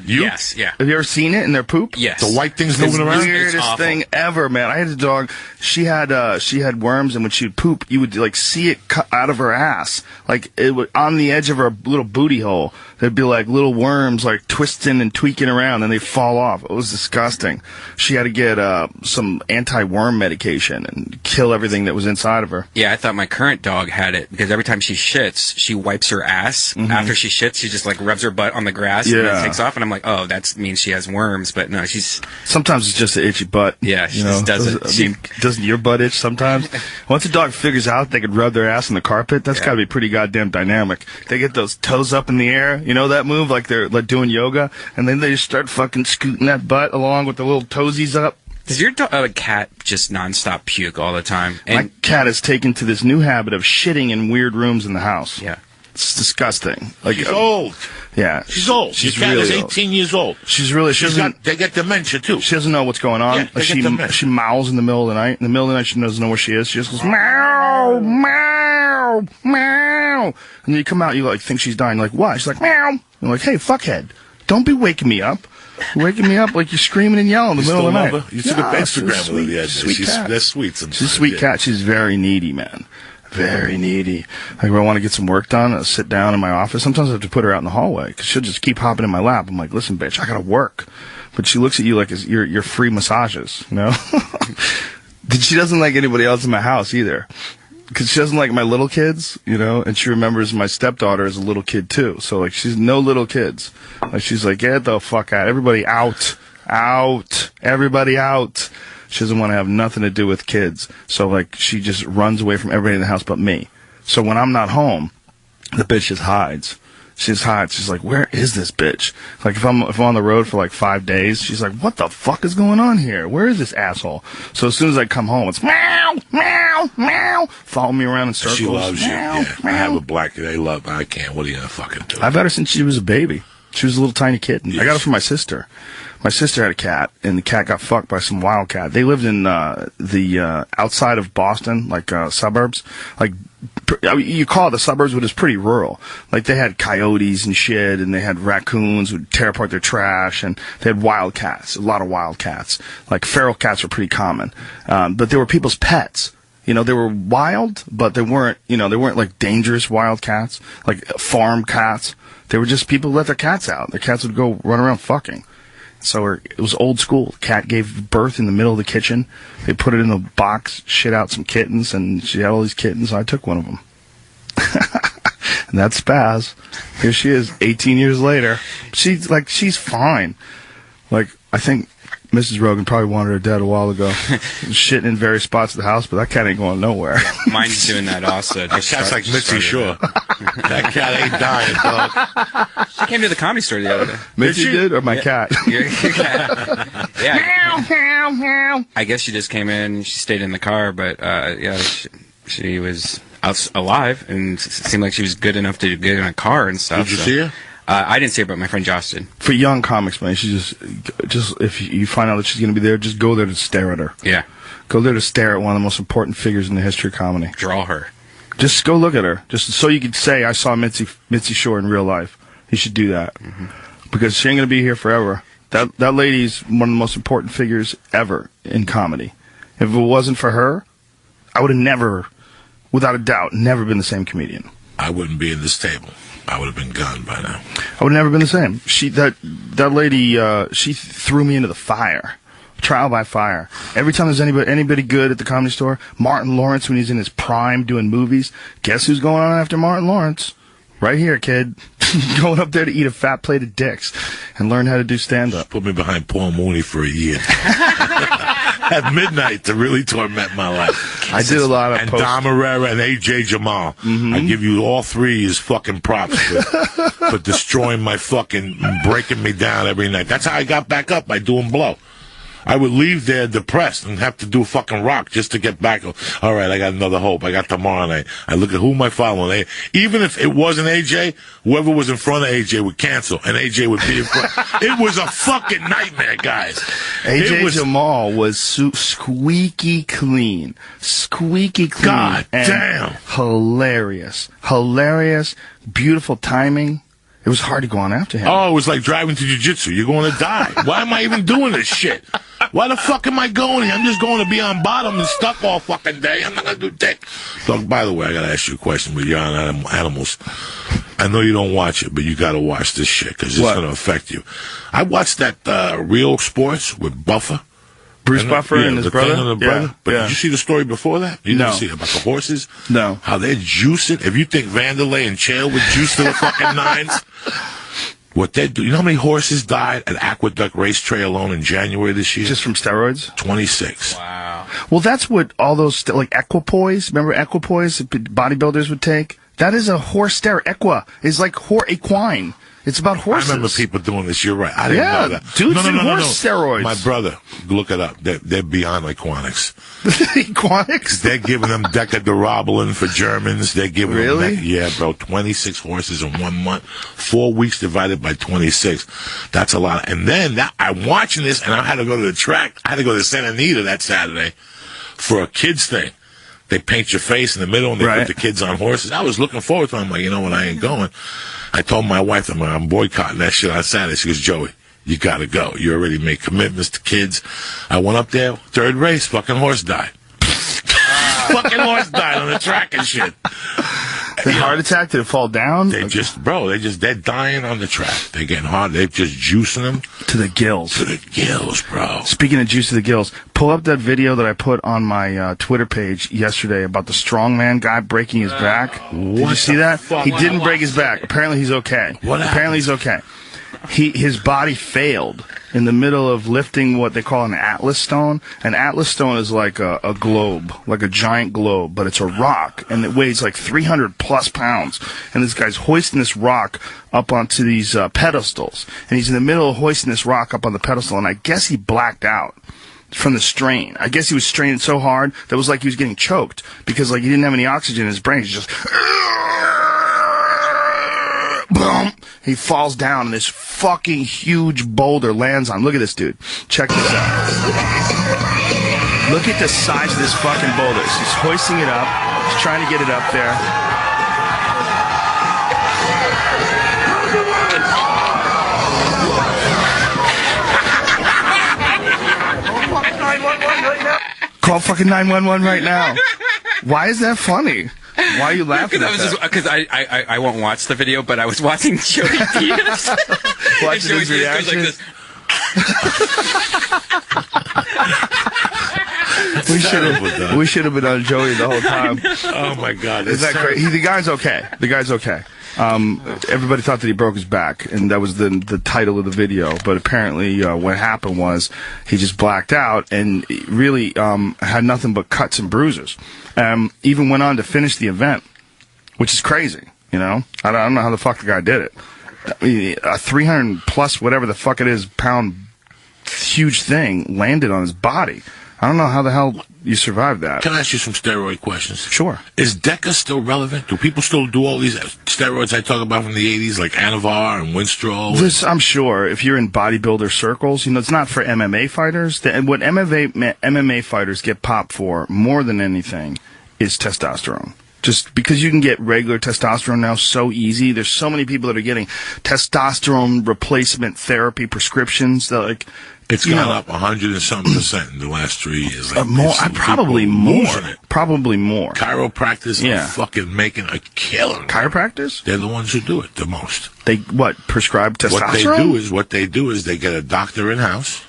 Yes, yeah. Have you ever seen it in their poop? Yes. The white things moving around? The weirdest thing ever, man. I had a dog. She had worms, and when she would poop, you would like see it cut out of her ass, like it would on the edge of her little booty hole. There'd be like little worms, like twisting and tweaking around, and they fall off. It was disgusting. She had to get some anti-worm medication and kill everything that was inside of her. Yeah, I thought my current dog had it because every time she shits, she wipes her ass. Mm-hmm. After she shits, she just like rubs her butt on the grass and then takes off. And I'm like, oh, that means she has worms. But no, sometimes it's just an itchy butt. Yeah, she just does it. Doesn't your butt itch sometimes? Once a dog figures out they could rub their ass on the carpet, that's got to be pretty goddamn dynamic. They get those toes up in the air. You know that move? Like they're like doing yoga, and then they just start fucking scooting that butt along with the little toesies up. Does your cat just nonstop puke all the time? My cat has taken to this new habit of shitting in weird rooms in the house. Yeah. It's disgusting. Like, she's old. Yeah. She's old. Your cat is 18 years old. They get dementia, too. She doesn't know what's going on. Yeah, she mouths in the middle of the night. In the middle of the night, she doesn't know where she is. She just goes, meow, meow, meow. And then you come out, you like think she's dying. You're like, what? She's like, meow. You're like, hey, fuckhead, don't be waking me up. You're waking me up like you're screaming and yelling in the middle of the night. You took a Instagram with her the other day. That's sweet sometimes. She's a sweet cat. She's very needy, man. Very needy. Like when I want to get some work done, I'll sit down in my office. Sometimes I have to put her out in the hallway because she'll just keep hopping in my lap. I'm like, listen, bitch, I gotta work. But she looks at you like it's your free massages, you know? She doesn't like anybody else in my house either. Because she doesn't like my little kids, you know? And she remembers my stepdaughter as a little kid too. So like she's no little kids. Like she's like, get the fuck out. Everybody out. Out. Everybody out. She doesn't want to have nothing to do with kids. So, like, she just runs away from everybody in the house but me. So when I'm not home, the bitch just hides. She just hides. She's like, where is this bitch? Like, if I'm on the road for, like, 5 days, she's like, what the fuck is going on here? Where is this asshole? So as soon as I come home, it's meow, meow, meow. Follow me around in circles. She loves meow, you. Yeah. Meow. I have a black they love. I can't. What are you going to fucking do? I've had her since she was a baby. She was a little tiny kitten. Yes. I got her from my sister. My sister had a cat, and the cat got fucked by some wild cat. They lived in the outside of Boston, like suburbs. Like you call it the suburbs, but it's pretty rural. Like they had coyotes and shit, and they had raccoons who would tear apart their trash, and they had wild cats, a lot of wild cats. Like feral cats were pretty common, but they were people's pets. You know, they were wild, but they weren't like dangerous wild cats, like farm cats. They were just people who let their cats out. Their cats would go run around fucking. So it was old school. The cat gave birth in the middle of the kitchen. They put it in a box, shit out some kittens, and she had all these kittens. So I took one of them. And that's Spaz. Here she is, 18 years later. She's fine. Like, I think Mrs. Rogan probably wanted her dead a while ago. Shitting in various spots of the house, but that cat ain't going nowhere. Mine's doing that also. That cat's like Mitzi Shore. That cat ain't dying, dog. She came to the Comedy Store the other day. Mitzi did, or my cat? Your cat. Yeah. I guess she just came in. She stayed in the car, but yeah, she was alive, and it seemed like she was good enough to get in a car and stuff. Did you see her? I didn't see her, but my friend Josh did. For young comics, man, she just if you find out that she's going to be there, just go there to stare at her. Yeah. Go there to stare at one of the most important figures in the history of comedy. Draw her. Just go look at her, just so you could say, I saw Mitzi Shore in real life. You should do that. Because she ain't going to be here forever. That lady's one of the most important figures ever in comedy. If it wasn't for her, I would have never, without a doubt, never been the same comedian. I wouldn't be in this table. I would have been gone by now. I would have never been the same. That lady, she threw me into the fire. Trial by fire. Every time there's anybody good at the Comedy Store, Martin Lawrence when he's in his prime doing movies, guess who's going on after Martin Lawrence? Right here, kid. Going up there to eat a fat plate of dicks and learn how to do stand-up. Put me behind Paul Mooney for a year. At midnight to really torment my life. I did a lot of and Dom Herrera and AJ Jamal. I give you all three as fucking props for destroying my fucking, breaking me down every night. That's how I got back up, by doing blow. I would leave there depressed and have to do fucking rock just to get back. All right, I got another hope. I got tomorrow night. I look at who am I following. Even if it wasn't AJ, whoever was in front of AJ would cancel, and AJ would be in front. It was a fucking nightmare, guys. AJ Jamal was squeaky clean. Squeaky clean. God damn. Hilarious. Beautiful timing. It was hard to go on after him. Oh, it was like driving to Jiu-jitsu. You're going to die. Why am I even doing this shit? Why the fuck am I going here? I'm just going to be on bottom and stuck all fucking day. I'm not going to do dick. So, by the way, I got to ask you a question, but you're on animals. I know you don't watch it, but you got to watch this shit because it's going to affect you. I watched that Real Sports with Buffer. Bruce Buffer and his brother? Yeah. But did you see the story before that? You didn't see it about the horses? No. How they're juicing. If you think Vanderlei and Chael would juice to the fucking nines, what they do. You know how many horses died at Aqueduct Racetrack alone in January this year? Just from steroids? 26. Wow. Well, that's what all those, like equipoise, remember equipoise bodybuilders would take? That is a horse steroid. Equa is like equine. It's about horses. I remember people doing this. You're right. I didn't know that. Dudes in horse steroids. My brother, look it up. They're beyond Equonics. Equonics? They're giving them Decadurabolin for Germans. They're giving them... Yeah, bro. 26 horses in 1 month. 4 weeks divided by 26. That's a lot. And then I'm watching this, and I had to go to the track. I had to go to Santa Anita that Saturday for a kids thing. They paint your face in the middle, and they put the kids on horses. I was looking forward to it. I'm like, you know what? I ain't going. I told my wife, I'm boycotting that shit on Saturday. She goes, Joey, you got to go. You already made commitments to kids. I went up there, third race, fucking horse died. Fucking horse died on the track and shit. Heart attack? Did it fall down? They're dying on the track. They're getting hard. They're just juicing them. To the gills. To the gills, bro. Speaking of juice to the gills, pull up that video that I put on my Twitter page yesterday about the strongman guy breaking his back. Did you see that? He didn't break his back. Apparently he's okay. Apparently he's okay. His body failed in the middle of lifting what they call an atlas stone. An atlas stone is like a globe, like a giant globe, but it's a rock, and it weighs like 300 plus pounds. And this guy's hoisting this rock up onto these pedestals, and he's in the middle of hoisting this rock up on the pedestal, and I guess he blacked out from the strain. I guess he was straining so hard that it was like he was getting choked because like he didn't have any oxygen in his brain. He's just... Boom! He falls down, and this fucking huge boulder lands on him. Look at this dude. Check this out. Look at the size of this fucking boulder. He's hoisting it up. He's trying to get it up there. Call fucking 911 right now. Why is that funny? Why are you laughing at that? Because I won't watch the video, but I was watching Joey Diaz. Watching his reaction. Like this. We should have been on Joey the whole time. Oh my God. Is that crazy? The guy's okay. The guy's okay. Everybody thought that he broke his back, and that was the title of the video. But apparently, what happened was he just blacked out and really had nothing but cuts and bruises. Even went on to finish the event, which is crazy. You know, I don't know how the fuck the guy did it. I mean, a 300 plus whatever the fuck it is pound huge thing landed on his body. I don't know how the hell you survived that. Can I ask you some steroid questions? Sure. Is DECA still relevant? Do people still do all these steroids I talk about from the 80s, like Anavar and Winstrol? I'm sure if you're in bodybuilder circles, you know, it's not for MMA fighters. What MMA fighters get popped for more than anything is testosterone. Just because you can get regular testosterone now so easy. There's so many people that are getting testosterone replacement therapy prescriptions that, like, it's gone up 100 and something % in the last 3 years. Like, more, probably more. Probably more. Chiropractors are fucking making a killing. Chiropractors? They're the ones who do it the most. They prescribe testosterone? What they do is they get a doctor in house.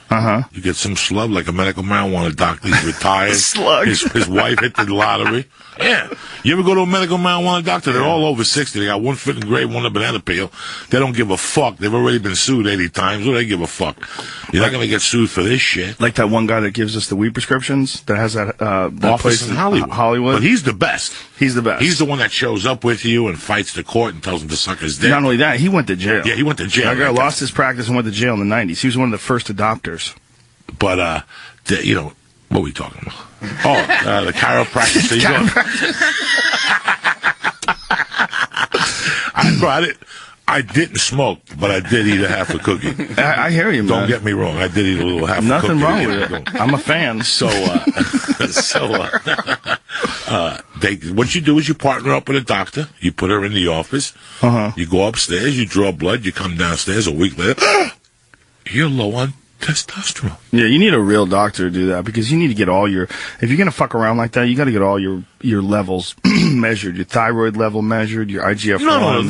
You get some slug like a medical marijuana doctor. He's retired. Slug. His wife hit the lottery. Yeah. You ever go to a medical marijuana doctor? They're all over 60. They got one foot in grave, one a banana peel. They don't give a fuck. They've already been sued 80 times. What do they give a fuck? You're not going to get sued for this shit. Like that one guy that gives us the weed prescriptions that has that office place in Hollywood. But he's the best. He's the best. He's the one that shows up with you and fights the court and tells him to suck his dick. Not only that, he went to jail. Yeah, he went to jail. That guy lost his practice and went to jail in the 90s. He was one of the first adopters. But, you know, what are we talking about? Oh, the chiropractor. I didn't smoke, but I did eat a half a cookie. I hear you, man. Don't get me wrong. I did eat a little half a cookie. Nothing wrong with it. I'm a fan. What you do is you partner up with a doctor. You put her in the office. You go upstairs. You draw blood. You come downstairs a week later. You're low on testosterone. Yeah, you need a real doctor to do that because you need to get all your. If you're gonna fuck around like that, you got to get all your levels measured, your thyroid level measured, your IGF-1. No,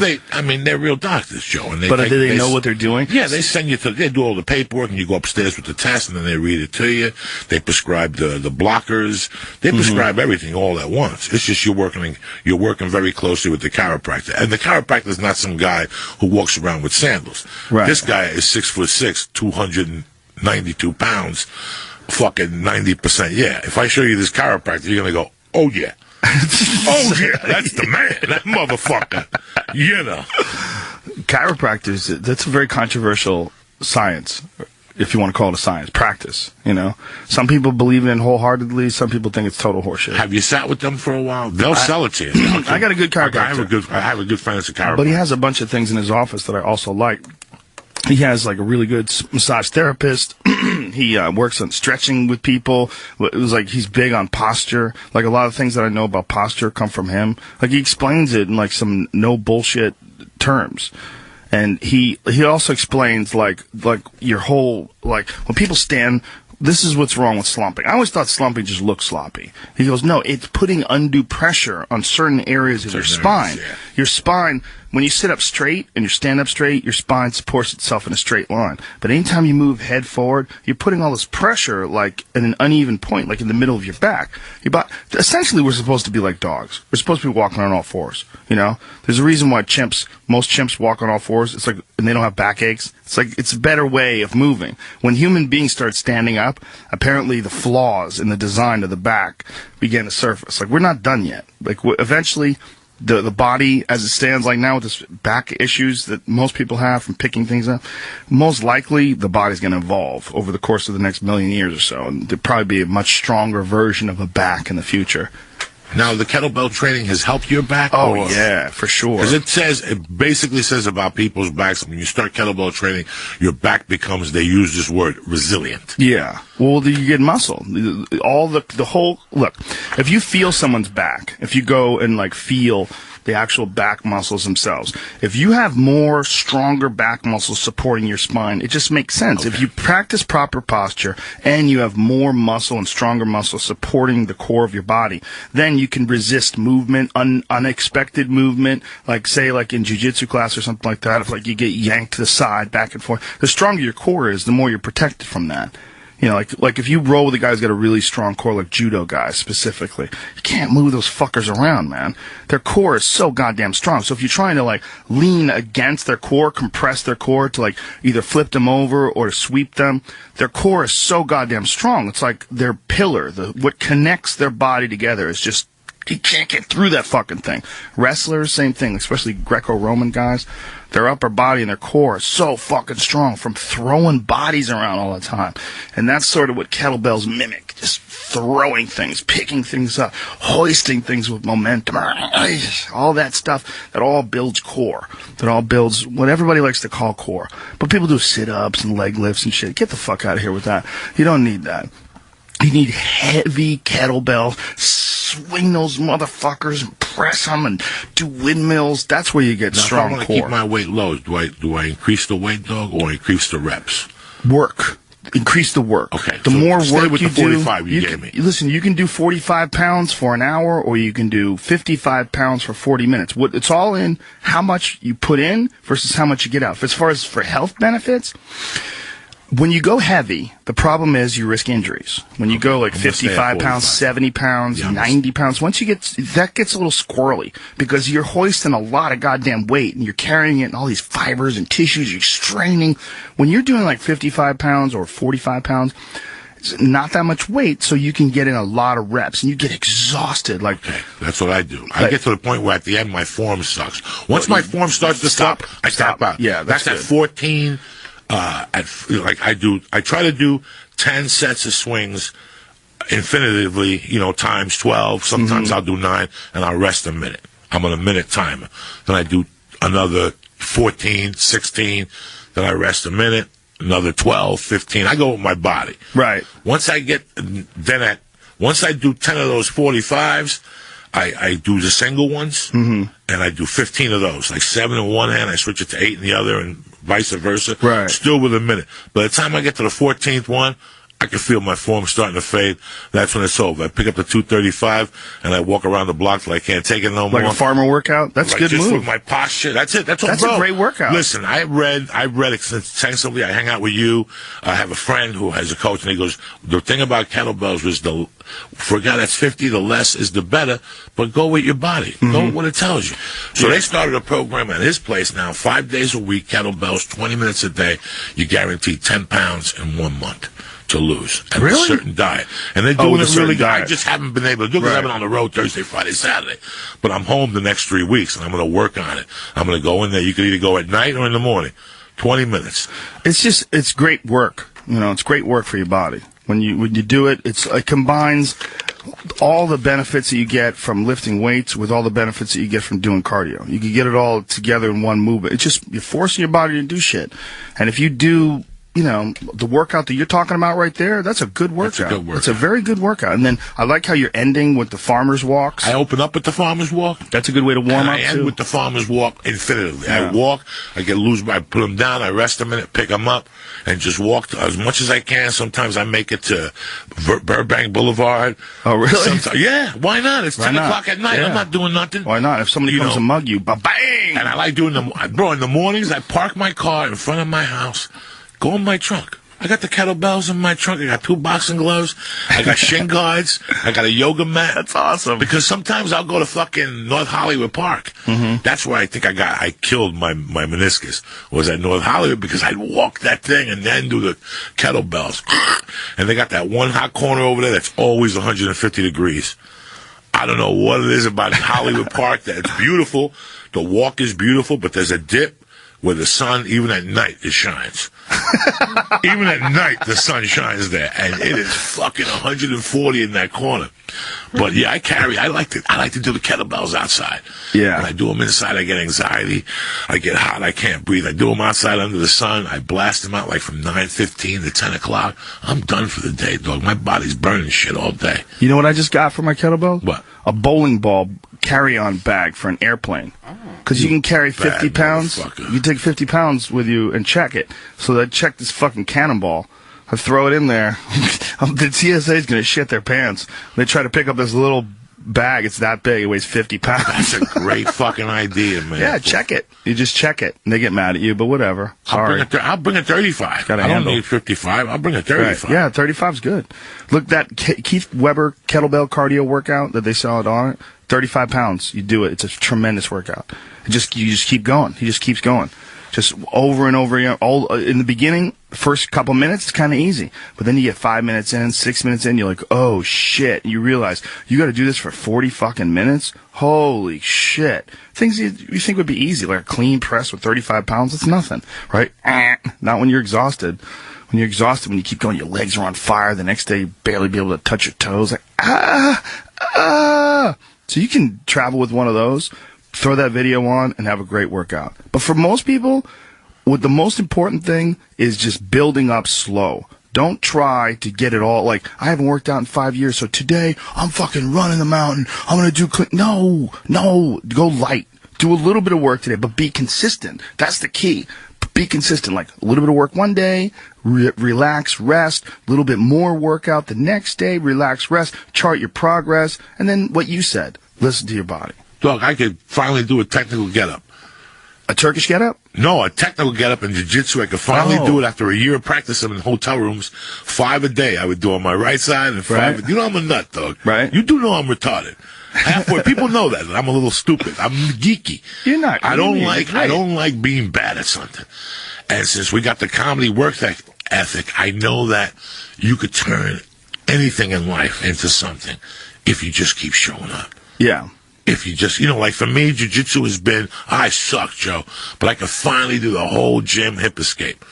they're real doctors, Joe. And do they know what they're doing? Yeah, they send you they do all the paperwork, and you go upstairs with the test, and then they read it to you. They prescribe the blockers. They prescribe everything all at once. It's just you're working very closely with the chiropractor, and the chiropractor is not some guy who walks around with sandals. Right. This guy is 6'6", 292 pounds, fucking 90%. Yeah, if I show you this chiropractor, you're gonna go, oh yeah. Oh yeah, that's the man, that motherfucker. You know. Chiropractors, that's a very controversial science, if you want to call it a science, practice, you know. Some people believe in it wholeheartedly, some people think it's total horseshit. Have you sat with them for a while? They'll sell it to you. I got a good chiropractor. I have a good friend that's a chiropractor. But he has a bunch of things in his office that I also like. He has like a really good massage therapist. He works on stretching with people. It was like he's big on posture. Like a lot of things that I know about posture come from him. Like he explains it in like some no bullshit terms. And he also explains like your whole, like when people stand, this is what's wrong with slumping. I always thought slumping just looked sloppy. He goes, no, it's putting undue pressure on certain areas of your spine. Yeah. Your spine, when you sit up straight and you stand up straight, your spine supports itself in a straight line. But anytime you move head forward, you're putting all this pressure like in an uneven point, like in the middle of your back. Essentially, we're supposed to be like dogs. We're supposed to be walking on all fours. You know, there's a reason why most chimps walk on all fours. It's like, and they don't have backaches. It's like, it's a better way of moving. When human beings start standing up, apparently the flaws in the design of the back began to surface. Like, we're not done yet. Like, eventually, the body, as it stands like now with this back issues that most people have from picking things up, most likely the body's going to evolve over the course of the next million years or so. And there'll probably be a much stronger version of a back in the future. Now, the kettlebell training has helped your back? Oh, yeah, for sure. Because it basically says about people's backs, when you start kettlebell training, your back becomes, they use this word, resilient. Yeah. Well, you get muscle. Look, if you feel someone's back, if you go and like feel the actual back muscles themselves, if you have more stronger back muscles supporting your spine, it just makes sense. Okay. If you practice proper posture and you have more muscle and stronger muscle supporting the core of your body, then you can resist movement, unexpected movement, like say like in jiu-jitsu class or something like that. If like you get yanked to the side, back and forth, the stronger your core is, the more you're protected from that. You know, like if you roll with a guy who's got a really strong core, like judo guys specifically, you can't move those fuckers around, man. Their core is so goddamn strong. So if you're trying to like lean against their core, compress their core to like either flip them over or to sweep them, their core is so goddamn strong. It's like their pillar, what connects their body together is just, you can't get through that fucking thing. Wrestlers, same thing, especially Greco-Roman guys. Their upper body and their core is so fucking strong from throwing bodies around all the time. And that's sort of what kettlebells mimic. Just throwing things, picking things up, hoisting things with momentum. All that stuff, that all builds core. That all builds what everybody likes to call core. But people do sit-ups and leg lifts and shit. Get the fuck out of here with that. You don't need that. You need heavy kettlebell. Swing those motherfuckers and press them and do windmills. That's where you get strong core. If I want to keep my weight low, do I increase the weight, dog, or increase the reps? Work. Increase the work. Okay. The more work with you the 45 do, you gave me. Listen, you can do 45 pounds for an hour, or you can do 55 pounds for 40 minutes. It's all in how much you put in versus how much you get out. As far as for health benefits, when you go heavy, the problem is you risk injuries. When you go like 55 pounds, 70 pounds, 90 pounds, once you that gets a little squirrely because you're hoisting a lot of goddamn weight and you're carrying it in all these fibers and tissues, you're straining. When you're doing like 55 pounds or 45 pounds, it's not that much weight, so you can get in a lot of reps and you get exhausted. Okay, that's what I do. I get to the point where at the end my form sucks. Once my form starts to stop, I stop out. Yeah, that's at 14. I try to do 10 sets of swings infinitively, times 12. Sometimes I'll do 9 and I'll rest a minute. I'm on a minute timer. Then I do another 14, 16. Then I rest a minute, another 12, 15. I go with my body. Right. Once I do 10 of those 45s, I do the single ones, and I do 15 of those. Like 7 in one hand, I switch it to 8 in the other, and vice versa. Right. Still with a minute. By the time I get to the 14th one, I can feel my form starting to fade. That's when it's over. I pick up the 235 and I walk around the block till I can't take it no more. Like a farmer workout? That's a good just move. With my posture. That's it. That's a great workout. Listen, I read extensively. I hang out with you. I have a friend who has a coach, and he goes, the thing about kettlebells was for a guy that's 50, the less is the better, but go with your body. Go with what it tells you. So they started a program at his place now, 5 days a week, kettlebells, 20 minutes a day. You guarantee 10 pounds in 1 month. To lose and a certain diet, and they're doing it really good. I just haven't been able to do it because I've been on the road Thursday, Friday, Saturday. But I'm home the next 3 weeks, and I'm going to work on it. I'm going to go in there. You can either go at night or in the morning. 20 minutes. It's great work. It's great work for your body. When you do it, it combines all the benefits that you get from lifting weights with all the benefits that you get from doing cardio. You can get it all together in one movement. It's just you're forcing your body to do shit, and if you do. The workout that you're talking about right there, that's a good workout. That's a good workout. It's a very good workout. And then I like how you're ending with the farmer's walks. I open up with the farmer's walk. That's a good way to warm up, I end with the farmer's walk infinitively. Yeah. I walk, I get loose, I put them down, I rest a minute, pick them up, and just walk as much as I can. Sometimes I make it to Burbank Boulevard. Oh, really? Yeah, why not? It's 10 o'clock at night. Yeah. I'm not doing nothing. Why not? If somebody comes to mug you, bang! And I like doing them. Bro, in the mornings, I park my car in front of my house. Go in my trunk. I got the kettlebells in my trunk. I got 2 boxing gloves. I got shin guards. I got a yoga mat. That's awesome. Because sometimes I'll go to fucking North Hollywood Park. That's where I think I killed my meniscus. Was at North Hollywood because I'd walk that thing and then do the kettlebells. And they got that one hot corner over there that's always 150 degrees. I don't know what it is about Hollywood Park that it's beautiful. The walk is beautiful, but there's a dip where the sun, even at night, it shines. Even at night, the sun shines there, and it is fucking 140 in that corner. But yeah, I like to do the kettlebells outside. Yeah. When I do them inside, I get anxiety. I get hot. I can't breathe. I do them outside under the sun. I blast them out like from 9:15 to 10 o'clock. I'm done for the day, dog. My body's burning shit all day. You know what I just got for my kettlebell? What? A bowling ball carry-on bag for an airplane. Because you can carry 50 pounds. You take 50 pounds with you and check it. So I check this fucking cannonball. I throw it in there. The TSA is going to shit their pants. They try to pick up this little bag. It's that big. It weighs 50 pounds. That's a great fucking idea, man. Yeah, check it. You just check it. And they get mad at you, but whatever. Sorry. I'll bring a 35. I don't need 55. I'll bring a 35. Right. Yeah, 35's good. Look, that Keith Weber kettlebell cardio workout that they sell it on it, 35 pounds. You do it. It's a tremendous workout. You just keep going. He just keeps going. Just over and over again. In the beginning, first couple minutes, it's kind of easy. But then you get 5 minutes in, 6 minutes in, you're like, oh, shit. You realize you got to do this for 40 fucking minutes? Holy shit. Things you think would be easy, like a clean press with 35 pounds, it's nothing, right? Not when you're exhausted. When you're exhausted, when you keep going, your legs are on fire. The next day, you barely be able to touch your toes. Like, So you can travel with one of those, throw that video on, and have a great workout. But for most people, what the most important thing is just building up slow. Don't try to get it all, like, I haven't worked out in 5 years, so today I'm fucking running the mountain. I'm going to do clean. No, go light. Do a little bit of work today, but be consistent. That's the key. Be consistent, like a little bit of work one day, relax, rest, a little bit more workout the next day, relax, rest, chart your progress, and then what you said, listen to your body. Dog, I could finally do a technical get-up. A Turkish get-up? No, a technical get-up in jiu-jitsu. I could finally do it after a year of practicing in hotel rooms. 5 a day I would do on my right side and 5. Right. You know I'm a nut, dog. Right. You do know I'm retarded. Halfway, people know that I'm a little stupid. I'm geeky. You're not. I don't like being bad at something. And since we got the comedy work ethic, I know that you could turn anything in life into something if you just keep showing up. Yeah. If you just, like for me, jiu-jitsu has been, I suck, Joe, but I could finally do the whole gym hip escape.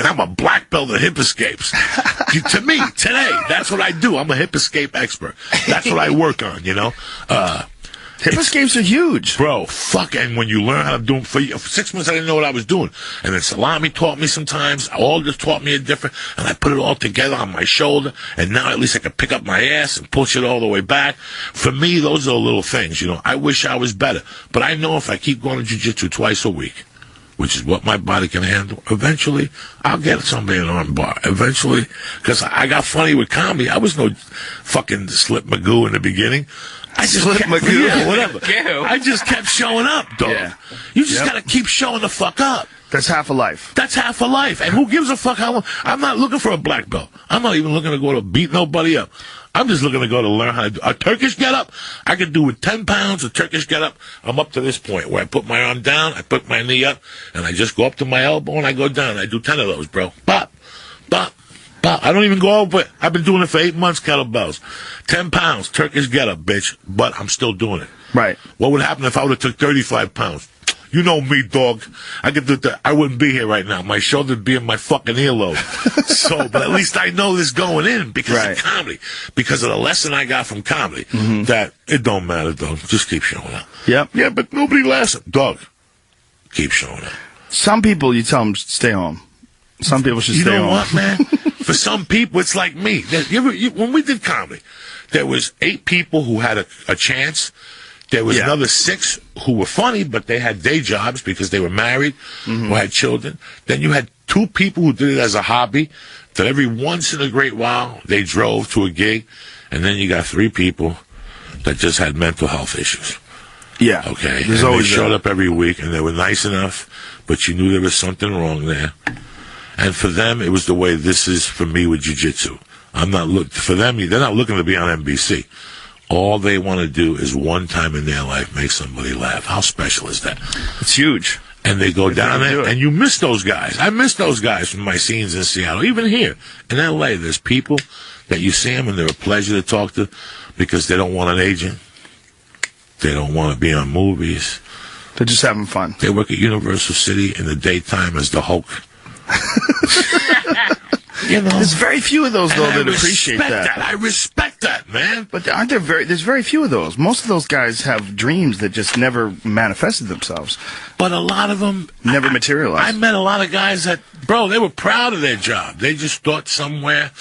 I'm a black belt at hip escapes. To me, today, that's what I do. I'm a hip escape expert. That's what I work on, Hip escapes are huge. Bro, and when you learn how to do them, for 6 months I didn't know what I was doing. And then Salami taught me sometimes, Aldous taught me a different, and I put it all together on my shoulder, and now at least I can pick up my ass and push it all the way back. For me, those are the little things, I wish I was better. But I know if I keep going to jiu-jitsu twice a week, which is what my body can handle, eventually I'll get somebody an arm bar. Eventually, because I got funny with comedy. I was no fucking Slip Magoo in the beginning. I just I just kept showing up, dog. Yeah. You just gotta keep showing the fuck up. That's half a life. That's half a life. And who gives a fuck how long? I'm not looking for a black belt. I'm not even looking to go to beat nobody up. I'm just looking to go to learn how to do a Turkish get-up. I can do with 10 pounds a Turkish get-up. I'm up to this point where I put my arm down, I put my knee up, and I just go up to my elbow and I go down. I do 10 of those, bro. Bop, bop, bop. I don't even go over it. I've been doing it for 8 months, kettlebells. 10 pounds, Turkish get-up, bitch. But I'm still doing it. Right. What would happen if I would have took 35 pounds? You know me, dog. I could do that. I wouldn't be here right now. My shoulder would be in my fucking earlobe. But at least I know this going in because of comedy. Because of the lesson I got from comedy. Mm-hmm. That it don't matter, dog. Just keep showing up. Yep. Yeah, but nobody laughs. Dog, keep showing up. Some people, you tell them, stay home. Some people should stay home. You know what, man? For some people, it's like me. When we did comedy, there was 8 people who had a chance. There was another 6 who were funny, but they had day jobs because they were married or had children. Then you had 2 people who did it as a hobby, that every once in a great while they drove to a gig. And then you got 3 people that just had mental health issues. Yeah. Okay. There's always they showed up every week, and they were nice enough, but you knew there was something wrong there. And for them, it was the way this is for me with jiu-jitsu. For them, they're not looking to be on NBC. All they want to do is one time in their life make somebody laugh. How special is that? It's huge. And they go down there, and you miss those guys. I miss those guys from my scenes in Seattle. Even here in L.A., there's people that you see them, and they're a pleasure to talk to because they don't want an agent. They don't want to be on movies. They're just having fun. They work at Universal City in the daytime as the Hulk. There's very few of those, though, that appreciate that. I respect that, man. But there's very few of those. Most of those guys have dreams that just never manifested themselves. But a lot of them never materialized. I met a lot of guys that, bro, they were proud of their job. They just thought somewhere,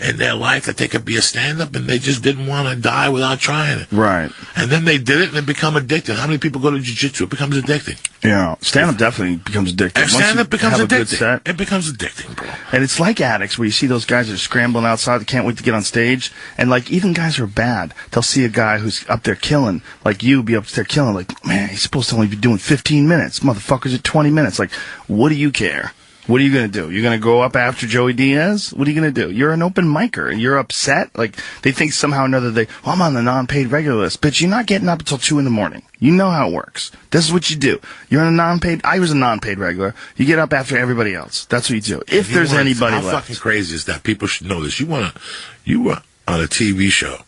in their life that they could be a stand-up, and they just didn't want to die without trying it. Right. And then they did it, and it become addicted. How many people go to jiu-jitsu? It becomes addicting. Yeah, stand-up definitely becomes addicting. If stand-up becomes addicting. It becomes addicting, bro. And it's like addicts, where you see those guys that are scrambling outside, they can't wait to get on stage, and like even guys who are bad, they'll see a guy who's up there killing, like you be up there killing, like, man, he's supposed to only be doing 15 minutes. Motherfuckers at 20 minutes. Like, what do you care? What are you going to do? You're going to go up after Joey Diaz? What are you going to do? You're an open micer, and you're upset? Like, they think somehow or another I'm on the non-paid regular list. Bitch, you're not getting up until 2 in the morning. You know how it works. This is what you do. You're on a non-paid, I was a non-paid regular. You get up after everybody else. That's what you do. If there's anybody left. How fucking crazy is that? People should know this. You were on a TV show,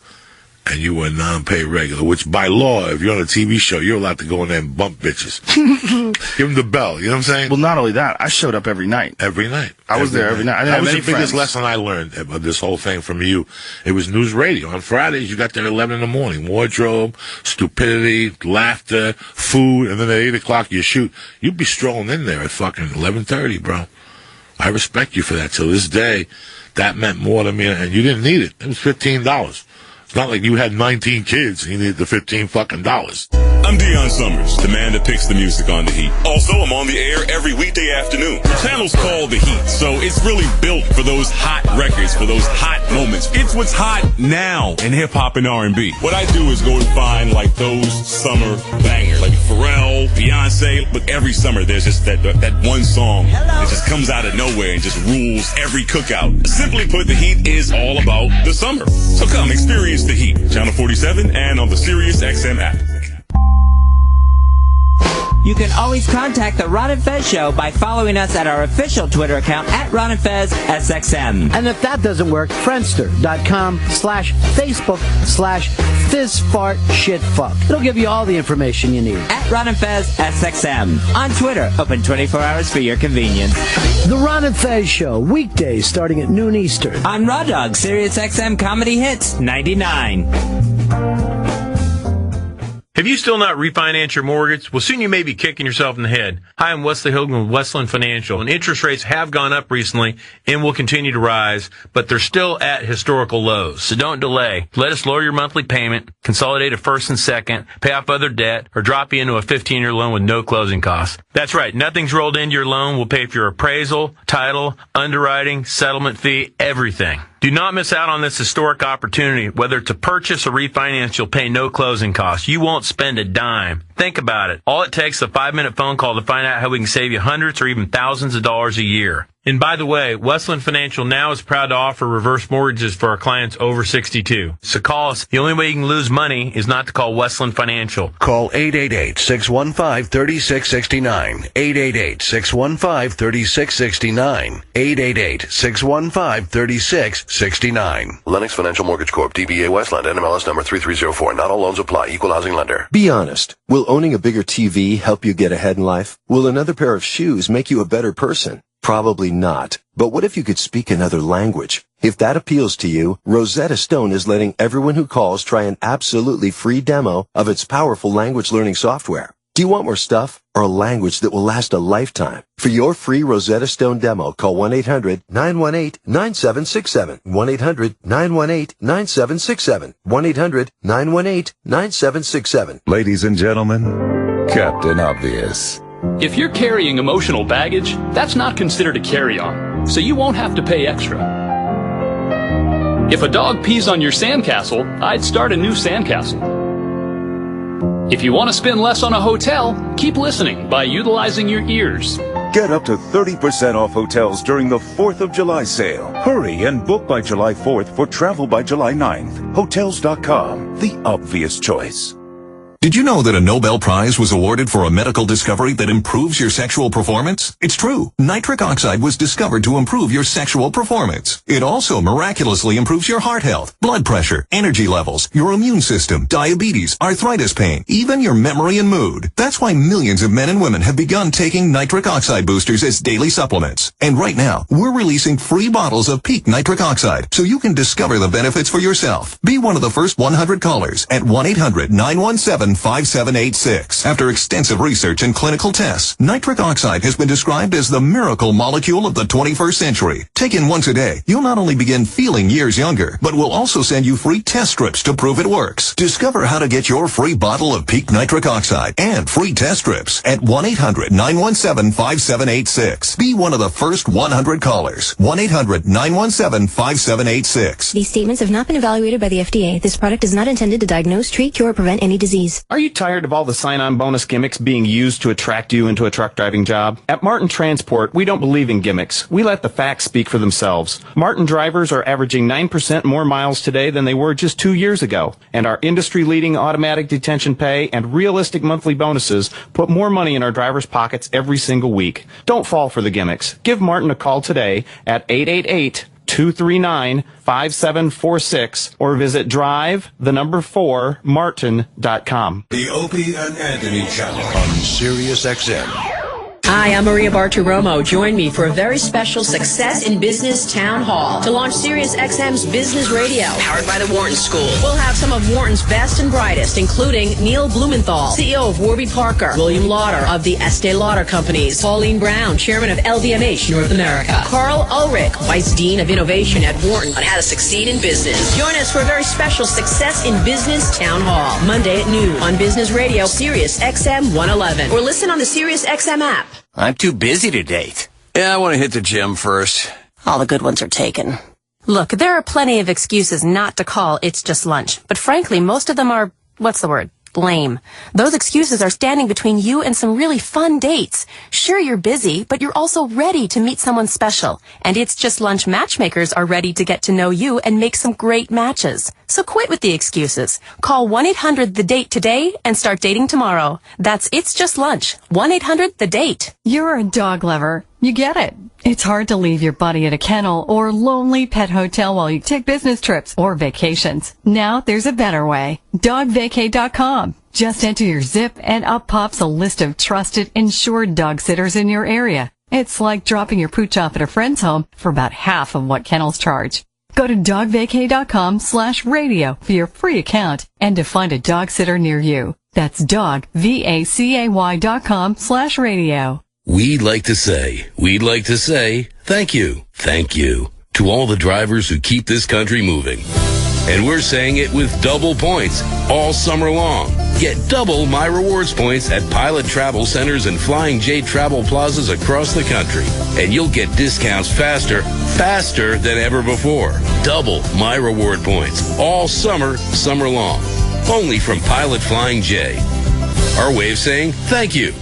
and you were a non-paid regular, which by law, if you're on a TV show, you're allowed to go in there and bump bitches. Give them the bell, you know what I'm saying? Well, not only that, I showed up every night. Every night. I was there every night. I didn't have any friends. That was the biggest lesson I learned about this whole thing from you. It was news radio. On Fridays, you got there at 11 in the morning. Wardrobe, stupidity, laughter, food, and then at 8 o'clock you shoot. You'd be strolling in there at fucking 11:30, bro. I respect you for that. Till this day, that meant more to me, and you didn't need it. It was $15. It's not like you had 19 kids and you needed the $15 fucking dollars. I'm Deion Summers, the man that picks the music on The Heat. Also, I'm on the air every weekday afternoon. The channel's called The Heat, so it's really built for those hot records, for those hot moments. It's what's hot now in hip-hop and R&B. What I do is go and find, like, those summer bangers, like Pharrell, Beyonce, but every summer there's just that one song that just comes out of nowhere and just rules every cookout. Simply put, The Heat is all about the summer. So come, experience The Heat, Channel 47 and on the Sirius XM app. You can always contact The Ron and Fez Show by following us at our official Twitter account at Ron and Fez SXM. And if that doesn't work, Friendster.com/Facebook/FizzFartShitFuck. It'll give you all the information you need. At Ron and Fez SXM. On Twitter, open 24 hours for your convenience. The Ron and Fez Show, weekdays starting at noon Eastern. On Raw Dog, Sirius XM Comedy Hits 99. Have you still not refinanced your mortgage? Well, soon you may be kicking yourself in the head. Hi, I'm Wesley Hogan with Westland Financial, and interest rates have gone up recently and will continue to rise, but they're still at historical lows. So don't delay. Let us lower your monthly payment, consolidate a first and second, pay off other debt, or drop you into a 15-year loan with no closing costs. That's right. Nothing's rolled into your loan. We'll pay for your appraisal, title, underwriting, settlement fee, everything. Do not miss out on this historic opportunity. Whether to purchase or refinance, you'll pay no closing costs. You won't spend a dime. Think about it. All it takes is a 5-minute phone call to find out how we can save you hundreds or even thousands of dollars a year. And by the way, Westland Financial now is proud to offer reverse mortgages for our clients over 62. So call us. The only way you can lose money is not to call Westland Financial. Call 888-615-3669. 888-615-3669. 888-615-3669. Lennox Financial Mortgage Corp. DBA Westland. NMLS number 3304. Not all loans apply. Equal housing lender. Be honest. Will owning a bigger TV help you get ahead in life? Will another pair of shoes make you a better person? Probably not. But what if you could speak another language? If that appeals to you, Rosetta Stone is letting everyone who calls try an absolutely free demo of its powerful language learning software. Do you want more stuff or a language that will last a lifetime? For your free Rosetta Stone demo, call 1-800-918-9767. 1-800-918-9767. 1-800-918-9767. Ladies and gentlemen, Captain Obvious. If you're carrying emotional baggage, that's not considered a carry-on, so you won't have to pay extra. If a dog pees on your sandcastle, I'd start a new sandcastle. If you want to spend less on a hotel, keep listening by utilizing your ears. Get up to 30% off hotels during the 4th of July sale. Hurry and book by July 4th for travel by July 9th. Hotels.com, the obvious choice. Did you know that a Nobel Prize was awarded for a medical discovery that improves your sexual performance? It's true. Nitric oxide was discovered to improve your sexual performance. It also miraculously improves your heart health, blood pressure, energy levels, your immune system, diabetes, arthritis pain, even your memory and mood. That's why millions of men and women have begun taking nitric oxide boosters as daily supplements. And right now, we're releasing free bottles of Peak Nitric Oxide so you can discover the benefits for yourself. Be one of the first 100 callers at 1-800-917 917-5786. After extensive research and clinical tests, nitric oxide has been described as the miracle molecule of the 21st century. Taken once a day, you'll not only begin feeling years younger, but we'll also send you free test strips to prove it works. Discover how to get your free bottle of peak nitric oxide and free test strips at 1-800-917-5786. Be one of the first 100 callers. 1-800-917-5786. These statements have not been evaluated by the FDA. This product is not intended to diagnose, treat, cure, or prevent any disease. Are you tired of all the sign-on bonus gimmicks being used to attract you into a truck driving job? At Martin Transport, we don't believe in gimmicks. We let the facts speak for themselves. Martin drivers are averaging 9% more miles today than they were just 2 years ago. And our industry-leading automatic detention pay and realistic monthly bonuses put more money in our drivers' pockets every single week. Don't fall for the gimmicks. Give Martin a call today at 888-239-5746 or visit drive4martin.com. The Opie and Anthony Channel on Sirius XM. Hi, I'm Maria Bartiromo. Join me for a very special Success in Business Town Hall to launch Sirius XM's Business Radio, powered by the Wharton School. We'll have some of Wharton's best and brightest, including Neil Blumenthal, CEO of Warby Parker, William Lauder of the Estee Lauder Companies, Pauline Brown, Chairman of LVMH North America, Carl Ulrich, Vice Dean of Innovation at Wharton, on how to succeed in business. Join us for a very special Success in Business Town Hall, Monday at noon on Business Radio, Sirius XM 111, or listen on the Sirius XM app. I'm too busy to date. Yeah, I want to hit the gym first. All the good ones are taken. Look, there are plenty of excuses not to call It's Just Lunch. But frankly, most of them are, lame. Those excuses are standing between you and some really fun dates. Sure, you're busy, but you're also ready to meet someone special. And It's Just Lunch matchmakers are ready to get to know you and make some great matches. So quit with the excuses. Call 1-800-THE-DATE today and start dating tomorrow. That's It's Just Lunch. 1-800-THE-DATE. You're a dog lover. You get it. It's hard to leave your buddy at a kennel or lonely pet hotel while you take business trips or vacations. Now there's a better way. DogVacay.com. Just enter your zip and up pops a list of trusted, insured dog sitters in your area. It's like dropping your pooch off at a friend's home for about half of what kennels charge. Go to dogvacay.com/radio for your free account and to find a dog sitter near you. That's dogvacay.com/radio. We'd like to say thank you to all the drivers who keep this country moving. And we're saying it with double points all summer long. Get double My Rewards points at Pilot Travel Centers and Flying J Travel Plazas across the country. And you'll get discounts faster than ever before. Double My Reward points all summer long. Only from Pilot Flying J. Our way of saying thank you.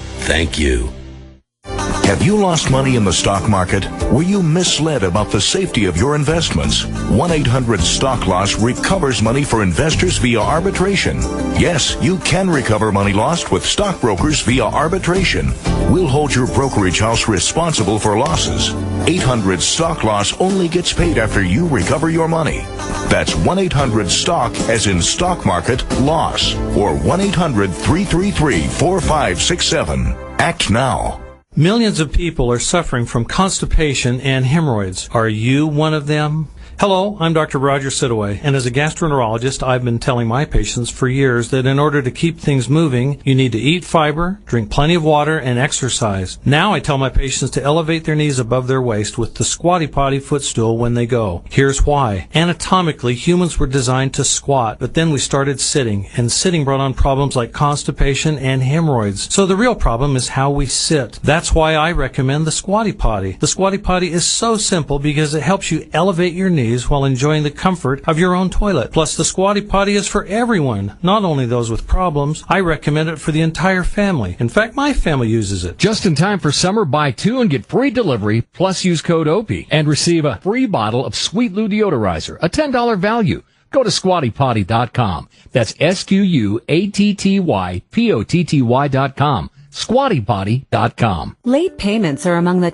Have you lost money in the stock market? Were you misled about the safety of your investments? 1-800-STOCK-LOSS recovers money for investors via arbitration. Yes, you can recover money lost with stockbrokers via arbitration. We'll hold your brokerage house responsible for losses. 800-STOCK-LOSS only gets paid after you recover your money. That's 1-800-STOCK as in stock market loss or 1-800-333-4567. Act now. Millions of people are suffering from constipation and hemorrhoids. Are you one of them? Hello, I'm Dr. Roger Sidaway, and as a gastroenterologist, I've been telling my patients for years that in order to keep things moving, you need to eat fiber, drink plenty of water, and exercise. Now I tell my patients to elevate their knees above their waist with the Squatty Potty footstool when they go. Here's why. Anatomically, humans were designed to squat, but then we started sitting, and sitting brought on problems like constipation and hemorrhoids. So the real problem is how we sit. That's why I recommend the Squatty Potty. The Squatty Potty is so simple because it helps you elevate your knees while enjoying the comfort of your own toilet. Plus, the Squatty Potty is for everyone, not only those with problems. I recommend it for the entire family. In fact, my family uses it. Just in time for summer, buy 2 and get free delivery, plus use code Opie and receive a free bottle of Sweet Lou Deodorizer, a $10 value. Go to squattypotty.com. That's SQUATTYPOTTY.com. squattypotty.com. Late payments are among the